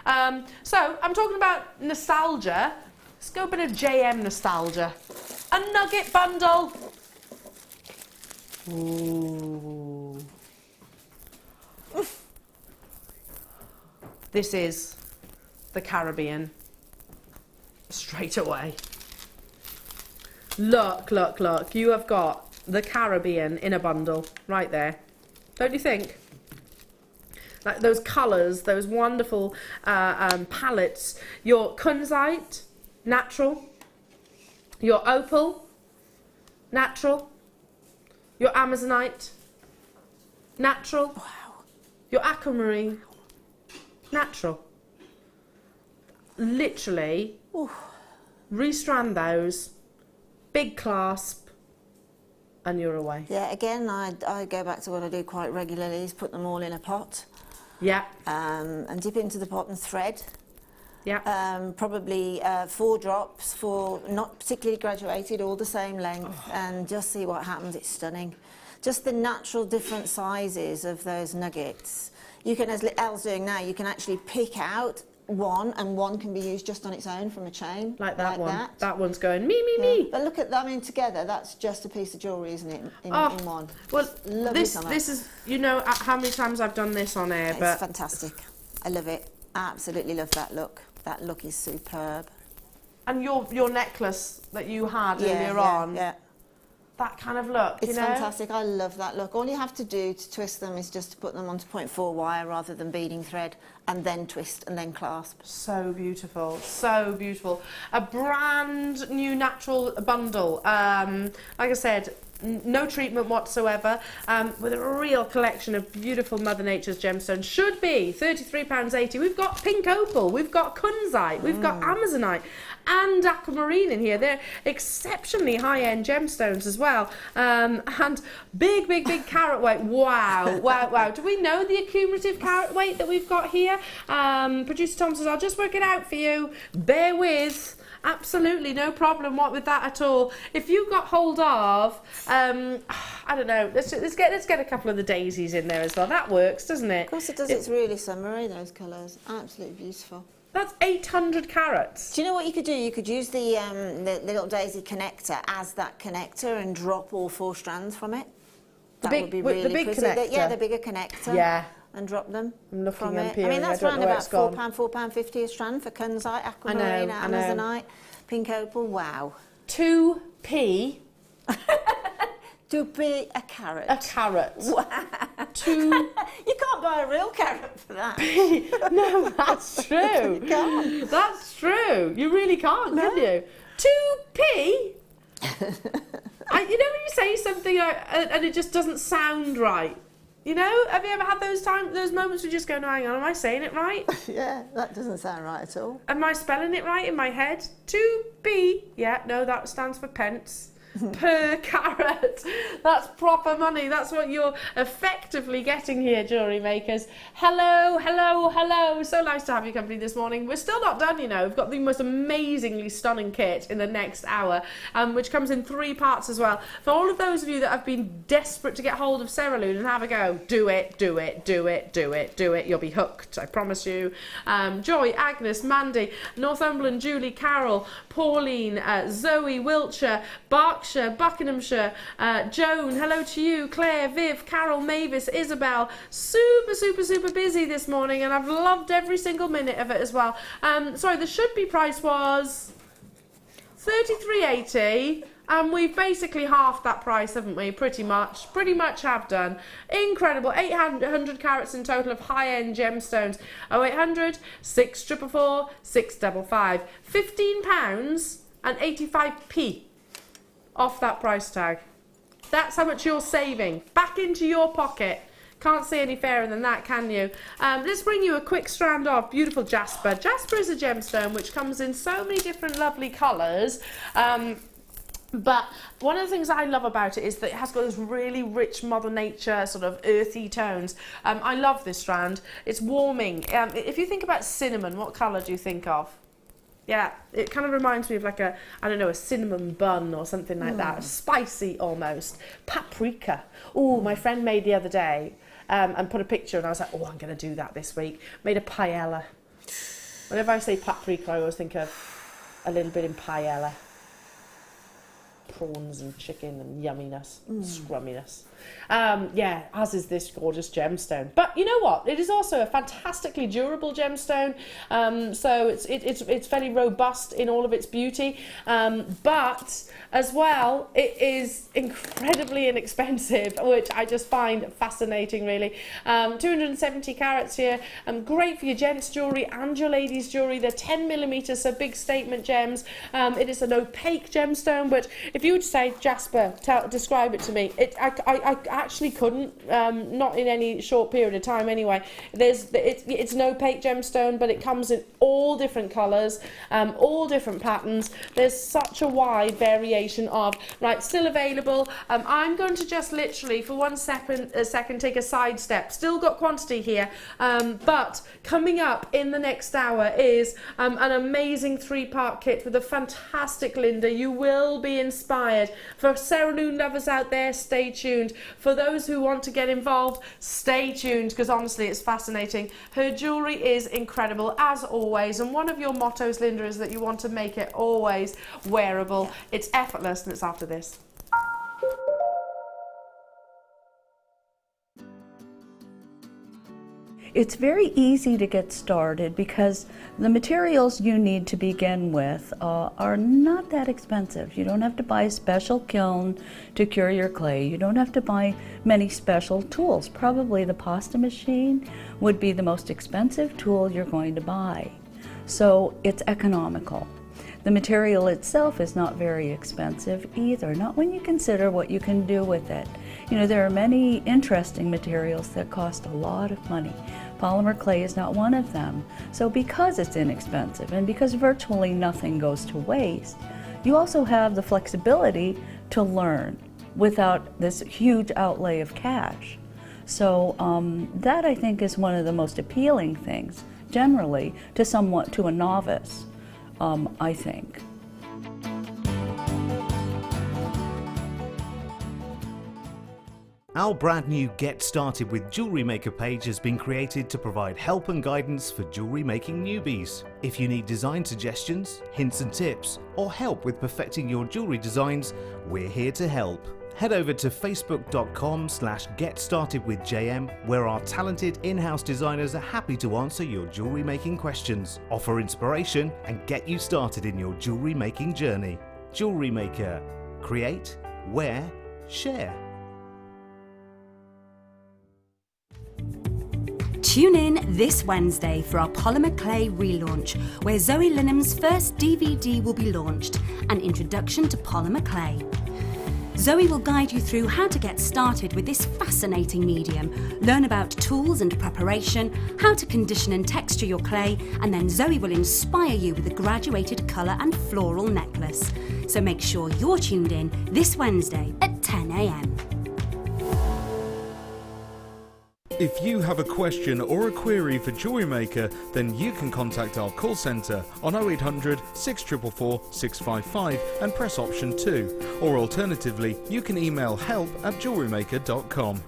So I'm talking about nostalgia. Let's go a bit of JM nostalgia. A nugget bundle. Ooh. This is the Caribbean. Straight away. Look, look, look. You have got the Caribbean in a bundle right there. Don't you think? Like those colours, those wonderful palettes. Your kunzite, natural. Your opal, natural. Your amazonite, natural. Wow. Your aquamarine, natural. Literally, restrand those, big clasp, and you're away. Yeah, again, I go back to what I do quite regularly, is put them all in a pot. Yeah. And dip into the pot and thread. Yeah. Probably 4 drops, 4 not particularly graduated, all the same length, and just see what happens. It's stunning. Just the natural different sizes of those nuggets. You can, as Elle's doing now, you can actually pick out one, and one can be used just on its own from a chain. Like that one. That. That one's going me. But look at that, I mean, together, that's just a piece of jewellery, isn't it, in one. Well, Lovely this is, you know, how many times I've done this on air, but... It's fantastic. I love it. Absolutely love that look. That look is superb. And your necklace that you had earlier on, that kind of look, it's you know? fantastic. I love that look. All you have to do to twist them is just to put them onto 0.4 wire rather than beading thread, and then twist and then clasp. So beautiful, so beautiful. A brand new natural bundle. Like I said, no treatment whatsoever, with a real collection of beautiful Mother Nature's gemstones. Should be £33.80. We've got pink opal, we've got kunzite, we've got amazonite and aquamarine in here. They're exceptionally high-end gemstones as well, and big carat weight. Wow. Do we know the accumulative carat weight that we've got here? Producer Tom says, I'll just work it out for you, bear with. Absolutely, no problem with that at all. If you got hold of, I don't know, let's get a couple of the daisies in there as well. That works, doesn't it? Of course it does. It's really summery, those colours. Absolutely beautiful. That's 800 carats. Do you know what you could do? You could use the little daisy connector as that connector and drop all 4 strands from it. That would be really pretty. Connector? Yeah, the bigger connector. Yeah. And drop them from it. I mean, that's around about £4.50 a strand for kunzite, aquamarine, amazonite, pink opal. Wow. 2p. 2p a carat. A carat. Wow. 2. You can't buy a real carat for that. No, that's true. You can't. That's true. You really can't, can you? 2p. You know when you say something and it just doesn't sound right. You know, have you ever had those moments where you just go, no, hang on, am I saying it right? Yeah, that doesn't sound right at all. Am I spelling it right in my head? 2p. Yeah, no, that stands for pence. Per carat. That's proper money. That's what you're effectively getting here, jewellery makers. Hello. So nice to have your company this morning. We're still not done, you know. We've got the most amazingly stunning kit in the next hour, which comes in 3 parts as well. For all of those of you that have been desperate to get hold of Cerulean and have a go, do it. You'll be hooked, I promise you. Joy, Agnes, Mandy, Northumberland, Julie, Carol, Pauline, Zoe, Wiltshire, Bart, Berkshire, Buckinghamshire, Joan, hello to you, Claire, Viv, Carol, Mavis, Isabel. Super busy this morning, and I've loved every single minute of it as well. Sorry, the should-be price was $33.80. And we've basically halved that price, haven't we? Pretty much have done. Incredible. 800 carats in total of high-end gemstones. 0800 644 655. £15 and 85p off that price tag. That's how much you're saving. Back into your pocket. Can't see any fairer than that, can you? Let's bring you a quick strand of beautiful jasper. Jasper is a gemstone which comes in so many different lovely colours. But one of the things I love about it is that it has got this really rich Mother Nature sort of earthy tones. I love this strand. It's warming. If you think about cinnamon, what colour do you think of? Yeah, it kind of reminds me of like a, I don't know, a cinnamon bun or something like that. Spicy almost. Paprika. Oh, my friend made the other day and put a picture, and I was like, oh, I'm going to do that this week. Made a paella. Whenever I say paprika, I always think of a little bit in paella. Prawns and chicken and yumminess, scrumminess. Yeah, as is this gorgeous gemstone. But you know what? It is also a fantastically durable gemstone. So it's fairly robust in all of its beauty. But as well, it is incredibly inexpensive, which I just find fascinating, really. 270 carats here. Great for your gents jewellery and your ladies jewellery. They're 10mm, so big statement gems. It is an opaque gemstone, but if you would say, Jasper, describe it to me. I actually couldn't, not in any short period of time anyway. It's an opaque gemstone, but it comes in all different colours, all different patterns. There's such a wide variation of, right, still available. I'm going to just literally, for one second, take a side step. Still got quantity here, but coming up in the next hour is an amazing 3-part kit with a fantastic Linda. You will be inspired. For Sarah Loon lovers out there, stay tuned. For those who want to get involved, stay tuned, because honestly it's fascinating. Her jewellery is incredible as always, and one of your mottos, Linda, is that you want to make it always wearable. It's effortless, and it's after this. It's very easy to get started because the materials you need to begin with are not that expensive. You don't have to buy a special kiln to cure your clay. You don't have to buy many special tools. Probably the pasta machine would be the most expensive tool you're going to buy. So it's economical. The material itself is not very expensive either, not when you consider what you can do with it. You know, there are many interesting materials that cost a lot of money. Polymer clay is not one of them. So because it's inexpensive and because virtually nothing goes to waste, you also have the flexibility to learn without this huge outlay of cash. So that I think is one of the most appealing things generally to a novice, I think. Our brand new Get Started with Jewellery Maker page has been created to provide help and guidance for jewellery making newbies. If you need design suggestions, hints and tips, or help with perfecting your jewellery designs, we're here to help. Head over to facebook.com/getstartedwithjm, where our talented in-house designers are happy to answer your jewellery making questions, offer inspiration, and get you started in your jewellery making journey. Jewellery Maker. Create, wear, share. Tune in this Wednesday for our Polymer Clay relaunch, where Zoe Linham's first DVD will be launched, an introduction to polymer clay. Zoe will guide you through how to get started with this fascinating medium, learn about tools and preparation, how to condition and texture your clay, and then Zoe will inspire you with a graduated colour and floral necklace. So make sure you're tuned in this Wednesday at 10 a.m. If you have a question or a query for Jewellery Maker, then you can contact our call centre on 0800 644 655 and press option 2. Or alternatively, you can email help@jewellerymaker.com.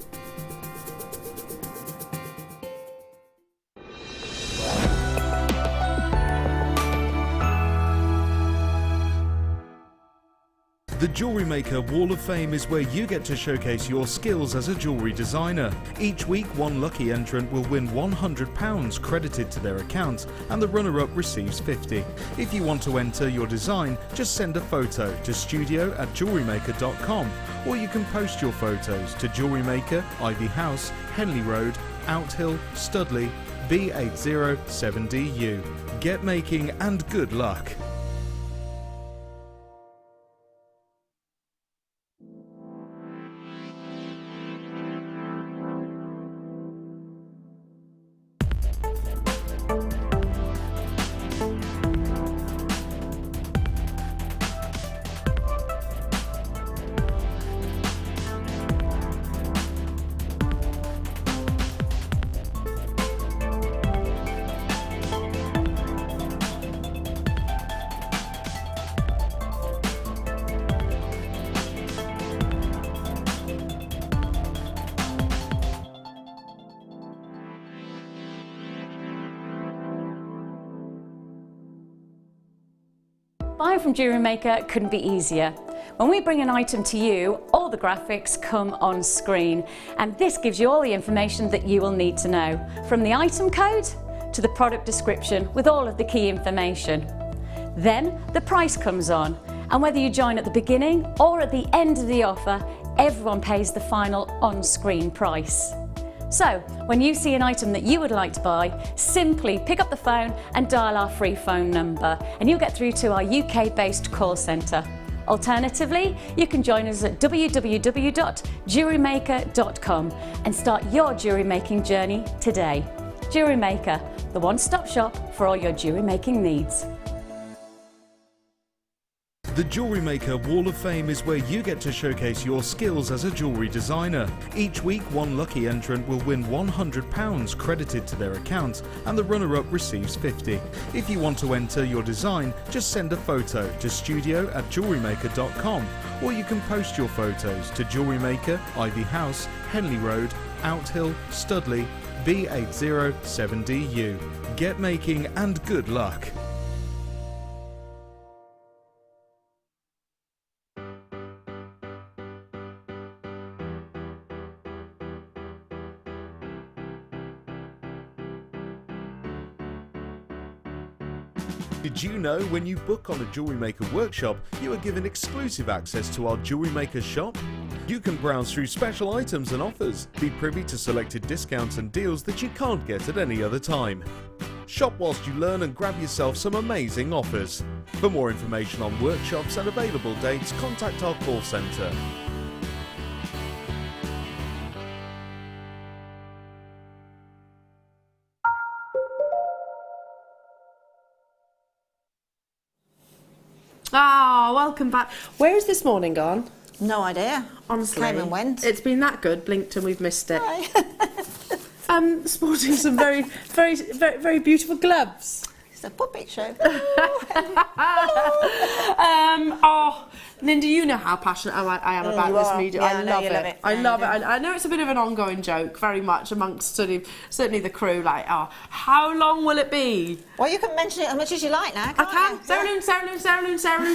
The Jewellery Maker Wall of Fame is where you get to showcase your skills as a jewellery designer. Each week, one lucky entrant will win £100 credited to their account, and the runner-up receives £50. If you want to enter your design, just send a photo to studio@jewellerymaker.com, or you can post your photos to Jewellery Maker, Ivy House, Henley Road, Outhill, Studley, B807DU. Get making and good luck. Buying from Jewellery Maker couldn't be easier. When we bring an item to you, all the graphics come on screen, and this gives you all the information that you will need to know, from the item code to the product description with all of the key information. Then the price comes on, and whether you join at the beginning or at the end of the offer, everyone pays the final on-screen price. So, when you see an item that you would like to buy, simply pick up the phone and dial our free phone number, and you'll get through to our UK-based call centre. Alternatively, you can join us at www.jewellerymaker.com and start your jewellery making journey today. Jewellery Maker, the one-stop shop for all your jewellery making needs. The Jewellery Maker Wall of Fame is where you get to showcase your skills as a jewellery designer. Each week, one lucky entrant will win £100 credited to their account, and the runner-up receives £50. If you want to enter your design, just send a photo to studio@jewellerymaker.com, or you can post your photos to Jewellery Maker, Ivy House, Henley Road, Outhill, Studley, B807DU. Get making and good luck. Did you know when you book on a Jewellery Maker workshop, you are given exclusive access to our Jewellery Maker shop? You can browse through special items and offers, be privy to selected discounts and deals that you can't get at any other time. Shop whilst you learn and grab yourself some amazing offers. For more information on workshops and available dates, contact our call centre. Ah, welcome back. Where is this morning gone? No idea. Honestly. Came and went. It's been that good, blinked and we've missed it. Sporting some very beautiful gloves. It's a puppet show. Oh, Linda, you know how passionate I am about this medium. Yeah, I love it. I Yeah, love you it. do. I know it's a bit of an ongoing joke, very much amongst certainly the crew. Like, oh, how long will it be? Well, you can mention it as much as you like now, I can't can. you?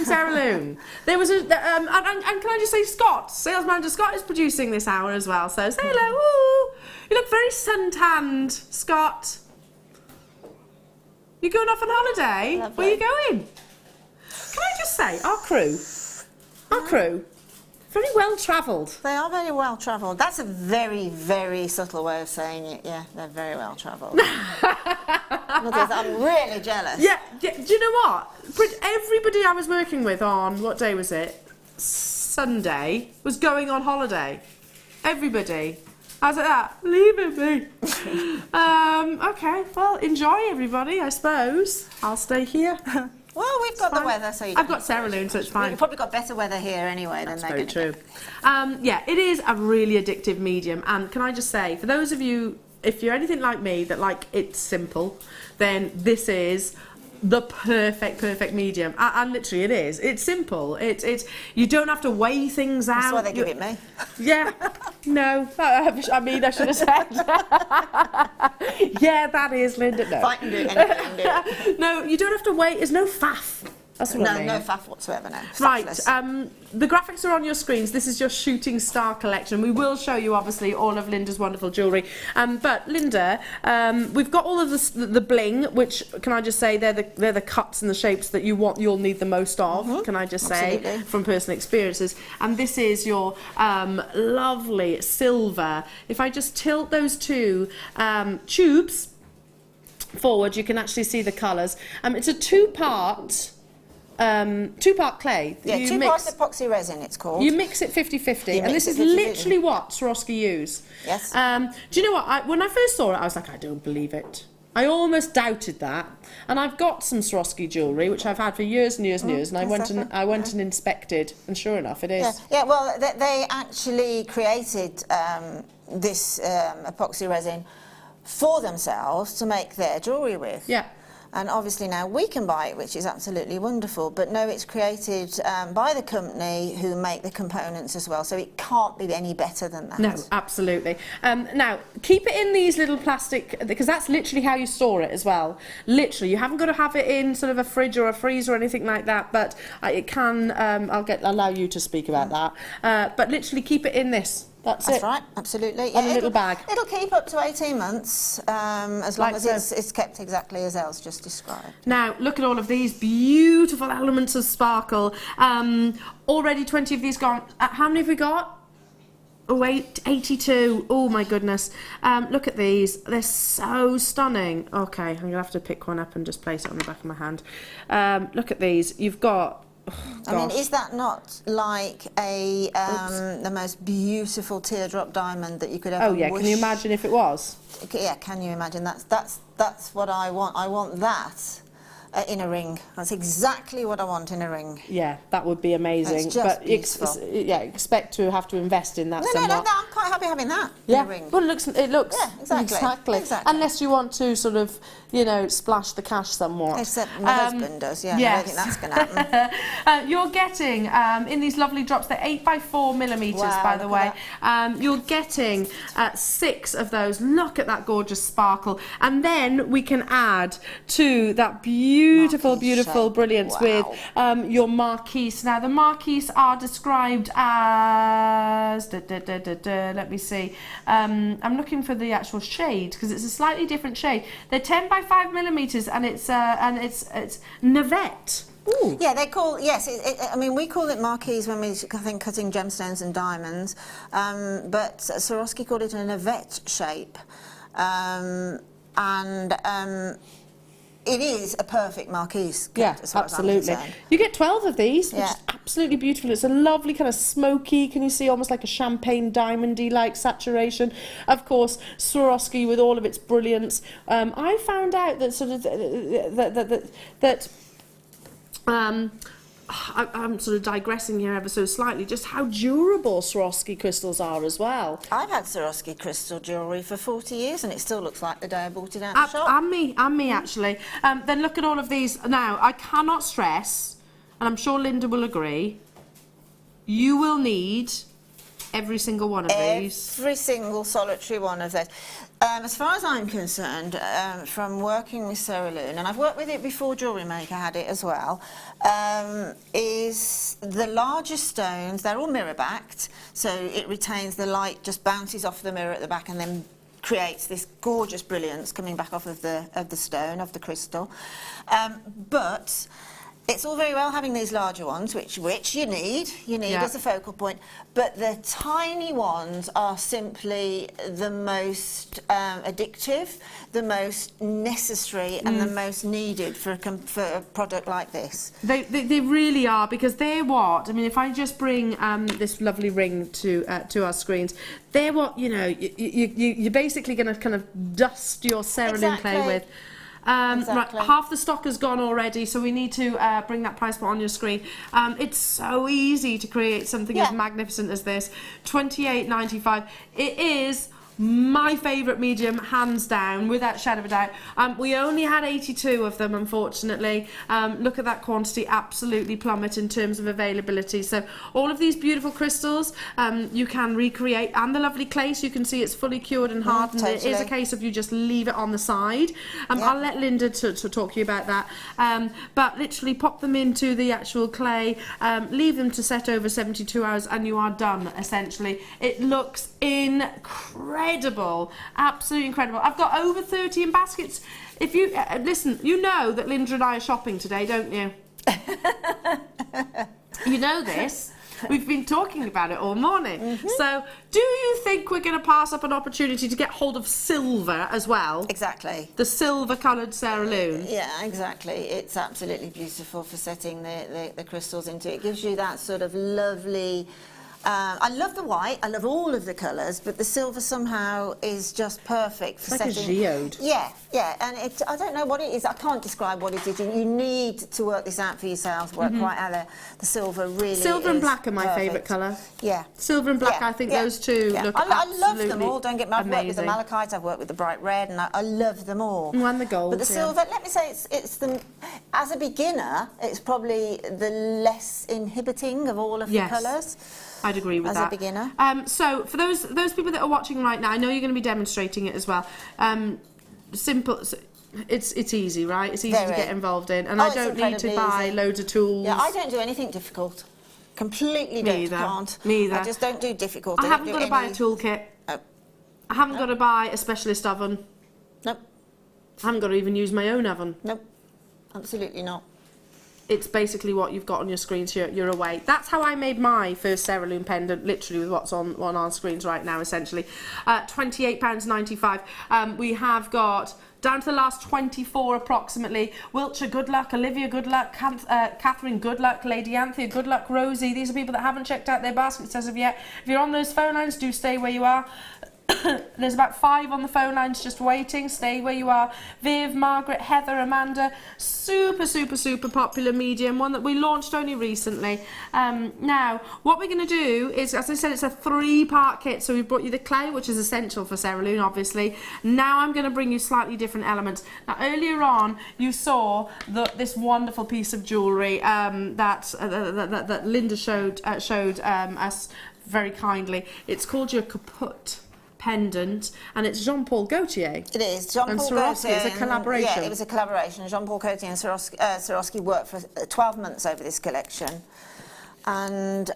Sarah Loon. There was a, and can I just say, Scott, sales manager Scott is producing this hour as well. So say hello. Ooh. You look very suntanned, Scott. You're going off on holiday? Lovely. Where are you going? Can I just say, our crew, very well travelled. They are very well travelled. That's a very, very subtle way of saying it. Yeah, they're very well travelled. I'm really jealous. Yeah, do you know what? Everybody I was working with on, what day was it? Sunday, was going on holiday. Everybody. I was like that, leaving me. Okay, well, enjoy everybody, I suppose. I'll stay here. Well, we've got the weather, so you I've got Sarah Loon, so it's fine. We've probably got better weather here anyway than That's they're very going to true. Yeah, it is a really addictive medium, and can I just say, for those of you, if you're anything like me, that like it's simple, then this is the perfect medium, and literally it is. It's simple. It's you don't have to weigh things out. That's why they give it me. Yeah, no. I mean, I should have said. Yeah, that is Linda. No. If I can do anything, I can do it. No, you don't have to weigh. There's no faff That's what I mean. No faff whatsoever, no. Right, Faffless. the graphics are on your screens. This is your shooting star collection. We will show you, obviously, all of Linda's wonderful jewellery. But Linda, we've got all of the bling, which, can I just say, they're the cuts and the shapes that you'll need the most of, can I just say, from personal experiences. And this is your lovely silver. If I just tilt those two tubes forward, you can actually see the colours. It's a two-part clay. Yeah, two parts epoxy resin, it's called. You mix it 50-50, and this is literally what Swarovski use. Yes. Do you know what? When I first saw it, I was like, I don't believe it. I almost doubted that. And I've got some Swarovski jewellery, which I've had for years and years and years, and I went and inspected, and sure enough, it is. Yeah, well, they actually created this epoxy resin for themselves to make their jewellery with. Yeah. And obviously now we can buy it, which is absolutely wonderful. But no, it's created by the company who make the components as well. So it can't be any better than that. No, absolutely. Now, keep it in these little plastic, because that's literally how you store it as well. Literally, you haven't got to have it in sort of a fridge or a freezer or anything like that. But it can, I'll allow you to speak about that. But literally keep it in this. That's it. right, absolutely. And a little bag. It'll keep up to 18 months, as long as it's kept exactly as Els just described. Now, look at all of these beautiful elements of sparkle. Already 20 of these gone. How many have we got? Oh, 82. Oh, my goodness. Look at these. They're so stunning. Okay, I'm going to have to pick one up and just place it on the back of my hand. Look at these. You've got... Oh, I mean, is that not like the most beautiful teardrop diamond that you could ever wish? Can you imagine if it was? Yeah, can you imagine? That's what I want. I want that in a ring. That's exactly what I want in a ring. Yeah, that would be amazing. It's just beautiful. Expect to have to invest in that somewhat. No, I'm quite happy having that in a ring. Well, it looks yeah, exactly. Unless you want to sort of, splash the cash somewhat. Except my husband does, yeah. Yes. I don't think that's going to happen. You're getting, in these lovely drops, they're 8x4 millimetres, by the way. You're getting 6 of those. Look at that gorgeous sparkle. And then we can add to that beautiful brilliance with your marquise. Now, the marquise are described as... let me see. I'm looking for the actual shade, because it's a slightly different shade. They're 10x5 millimetres, and it's Navette. Ooh. Yeah, they call, yes, I mean, we call it marquise when we think cutting gemstones and diamonds, but Swarovski called it a Navette shape, it is a perfect marquise. Yeah, absolutely. You get 12 of these, which is absolutely beautiful. It's a lovely kind of smoky, can you see, almost like a champagne diamondy like saturation. Of course, Swarovski with all of its brilliance. I found out that sort of I'm sort of digressing here ever so slightly, just how durable Swarovski crystals are as well. I've had Swarovski crystal jewellery for 40 years and it still looks like the day I bought it out of the shop. And me actually. Then look at all of these. Now, I cannot stress, and I'm sure Linda will agree, you will need every single one of these. Every single solitary one of those. As far as I'm concerned, from working with Cerulean, and I've worked with it before Jewellery Maker had it as well, is the largest stones, they're all mirror-backed, so it retains the light, just bounces off the mirror at the back and then creates this gorgeous brilliance coming back off of the stone, of the crystal. But it's all very well having these larger ones, which you need as a focal point, but the tiny ones are simply the most addictive, the most necessary, and the most needed for a product like this. They really are, because they're what, I mean, if I just bring this lovely ring to our screens, they're what, you're basically going to kind of dust your cerulean clay with. Right, half the stock has gone already, so we need to bring that price point on your screen. It's so easy to create something as magnificent as this. $28.95. It is my favourite medium, hands down, without shadow of a doubt. We only had 82 of them, unfortunately. Look at that quantity, absolutely plummet in terms of availability. So all of these beautiful crystals you can recreate, and the lovely clay, so you can see it's fully cured and hardened. Totally. It is a case of you just leave it on the side. I'll let Linda to talk to you about that. But literally pop them into the actual clay, leave them to set over 72 hours, and you are done, essentially. It looks incredible, absolutely incredible. I've got over 30 in baskets. If you listen, you know that Linda and I are shopping today, don't you? You know this. We've been talking about it all morning. So do you think we're going to pass up an opportunity to get hold of silver as well? Exactly. The silver coloured cerulean. Yeah, exactly. It's absolutely beautiful for setting the crystals into it. It gives you that sort of lovely... I love the white, I love all of the colours, but the silver somehow is just perfect for like setting... a geode. Yeah, and I don't know what it is, I can't describe what it is. You need to work this out for yourselves, work quite out the silver really Silver and is black are my perfect. favourite colour. Yeah. Silver and black, I think those two look I love them absolutely all, don't get me wrong. I've worked with the amazing. malachite, I've worked with the bright red, and I love them all. And the gold, But the silver, let me say, it's the... As a beginner, it's probably the less inhibiting of all of the colours. I'd agree with that. As a beginner. So for those people that are watching right now, I know you're going to be demonstrating it as well. Simple. It's easy, right? It's easy to get involved in, and I don't need to buy loads of tools. Yeah, I don't do anything difficult. Completely can't. Me either. I just don't do difficult. I haven't got to buy a toolkit. Oh. I haven't got to buy a specialist oven. Nope. I haven't got to even use my own oven. Nope. Absolutely not. It's basically what you've got on your screen, so you're away. That's how I made my first cerulean pendant, literally with what's on our screens right now, essentially. £28.95. We have got, down to the last 24 approximately, Wiltshire, good luck, Olivia, good luck, Catherine, good luck, Lady Anthea, good luck, Rosie. These are people that haven't checked out their baskets as of yet. If you're on those phone lines, do stay where you are. There's about 5 on the phone lines just waiting. Stay where you are. Viv, Margaret, Heather, Amanda. Super popular medium, one that we launched only recently. Now, what we're going to do is, as I said, it's a 3-part kit. So we've brought you the clay, which is essential for cerulean, obviously. Now I'm going to bring you slightly different elements. Now, earlier on, you saw this wonderful piece of jewellery that Linda showed us very kindly. It's called your kaput pendant, and it's Jean-Paul Gaultier. It is. Jean-Paul Gaultier. It's a collaboration. Yeah, it was a collaboration. Jean-Paul Gaultier and Swarovski worked for 12 months over this collection. And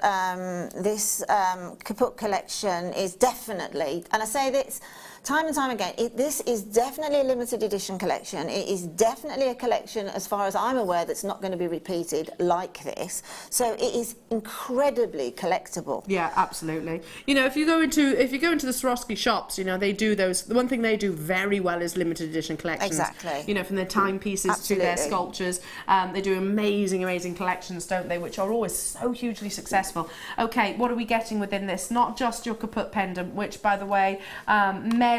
this kaput collection is definitely, and I say this time and time again, this is definitely a limited edition collection. It is definitely a collection, as far as I'm aware, that's not going to be repeated like this. So it is incredibly collectible. Yeah, absolutely. You know, if you go into the Swarovski shops, you know, they do those. The one thing they do very well is limited edition collections. Exactly. You know, from their timepieces to their sculptures, they do amazing collections, don't they? Which are always so hugely successful. Okay, what are we getting within this? Not just your kaput pendant, which, by the way, measures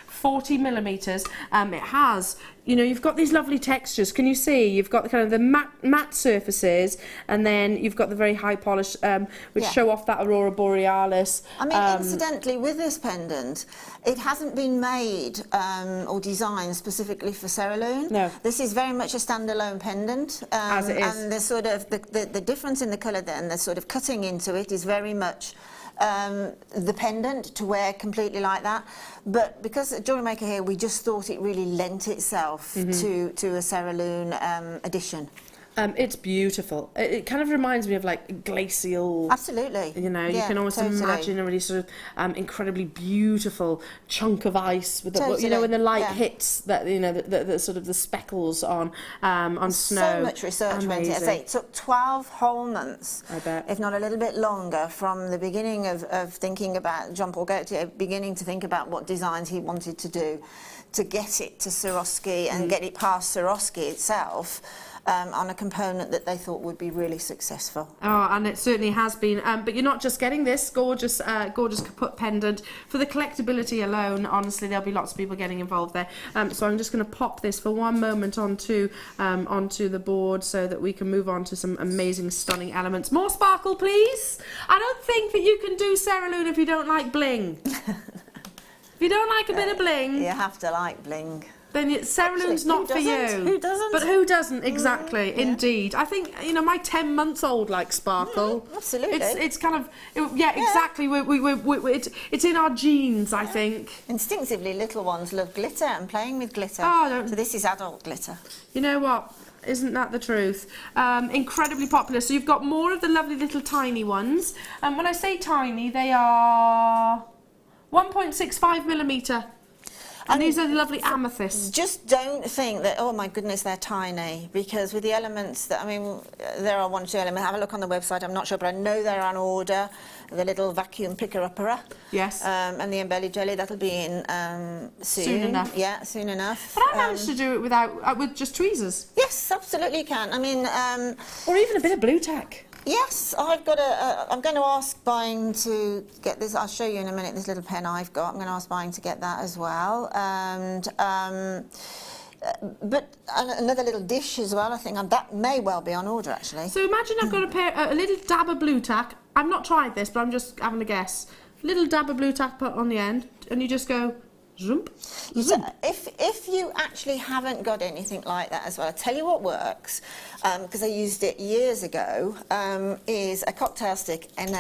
40 millimeters. It has, you know, you've got these lovely textures. Can you see? You've got kind of the matte surfaces, and then you've got the very high polish, which show off that aurora borealis. I mean, incidentally, with this pendant, it hasn't been made or designed specifically for cerulean. No. This is very much a standalone pendant. As it is. And the sort of the difference in the colour then, the sort of cutting into it is very much the pendant to wear completely like that, but because at Jewellery Maker here, we just thought it really lent itself to a cerulean edition. It's beautiful. It kind of reminds me of like glacial. Absolutely. You know, you can almost imagine a really sort of incredibly beautiful chunk of ice with the, you know, when the light hits that, you know, the sort of the speckles on snow. So much research went into it. It took 12 whole months, I bet, if not a little bit longer, from the beginning of thinking about Jean-Paul Gaultier, beginning to think about what designs he wanted to do, to get it to Swarovski and get it past Swarovski itself. On a component that they thought would be really successful. Oh, and it certainly has been. But you're not just getting this gorgeous kaput pendant. For the collectability alone, honestly, there'll be lots of people getting involved there. So I'm just going to pop this for one moment onto the board so that we can move on to some amazing, stunning elements. More sparkle, please. I don't think that you can do cerulean if you don't like bling. If you don't like a bit of bling, you have to like bling. Then Ceralune's not for you. Who doesn't? But who doesn't? Exactly. Indeed. I think my 10-month-old likes sparkle. Absolutely. It's kind of exactly. It's in our genes, I think. Instinctively, little ones love glitter and playing with glitter. Oh, so this is adult glitter. You know what? Isn't that the truth? Incredibly popular. So you've got more of the lovely little tiny ones. And when I say tiny, they are 1.65 millimetre. And these are the lovely amethysts. Just don't think that, oh my goodness, they're tiny, because with the elements that, there are 1 or 2 elements. Have a look on the website, I'm not sure, but I know they're on order. The little vacuum picker-upper. Yes. And the embellied jelly, that'll be in soon. Soon enough. Yeah, soon enough. But I managed to do it with just tweezers. Yes, absolutely you can. Or even a bit of blue tack. Yes, I've got I'm going to ask buying to get this. I'll show you in a minute this little pen I've got. I'm going to ask buying to get that as well. And but another little dish as well. I think that may well be on order actually. So imagine I've got a little dab of blue tack. I've not tried this, but I'm just having a guess. Little dab of blue tack put on the end, and you just go. Zoom, zoom. If you actually haven't got anything like that as well, I'll tell you what works, because I used it years ago, is a cocktail stick and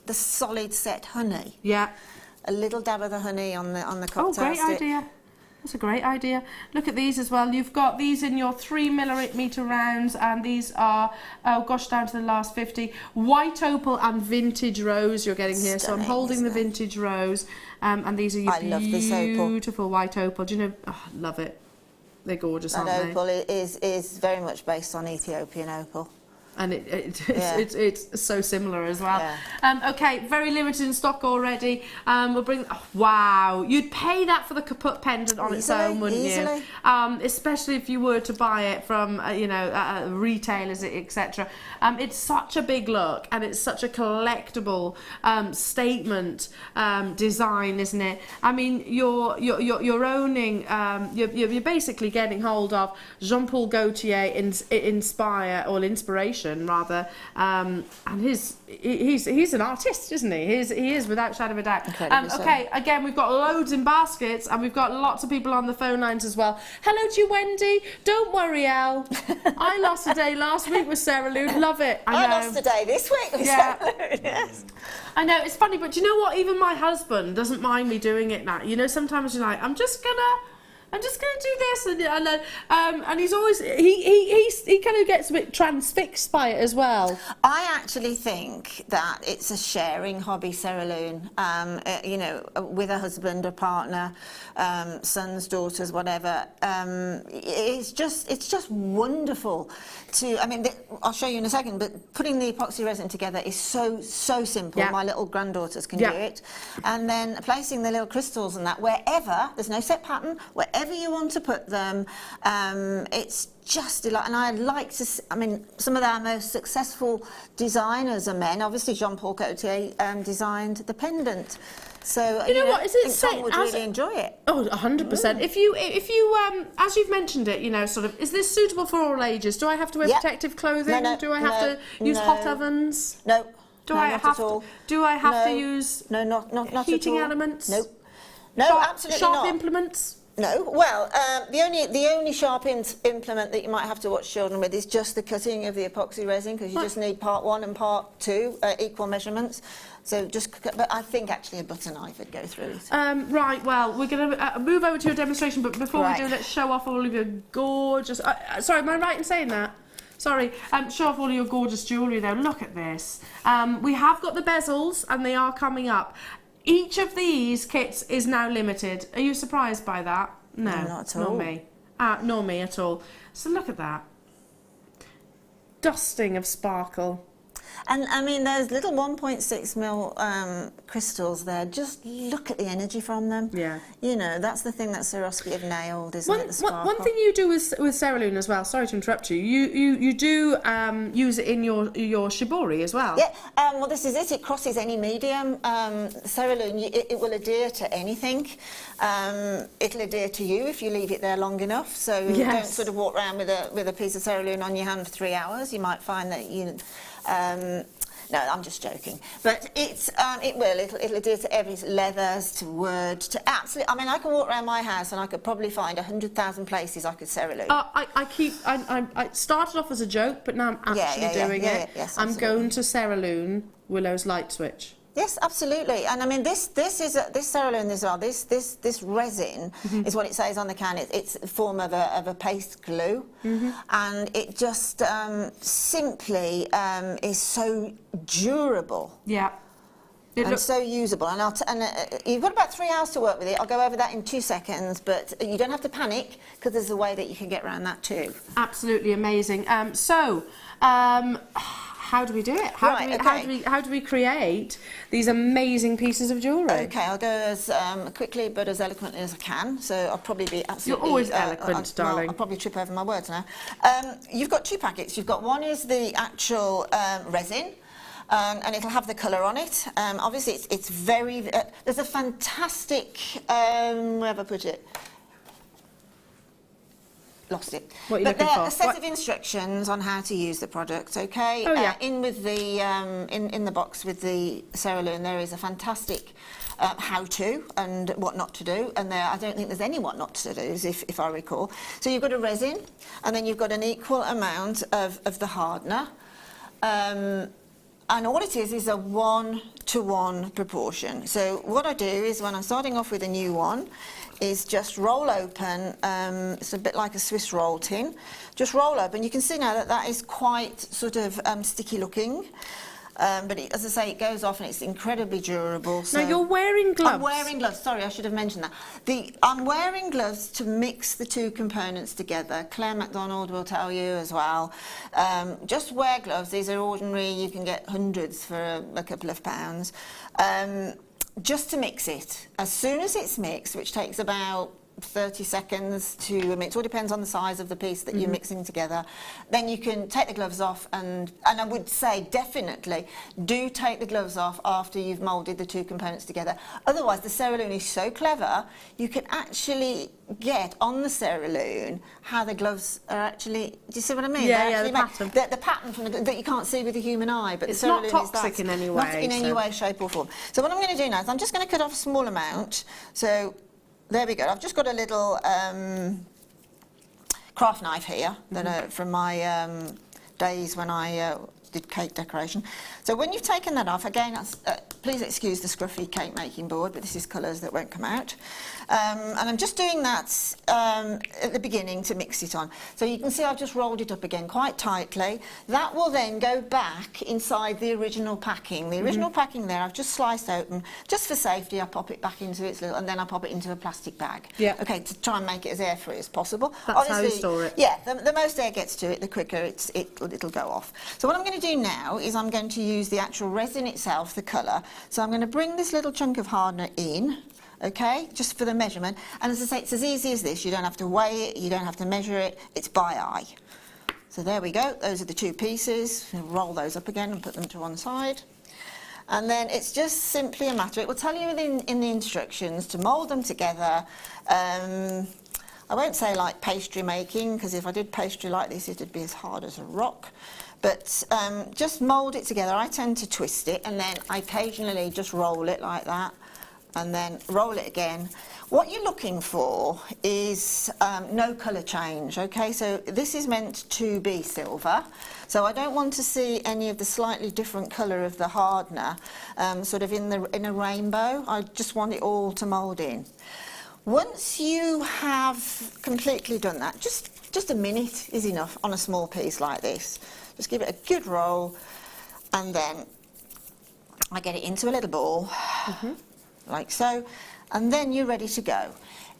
the solid set honey. Yeah. A little dab of the honey on the cocktail stick. Oh, great idea. That's a great idea. Look at these as well. You've got these in your 3mm rounds, and these are, oh gosh, down to the last 50. White opal and vintage rose you're getting here. So I'm holding the vintage rose, and these are your beautiful white opal. Do you know, I love it. They're gorgeous, aren't they? That opal is very much based on Ethiopian opal. And it's so similar as well. Yeah. Okay, very limited in stock already. We'll bring. Oh, wow, you'd pay that for the kaput pendant on its own, wouldn't you? Especially if you were to buy it from retailers, etc. It's such a big look, and it's such a collectible statement design, isn't it? I mean, you're owning. You're basically getting hold of Jean-Paul Gaultier inspiration. Rather, and he's an artist, isn't he? He is without shadow of a doubt. Okay, again, we've got loads in baskets, and we've got lots of people on the phone lines as well. Hello to you, Wendy. Don't worry, Elle. I lost a day last week with Ceralude. Love it. I lost a day this week with Ceralude. Yes. I know, it's funny, but do you know what? Even my husband doesn't mind me doing it now. Sometimes you're like, I'm just gonna do this, and he's always he kind of gets a bit transfixed by it as well. I actually think that it's a sharing hobby, Ceralude. With a husband, a partner, sons, daughters, whatever. It's just wonderful to. I'll show you in a second, but putting the epoxy resin together is so simple. Yeah. My little granddaughters can do it, and then placing the little crystals and that wherever. There's no set pattern. Wherever you want to put them, it's just like, and I'd like to. Some of our most successful designers are men. Obviously, Jean-Paul Gaultier designed the pendant. So you know what? Is it Tom would really enjoy it? Oh, 100%. If you, as you've mentioned it, is this suitable for all ages? Do I have to wear protective clothing? No, Do I have to use hot ovens? No. Do I have to use not heating at all. elements? No, absolutely not. Sharp implements? No. Well, the only sharp implement that you might have to watch children with is just the cutting of the epoxy resin, because you just need part 1 and part 2 equal measurements. So but I think actually a butter knife would go through it. Right. Well, we're going to move over to your demonstration, but before we do, let's show off all of your gorgeous. Sorry, am I right in saying that? Sorry, show off all of your gorgeous jewellery though. Look at this. We have got the bezels, and they are coming up. Each of these kits is now limited. Are you surprised by that? No, not at all. Nor me. Nor me at all. So look at that. Dusting of sparkle. And those little 1.6mm crystals there, just look at the energy from them. Yeah. That's the thing that Swarovski have nailed, isn't it? The sparkle. One thing you do with Ceralude as well, sorry to interrupt you, you do use it in your shibori as well. Yeah, well this is it, it crosses any medium. Ceralude, it will adhere to anything. It'll adhere to you if you leave it there long enough, so don't sort of walk around with a piece of Ceralude on your hand for 3 hours. You might find that No, I'm just joking. But it'll adhere to every leathers, to wood, to absolutely. I mean, I can walk around my house and I could probably find 100,000 places I could cerulean. I started off as a joke, but now I'm actually doing it. Yes, I'm going to cerulean Willow's light switch. Yes, absolutely. And I mean, this cerulean as well. This resin is what it says on the can. It's a form of a paste glue, and it just simply is so durable. Yeah. And so usable, and you've got about 3 hours to work with it. I'll go over that in 2 seconds, but you don't have to panic because there's a way that you can get around that too. Absolutely amazing. How do we do it? How do we create these amazing pieces of jewellery? Okay, I'll go as quickly but as eloquently as I can. So I'll probably be absolutely. You're always eloquent, darling. I'll probably trip over my words now. You've got 2 packets. You've got one is the actual resin. And it'll have the colour on it. Obviously, it's very. There's a fantastic. Where have I put it? Lost it. What are you but looking for? A set of instructions on how to use the product. Okay. Oh yeah. In with the in the box with the cerulean, there is a fantastic how-to and what not to do. And there, I don't think there's any what not to do, if I recall. So you've got a resin, and then you've got an equal amount of the hardener. And all it is a 1-to-1 proportion. So what I do is when I'm starting off with a new one, is just roll open, it's a bit like a Swiss roll tin, just roll open. You can see now that is quite sort of sticky looking. But as I say, it goes off and it's incredibly durable. So now you're wearing gloves. I'm wearing gloves. Sorry, I should have mentioned that. I'm wearing gloves to mix the 2 components together. Claire MacDonald will tell you as well. Just wear gloves. These are ordinary. You can get hundreds for a couple of pounds. Just to mix it. As soon as it's mixed, which takes about 30 seconds to mix, all depends on the size of the piece that you're mixing together, then you can take the gloves off, and I would say definitely do take the gloves off after you've moulded the 2 components together. Otherwise the cerulean is so clever, you can actually get on the cerulean how the gloves are actually, do you see what I mean? Yeah, the pattern. The pattern from that you can't see with the human eye, but it's the cerulean not toxic in any way. Not in any way, shape or form. So what I'm going to do now is I'm just going to cut off a small amount. So there we go. I've just got a little craft knife here that from my days when I did cake decoration. So when you've taken that off, again, please excuse the scruffy cake making board, but this is colours that won't come out. And I'm just doing that at the beginning to mix it on. So you can see I've just rolled it up again quite tightly. That will then go back inside the original packing. The original packing there, I've just sliced open. Just for safety, I pop it back into its little, and then I pop it into a plastic bag. Yeah. Okay, to try and make it as air-free as possible. That's obviously, how you store it. Yeah, the most air gets to it, the quicker it'll go off. So what I'm going to do now is I'm going to use the actual resin itself, the colour. So I'm going to bring this little chunk of hardener in, okay, just for the measurement. And as I say, it's as easy as this. You don't have to weigh it, you don't have to measure it, it's by eye. So there we go, those are the 2 pieces. Roll those up again and put them to one side. And then it's just simply a matter, it will tell you in the instructions to mould them together. I won't say like pastry making, because if I did pastry like this, it'd be as hard as a rock. But just mould it together. I tend to twist it, and then I occasionally just roll it like that, and then roll it again. What you're looking for is no colour change, okay? So this is meant to be silver, so I don't want to see any of the slightly different colour of the hardener sort of in a rainbow. I just want it all to mould in. Once you have completely done that, just a minute is enough on a small piece like this. Just give it a good roll, and then I get it into a little ball, like so, and then you're ready to go.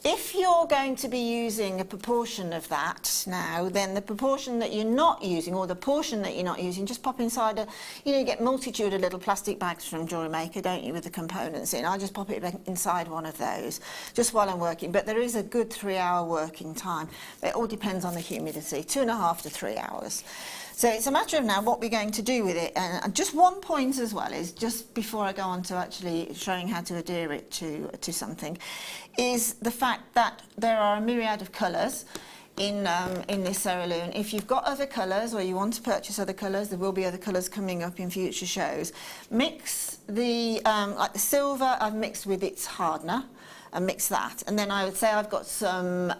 If you're going to be using a proportion of that now, then the proportion that you're not using, or the portion that you're not using, just pop inside you get multitude of little plastic bags from Jewellery Maker, don't you, with the components in. I just pop it inside one of those, just while I'm working. But there is a good 3-hour working time. It all depends on the humidity, 2.5 to 3 hours. So it's a matter of now what we're going to do with it. And just one point as well is, just before I go on to actually showing how to adhere it to something, is the fact that there are a myriad of colours. in this cerulean. If you've got other colours or you want to purchase other colours, there will be other colours coming up in future shows. Mix the, like the silver I've mixed with its hardener, and mix that. And then I would say I've got some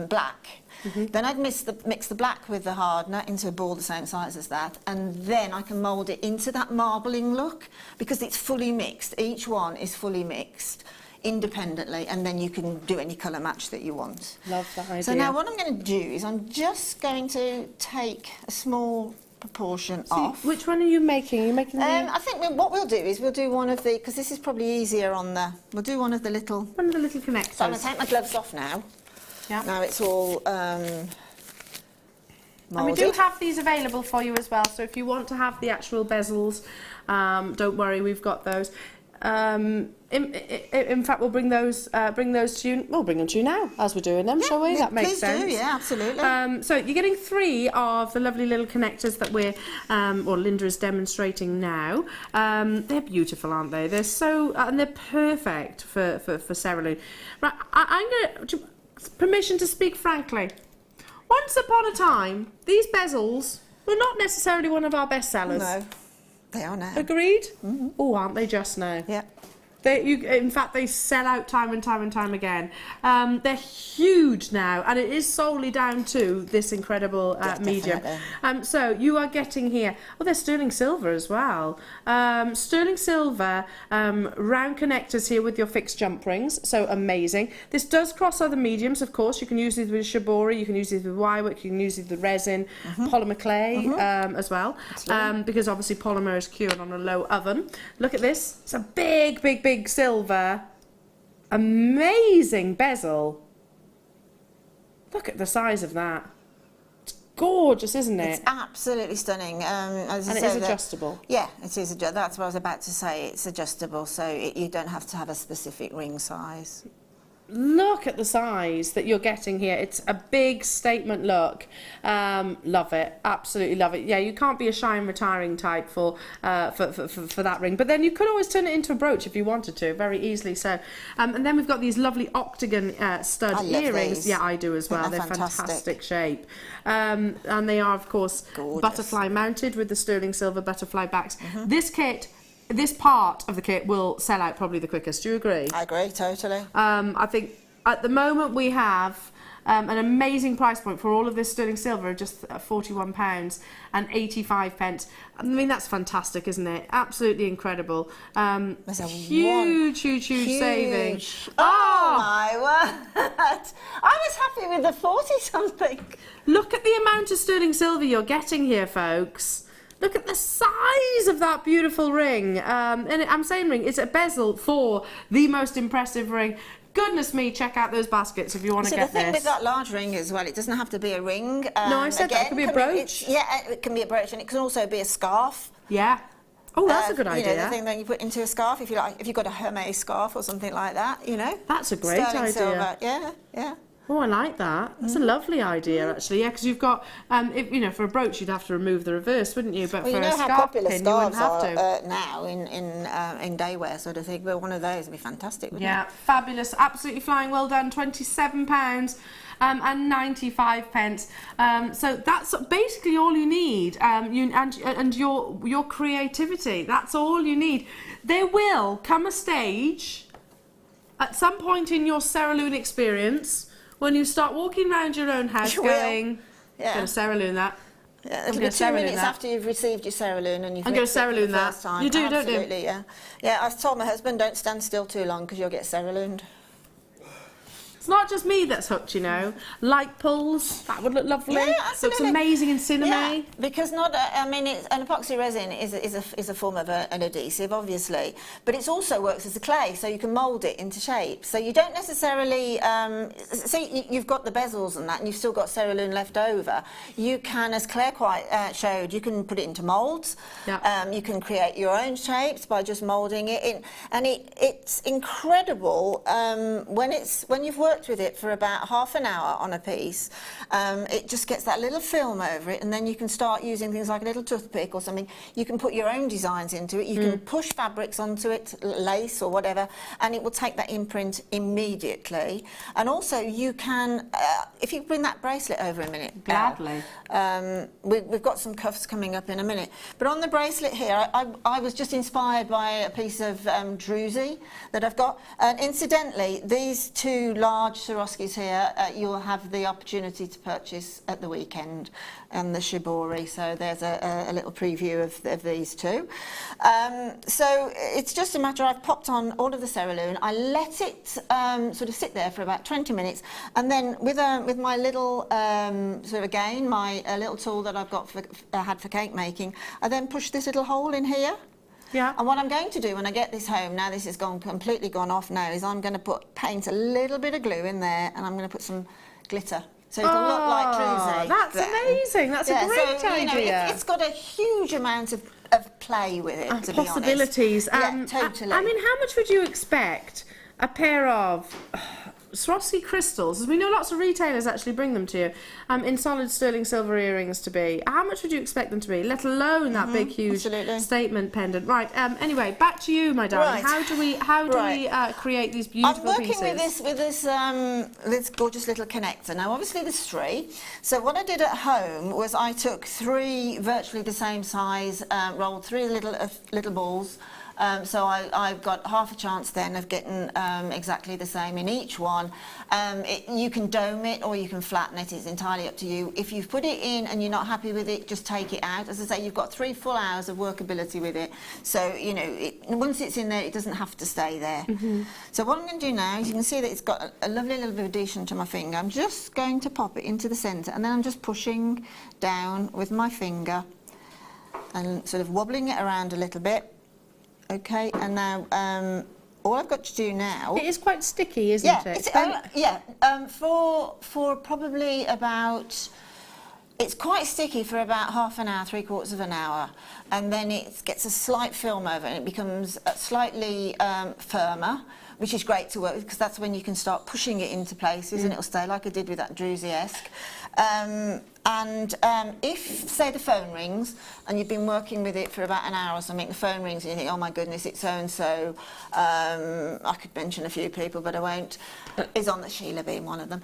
black. Then I'd mix the black with the hardener into a ball the same size as that, and then I can mould it into that marbling look because it's fully mixed. Each one is fully mixed independently, and then you can do any colour match that you want. Love that idea. So now what I'm going to do is I'm just going to take a small proportion off. Which one are you making? Are you making the... I think what we'll do is we'll do one of the, because this is probably easier on the, we'll do one of the little... One of the little connectors. So I'm going to take my gloves off now. Yeah. Now it's all and we do have these available for you as well, so if you want to have the actual bezels, don't worry, we've got those. In fact, we'll bring those to you. We'll bring them to you now as we're doing them, shall we? That makes sense. Please do, yeah, absolutely. So you're getting 3 of the lovely little connectors that we're, or Linda is demonstrating now. They're beautiful, aren't they? They're so, and they're perfect for cerulean. Right, I'm going to, permission to speak frankly. Once upon a time, these bezels were not necessarily one of our best sellers. No. They are now. Agreed? Oh, aren't they just now? Yeah. In fact, they sell out time and time again. They're huge now, and it is solely down to this incredible medium. So you are getting here, oh, they're sterling silver as well. Sterling silver round connectors here with your fixed jump rings, so amazing. This does cross other mediums, of course. You can use these with shibori, you can use these with wire-work, you can use these with resin, polymer clay as well, because obviously polymer is cured on a low oven. Look at this, it's a big silver, amazing bezel. Look at the size of that. It's gorgeous, isn't it? It's absolutely stunning. As and it is adjustable. Yeah, it is. That's what I was about to say. It's adjustable, so you don't have to have a specific ring size. Look at the size that you're getting here. It's a big statement look. Love it, absolutely love it. Yeah, you can't be a shy and retiring type for that ring, but then you could always turn it into a brooch if you wanted to, very easily so. And then we've got these lovely octagon stud earrings. These. Yeah, I do as well. They're fantastic shape. And they are, of course, gorgeous. Butterfly mounted with the sterling silver butterfly backs. This kit, this part of the kit will sell out probably the quickest. Do you agree? I agree, totally. I think at the moment we have an amazing price point for all of this sterling silver, just £41 and 85 pence. I mean, that's fantastic, isn't it? Absolutely incredible. Huge saving. Oh my word! I was happy with the 40-something. Look at the amount of sterling silver you're getting here, folks. Look at the size of that beautiful ring. And I'm saying ring, it's a bezel for the most impressive ring. Goodness me, check out those baskets if you want to get this. The thing with that large ring as well, it doesn't have to be a ring. No, I said that. It could be a brooch. It can be a brooch, and it can also be a scarf. Yeah. Oh, that's a good idea. You know, the thing that you put into a scarf, if you like, if you've got a Hermes scarf or something like that, you know. That's a great idea. Silver. Yeah. Oh, I like that. That's a lovely idea, actually. Yeah, because you've got, you know, for a brooch you'd have to remove the reverse, wouldn't you? But well, for you know a how scarf popular pin, you wouldn't scarves have to. Are now in day wear sort of thing. But one of those would be fantastic, wouldn't it? Fabulous, absolutely flying. Well done. £27 and 95 pence. So that's basically all you need. And your creativity. That's all you need. There will come a stage at some point in your cerulean experience when you start walking around your own house going, I'm going to cerulean that. Yeah, it'll be 2 minutes after you've received your cerulean and you've I'm going to cerulean that. First time. You do, don't you? Absolutely, yeah. Yeah, I told my husband, don't stand still too long because you'll get ceruleaned. It's not just me that's hooked, you know. Light pulls, that would look lovely. Yeah, absolutely. Looks amazing in cinema. Yeah, because an epoxy resin is a form of an adhesive, obviously, but it also works as a clay, so you can mould it into shape. So you don't necessarily, you've got the bezels and that, and you've still got cerulean left over. You can, as Claire quite showed, you can put it into moulds. Yeah. You can create your own shapes by just moulding it in, and it's incredible when you've worked worked with it for about half an hour on a piece, it just gets that little film over it, and then you can start using things like a little toothpick or something. You can put your own designs into it. You can push fabrics onto it, lace or whatever, and it will take that imprint immediately. And also you can, if you bring that bracelet over a minute. Gladly. We've got some cuffs coming up in a minute. But on the bracelet here, I was just inspired by a piece of Druzy that I've got. And incidentally, these two large Swarovskis here, you'll have the opportunity to purchase at the weekend, and the shibori. So there's a little preview of these two. So it's just a matter, I've popped on all of the Cerulean. I let it sort of sit there for about 20 minutes, and then with my little sort of, again, my little tool that I've got had for cake making, I then push this little hole in here. Yeah. And what I'm going to do when I get this home, now this is completely gone off now, is I'm going to paint a little bit of glue in there, and I'm going to put some glitter. So it'll look like Druzy. That's amazing. That's a great idea. It's got a huge amount of play with it, to be honest. Possibilities. Yeah, totally. I mean, how much would you expect a pair of Swarovski crystals, as we know lots of retailers actually bring them to you, in solid sterling silver earrings to be? How much would you expect them to be, let alone that big, huge statement pendant? Right, anyway, back to you, my darling. Right. How do we create these beautiful pieces? I'm working with this gorgeous little connector. Now, obviously there's three. So what I did at home was I took three virtually the same size, rolled three little balls. So I've got half a chance then of getting exactly the same in each one. You can dome it or you can flatten it, it's entirely up to you. If you've put it in and you're not happy with it, just take it out. As I say, you've got 3 full hours of workability with it. So, you know, once it's in there, it doesn't have to stay there. So what I'm going to do now is you can see that it's got a lovely little bit of adhesion to my finger. I'm just going to pop it into the centre, and then I'm just pushing down with my finger and sort of wobbling it around a little bit. Okay, and now all I've got to do now... It is quite sticky, isn't it? For probably about... It's quite sticky for about half an hour, 3/4 of an hour, and then it gets a slight film over it, and it becomes slightly firmer, which is great to work with, because that's when you can start pushing it into places, and it'll stay like I did with that Druzy-esque. If, say, the phone rings and you've been working with it for about an hour or something, the phone rings and you think, oh my goodness, it's so-and-so, I could mention a few people, but I won't, is on the Sheila being one of them,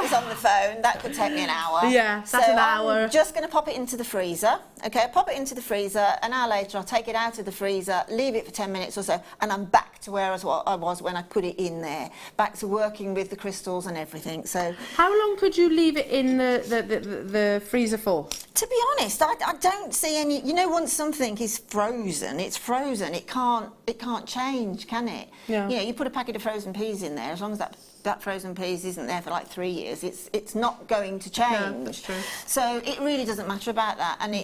is on the phone. That could take me an hour. Yeah, that's an hour. I'm just going to pop it into the freezer. Okay, pop it into the freezer, an hour later I'll take it out of the freezer, leave it for 10 minutes or so, and I'm back to where I was when I put it in there, back to working with the crystals and everything. So, how long could you leave it in the freezer for? To be honest, I don't see any. You know, once something is frozen, it's frozen. It can't change, can it? Yeah. You know, you put a packet of frozen peas in there, as long as that frozen peas isn't there for like 3 years, it's not going to change. Yeah, that's true. So it really doesn't matter about that. And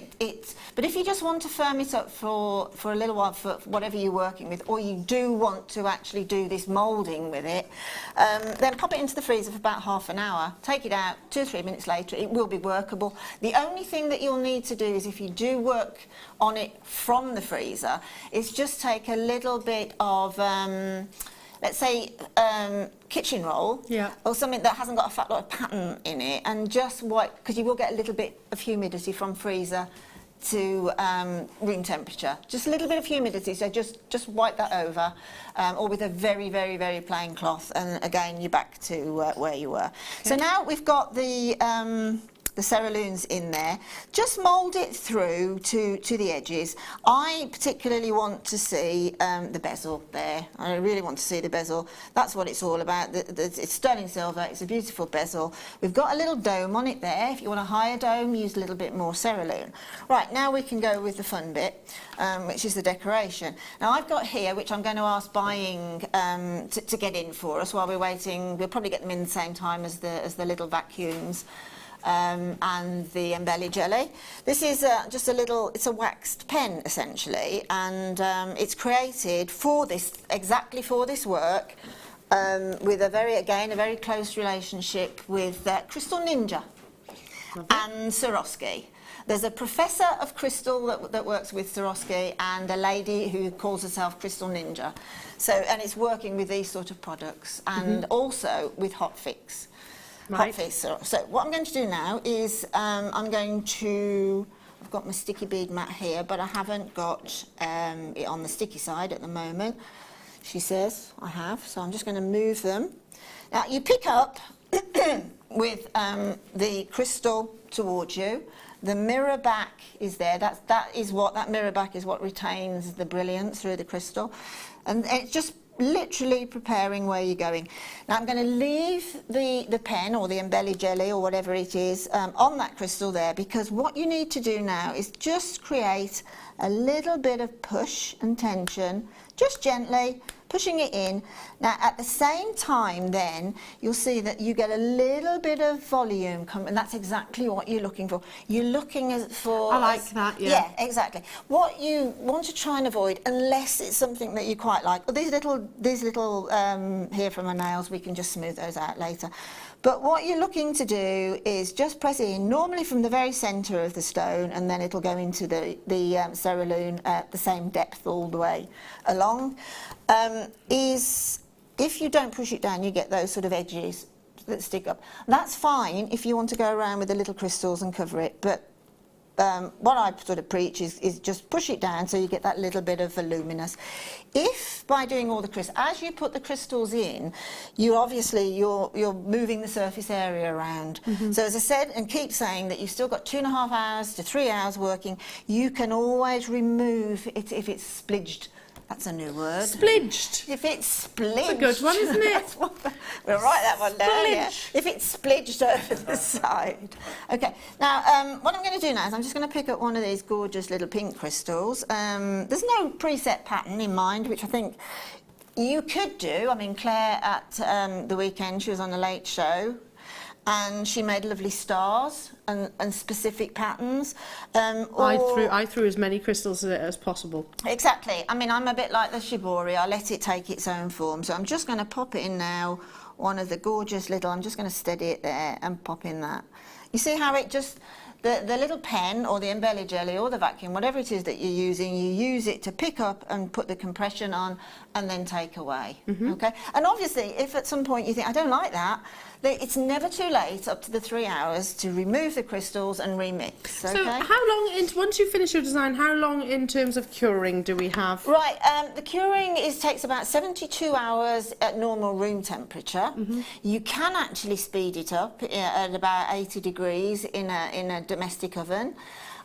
but if you just want to firm it up for a little while, for whatever you're working with, or you do want to actually do this moulding with it, then pop it into the freezer for about half an hour. Take it out 2 or 3 minutes later, it will be workable. The only thing that you'll need to do is, if you do work on it from the freezer, is just take a little bit of let's say kitchen roll, or something that hasn't got a fat lot of pattern in it, and just wipe, because you will get a little bit of humidity from freezer to room temperature. Just a little bit of humidity, so just wipe that over, or with a very, very, very plain cloth, and again, you're back to where you were. Okay. So now we've got the Ceruleans in there. Just mould it through to the edges. I particularly want to see the bezel there. I really want to see the bezel. That's what it's all about. It's sterling silver. It's a beautiful bezel. We've got a little dome on it there. If you want a higher dome, use a little bit more Cerulean. Right, now we can go with the fun bit, which is the decoration. Now I've got here, which I'm going to ask buying to get in for us while we're waiting. We'll probably get them in the same time as the little vacuums. And the embelly jelly. This is just a little, it's a waxed pen essentially, and it's created for this, exactly for this work, with a very close relationship with Crystal Ninja and Swarovski. There's a professor of crystal that works with Swarovski, and a lady who calls herself Crystal Ninja. So, and it's working with these sort of products, and also with hot fix. Right. Hot fix. So what I'm going to do now is I've got my sticky bead mat here, but I haven't got it on the sticky side at the moment. She says I have, so I'm just going to move them. Now you pick up with the crystal towards you. The mirror back is there. That mirror back is what retains the brilliance through the crystal, and it's just literally preparing where you're going. Now I'm going to leave the pen or the embellished jelly or whatever it is on that crystal there, because what you need to do now is just create a little bit of push and tension, just gently pushing it in. Now at the same time then you'll see that you get a little bit of volume come, and that's exactly what you're looking for. You're looking for... I like that, yeah. Yeah, exactly. What you want to try and avoid, unless it's something that you quite like, these little here from my nails, we can just smooth those out later. But what you're looking to do is just press in, normally from the very centre of the stone, and then it'll go into the cerulean at the same depth all the way along. If you don't push it down, you get those sort of edges that stick up. That's fine if you want to go around with the little crystals and cover it, but what I sort of preach is just push it down so you get that little bit of voluminous. If by doing all the crystals, as you put the crystals in, you're moving the surface area around. So as I said, and keep saying that you've still got 2.5 hours to 3 hours working, you can always remove it if it's splidged. That's a new word. Splidged. If it's splidged. That's a good one, isn't it? We'll write that one down. Yeah. Splidged. If it's splidged over the side. Okay. Now, what I'm going to do now is I'm just going to pick up one of these gorgeous little pink crystals. There's no preset pattern in mind, which I think you could do. I mean, Claire at the weekend, she was on the Late Show, and she made lovely stars and specific patterns. I threw as many crystals at it as possible. Exactly. I mean, I'm a bit like the shibori. I let it take its own form. So I'm just going to pop it in now, one of the gorgeous little, I'm just going to steady it there and pop in that. You see how it just, the little pen or the embellished jelly or the vacuum, whatever it is that you're using, you use it to pick up and put the compression on and then take away. Okay. And obviously, if at some point you think, I don't like that, it's never too late, up to the 3 hours, to remove the crystals and remix. Okay? So how long, once you finish your design, how long in terms of curing do we have? Right, the curing takes about 72 hours at normal room temperature. You can actually speed it up at about 80 degrees in a domestic oven.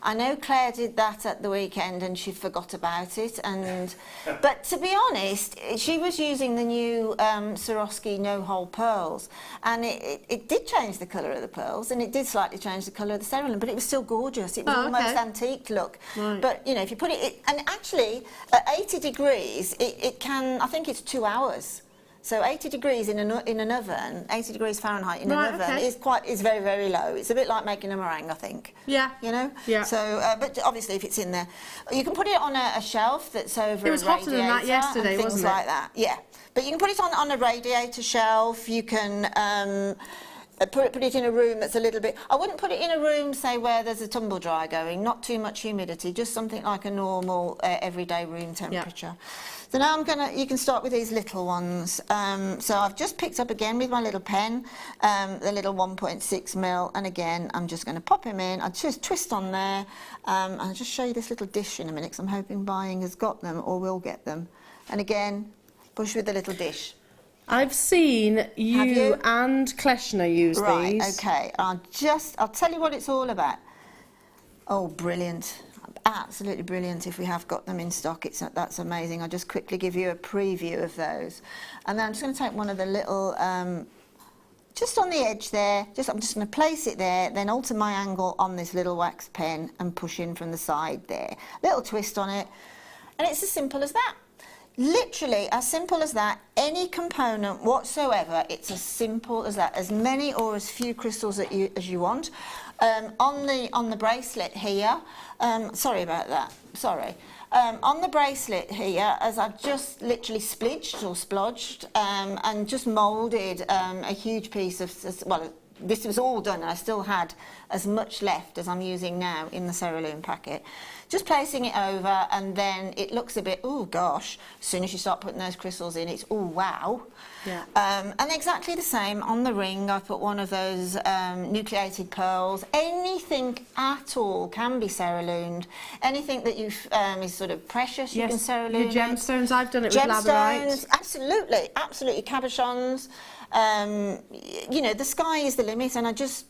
I know Claire did that at the weekend and she forgot about it. But to be honest, she was using the new Swarovski no-hole pearls, and it did change the colour of the pearls, and it did slightly change the colour of the cerulean, but it was still gorgeous. It was almost antique look. Right. But you know, if you put it, and actually at 80 degrees, it can. I think it's 2 hours. So 80 degrees in an oven, 80 degrees Fahrenheit in an oven is very, very low. It's a bit like making a meringue, I think. Yeah. You know? Yeah. So, but obviously if it's in there, you can put it on a shelf that's over a radiator. It was hotter than that yesterday, wasn't it? Things like that, yeah. But you can put it on a radiator shelf. You can put it in a room that's a little bit... I wouldn't put it in a room, say, where there's a tumble dryer going, not too much humidity, just something like a normal everyday room temperature. Yeah. So now you can start with these little ones. So I've just picked up again with my little pen, the little 1.6mm, and again, I'm just going to pop him in. I'll just twist on there, and I'll just show you this little dish in a minute, because I'm hoping Buying has got them or will get them. And again, push with the little dish. I've seen you and Kleshner use these. Right, okay. I'll tell you what it's all about. Oh, brilliant. Absolutely brilliant. If we have got them in stock, that's amazing. I'll just quickly give you a preview of those. And then I'm just going to take one of the little, just on the edge there, I'm just going to place it there, then alter my angle on this little wax pen and push in from the side there. Little twist on it, and it's as simple as that. Literally as simple as that. Any component whatsoever, it's as simple as that. As many or as few crystals as you want. On the bracelet here, sorry about that, sorry. On the bracelet here, as I've just literally splidged or splodged and just moulded a huge piece of, well, this was all done, and I still had as much left as I'm using now in the Cerulean packet. Just placing it over, and then it looks a bit, oh gosh, as soon as you start putting those crystals in, it's, oh wow. Yeah. And exactly the same on the ring, I put one of those nucleated pearls. Anything at all can be ceruleaned. Anything that you is sort of precious, you can cerulean. Your gemstones, I've done it with labradorite. Absolutely, absolutely. Cabochons. You know, the sky is the limit, and I just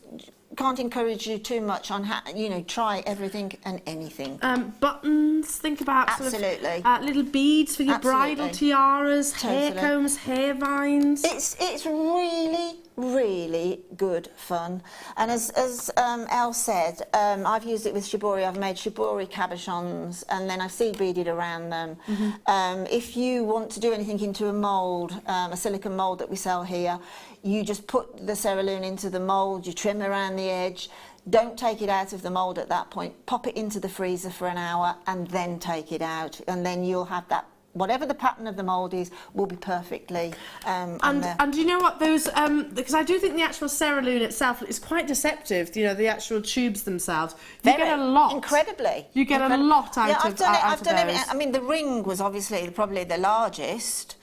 can't encourage you too much on how, you know, try everything and anything. Buttons, think about absolutely. Sort of, little beads for your bridal tiaras, hair combs, hair vines. It's really, really good fun. And as Elle said, I've used it with shibori. I've made shibori cabochons, and then I've seed beaded around them. If you want to do anything into a mould, a silicone mould that we sell here, you just put the cerulean into the mould, you trim around the edge, don't take it out of the mould at that point, pop it into the freezer for an hour and then take it out, and then you'll have that, whatever the pattern of the mould is, will be perfectly and you know what, those because I do think the actual cerulean itself is quite deceptive, you know, the actual tubes themselves. You get a lot. Incredibly. You get a lot out of those. I've done it. I mean, the ring was obviously probably the largest.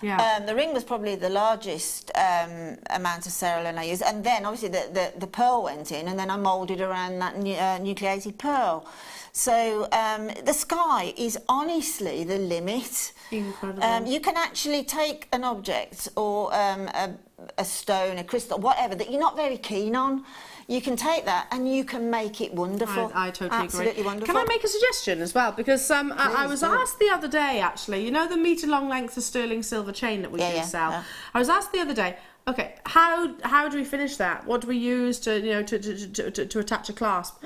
Yeah. The ring was probably the largest amount of cerulean I used, and then obviously the pearl went in, and then I moulded around that nucleated pearl. So the sky is honestly the limit. Incredible. You can actually take an object or a stone, a crystal, whatever that you're not very keen on. You can take that and you can make it wonderful. I totally Absolutely agree. Wonderful. Can I make a suggestion as well? Because I was asked the other day, actually, you know the metre long length of sterling silver chain that we do sell? Yeah. I was asked the other day, okay, how do we finish that? What do we use to, you know, to attach a clasp?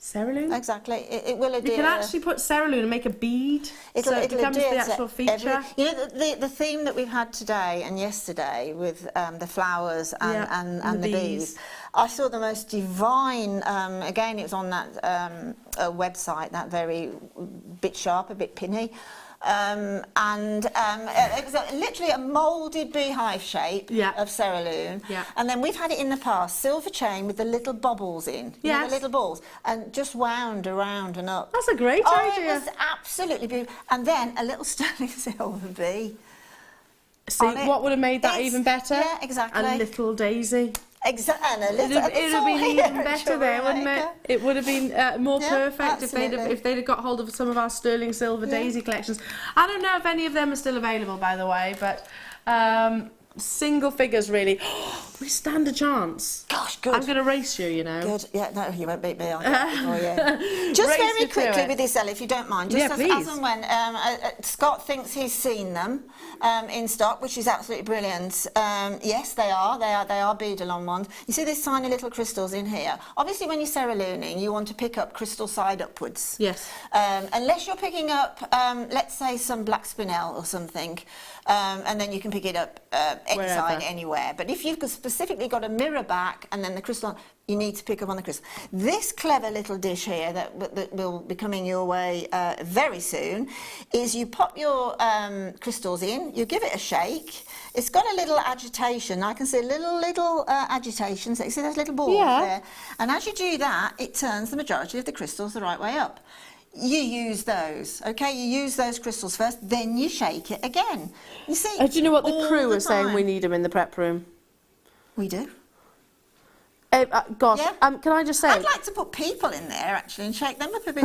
Cerulean? Exactly. It will adhere. You can actually put cerulean and make a bead. It becomes the actual feature. You know, the theme that we've had today and yesterday with the flowers and the bees. I saw the most divine, again, it was on that website, that very bit sharp, a bit pinny. It was literally a moulded beehive shape of cerulean, and then we've had it in the past, silver chain with the little bobbles in, you know, the little balls, and just wound around and up. That's a great idea. It was absolutely beautiful. And then a little sterling silver bee. See, what would have made that even better? Yeah, exactly. A little daisy. Exactly. It would have been even better there, wouldn't it? It would have been more perfect if they'd have got hold of some of our sterling silver daisy collections. I don't know if any of them are still available, by the way, but single figures really. We stand a chance. Gosh, good. I'm going to race you, you know. Good. Yeah, no, you won't beat me. I'll get it before you. Just very quickly with this, Elle, if you don't mind. Just as and when Scott thinks he's seen them in stock, which is absolutely brilliant. Yes, they are. They are bead-along ones. You see these tiny little crystals in here. Obviously, when you're cerulooning, you want to pick up crystal side upwards. Yes. Unless you're picking up, let's say, some black spinel or something, and then you can pick it up any side, anywhere. But if you've specifically got a mirror back and then the crystal, you need to pick up on the crystal. This clever little dish here that will be coming your way very soon is you pop your crystals in, you give it a shake. It's got a little agitation. I can see little agitations. You see those little balls there? And as you do that, it turns the majority of the crystals the right way up. You use those, okay? You use those crystals first, then you shake it again. You see? Do you know what the crew are saying? We need them in the prep room. We do. Gosh, can I just say? I'd like to put people in there actually and shake them up a bit.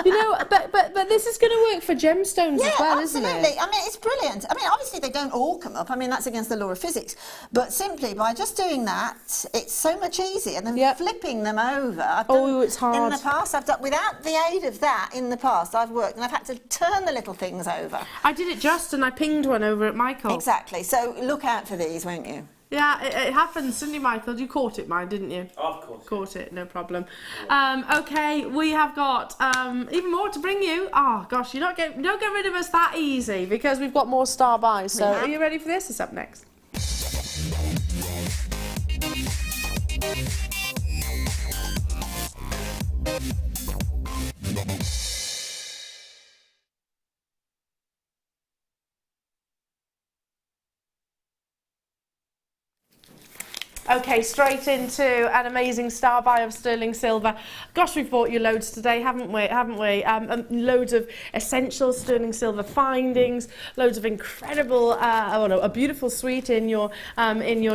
You know, but this is going to work for gemstones as well, isn't it? Absolutely. I mean, it's brilliant. I mean, obviously they don't all come up. I mean, that's against the law of physics. But simply by just doing that, it's so much easier than flipping them over. It's hard. In the past, I've done without the aid of that. In the past, I've worked and I've had to turn the little things over. I did it just, and I pinged one over at Michael. Exactly. So look out for these, won't you? Yeah, it happens, didn't you, Michael? You caught it, mine, didn't you? Oh, of course. Caught it, no problem. Okay, we have got even more to bring you. Oh, gosh, don't get rid of us that easy because we've got more star buys. So are you ready for this? It's up next. Okay, straight into an amazing star buy of sterling silver. Gosh, we've bought you loads today, haven't we? Loads of essential sterling silver findings, loads of incredible, a beautiful suite in your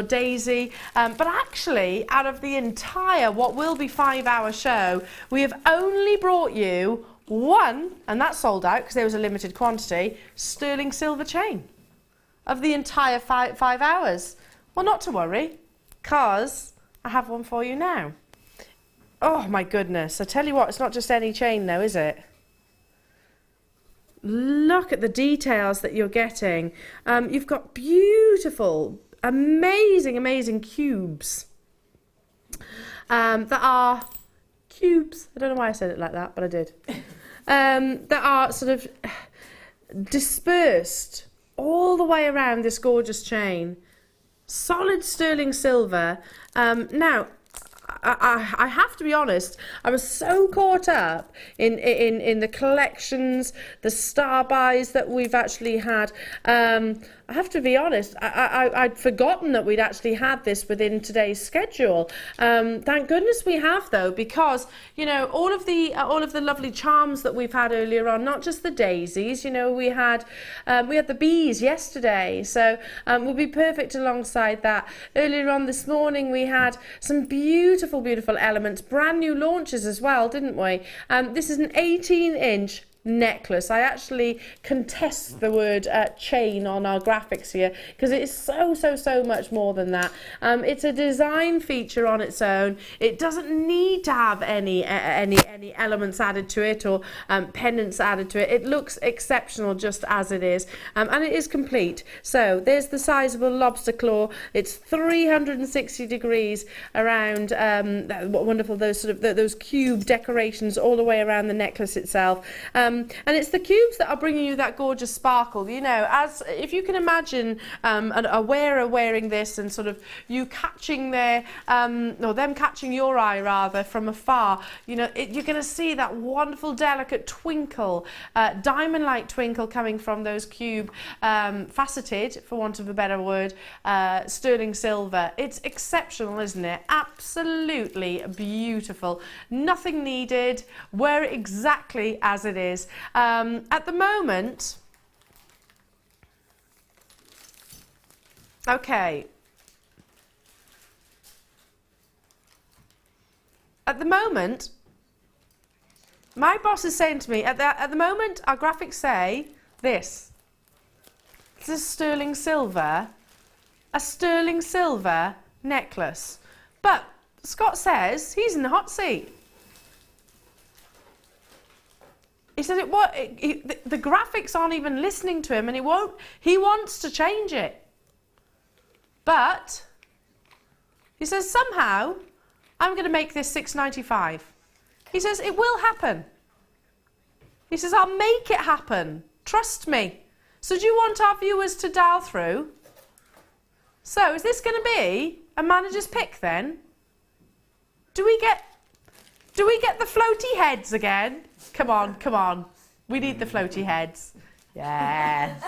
daisy. But actually, out of the entire, what will be 5-hour show, we have only brought you one, and that's sold out because there was a limited quantity, sterling silver chain of the entire 5 hours. Well, not to worry, because I have one for you now. Oh my goodness, I tell you what, it's not just any chain though, is it? Look at the details that you're getting. You've got beautiful, amazing cubes that are cubes. I don't know why I said it like that, but I did. That are sort of dispersed all the way around this gorgeous chain. Solid sterling silver. Now, I have to be honest, I was so caught up in the collections, the star buys that we've actually had. I have to be honest, I'd forgotten that we'd actually had this within today's schedule. Thank goodness we have though, because you know all of the lovely charms that we've had earlier on, not just the daisies. You know, we had the bees yesterday, so we'll be perfect alongside that. Earlier on this morning we had some beautiful elements, brand new launches as well, didn't we? This is an 18-inch necklace. I actually contest the word chain on our graphics here because it is so much more than that. It's a design feature on its own. It doesn't need to have any elements added to it or pendants added to it. It looks exceptional just as it is, and it is complete. So there's the sizable lobster claw. It's 360 degrees around. What wonderful those cube decorations all the way around the necklace itself. And it's the cubes that are bringing you that gorgeous sparkle. You know, as if you can imagine a wearer wearing this and sort of you catching their, or them catching your eye rather from afar, you know, you're going to see that wonderful delicate twinkle, diamond-like twinkle coming from those cube, faceted, for want of a better word, sterling silver. It's exceptional, isn't it? Absolutely beautiful. Nothing needed. Wear it exactly as it is. At the moment, okay. At the moment, my boss is saying to me, at the moment, our graphics say this. This is sterling silver, a sterling silver necklace. But Scott says he's in the hot seat. He said the graphics aren't even listening to him, and he wants to change it. But he says somehow I'm going to make this $6.95. He says it will happen. He says I'll make it happen. Trust me. So do you want our viewers to dial through? So is this going to be a manager's pick then? Do we get the floaty heads again? Come on. We need the floaty heads. Yes.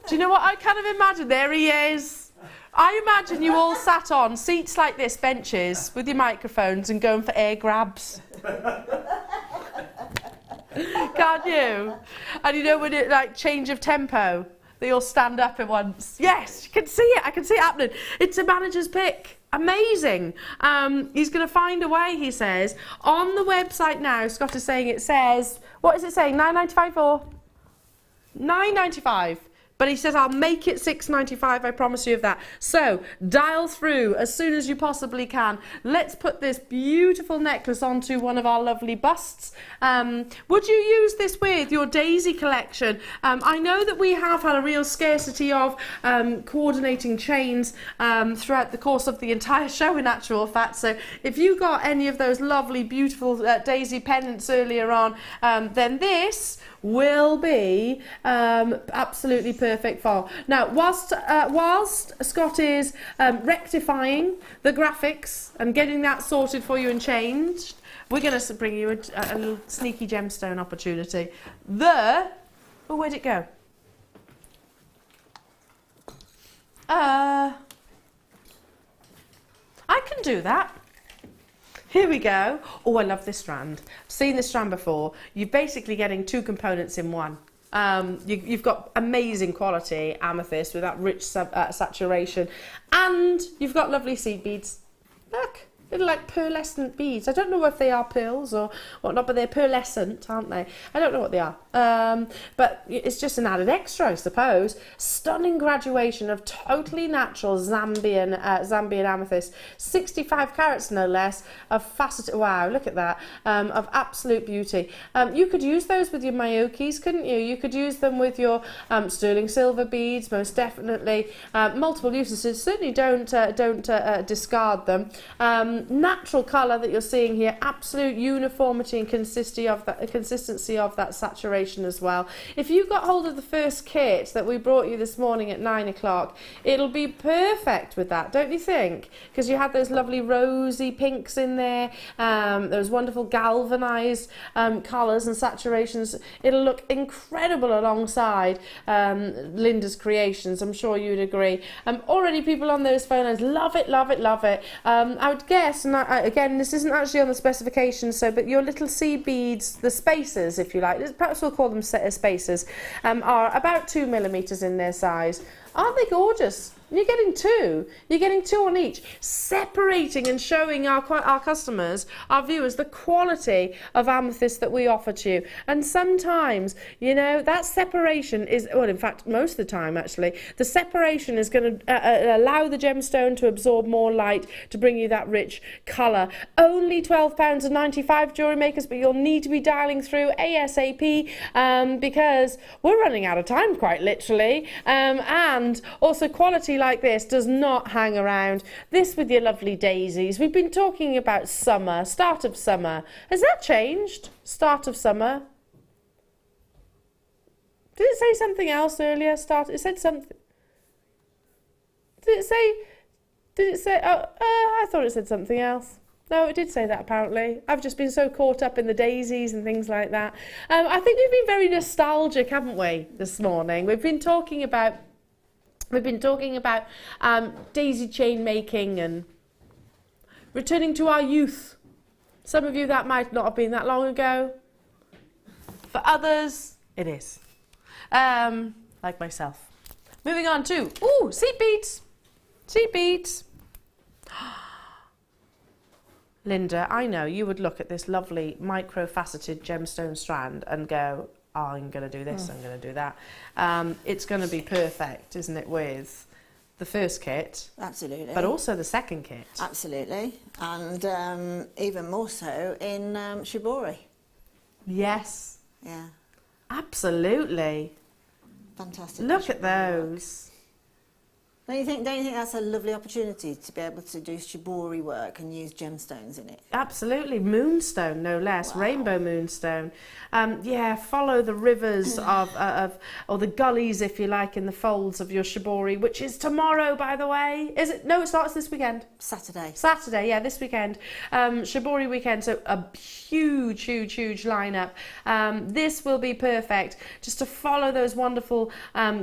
Do you know what I kind of imagine? There he is. I imagine you all sat on seats like this, benches, with your microphones and going for air grabs. Can't you? And you know when it like change of tempo, they all stand up at once. Yes, you can see it. I can see it happening. It's a manager's pick. Amazing. He's going to find a way, he says. On the website now, Scott is saying it says, what is it saying? $9.95 or? $9.95. But he says, I'll make it $6.95, I promise you of that. So, dial through as soon as you possibly can. Let's put this beautiful necklace onto one of our lovely busts. Would you use this with your daisy collection? I know that we have had a real scarcity of coordinating chains throughout the course of the entire show, in actual fact. So, if you got any of those lovely, beautiful daisy pendants earlier on, then this will be absolutely perfect for. Now, whilst Scott is rectifying the graphics and getting that sorted for you and changed, we're going to bring you a little sneaky gemstone opportunity. Oh, where'd it go? I can do that. Here we go. Oh, I love this strand. I've seen this strand before. You're basically getting two components in one. You've got amazing quality amethyst with that rich saturation, and you've got lovely seed beads. Look, little like pearlescent beads. I don't know if they are pearls or whatnot, but they're pearlescent, aren't they? I don't know what they are. But it's just an added extra, I suppose. Stunning graduation of totally natural Zambian amethyst. 65 carats, no less, of faceted, wow, look at that, of absolute beauty. You could use those with your Mayokis, couldn't you? You could use them with your sterling silver beads, most definitely. Multiple uses, so certainly don't discard them. Natural colour that you're seeing here, absolute uniformity and consistency of that saturation as well. If you got hold of the first kit that we brought you this morning at 9 o'clock, it'll be perfect with that, don't you think? Because you had those lovely rosy pinks in there, those wonderful galvanised colours and saturations. It'll look incredible alongside Linda's creations, I'm sure you'd agree. Already people on those phone lines love it, love it, love it. I would guess, and again, this isn't actually on the specifications, but your little seed beads, the spacers, if you like, perhaps we'll call them spacers, are about 2 millimeters in their size. Aren't they gorgeous? You're getting two. You're getting two on each, separating and showing our customers, our viewers, the quality of amethyst that we offer to you. And sometimes, you know, that separation is, well, in fact, most of the time, actually, the separation is going to allow the gemstone to absorb more light to bring you that rich colour. Only £12.95, jewellery makers, but you'll need to be dialing through ASAP because we're running out of time, quite literally. And also quality like this does not hang around. This with your lovely daisies. We've been talking about summer, start of summer. Has that changed? Start of summer? Did it say something else earlier? It said something. Did it say, oh, I thought it said something else. No, it did say that apparently. I've just been so caught up in the daisies and things like that. I think we've been very nostalgic, haven't we, this morning? We've been talking about daisy chain making and returning to our youth. Some of you, that might not have been that long ago. For others, it is. Like myself. Moving on to, seed beads. Seed beads. Linda, I know you would look at this lovely micro-faceted gemstone strand and go, oh, I'm going to do this, I'm going to do that. It's going to be perfect, isn't it, with the first kit? Absolutely. But also the second kit. Absolutely. And even more so in shibori. Yes. Yeah. Absolutely. Fantastic. Look at those. Don't you think that's a lovely opportunity to be able to do shibori work and use gemstones in it? Absolutely. Moonstone, no less. Wow. Rainbow moonstone. Yeah, follow the rivers or the gullies, if you like, in the folds of your shibori, which is tomorrow, by the way. Is it? No, it starts this weekend. Saturday. Saturday, yeah, this weekend. Shibori weekend, so a huge, huge, huge lineup. This will be perfect just to follow those wonderful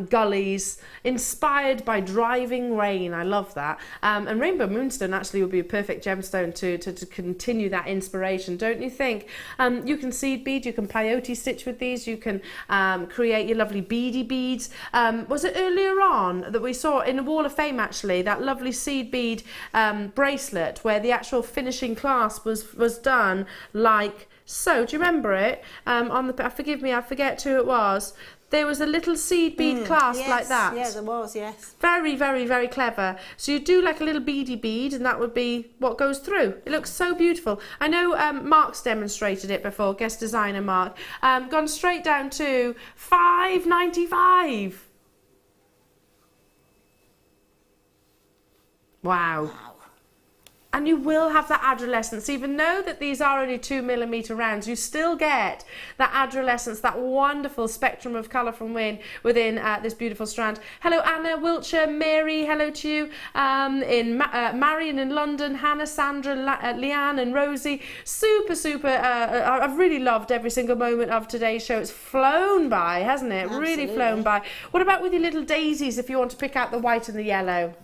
gullies inspired by driving rain. I love that. And Rainbow Moonstone actually would be a perfect gemstone to continue that inspiration, don't you think? You can seed bead, you can peyote stitch with these, you can create your lovely beady beads. Was it earlier on that we saw in the Wall of Fame, actually, that lovely seed bead bracelet where the actual finishing clasp was done like so? Do you remember it? Forgive me, I forget who it was. There was a little seed bead clasp like that. Yeah, there was, yes. Very, very, very clever. So you do like a little beady bead and that would be what goes through. It looks so beautiful. I know Mark's demonstrated it before, guest designer Mark. Gone straight down to $5.95. Wow. And you will have that adolescence, even though that these are only 2 millimeter rounds, you still get that adolescence, that wonderful spectrum of colour from within this beautiful strand. Hello Anna, Wiltshire, Mary, hello to you. Marion in London, Hannah, Sandra, Leanne and Rosie. Super, super, I've really loved every single moment of today's show. It's flown by, hasn't it? Absolutely. Really flown by. What about with your little daisies if you want to pick out the white and the yellow?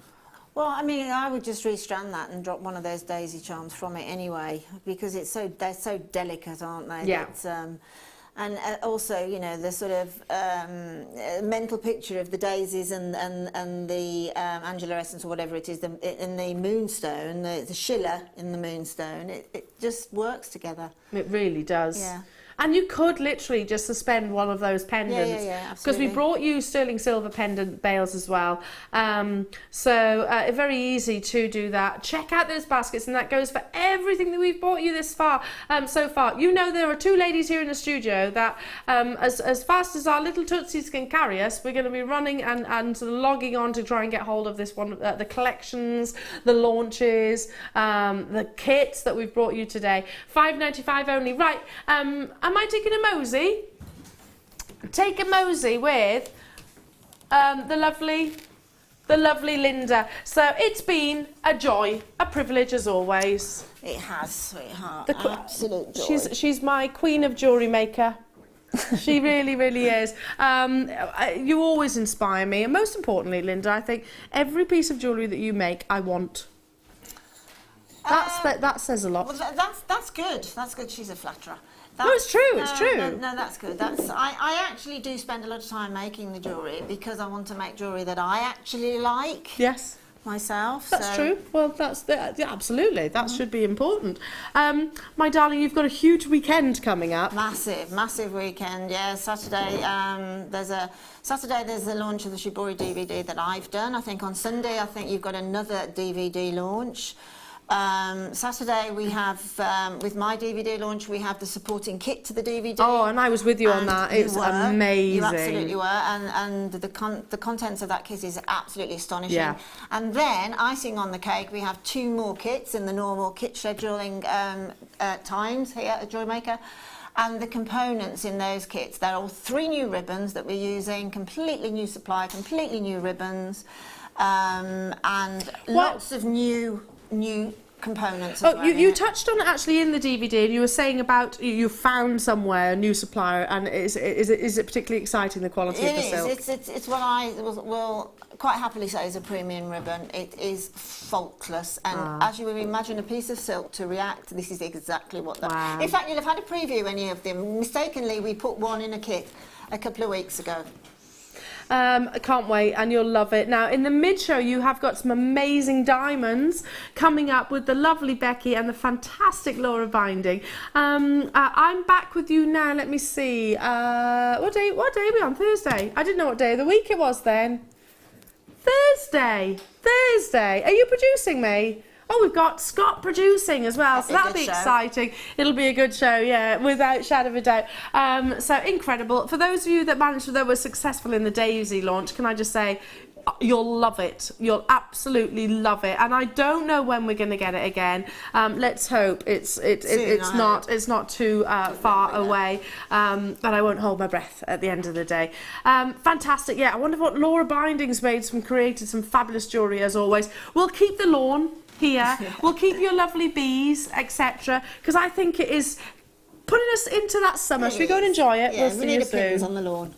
Well, I mean, I would just restrand that and drop one of those daisy charms from it anyway, because they're so delicate, aren't they? Yeah. And also, you know, the sort of mental picture of the daisies and the Angela essence or whatever it is in the moonstone, the schiller in the moonstone, it just works together. It really does. Yeah. And you could literally just suspend one of those pendants. Yeah, because we absolutely. brought you sterling silver pendant bales as well. So very easy to do that. Check out those baskets, and that goes for everything that we've brought you this far. So far, you know, there are two ladies here in the studio that as fast as our little tootsies can carry us, we're going to be running and sort of logging on to try and get hold of this one, the collections, the launches, the kits that we've brought you today. $5.95 only. Right. Am I taking a mosey? Take a mosey with the lovely Linda. So it's been a joy, a privilege as always. It has, sweetheart. Absolute joy. She's my queen of jewellery maker. She really, really is. You always inspire me, and most importantly, Linda, I think every piece of jewellery that you make, I want. That says a lot. Well, that's good. That's good. She's a flatterer. No, it's true. It's true. No, that's good. I actually do spend a lot of time making the jewellery because I want to make jewellery that I actually like. Yes. Myself. That's true. Well, yeah, absolutely. That should be important. My darling, you've got a huge weekend coming up. Massive weekend. Yeah, Saturday. There's the launch of the Shibori DVD that I've done. I think on Sunday, I think you've got another DVD launch. Saturday we have, with my DVD launch, we have the supporting kit to the DVD. Oh, and I was with you on that. It's amazing. You absolutely were, and the contents of that kit is absolutely astonishing. Yeah. And then, icing on the cake, we have 2 more kits in the normal kit scheduling times here at Jewellery Maker. And the components in those kits, they're all 3 new ribbons that we're using, completely new supply, completely new ribbons, and lots of new components as well. You touched on it actually in the DVD, and you were saying about you found somewhere a new supplier, and is it particularly exciting, the quality of the silk? It's what I will quite happily say is a premium ribbon. It is faultless, and as you would imagine a piece of silk to react, this is exactly what that. Wow. In fact, you'll have had a preview any of them. Mistakenly, we put one in a kit a couple of weeks ago. I can't wait, and you'll love it. Now, in the mid-show, you have got some amazing diamonds coming up with the lovely Becky and the fantastic Laura Binding. I'm back with you now. Let me see. What day are we on? Thursday. I didn't know what day of the week it was then. Thursday. Are you producing me? Oh, we've got Scott producing as well, so that'll be exciting. It'll be a good show, yeah, without shadow of a doubt. So incredible. For those of you that were successful in the Daisy launch, can I just say, you'll love it. You'll absolutely love it. And I don't know when we're going to get it again. Let's hope it's not too far away. But I won't hold my breath at the end of the day. Fantastic. Yeah, I wonder what Laura Binding's made. Created some fabulous jewellery as always. We'll keep the lawn here. We'll keep your lovely bees, etc. Because I think it is putting us into that summer. Should we go and enjoy it? Yeah, we'll we see need you a pittance soon. on the lawn.